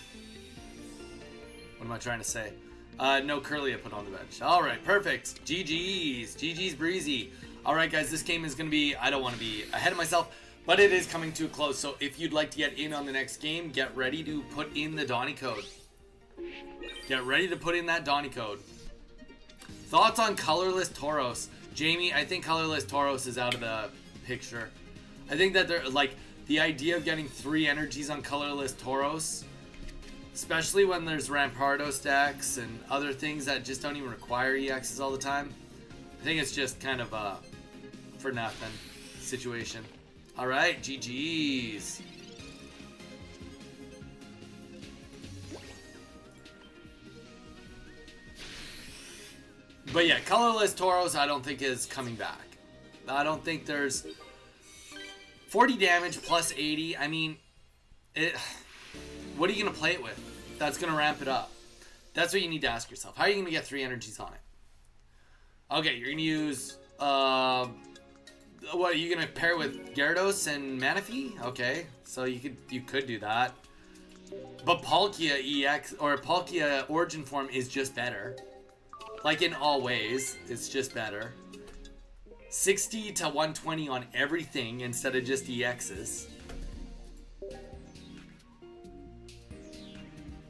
I trying to say? No Curly I put on the bench. Alright, perfect. GG's. GG's breezy. Alright guys, this game is going to be, I don't want to be ahead of myself, but it is coming to a close. So if you'd like to get in on the next game, get ready to put in the Donny code. Get ready to put in that Donny code. Thoughts on colorless Tauros? Jamie, I think colorless Tauros is out of the picture. I think that they're like the idea of getting 3 energies on colorless Tauros, especially when there's Rampardo stacks and other things that just don't even require EXs all the time. I think it's just kind of a for nothing situation. Alright, GG's. But yeah, colorless Tauros I don't think is coming back. I don't think there's 40 damage plus 80. I mean, what are you going to play it with? That's going to ramp it up. That's what you need to ask yourself. How are you going to get 3 energies on it? Okay, you're going to use... what, are you going to pair with Gyarados and Manaphy? Okay, so you could do that. But Palkia EX, or Palkia Origin Form is just better. Like in all ways, it's just better. 60 to 120 on everything instead of just EXs.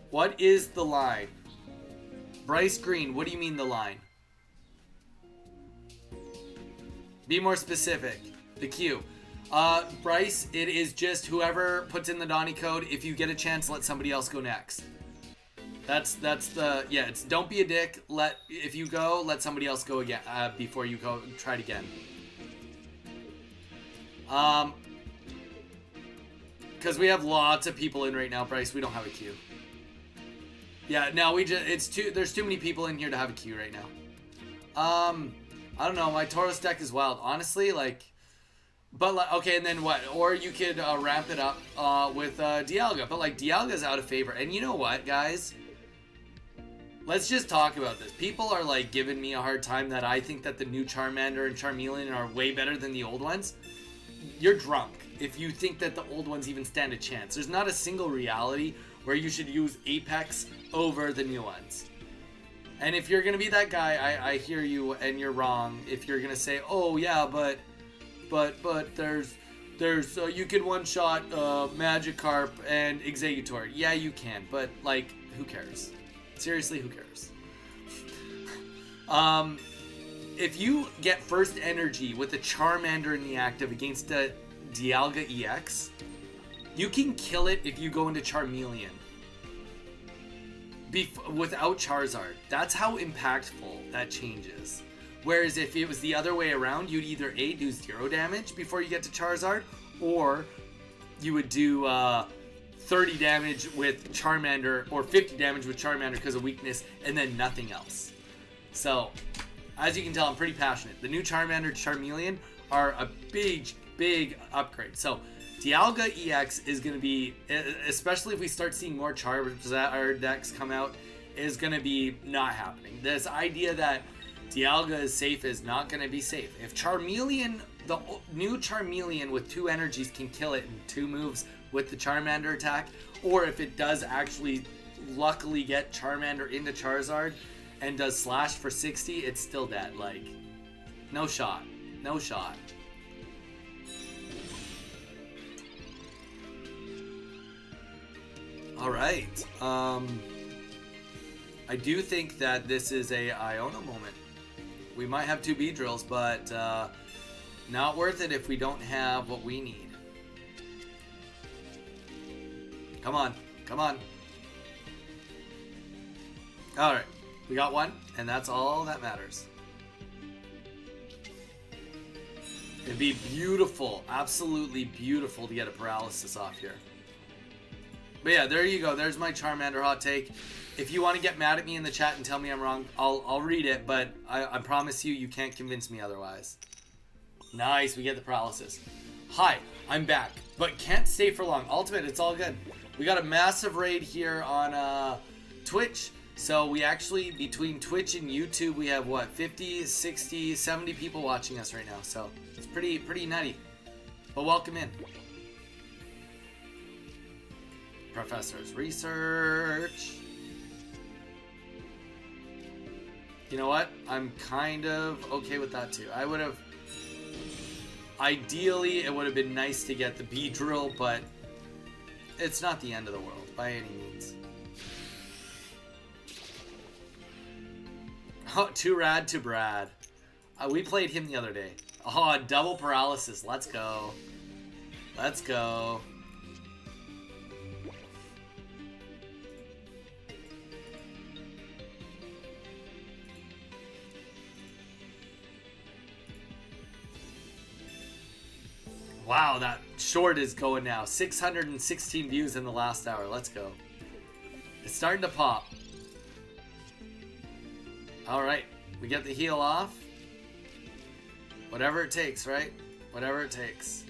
What is the line? Bryce Green, what do you mean the line? Be more specific. The queue. Bryce, it is just whoever puts in the Donny code. If you get a chance, let somebody else go next. That's the, yeah, it's don't be a dick. If you go, let somebody else go again, before you go, try it again. Because we have lots of people in right now, Bryce. We don't have a queue. Yeah, no, there's too many people in here to have a queue right now. I don't know, my Tauros deck is wild. Honestly, like, but like, okay, and then what? Or you could ramp it up with Dialga, but like Dialga's out of favor. And you know what, guys? Let's just talk about this. People are like giving me a hard time that I think that the new Charmander and Charmeleon are way better than the old ones. You're drunk if you think that the old ones even stand a chance. There's not a single reality where you should use Apex over the new ones. And if you're going to be that guy, I hear you, and you're wrong. If you're going to say, oh yeah, but there's you can one-shot Magikarp and Exeggutor. Yeah, you can, but like, who cares? Seriously, who cares? If you get first energy with a Charmander in the active against a Dialga EX, you can kill it if you go into Charmeleon. Without Charizard. That's how impactful that changes. Whereas if it was the other way around, you'd either A, do 0 damage before you get to Charizard, or you would do 30 damage with Charmander, or 50 damage with Charmander because of weakness, and then nothing else. So, as you can tell, I'm pretty passionate. The new Charmander Charmeleon are a big upgrade. So, Dialga EX is going to be, especially if we start seeing more Charizard decks come out, is going to be not happening. This idea that Dialga is safe is not going to be safe. If Charmeleon, the new Charmeleon with 2 energies can kill it in 2 moves with the Charmander attack, or if it does actually luckily get Charmander into Charizard and does slash for 60, it's still dead. Like, no shot. No shot. Alright. I do think that this is a Iona moment. We might have 2 Beedrills, but not worth it if we don't have what we need. Come on. Come on. Alright. We got 1, and that's all that matters. It'd be beautiful, absolutely beautiful to get a paralysis off here. But yeah, there you go. There's my Charmander hot take. If you want to get mad at me in the chat and tell me I'm wrong, I'll read it, but I promise you, you can't convince me otherwise. Nice, we get the paralysis. Hi, I'm back, but can't stay for long. Ultimate, it's all good. We got a massive raid here on Twitch. So we actually, between Twitch and YouTube, we have what, 50, 60, 70 people watching us right now. So it's pretty nutty. But welcome in. Professor's research. You know what? I'm kind of okay with that too. I would have, ideally, it would have been nice to get the Beedrill, but it's not the end of the world by any means. Oh, too rad to Brad. We played him the other day. Oh, double paralysis. Let's go. Let's go. Wow, that short is going now. 616 views in the last hour. Let's go. It's starting to pop. Alright, we get the heal off. Whatever it takes, right? Whatever it takes.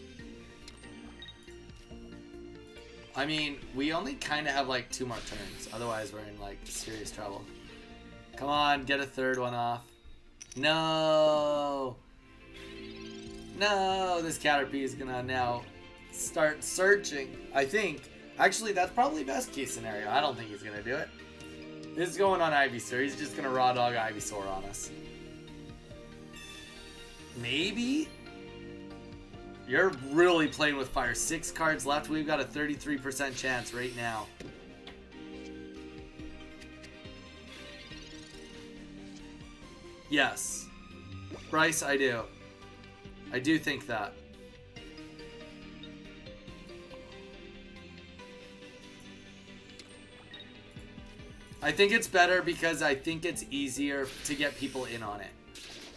I mean, we only kind of have like 2 more turns. Otherwise, we're in like serious trouble. Come on, get a 3rd one off. No! No, this Caterpie is gonna now start searching. I think. Actually, that's probably best case scenario. I don't think he's gonna do it. This is going on Ivysaur. He's just gonna raw dog Ivysaur on us. Maybe? You're really playing with fire. 6 cards left. We've got a 33% chance right now. Yes. Bryce, I do. I do think that. I think it's better because I think it's easier to get people in on it.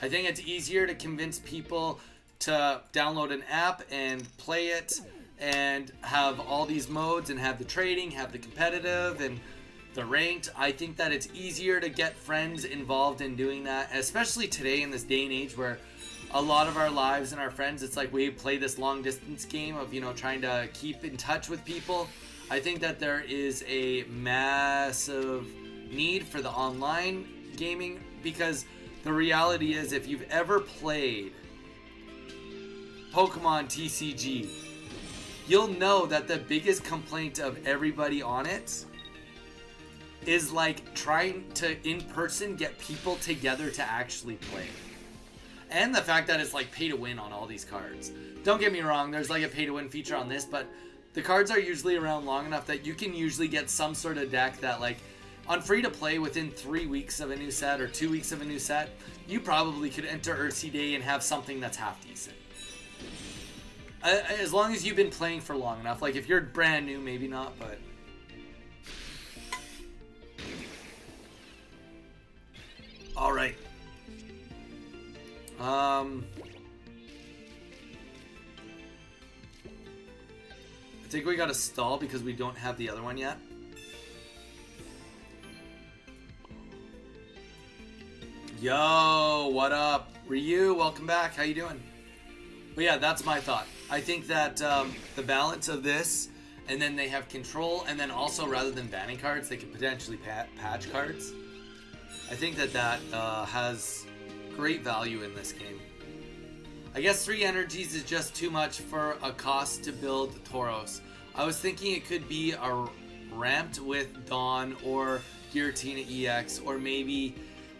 I think it's easier to convince people to download an app and play it and have all these modes and have the trading, have the competitive and the ranked. I think that it's easier to get friends involved in doing that, especially today in this day and age where a lot of our lives and our friends, it's like we play this long distance game of, you know, trying to keep in touch with people. I think that there is a massive need for the online gaming because the reality is if you've ever played Pokemon TCG, you'll know that the biggest complaint of everybody on it is like trying to in person get people together to actually play. And the fact that it's like pay to win on all these cards. Don't get me wrong, there's like a pay to win feature on this, but the cards are usually around long enough that you can usually get some sort of deck that like on free to play within 3 weeks of a new set or 2 weeks of a new set, you probably could enter Earthsea Day and have something that's half decent. As long as you've been playing for long enough. Like if you're brand new, maybe not, but all right. I think we got to stall because we don't have the other one yet. Yo, what up? Ryu, welcome back. How you doing? But yeah, that's my thought. I think that the balance of this and then they have control, and then also rather than banning cards, they can potentially patch cards. I think that has great value in this game. I guess 3 energies is just too much for a cost to build Tauros. I was thinking it could be a ramped with Dawn or Giratina EX, or maybe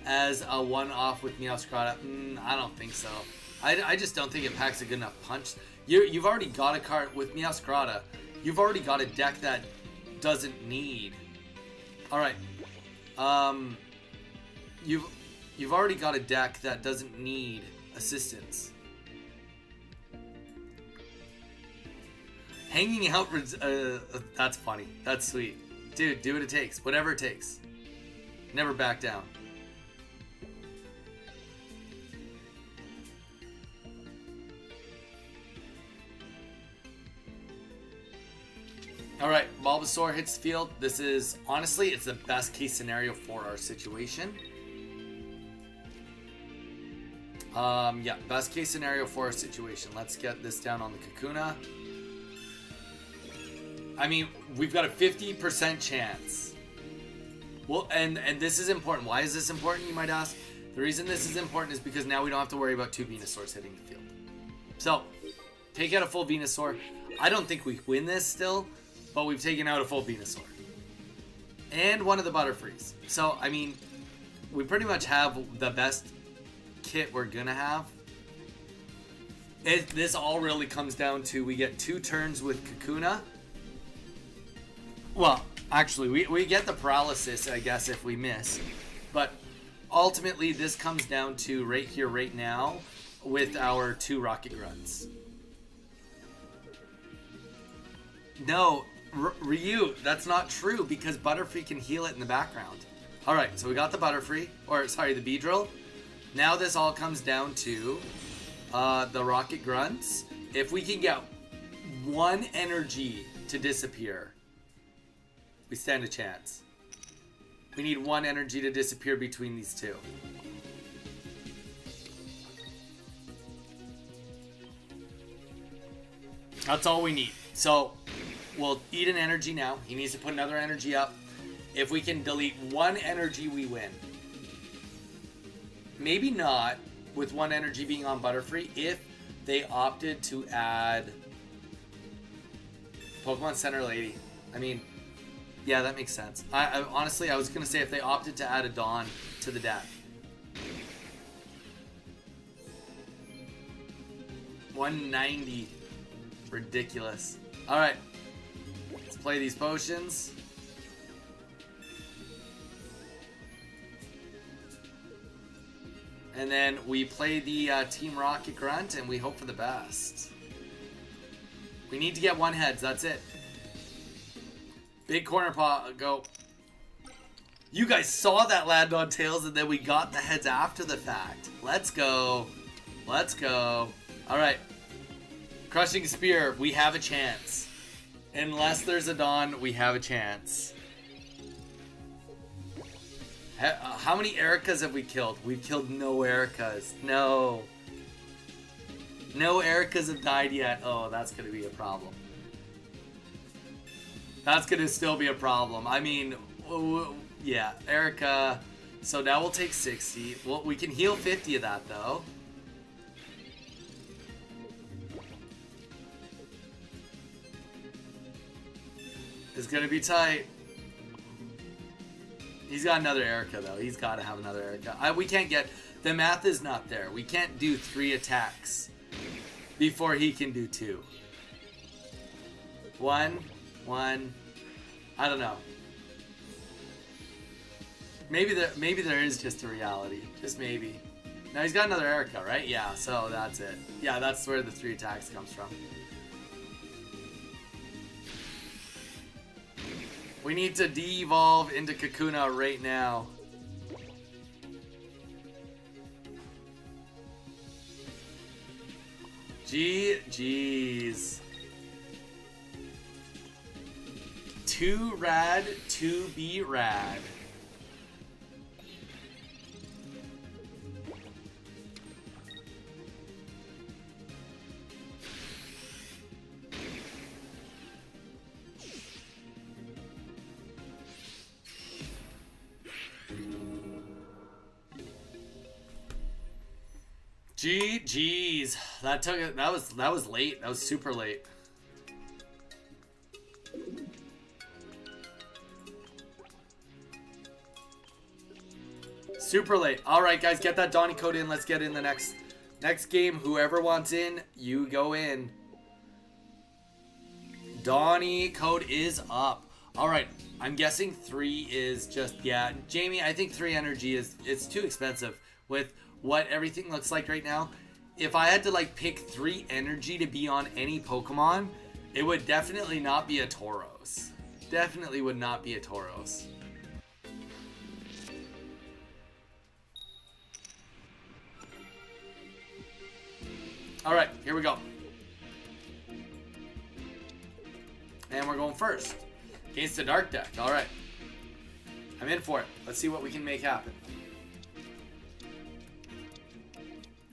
as a one-off with Meowscarada. I don't think so. I just don't think it packs a good enough punch. You've already got a card with Meowscarada. You've already got a deck that doesn't need. All right. You've already got a deck that doesn't need assistance. Hanging out, that's funny. That's sweet. Dude, do what it takes. Whatever it takes. Never back down. All right, Bulbasaur hits the field. This is, honestly, it's the best case scenario for our situation. Yeah, best case scenario for our situation. Let's get this down on the Kakuna. I mean, we've got a 50% chance. Well, and this is important. Why is this important, you might ask? The reason this is important is because now we don't have to worry about 2 Venusaurs hitting the field. So, take out a full Venusaur. I don't think we win this still, but we've taken out a full Venusaur. And one of the Butterfrees. So, I mean, we pretty much have the best kit we're gonna have. This all really comes down to we get 2 turns with Kakuna. Well, actually, we get the paralysis, I guess, if we miss. But ultimately, this comes down to right here, right now, with our 2 Rocket Grunts. No, Ryu, that's not true, because Butterfree can heal it in the background. Alright, so we got the Butterfree, or sorry, the Beedrill. Now this all comes down to the Rocket Grunts. If we can get 1 energy to disappear, we stand a chance. We need 1 energy to disappear between these 2. That's all we need. So, we'll eat an energy now. He needs to put another energy up. If we can delete 1 energy, we win. Maybe not with 1 energy being on Butterfree if they opted to add Pokemon Center Lady. I mean, yeah, that makes sense. I honestly, I was going to say if they opted to add a Dawn to the deck. 190. Ridiculous. Alright. Let's play these potions. And then we play the Team Rocket Grunt and we hope for the best. We need to get 1 heads, that's it. Big corner paw, go. You guys saw that land on tails and then we got the heads after the fact. Let's go. Let's go. Alright. Crushing Spear, we have a chance. Unless there's a Dawn, we have a chance. How many Ericas have we killed? We've killed no Ericas. No. No Ericas have died yet. Oh, that's going to be a problem. That's going to still be a problem. I mean, yeah, Erica. So now we'll take 60. Well, we can heal 50 of that, though. It's going to be tight. He's got another Erica, though. He's got to have another Erica. We can't get... The math is not there. We can't do 3 attacks before he can do 2. 1. I don't know. Maybe there is just a reality. Just maybe. Now he's got another Erica, right? Yeah, so that's it. Yeah, that's where the 3 attacks comes from. We need to de-evolve into Kakuna right now. Jeez. 2 rad, 2 be rad. Jeez, that took it. That was late. That was super late. Super late. All right, guys, get that Donnie code in. Let's get in the next game. Whoever wants in, you go in. Donnie code is up. All right, I'm guessing 3 is just, yeah. Jamie, I think 3 energy it's too expensive with what everything looks like right now. If I had to like pick 3 energy to be on any Pokemon, it would definitely not be a Tauros. Definitely would not be a Tauros. All right, here we go. And we're going first against the Dark deck. All right, I'm in for it. Let's see what we can make happen.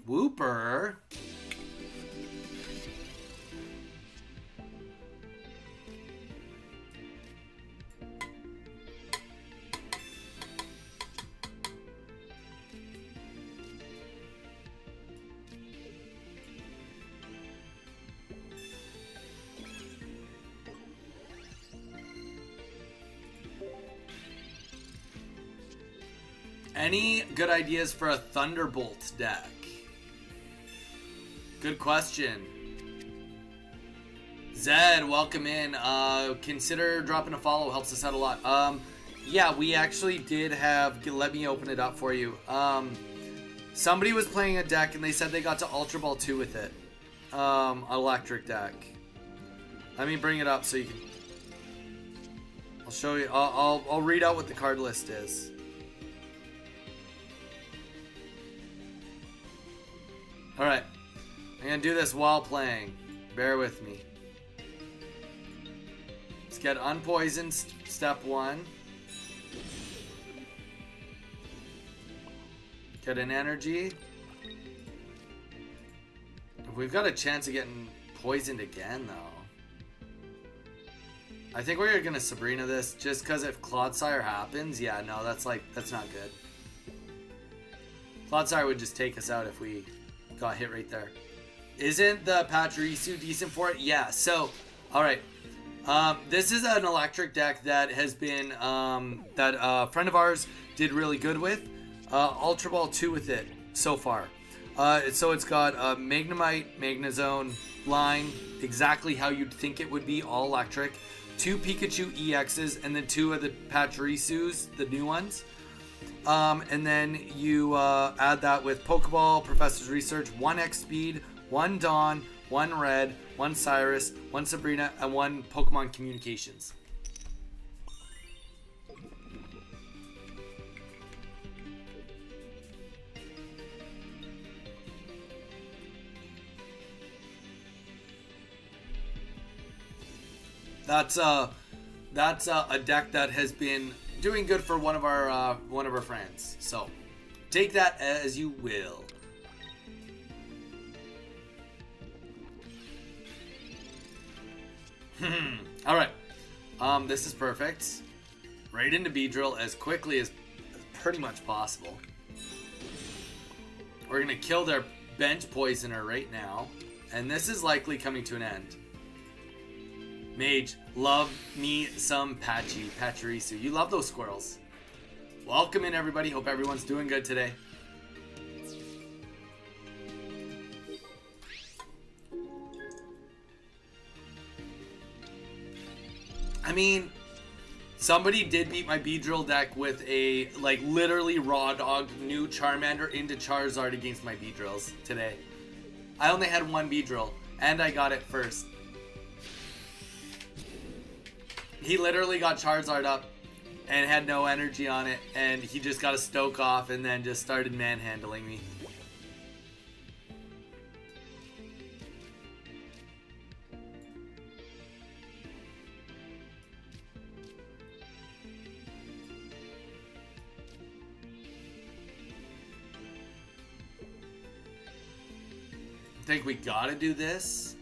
Wooper. Any good ideas for a Thunderbolt deck? Good question. Zed, welcome in. Consider dropping a follow. Helps us out a lot. Yeah, we actually did have... Let me open it up for you. Somebody was playing a deck and they said they got to Ultra Ball 2 with it. Electric deck. Let me bring it up so you can... I'll show you. I'll read out what the card list is. Alright. I'm going to do this while playing. Bear with me. Let's get Unpoisoned, step 1. Get an energy. We've got a chance of getting poisoned again, though. I think we're going to Sabrina this, just because if Clodsire happens, yeah, no, that's not good. Clodsire would just take us out if we got hit right there. Isn't the Pachirisu decent for it? Yeah, so, alright. This is an electric deck that has been, that a friend of ours did really good with. Ultra Ball 2 with it so far. So it's got a Magnemite, Magnezone line, exactly how you'd think it would be, all electric. 2 Pikachu EXs, and then 2 of the Pachirisus, the new ones. And then you add that with Pokeball, Professor's Research, 1 X Speed, 1 Dawn, 1 Red, 1 Cyrus, 1 Sabrina, and 1 Pokemon Communications. That's a deck that has been doing good for one of our friends. So take that as you will. All right. This is perfect. Right into Beedrill as quickly as pretty much possible. We're gonna kill their bench poisoner right now, and this is likely coming to an end. Mage, love me some Pachirisu. You love those squirrels. Welcome in, everybody. Hope everyone's doing good today. I mean, somebody did beat my Beedrill deck with a, like, literally raw dog new Charmander into Charizard against my Beedrills today. I only had 1 Beedrill, and I got it first. He literally got Charizard up and had no energy on it, and he just got a Stoke off and then just started manhandling me. I think we gotta do this.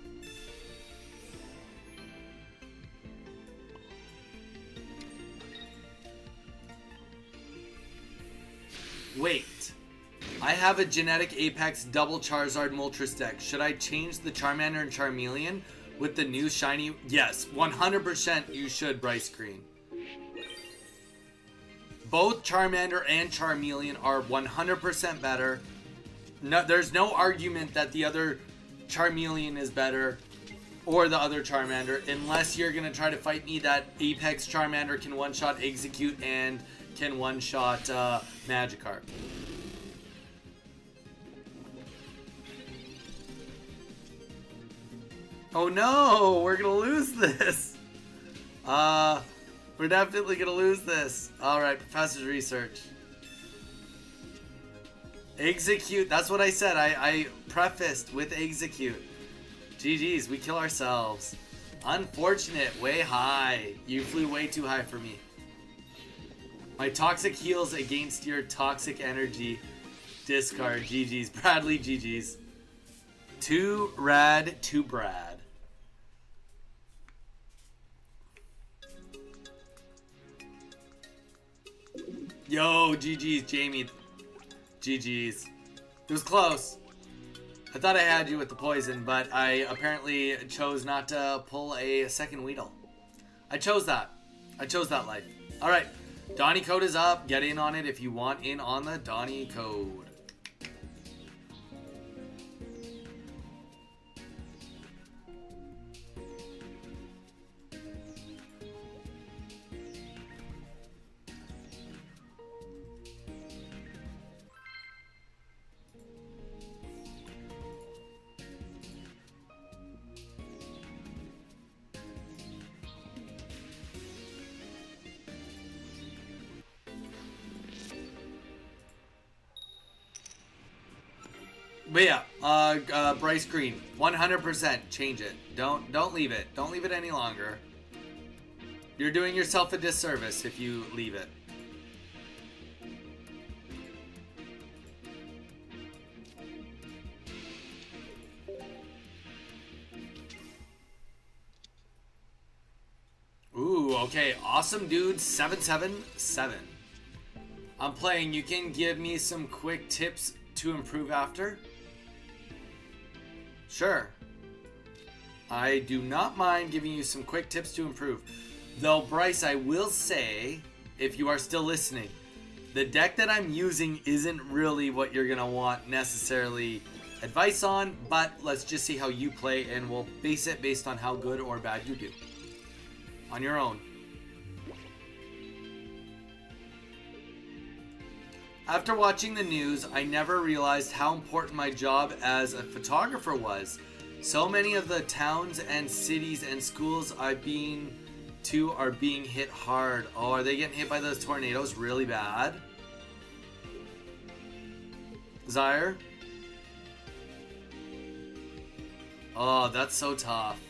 Wait. I have a genetic Apex double Charizard Moltres deck. Should I change the Charmander and Charmeleon with the new shiny? Yes, 100% you should, Bryce Green. Both Charmander and Charmeleon are 100% better. No, there's no argument that the other Charmeleon is better or the other Charmander, unless you're going to try to fight me that Apex Charmander can one-shot Execute and can one-shot Magikarp. Oh no, we're going to lose this. We're definitely going to lose this. Alright, Professor's Research. Execute, that's what I said. I prefaced with Execute. GG's, we kill ourselves. Unfortunate, way high. You flew way too high for me. My toxic heals against your toxic energy. Discard, GG's. Bradley, GG's. Too rad, too Brad. Yo, GG's, Jamie. GG's. It was close. I thought I had you with the poison, but I apparently chose not to pull a second Weedle. I chose that. I chose that life. Alright. Donnie Code is up. Get in on it if you want in on the Donnie Code. But yeah, Bryce Green, 100% change it. Don't leave it. Don't leave it any longer. You're doing yourself a disservice if you leave it. Ooh, okay. Awesome dude, 777. I'm playing. You can give me some quick tips to improve after? Sure. I do not mind giving you some quick tips to improve. Though, Bryce, I will say, if you are still listening, the deck that I'm using isn't really what you're going to want necessarily advice on, but let's just see how you play, and we'll base it based on how good or bad you do. On your own. After watching the news, I never realized how important my job as a photographer was. So many of the towns and cities and schools I've been to are being hit hard. Oh, are they getting hit by those tornadoes really bad? Zyre? Oh, that's so tough.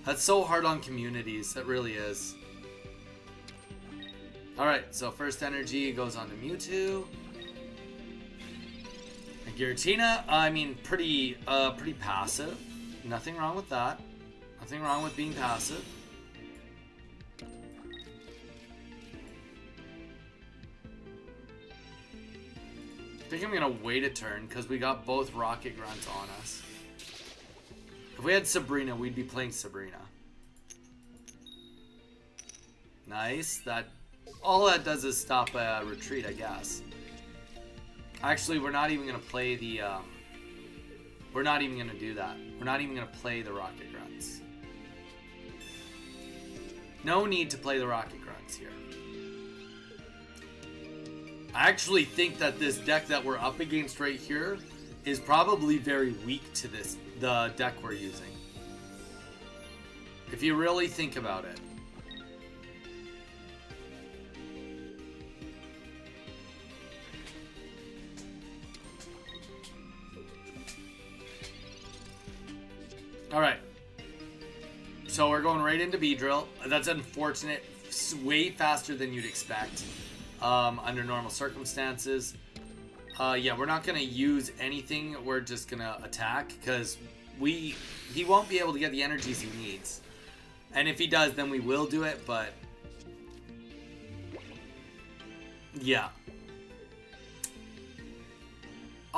That's so hard on communities. That really is. Alright, so first energy goes on to Mewtwo. And Giratina, I mean, pretty passive. Nothing wrong with that. Nothing wrong with being passive. I think I'm gonna wait a turn because we got both Rocket Grunts on us. If we had Sabrina, we'd be playing Sabrina. Nice. All that does is stop a retreat, I guess. Actually, we're not even gonna play the. We're not even gonna do that. We're not even gonna play the Rocket Grunts. No need to play the Rocket Grunts here. I actually think that this deck that we're up against right here is probably very weak to the deck we're using. If you really think about it. Alright. So we're going right into Beedrill. That's unfortunate. Way faster than you'd expect. Under normal circumstances. Yeah, we're not going to use anything. We're just going to attack. Because he won't be able to get the energies he needs. And if he does, then we will do it. But yeah.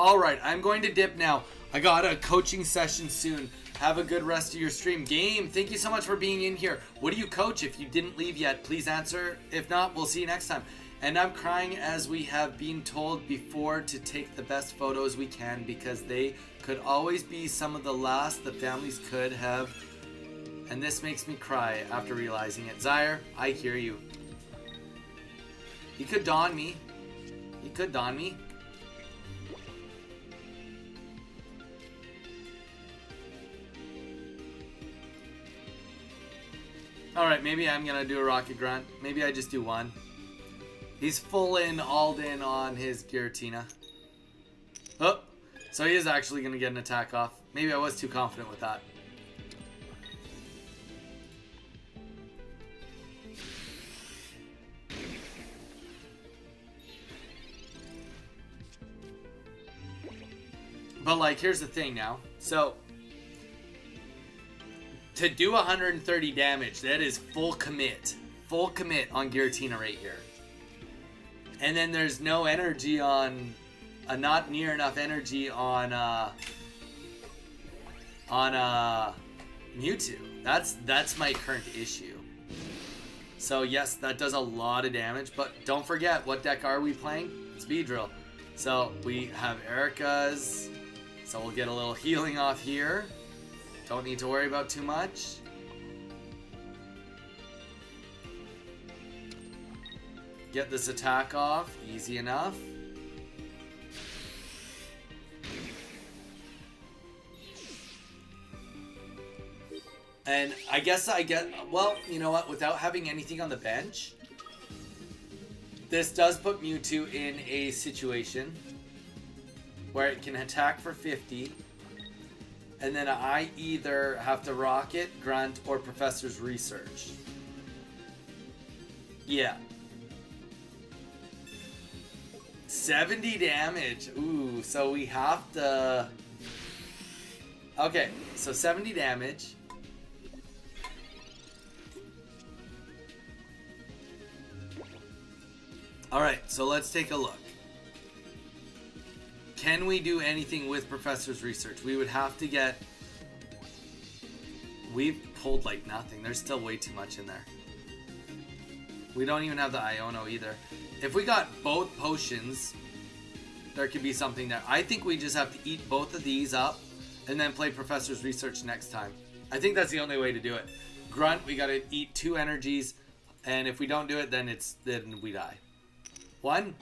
All right, I'm going to dip now. I got a coaching session soon. Have a good rest of your stream. Game, thank you so much for being in here. What do you coach? If you didn't leave yet, please answer. If not, we'll see you next time. And I'm crying as we have been told before to take the best photos we can because they could always be some of the last the families could have. And this makes me cry after realizing it. Zaire, I hear you. He could dawn me. He could dawn me. Alright, maybe I'm gonna do a rocket grunt. Maybe I just do one. He's full in, all in on his Giratina. Oh, so he is actually gonna get an attack off. Maybe I was too confident with that. But like, here's the thing now. So, to do 130 damage, that is full commit. Full commit on Giratina right here. And then there's no energy on, not near enough energy on Mewtwo. That's my current issue. So yes, that does a lot of damage, but don't forget, what deck are we playing? It's Beedrill. So we have Erica's, so we'll get a little healing off here. Don't need to worry about too much. Get this attack off, easy enough. And I guess I get, well, you know what, without having anything on the bench, this does put Mewtwo in a situation where it can attack for 50, and then I either have to Rocket, Grunt, or Professor's Research. Yeah. 70 damage. Ooh, so we have to... Okay, so 70 damage. Alright, so let's take a look. Can we do anything with Professor's Research? We would have to get... We've pulled like nothing. There's still way too much in there. We don't even have the Iono either. If we got both potions, there could be something there. I think we just have to eat both of these up and then play Professor's Research next time. I think that's the only way to do it. Grunt, we gotta eat 2 energies, and if we don't do it, then we die. 1.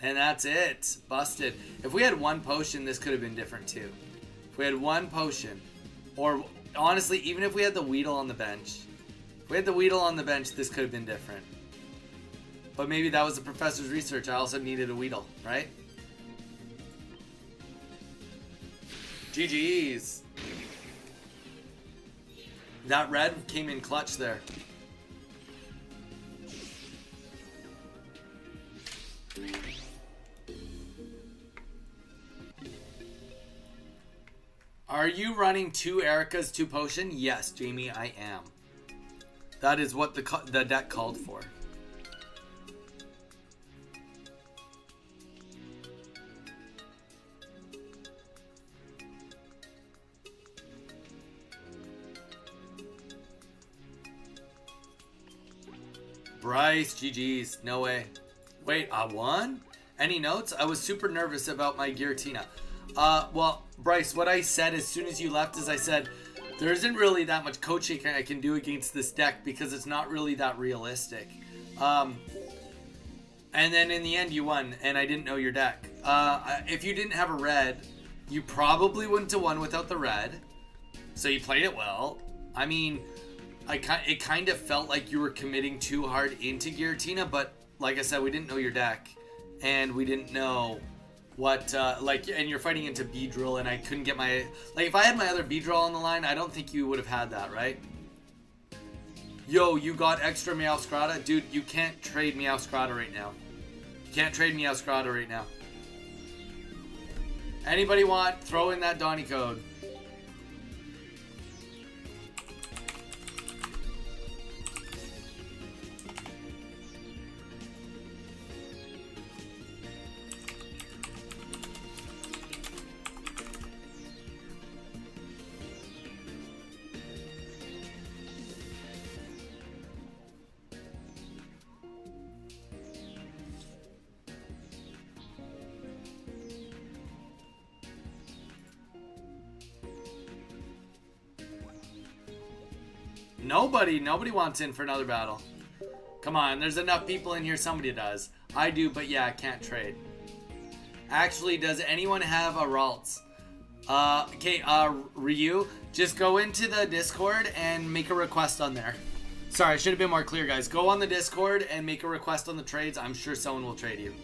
And that's it. Busted. If we had 1 potion, this could have been different too. If we had 1 potion, or honestly, even if we had the Weedle on the bench, if we had the Weedle on the bench, this could have been different. But maybe that was the Professor's Research. I also needed a Weedle, right? GG's. That red came in clutch there. Are you running 2 Ericas, 2 potion? Yes, Jamie, I am. That is what the deck called for. Bryce, GG's, no way. Wait, I won? Any notes? I was super nervous about my Giratina. Well, Bryce, what I said as soon as you left is I said, there isn't really that much coaching I can do against this deck because it's not really that realistic. And then in the end you won, and I didn't know your deck. If you didn't have a red, you probably wouldn't have won without the red. So you played it well. I mean, it kind of felt like you were committing too hard into Giratina, but like I said, we didn't know your deck, and we didn't know what, and you're fighting into Beedrill, and I couldn't get my, if I had my other Beedrill on the line, I don't think you would have had that, right? Yo, you got extra Meowscarada? Dude, you can't trade Meowscarada right now. You can't trade Meowscarada right now. Anybody want? Throw in that Donnie code. Nobody wants in for another battle. Come on, there's enough people in here, somebody does. I do, but yeah, I can't trade. Actually, does anyone have a Ralts? Okay, Ryu, just go into the Discord and make a request on there. Sorry, I should have been more clear, guys. Go on the Discord and make a request on the trades. I'm sure someone will trade you.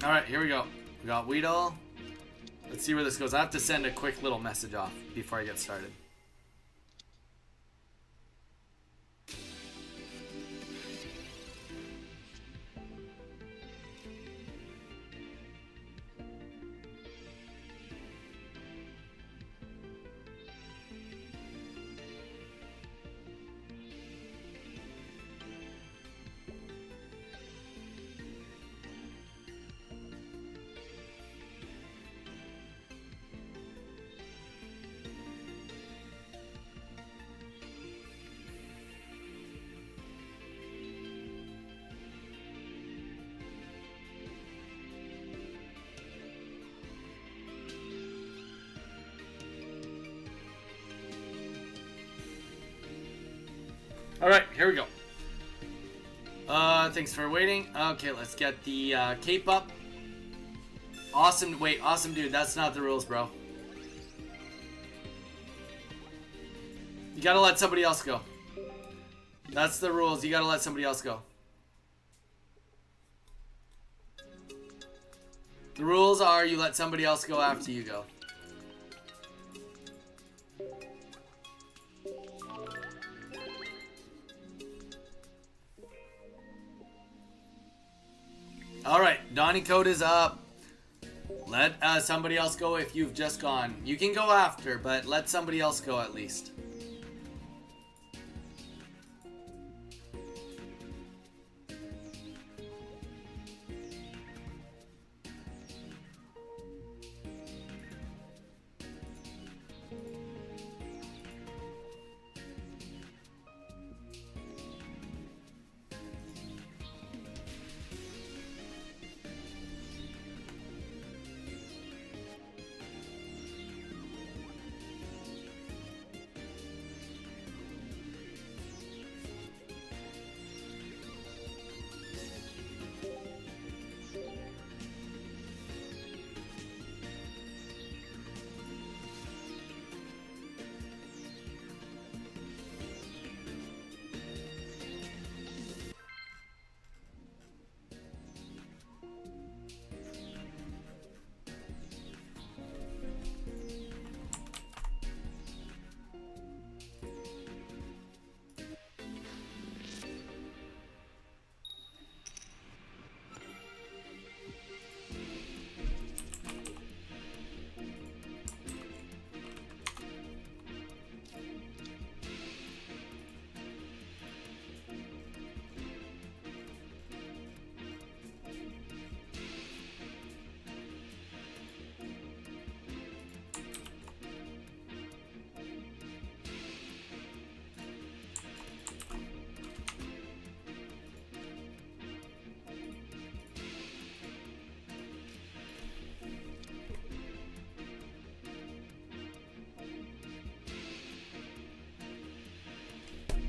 Alright, here we go. We got Weedle. Let's see where this goes. I have to send a quick little message off before I get started. Alright, here we go. Thanks for waiting. Okay, let's get the cape up. Awesome. Wait, awesome dude. That's not the rules, bro. You gotta let somebody else go. That's the rules. You gotta let somebody else go. The rules are you let somebody else go after you go. Alright, Donnie code is up. Let somebody else go if you've just gone. You can go after, but let somebody else go at least.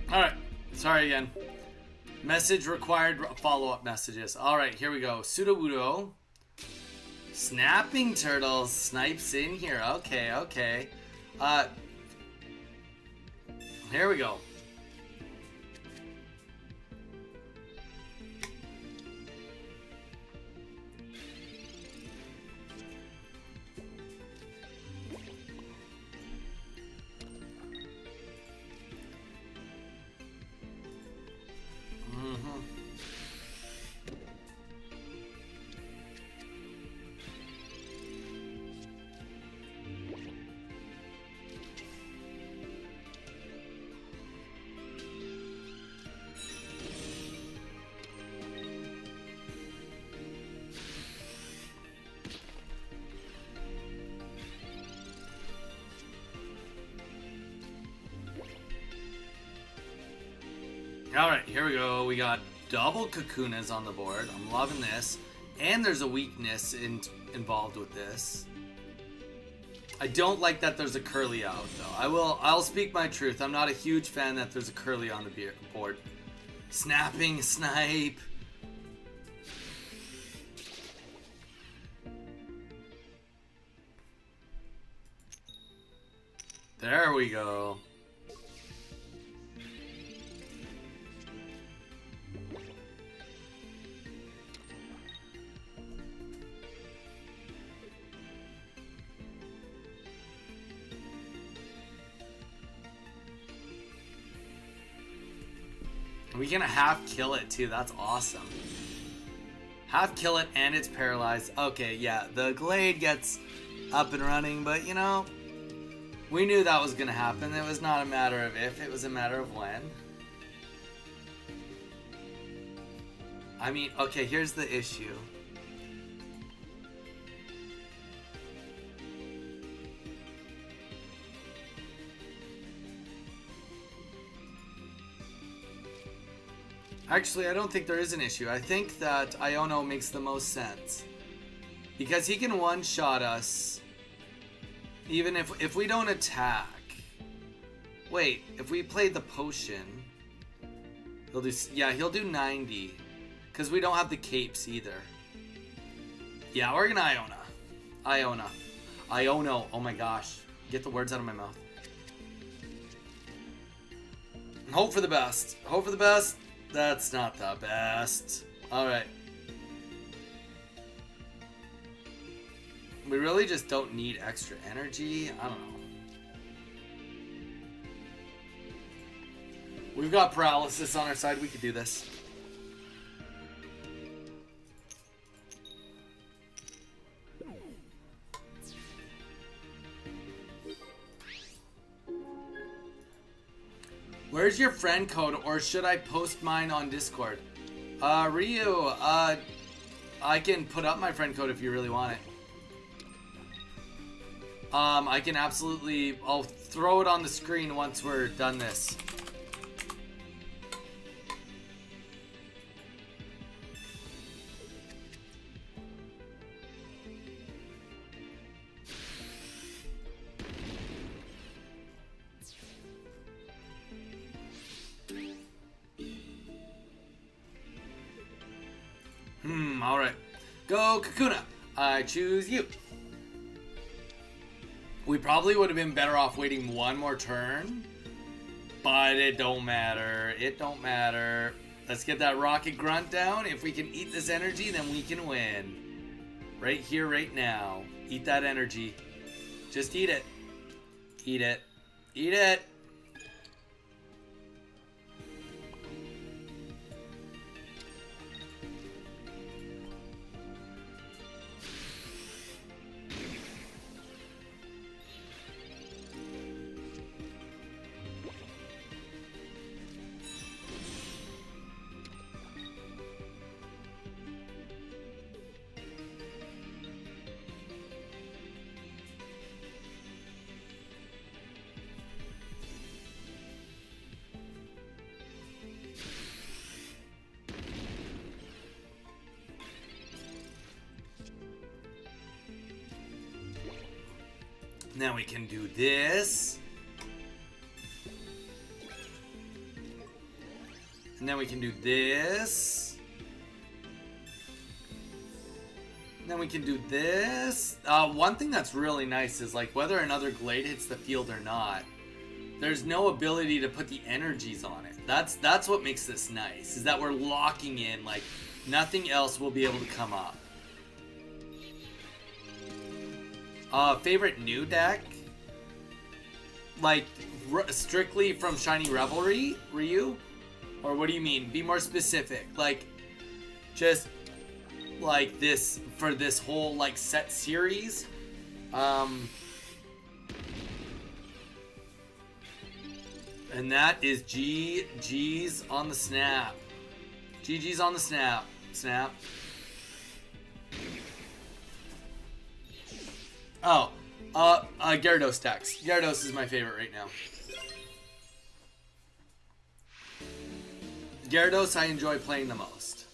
Alright, sorry again. Message required follow-up messages. Alright, here we go. Sudowoodo. Snapping turtles. Snipes in here. Okay, okay. Here we go. Alright, here we go. We got double Kakunas on the board. I'm loving this. And there's a weakness involved with this. I don't like that there's a curly out, though. I'll speak my truth. I'm not a huge fan that there's a curly on the board. Snapping, snipe. There we go. We can half kill it too. That's awesome. Half kill it and it's paralyzed. Okay, yeah, the Glade gets up and running, but you know, we knew that was gonna happen. It was not a matter of if, it was a matter of when. I mean, okay, here's the issue. Actually, I don't think there is an issue. I think that Iono makes the most sense. Because he can one-shot us even if we don't attack. Wait, if we play the potion, he'll do, yeah, he'll do 90. Because we don't have the capes either. Yeah, we're gonna Iona. Iono, oh my gosh. Get the words out of my mouth. Hope for the best. Hope for the best. That's not the best. Alright. We really just don't need extra energy. I don't know. We've got paralysis on our side. We could do this. Where's your friend code, or should I post mine on Discord? Ryu, I can put up my friend code if you really want it. I can absolutely, I'll throw it on the screen once we're done this. Alright. Go, Kakuna. I choose you. We probably would have been better off waiting one more turn. But it don't matter. It don't matter. Let's get that rocket grunt down. If we can eat this energy, then we can win. Right here, right now. Eat that energy. Just eat it. Eat it. Eat it. Now we can do this. And then we can do this. And then we can do this. One thing that's really nice is like whether another Glade hits the field or not, there's no ability to put the energies on it. That's what makes this nice, is that we're locking in, like nothing else will be able to come up. Favorite new deck? Like, strictly from Shiny Revelry, Ryu? Or what do you mean? Be more specific. Like, just, like, this, for this whole, like, set series? And that is GG's on the snap. GG's on the snap. Snap. Oh, Gyarados decks. Gyarados is my favorite right now. Gyarados I enjoy playing the most.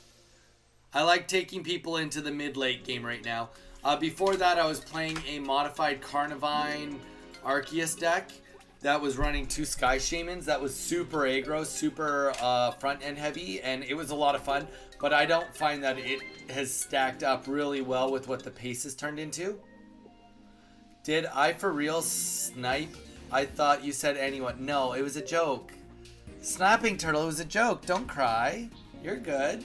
I like taking people into the mid-late game right now. Before that, I was playing a modified Carnivine Arceus deck that was running 2 Sky Shamans. That was super aggro, super front-end heavy, and it was a lot of fun. But I don't find that it has stacked up really well with what the pace has turned into. Did I for real snipe? I thought you said anyone. No, it was a joke. Snapping Turtle, it was a joke. Don't cry. You're good.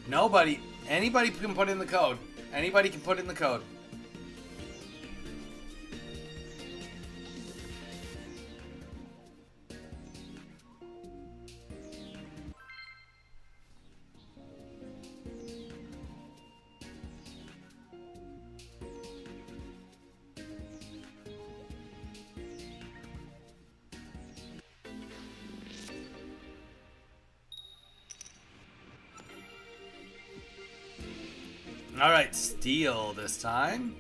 Nobody, anybody can put in the code. Anybody can put in the code. Alright, Steel this time.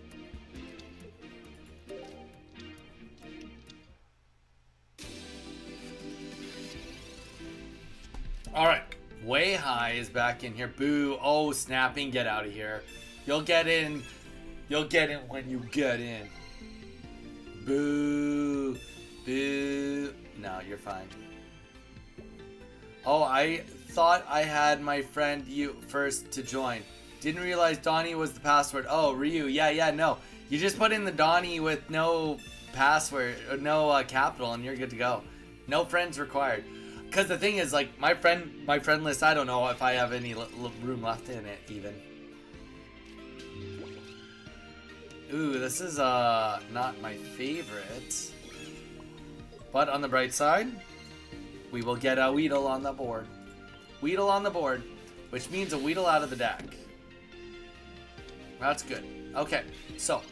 Alright, Way High is back in here. Boo. Oh, snapping. Get out of here. You'll get in. You'll get in when you get in. Boo. Boo. No, you're fine. Oh, I thought I had my friend you first to join. Didn't realize Donnie was the password. Oh, Ryu. Yeah, no. You just put in the Donnie with no password, or no capital, and you're good to go. No friends required. Because the thing is, like, my friend list, I don't know if I have any room left in it, even. Ooh, this is, not my favorite. But on the bright side, we will get a Weedle on the board. Weedle on the board, which means a Weedle out of the deck. That's good. Okay, so.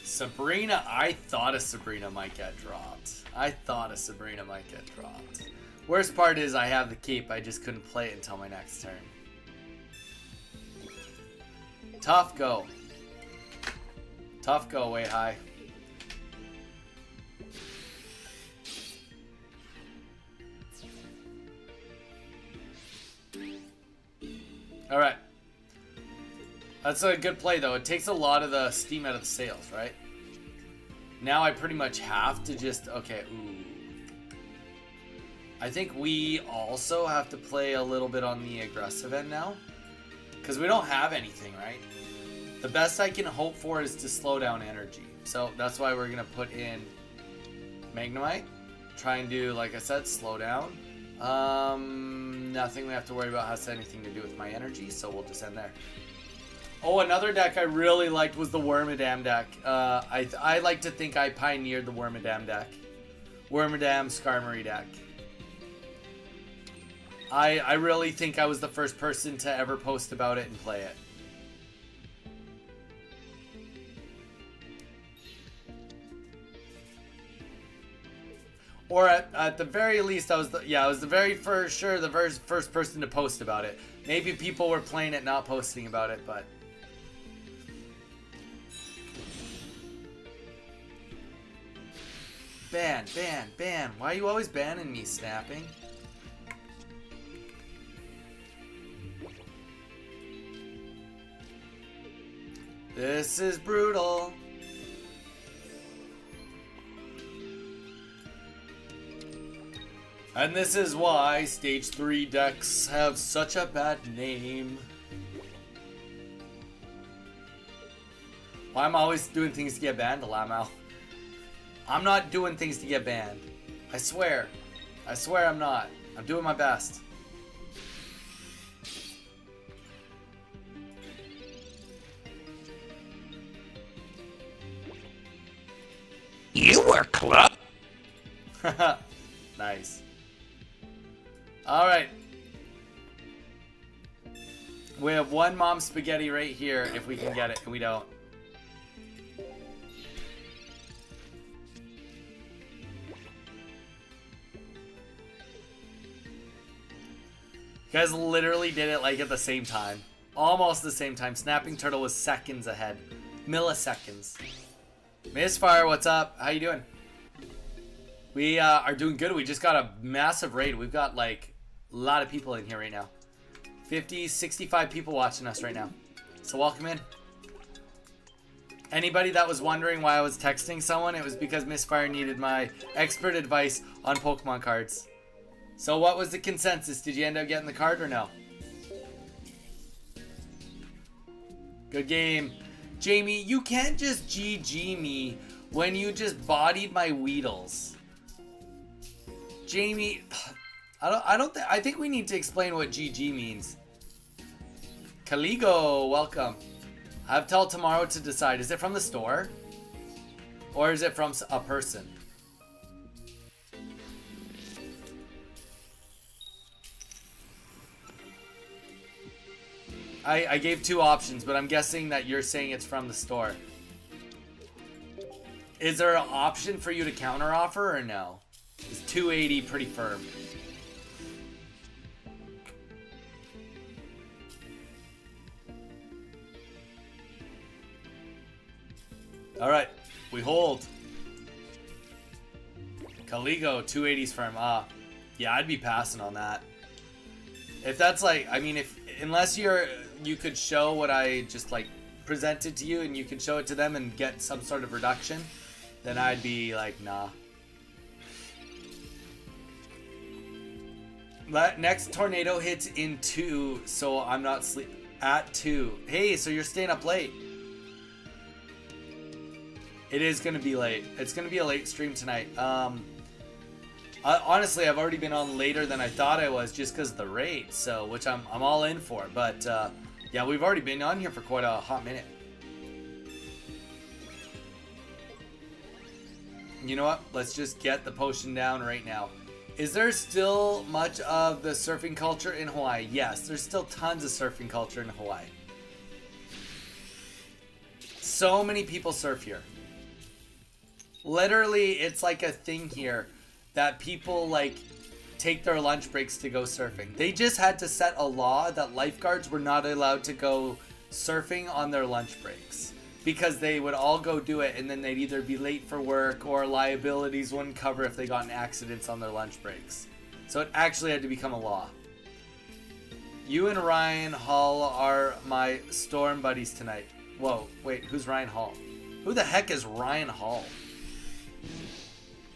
Sabrina, I thought a Sabrina might get dropped. Worst part is I have the cape, I just couldn't play it until my next turn. Tough go. Tough go, Way High. Alright. That's a good play, though. It takes a lot of the steam out of the sails, right? Now I pretty much have to just... Okay, ooh. I think we also have to play a little bit on the aggressive end now. Because we don't have anything, right? The best I can hope for is to slow down energy. So that's why we're going to put in Magnemite. Try and do, like I said, slow down. Nothing we have to worry about has anything to do with my energy, so we'll just end there. Oh, another deck I really liked was the Wormadam deck. I like to think I pioneered the Wormadam deck. Wormadam Skarmory deck. I really think I was the first person to ever post about it and play it. Or at the very least, I was the very first, the very first person to post about it. Maybe people were playing it, not posting about it, but... Ban. Why are you always banning me, Snapping? This is brutal. And this is why Stage 3 decks have such a bad name. I'm always doing things to get banned, Lamau. I'm not doing things to get banned. I swear. I swear I'm not. I'm doing my best. You were close. Nice. Alright. We have one mom spaghetti right here if we can get it, and we don't. You guys literally did it like at the same time. Almost the same time. Snapping Turtle was seconds ahead. Milliseconds. Misfire, what's up? How you doing? We are doing good. We just got a massive raid. We've got like a lot of people in here right now. 50, 65 people watching us right now. So welcome in. Anybody that was wondering why I was texting someone, it was because Misfire needed my expert advice on Pokemon cards. So what was the consensus? Did you end up getting the card or no? Good game. Jamie, you can't just GG me when you just bodied my Weedles. Jamie, I think we need to explain what GG means. Caligo, welcome. I have till tomorrow to decide. Is it from the store? Or is it from a person? I gave two options, but I'm guessing that you're saying it's from the store. Is there an option for you to counter offer or no? Is 280 pretty firm? Alright, we hold. Caligo, 280's firm. Yeah, I'd be passing on that. If that's like, I mean, unless you could show what I just like presented to you and you can show it to them and get some sort of reduction, then I'd be like, nah. Next tornado hits in 2, so I'm not at 2. Hey, so you're staying up late. It is gonna be late. It's gonna be a late stream tonight. Honestly, I've already been on later than I thought I was just because of the raid, so which I'm all in for. But yeah, we've already been on here for quite a hot minute. You know what? Let's just get the potion down right now. Is there still much of the surfing culture in Hawaii? Yes, there's still tons of surfing culture in Hawaii. So many people surf here. Literally, it's like a thing here that people like take their lunch breaks to go surfing. They just had to set a law that lifeguards were not allowed to go surfing on their lunch breaks because they would all go do it and then they'd either be late for work or liabilities wouldn't cover if they got in accidents on their lunch breaks. So it actually had to become a law. You and Ryan Hall are my storm buddies tonight. Whoa, wait, who's Ryan Hall? Who the heck is Ryan Hall?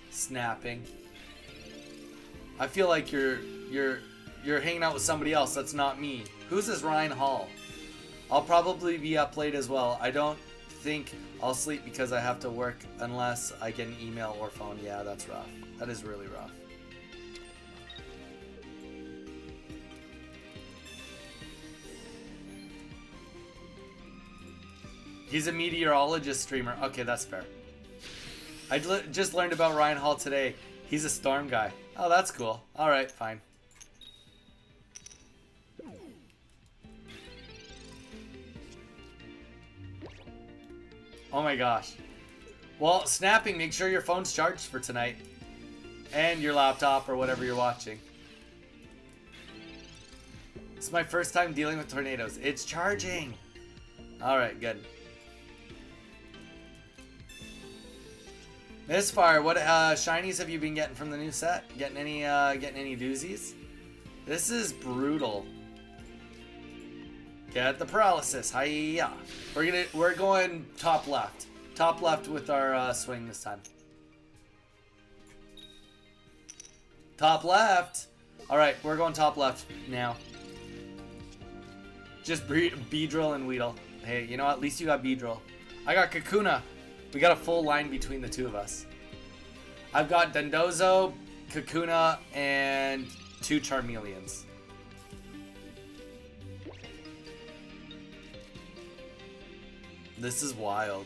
Snapping. I feel like you're hanging out with somebody else. That's not me. Who's this Ryan Hall? I'll probably be up late as well. I don't think I'll sleep because I have to work unless I get an email or phone. Yeah, that's rough. That is really rough. He's a meteorologist streamer. Okay, that's fair. I just learned about Ryan Hall today. He's a storm guy. Oh, that's cool. Alright, fine. Oh my gosh. Well, snapping, make sure your phone's charged for tonight. And your laptop or whatever you're watching. It's my first time dealing with tornadoes. It's charging. Alright, good. Misfire, what shinies have you been getting from the new set? Getting any doozies? This is brutal. Get the paralysis. Hiya. We're going top left. Top left with our swing this time. Top left. All right, we're going top left now. Just Beedrill and Weedle. Hey, you know what? At least you got Beedrill. I got Kakuna. We got a full line between the two of us. I've got Dondozo, Kakuna, and 2 Charmeleons. This is wild.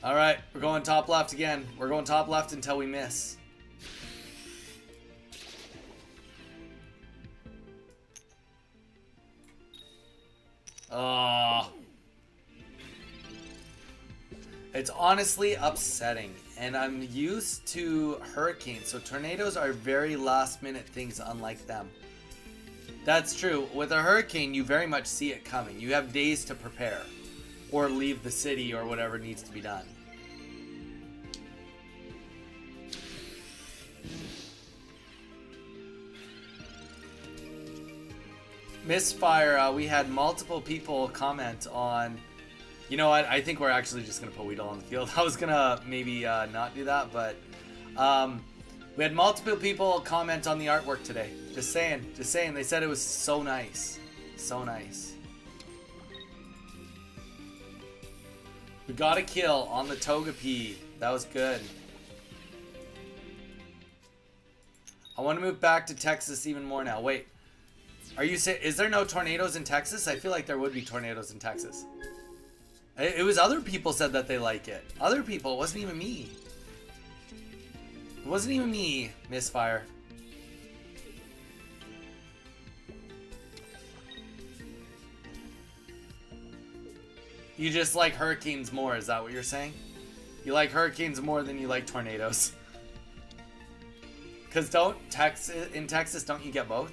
Alright, we're going top left again. We're going top left until we miss. Oh. It's honestly upsetting. And I'm used to hurricanes, so tornadoes are very last minute things unlike them. That's true. With a hurricane, you very much see it coming. You have days to prepare. Or leave the city or whatever needs to be done. Misfire, we had multiple people comment on... You know what? I think we're actually just going to put Weedle on the field. I was going to maybe not do that, but... we had multiple people comment on the artwork today. Just saying. Just saying. They said it was so nice. So nice. We got a kill on the Togepi. That was good. I want to move back to Texas even more now. Wait. Are you saying... Is there no tornadoes in Texas? I feel like there would be tornadoes in Texas. It was other people said that they like it. Other people. It wasn't even me. It wasn't even me, Misfire. You just like hurricanes more, is that what you're saying? You like hurricanes more than you like tornadoes. Because in Texas, don't you get both?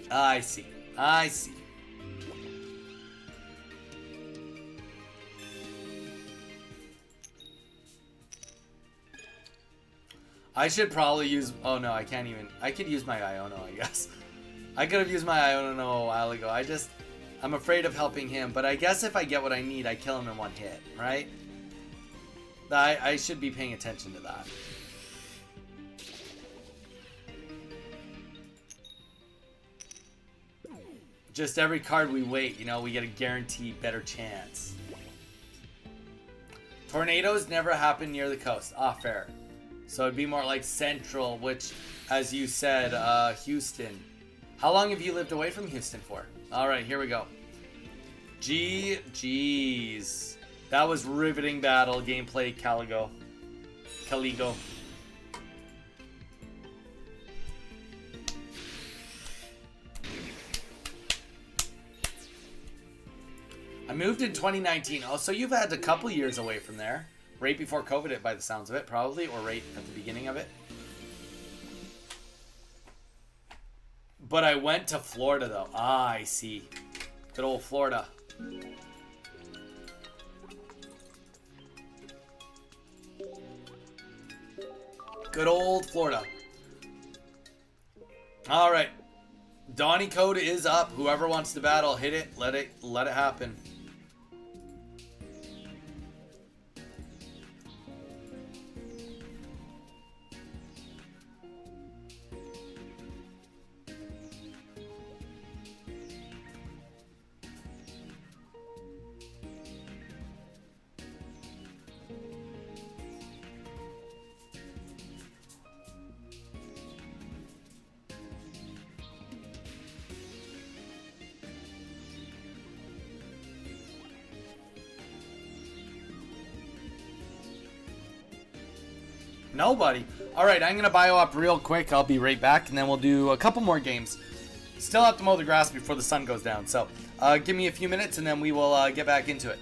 I see. I see. I should probably use... Oh, no, I can't even... I could use my Iono, I guess. I could have used my Iono a while ago. I'm afraid of helping him. But I guess if I get what I need, I kill him in one hit, right? I should be paying attention to that. Just every card we wait, you know, we get a guaranteed better chance. Tornadoes never happen near the coast. Ah, fair. So it'd be more like central, which, as you said, Houston. How long have you lived away from Houston for? All right, here we go. GG's. That was riveting battle gameplay, Caligo. I moved in 2019. Oh, so you've had a couple years away from there. Right before COVID hit, by the sounds of it, probably. Or right at the beginning of it. But I went to Florida, though. Ah, I see. Good old Florida. Good old Florida. All right. Donnie code is up. Whoever wants to battle, hit it. Let it happen. Nobody. Alright, I'm going to bio up real quick. I'll be right back, and then we'll do a couple more games. Still have to mow the grass before the sun goes down, so give me a few minutes, and then we will get back into it.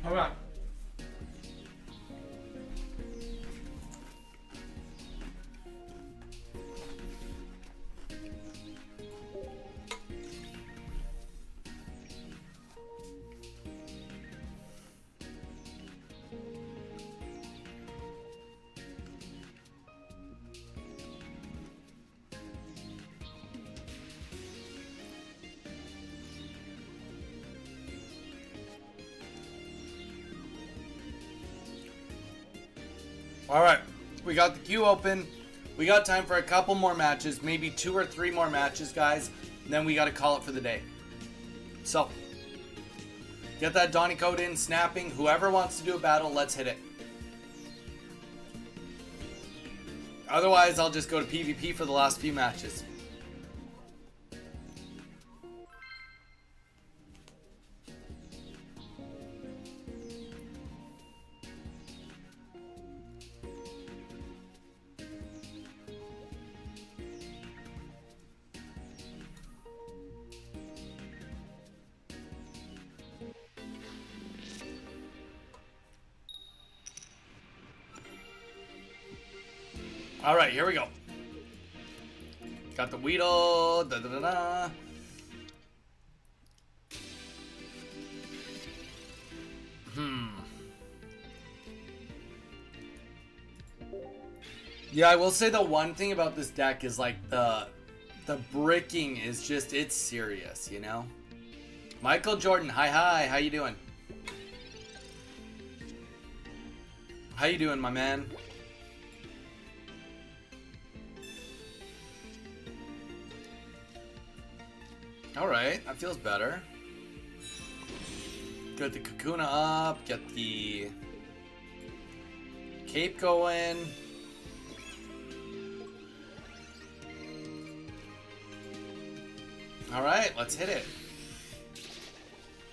All right. All right, we got the queue open. We got time for a couple more matches, maybe 2 or 3 more matches, guys. And then we got to call it for the day. So, get that Donny code in, snapping. Whoever wants to do a battle, let's hit it. Otherwise, I'll just go to PvP for the last few matches. All right, here we go. Got the Weedle. Da, da, da, da. Yeah, I will say the one thing about this deck is like the bricking is just, it's serious, you know? Michael Jordan, hi, how you doing? How you doing, my man? Alright, that feels better. Get the Kakuna up, get the cape going. Alright, let's hit it.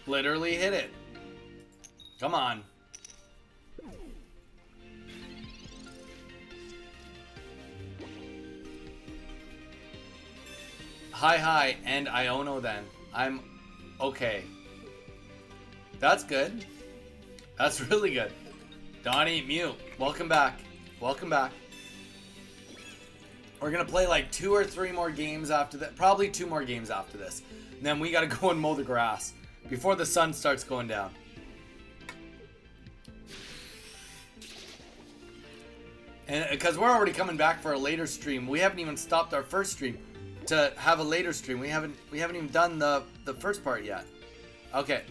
Literally hit it. Come on. Hi, and Iono then. I'm okay. That's good. That's really good. Donnie, Mew, welcome back. Welcome back. We're gonna play like 2 or 3 more games after that. Probably 2 more games after this. And then we gotta go and mow the grass before the sun starts going down. And because we're already coming back for a later stream, we haven't even stopped our first stream to have a later stream. We haven't even done the first part yet. Okay,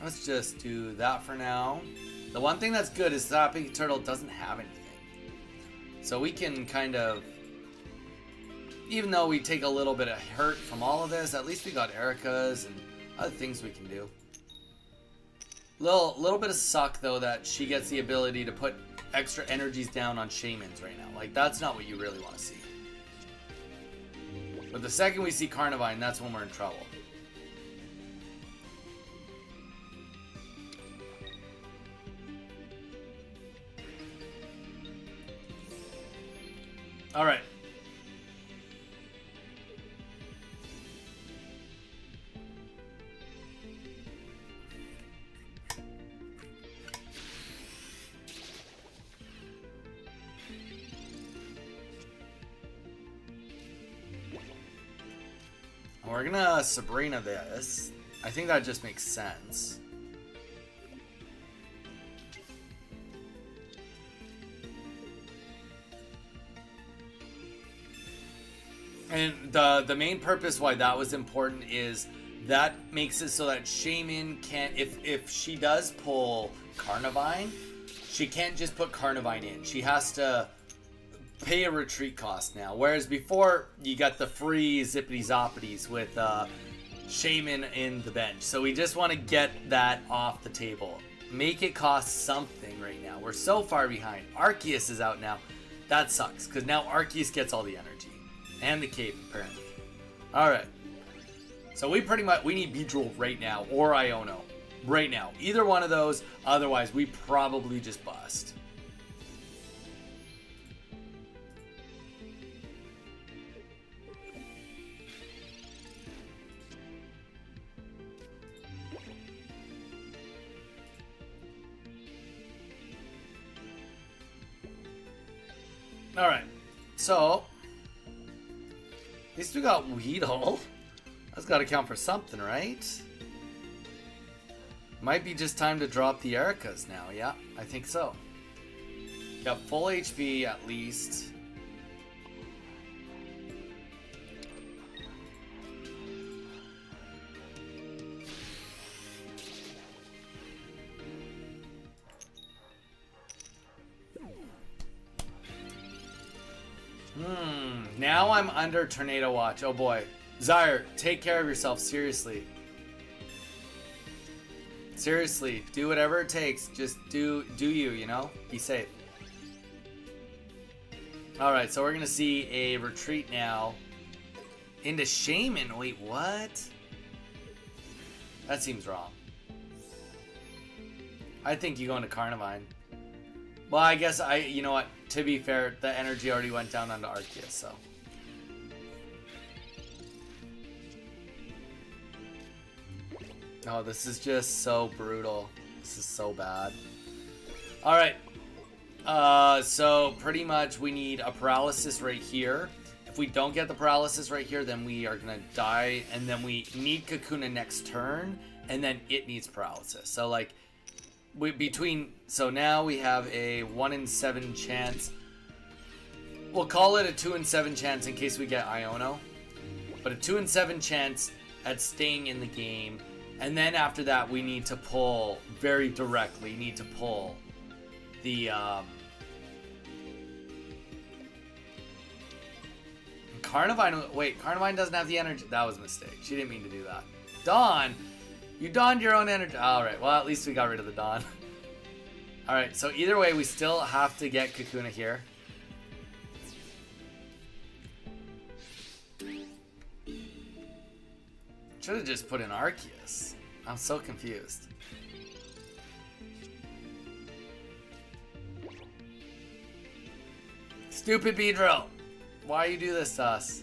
let's just do that for now. The one thing that's good is that Big Turtle doesn't have anything. So we can kind of, even though we take a little bit of hurt from all of this, at least we got Erica's and other things we can do. Little bit of suck though that she gets the ability to put extra energies down on shamans right now. Like, that's not what you really want to see. But the second we see Carnivine, that's when we're in trouble. All right. We're gonna Sabrina this. I think that just makes sense. And the main purpose why that was important is that makes it so that Shaman can't, if she does pull Carnivine, she can't just put Carnivine in. She has to pay a retreat cost now. Whereas before, you got the free zippity zoppities with Shaman in the bench. So we just want to get that off the table. Make it cost something right now. We're so far behind. Arceus is out now. That sucks, because now Arceus gets all the energy. And the cape, apparently. Alright. So we need Beedrill right now, or Iono. Right now. Either one of those, otherwise we probably just bust. Alright. So, at least we got Weedle. That's got to count for something, right? Might be just time to drop the Ericas now. Yeah, I think so. Got full HP at least. Now I'm under Tornado Watch. Oh boy. Zyre, take care of yourself, seriously. Seriously, do whatever it takes. Just do you, you know? Be safe. Alright, so we're gonna see a retreat now into Shaman. Wait, what? That seems wrong. I think you go into Carnivine. Well, I guess you know what? To be fair, the energy already went down onto Arceus, so. Oh, this is just so brutal. This is so bad. Alright. So pretty much we need a paralysis right here. If we don't get the paralysis right here, then we are gonna die, and then we need Kakuna next turn, and then it needs paralysis. So like, so now we have a 1 in 7 chance. We'll call it a 2 in 7 chance in case we get Iono, but a 2 in 7 chance at staying in the game. And then after that, we need to pull very directly. Need to pull the Carnivine. Wait, Carnivine doesn't have the energy. That was a mistake. She didn't mean to do that. Dawn, you donned your own energy. All right. Well, at least we got rid of the Dawn. All right. So either way, we still have to get Kakuna here. Should have just put in Arceus. I'm so confused. Stupid Beedrill. Why you do this to us?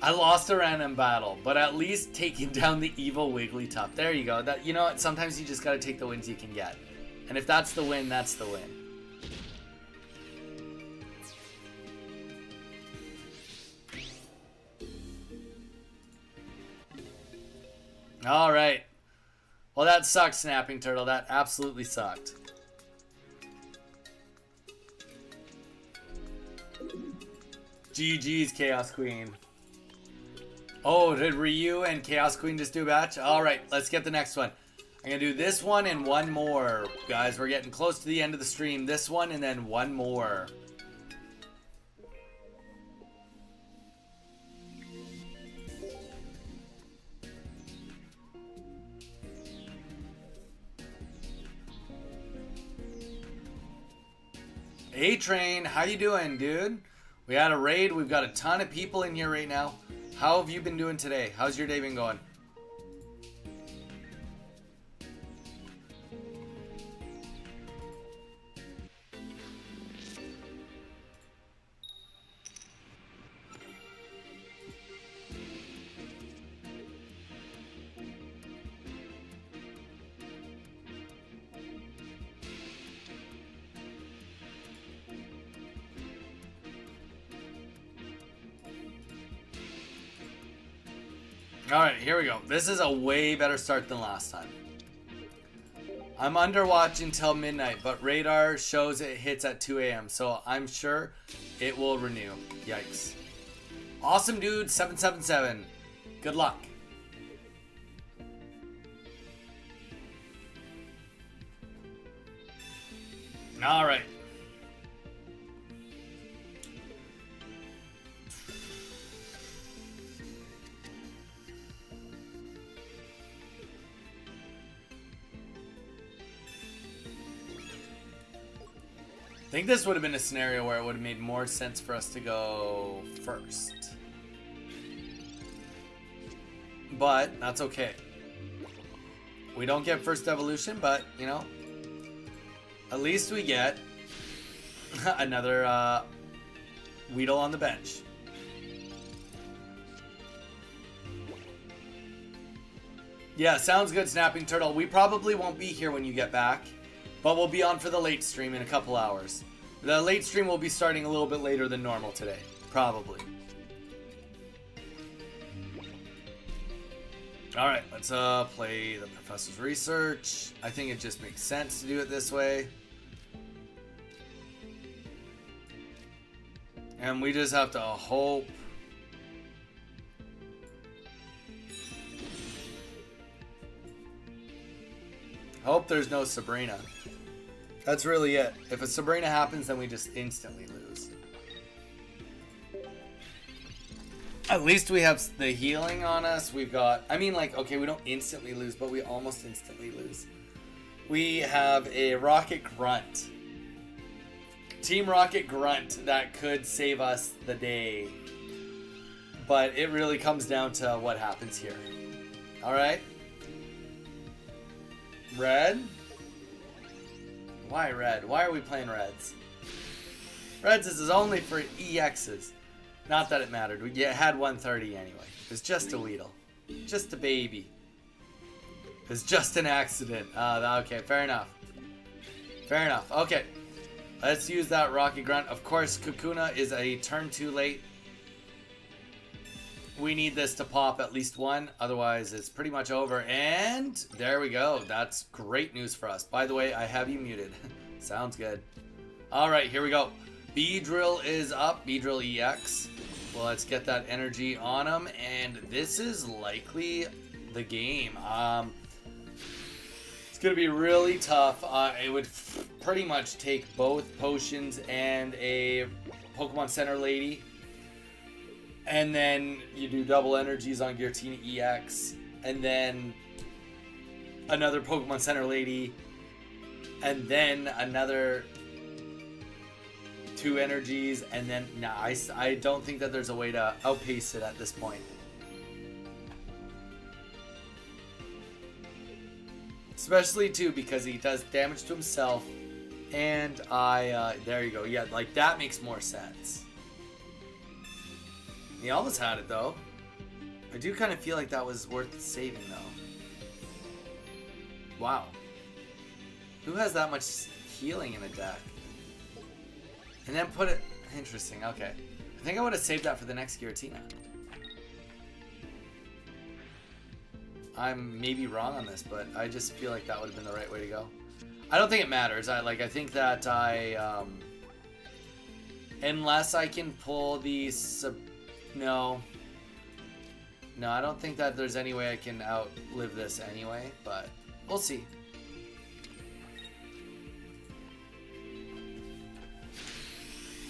I lost a random battle, but at least taking down the evil Wigglytuff. There you go. That, you know what? Sometimes you just gotta take the wins you can get. And if that's the win, that's the win. Alright. Well, that sucked, Snapping Turtle. That absolutely sucked. GG's, Chaos Queen. Oh, did Ryu and Chaos Queen just do a batch? Alright, let's get the next one. I'm going to do this one and one more. Guys, we're getting close to the end of the stream. This one and then one more. A-Train, how you doing, dude? We had a raid. We've got a ton of people in here right now. How have you been doing today? How's your day been going? Alright, here we go. This is a way better start than last time. I'm under watch until midnight, but radar shows it hits at 2 a.m. So I'm sure it will renew. Yikes. Awesome dude, 777. Good luck. Alright. I think this would have been a scenario where it would have made more sense for us to go first. But that's okay. We don't get first evolution, but, you know, at least we get another Weedle on the bench. Yeah, sounds good, Snapping Turtle. We probably won't be here when you get back, but we'll be on for the late stream in a couple hours. The late stream will be starting a little bit later than normal today, probably. Alright, let's play the Professor's Research. I think it just makes sense to do it this way. And we just have to hope. Hope there's no Sabrina. That's really it. If a Sabrina happens, then we just instantly lose. At least we have the healing on us. We've got, I mean, like, okay, we don't instantly lose, but we almost instantly lose. We have a Rocket Grunt. Team Rocket Grunt that could save us the day. But it really comes down to what happens here. Alright. Red? Why red? Why are we playing reds? Reds is only for EXs. Not that it mattered. We had 130 anyway. It's just a Weedle. Just a baby. It's just an accident. Okay, fair enough. Fair enough. Okay. Let's use that Rocket Grunt. Of course, Kakuna is a turn too late. We need this to pop at least one. Otherwise, it's pretty much over. And there we go. That's great news for us. By the way, I have you muted. Sounds good. All right, here we go. Beedrill is up. Beedrill EX. Well, let's get that energy on him. And this is likely the game. It's going to be really tough. It would pretty much take both potions and a Pokemon Center Lady. And then you do double energies on Giratina EX. And then another Pokemon Center Lady. And then another 2 energies. And then, nah, I don't think that there's a way to outpace it at this point. Especially, too, because he does damage to himself. And there you go. Yeah, like, that makes more sense. He almost had it, though. I do kind of feel like that was worth saving, though. Wow. Who has that much healing in a deck? And then put it... Interesting, okay. I think I would have saved that for the next Giratina. I'm maybe wrong on this, but I just feel like that would have been the right way to go. I don't think it matters. I think that unless I can pull these... No, I don't think that there's any way I can outlive this anyway, but we'll see.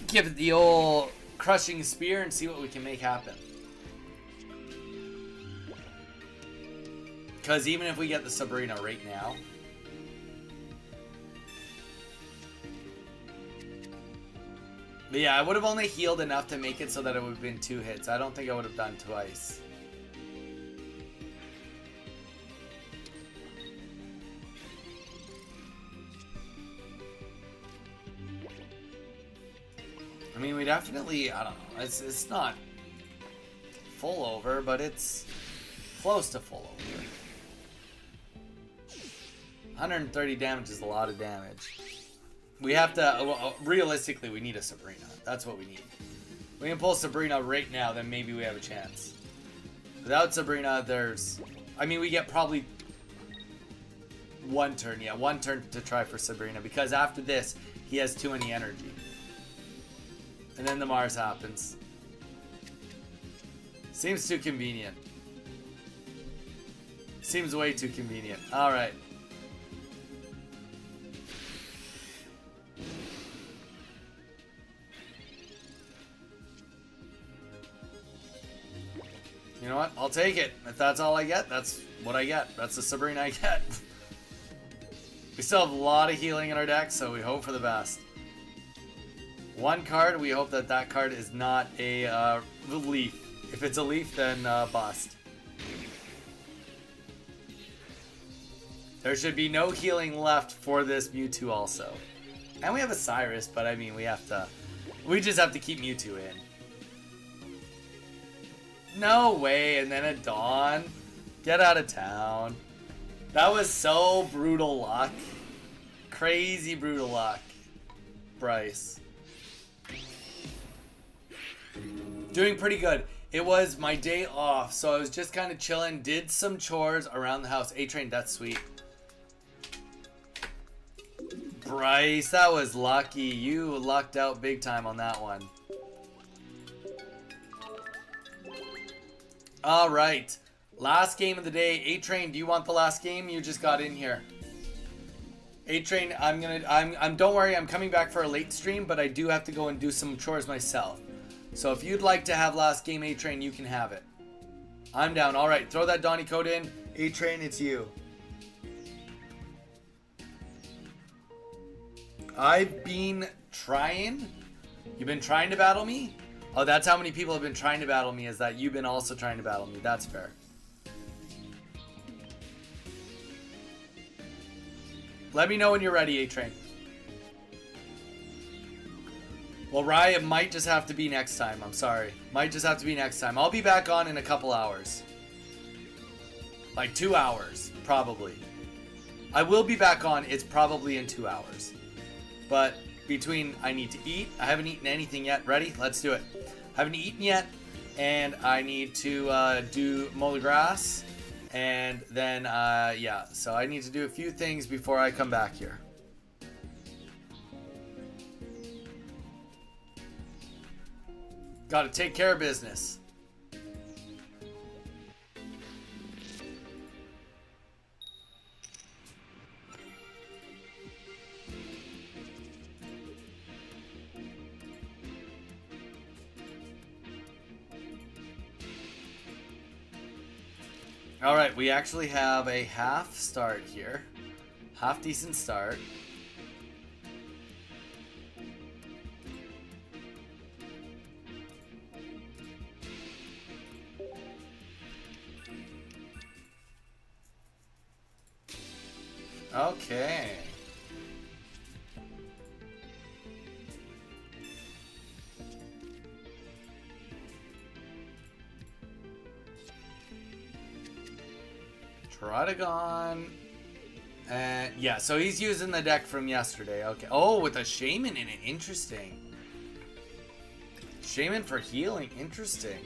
Give it the old crushing spear and see what we can make happen. Because even if we get the Sabrina right now... But yeah, I would have only healed enough to make it so that it would have been 2 hits. I don't think I would have done twice. I mean, we definitely, I don't know, it's not full over, but it's close to full over. 130 damage is a lot of damage. We have to, realistically, we need a Sabrina. That's what we need. We can pull Sabrina right now, then maybe we have a chance. Without Sabrina, I mean, we get probably 1 turn. Yeah, 1 turn to try for Sabrina, because after this, he has too many energy. And then the Mars happens. Seems too convenient. Seems way too convenient. Alright. You know what? I'll take it. If that's all I get, that's what I get. That's the Sabrina I get. We still have a lot of healing in our deck, so we hope for the best. 1 card, we hope that that card is not a leaf. If it's a leaf, then bust. There should be no healing left for this Mewtwo also. And we have a Cyrus, but I mean, we just have to keep Mewtwo in. No way, and then a Dawn. Get out of town. That was so brutal luck. Crazy brutal luck. Bryce. Doing pretty good. It was my day off, so I was just kind of chilling. Did some chores around the house. A-Train, that's sweet. Bryce, that was lucky. You lucked out big time on that one. All right, last game of the day. A-Train, do you want the last game? You just got in here. A-Train, don't worry, I'm coming back for a late stream, but I do have to go and do some chores myself. So if you'd like to have last game, A-Train, you can have it. I'm down. All right, throw that Donnie code in. A-Train, it's you. I've been trying. You've been trying to battle me? Oh, that's how many people have been trying to battle me, is that you've been also trying to battle me. That's fair. Let me know when you're ready, A-Train. Well, Ryan, might just have to be next time. I'm sorry. Might just have to be next time. I'll be back on in a couple hours. Like 2 hours, probably. I will be back on. It's probably in 2 hours. But between I need to eat. I haven't eaten anything yet. Ready? Let's do it. Haven't eaten yet. And I need to mow the grass. And then, yeah. So I need to do a few things before I come back here. Gotta take care of business. All right, we actually have a half start here. Half decent start. Okay. Trotagon. And yeah, so he's using the deck from yesterday. Okay. Oh, with a shaman in it. Interesting. Shaman for healing. Interesting.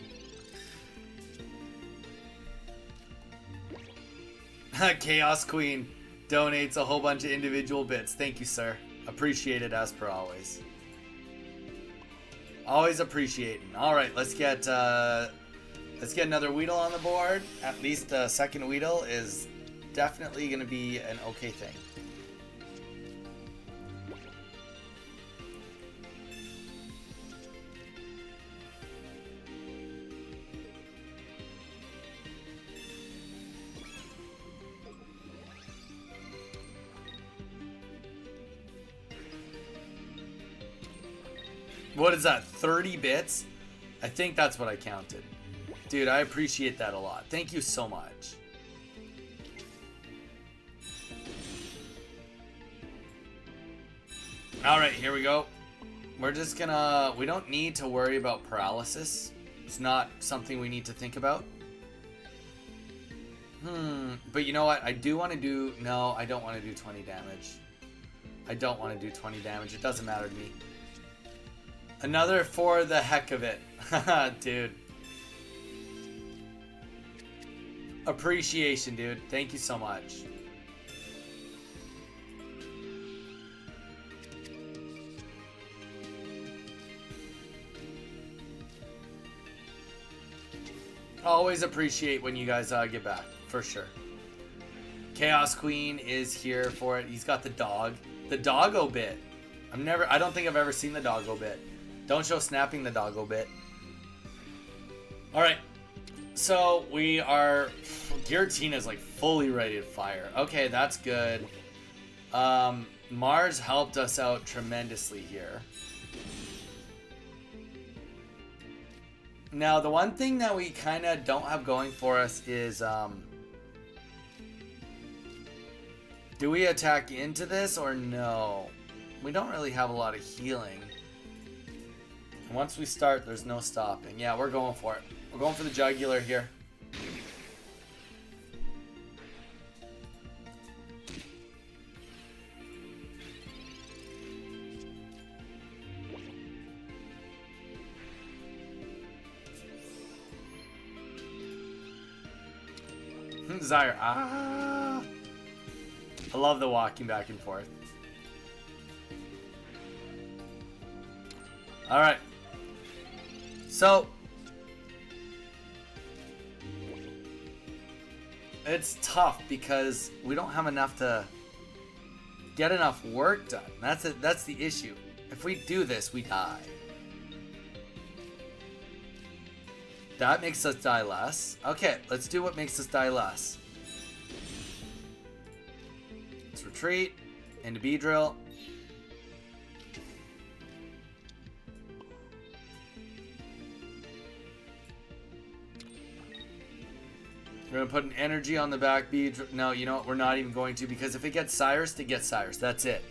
Chaos Queen donates a whole bunch of individual bits. Thank you, sir. Appreciate it as per always. Always appreciating. All right, let's get another Weedle on the board. At least a second Weedle is definitely going to be an okay thing. What is that, 30 bits? I think that's what I counted. Dude, I appreciate that a lot. Thank you so much. Alright, here we go. We're just gonna... We don't need to worry about paralysis. It's not something we need to think about. But you know what? I do want to do... No, I don't want to do 20 damage. I don't want to do 20 damage. It doesn't matter to me. Another for the heck of it. Dude. Appreciation, dude. Thank you so much. Always appreciate when you guys get back, for sure. Chaos Queen is here for it. He's got the dog. The doggo bit. I don't think I've ever seen the doggo bit. Don't show snapping the doggo bit. Alright. So we are... Giratina's like fully ready to fire. Okay, that's good. Mars helped us out tremendously here. Now, the one thing that we kind of don't have going for us is... do we attack into this or no? We don't really have a lot of healing. Once we start, there's no stopping. Yeah, we're going for it. We're going for the jugular here. Zyre. Ah. I love the walking back and forth. Alright. So. It's tough because we don't have enough to get enough work done. That's the issue. If we do this, we die. That makes us die less. Okay, let's do what makes us die less. Let's retreat into Beedrill. We're going to put an energy on the back Beedrill. No, you know what? We're not even going to, because if it gets Cyrus, it gets Cyrus. That's it.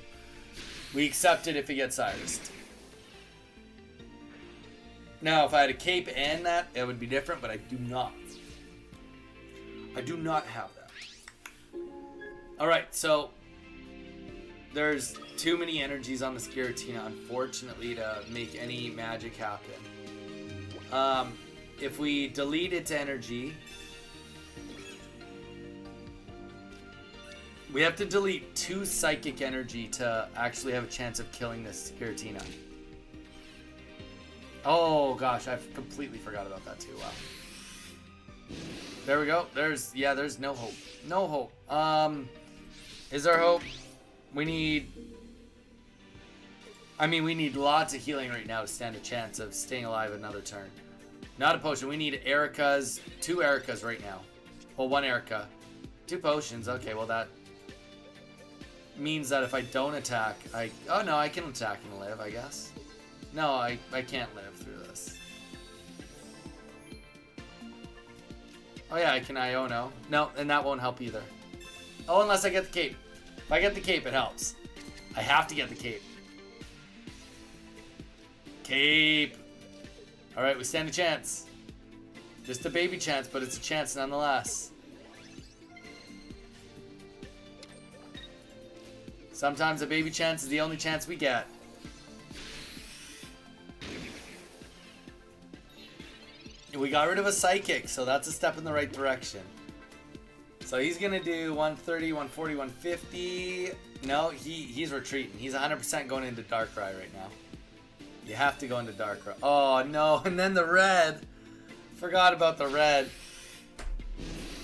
We accept it if it gets Cyrus. Now, if I had a cape and that, it would be different, but I do not. I do not have that. Alright, so there's too many energies on the Giratina, unfortunately, to make any magic happen. If we delete its energy, we have to delete 2 psychic energy to actually have a chance of killing this Giratina. Oh gosh, I completely forgot about that too. Wow. There we go. There's no hope. No hope. Is there hope? We need lots of healing right now to stand a chance of staying alive another turn. Not a potion. We need Erica's, 2 Ericas right now. Well, 1 Erica. 2 potions. Okay, well that means that if I don't attack, I can attack and live, I guess. No, I can't live through this. Oh yeah, I can Iono. No, and that won't help either. Oh, unless I get the cape. If I get the cape, it helps. I have to get the cape. Cape. Alright, we stand a chance. Just a baby chance, but it's a chance nonetheless. Sometimes a baby chance is the only chance we get. We got rid of a psychic, so that's a step in the right direction. So he's gonna do 130, 140, 150. No, he's retreating. He's 100% going into Darkrai right now. You have to go into Darkrai. Oh no, and then the red. Forgot about the red.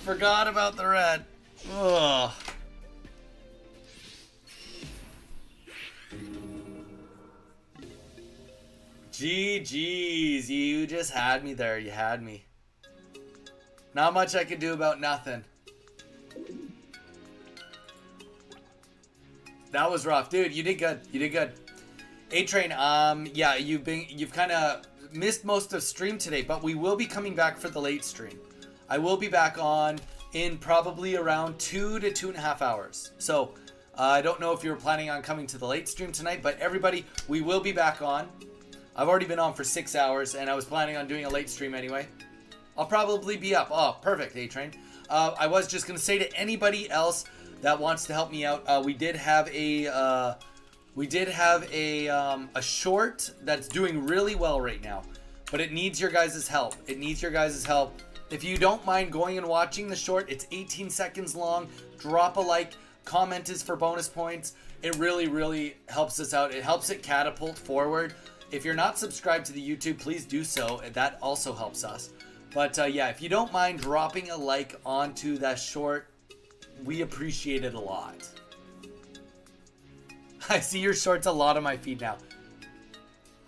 Forgot about the red. Ugh. GG's, you just had me there. You had me. Not much I could do about nothing. That was rough, dude. You did good. You did good. A-Train, yeah, you've kind of missed most of stream today, but we will be coming back for the late stream. I will be back on in probably around 2 to 2.5 hours. So I don't know if you were planning on coming to the late stream tonight, but everybody, we will be back on. I've already been on for 6 hours, and I was planning on doing a late stream anyway. I'll probably be up. Oh, perfect, A-Train. I was just going to say to anybody else that wants to help me out, we did have a short that's doing really well right now, but it needs your guys' help. It needs your guys' help. If you don't mind going and watching the short, it's 18 seconds long. Drop a like. Comment is for bonus points. It really, really helps us out. It helps it catapult forward. If you're not subscribed to the YouTube, please do so. That also helps us. But yeah, if you don't mind dropping a like onto that short, we appreciate it a lot. I see your shorts a lot on my feed now.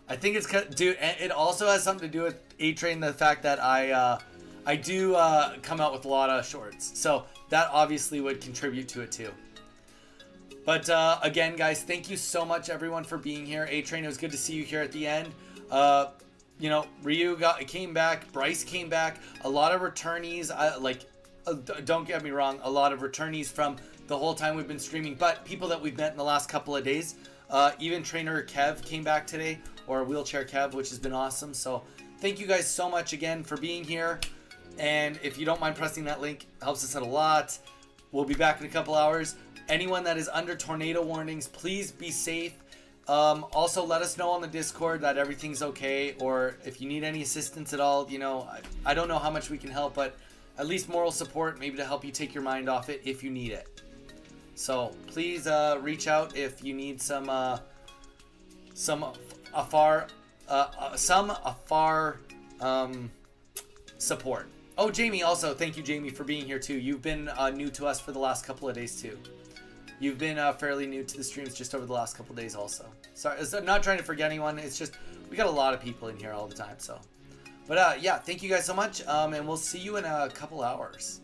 I think it's, dude, it also has something to do with A-Train, the fact that I do come out with a lot of shorts. So that obviously would contribute to it too. But again, guys, thank you so much, everyone, for being here. A-Train, it was good to see you here at the end. You know, Ryu came back. Bryce came back. A lot of returnees. Don't get me wrong, a lot of returnees from the whole time we've been streaming, but people that we've met in the last couple of days. Even trainer Kev came back today, or Wheelchair Kev, which has been awesome. So thank you guys so much again for being here. And if you don't mind pressing that link, it helps us out a lot. We'll be back in a couple hours. Anyone that is under tornado warnings, please be safe. Also, let us know on the Discord that everything's okay, or if you need any assistance at all. You know, I don't know how much we can help, but at least moral support, maybe to help you take your mind off it if you need it. So please reach out if you need some afar support. Oh, Jamie, also thank you, Jamie, for being here too. You've been new to us for the last couple of days too. You've been fairly new to the streams just over the last couple of days also. Sorry, I'm not trying to forget anyone. It's just we got a lot of people in here all the time. So, but yeah, thank you guys so much, and we'll see you in a couple hours.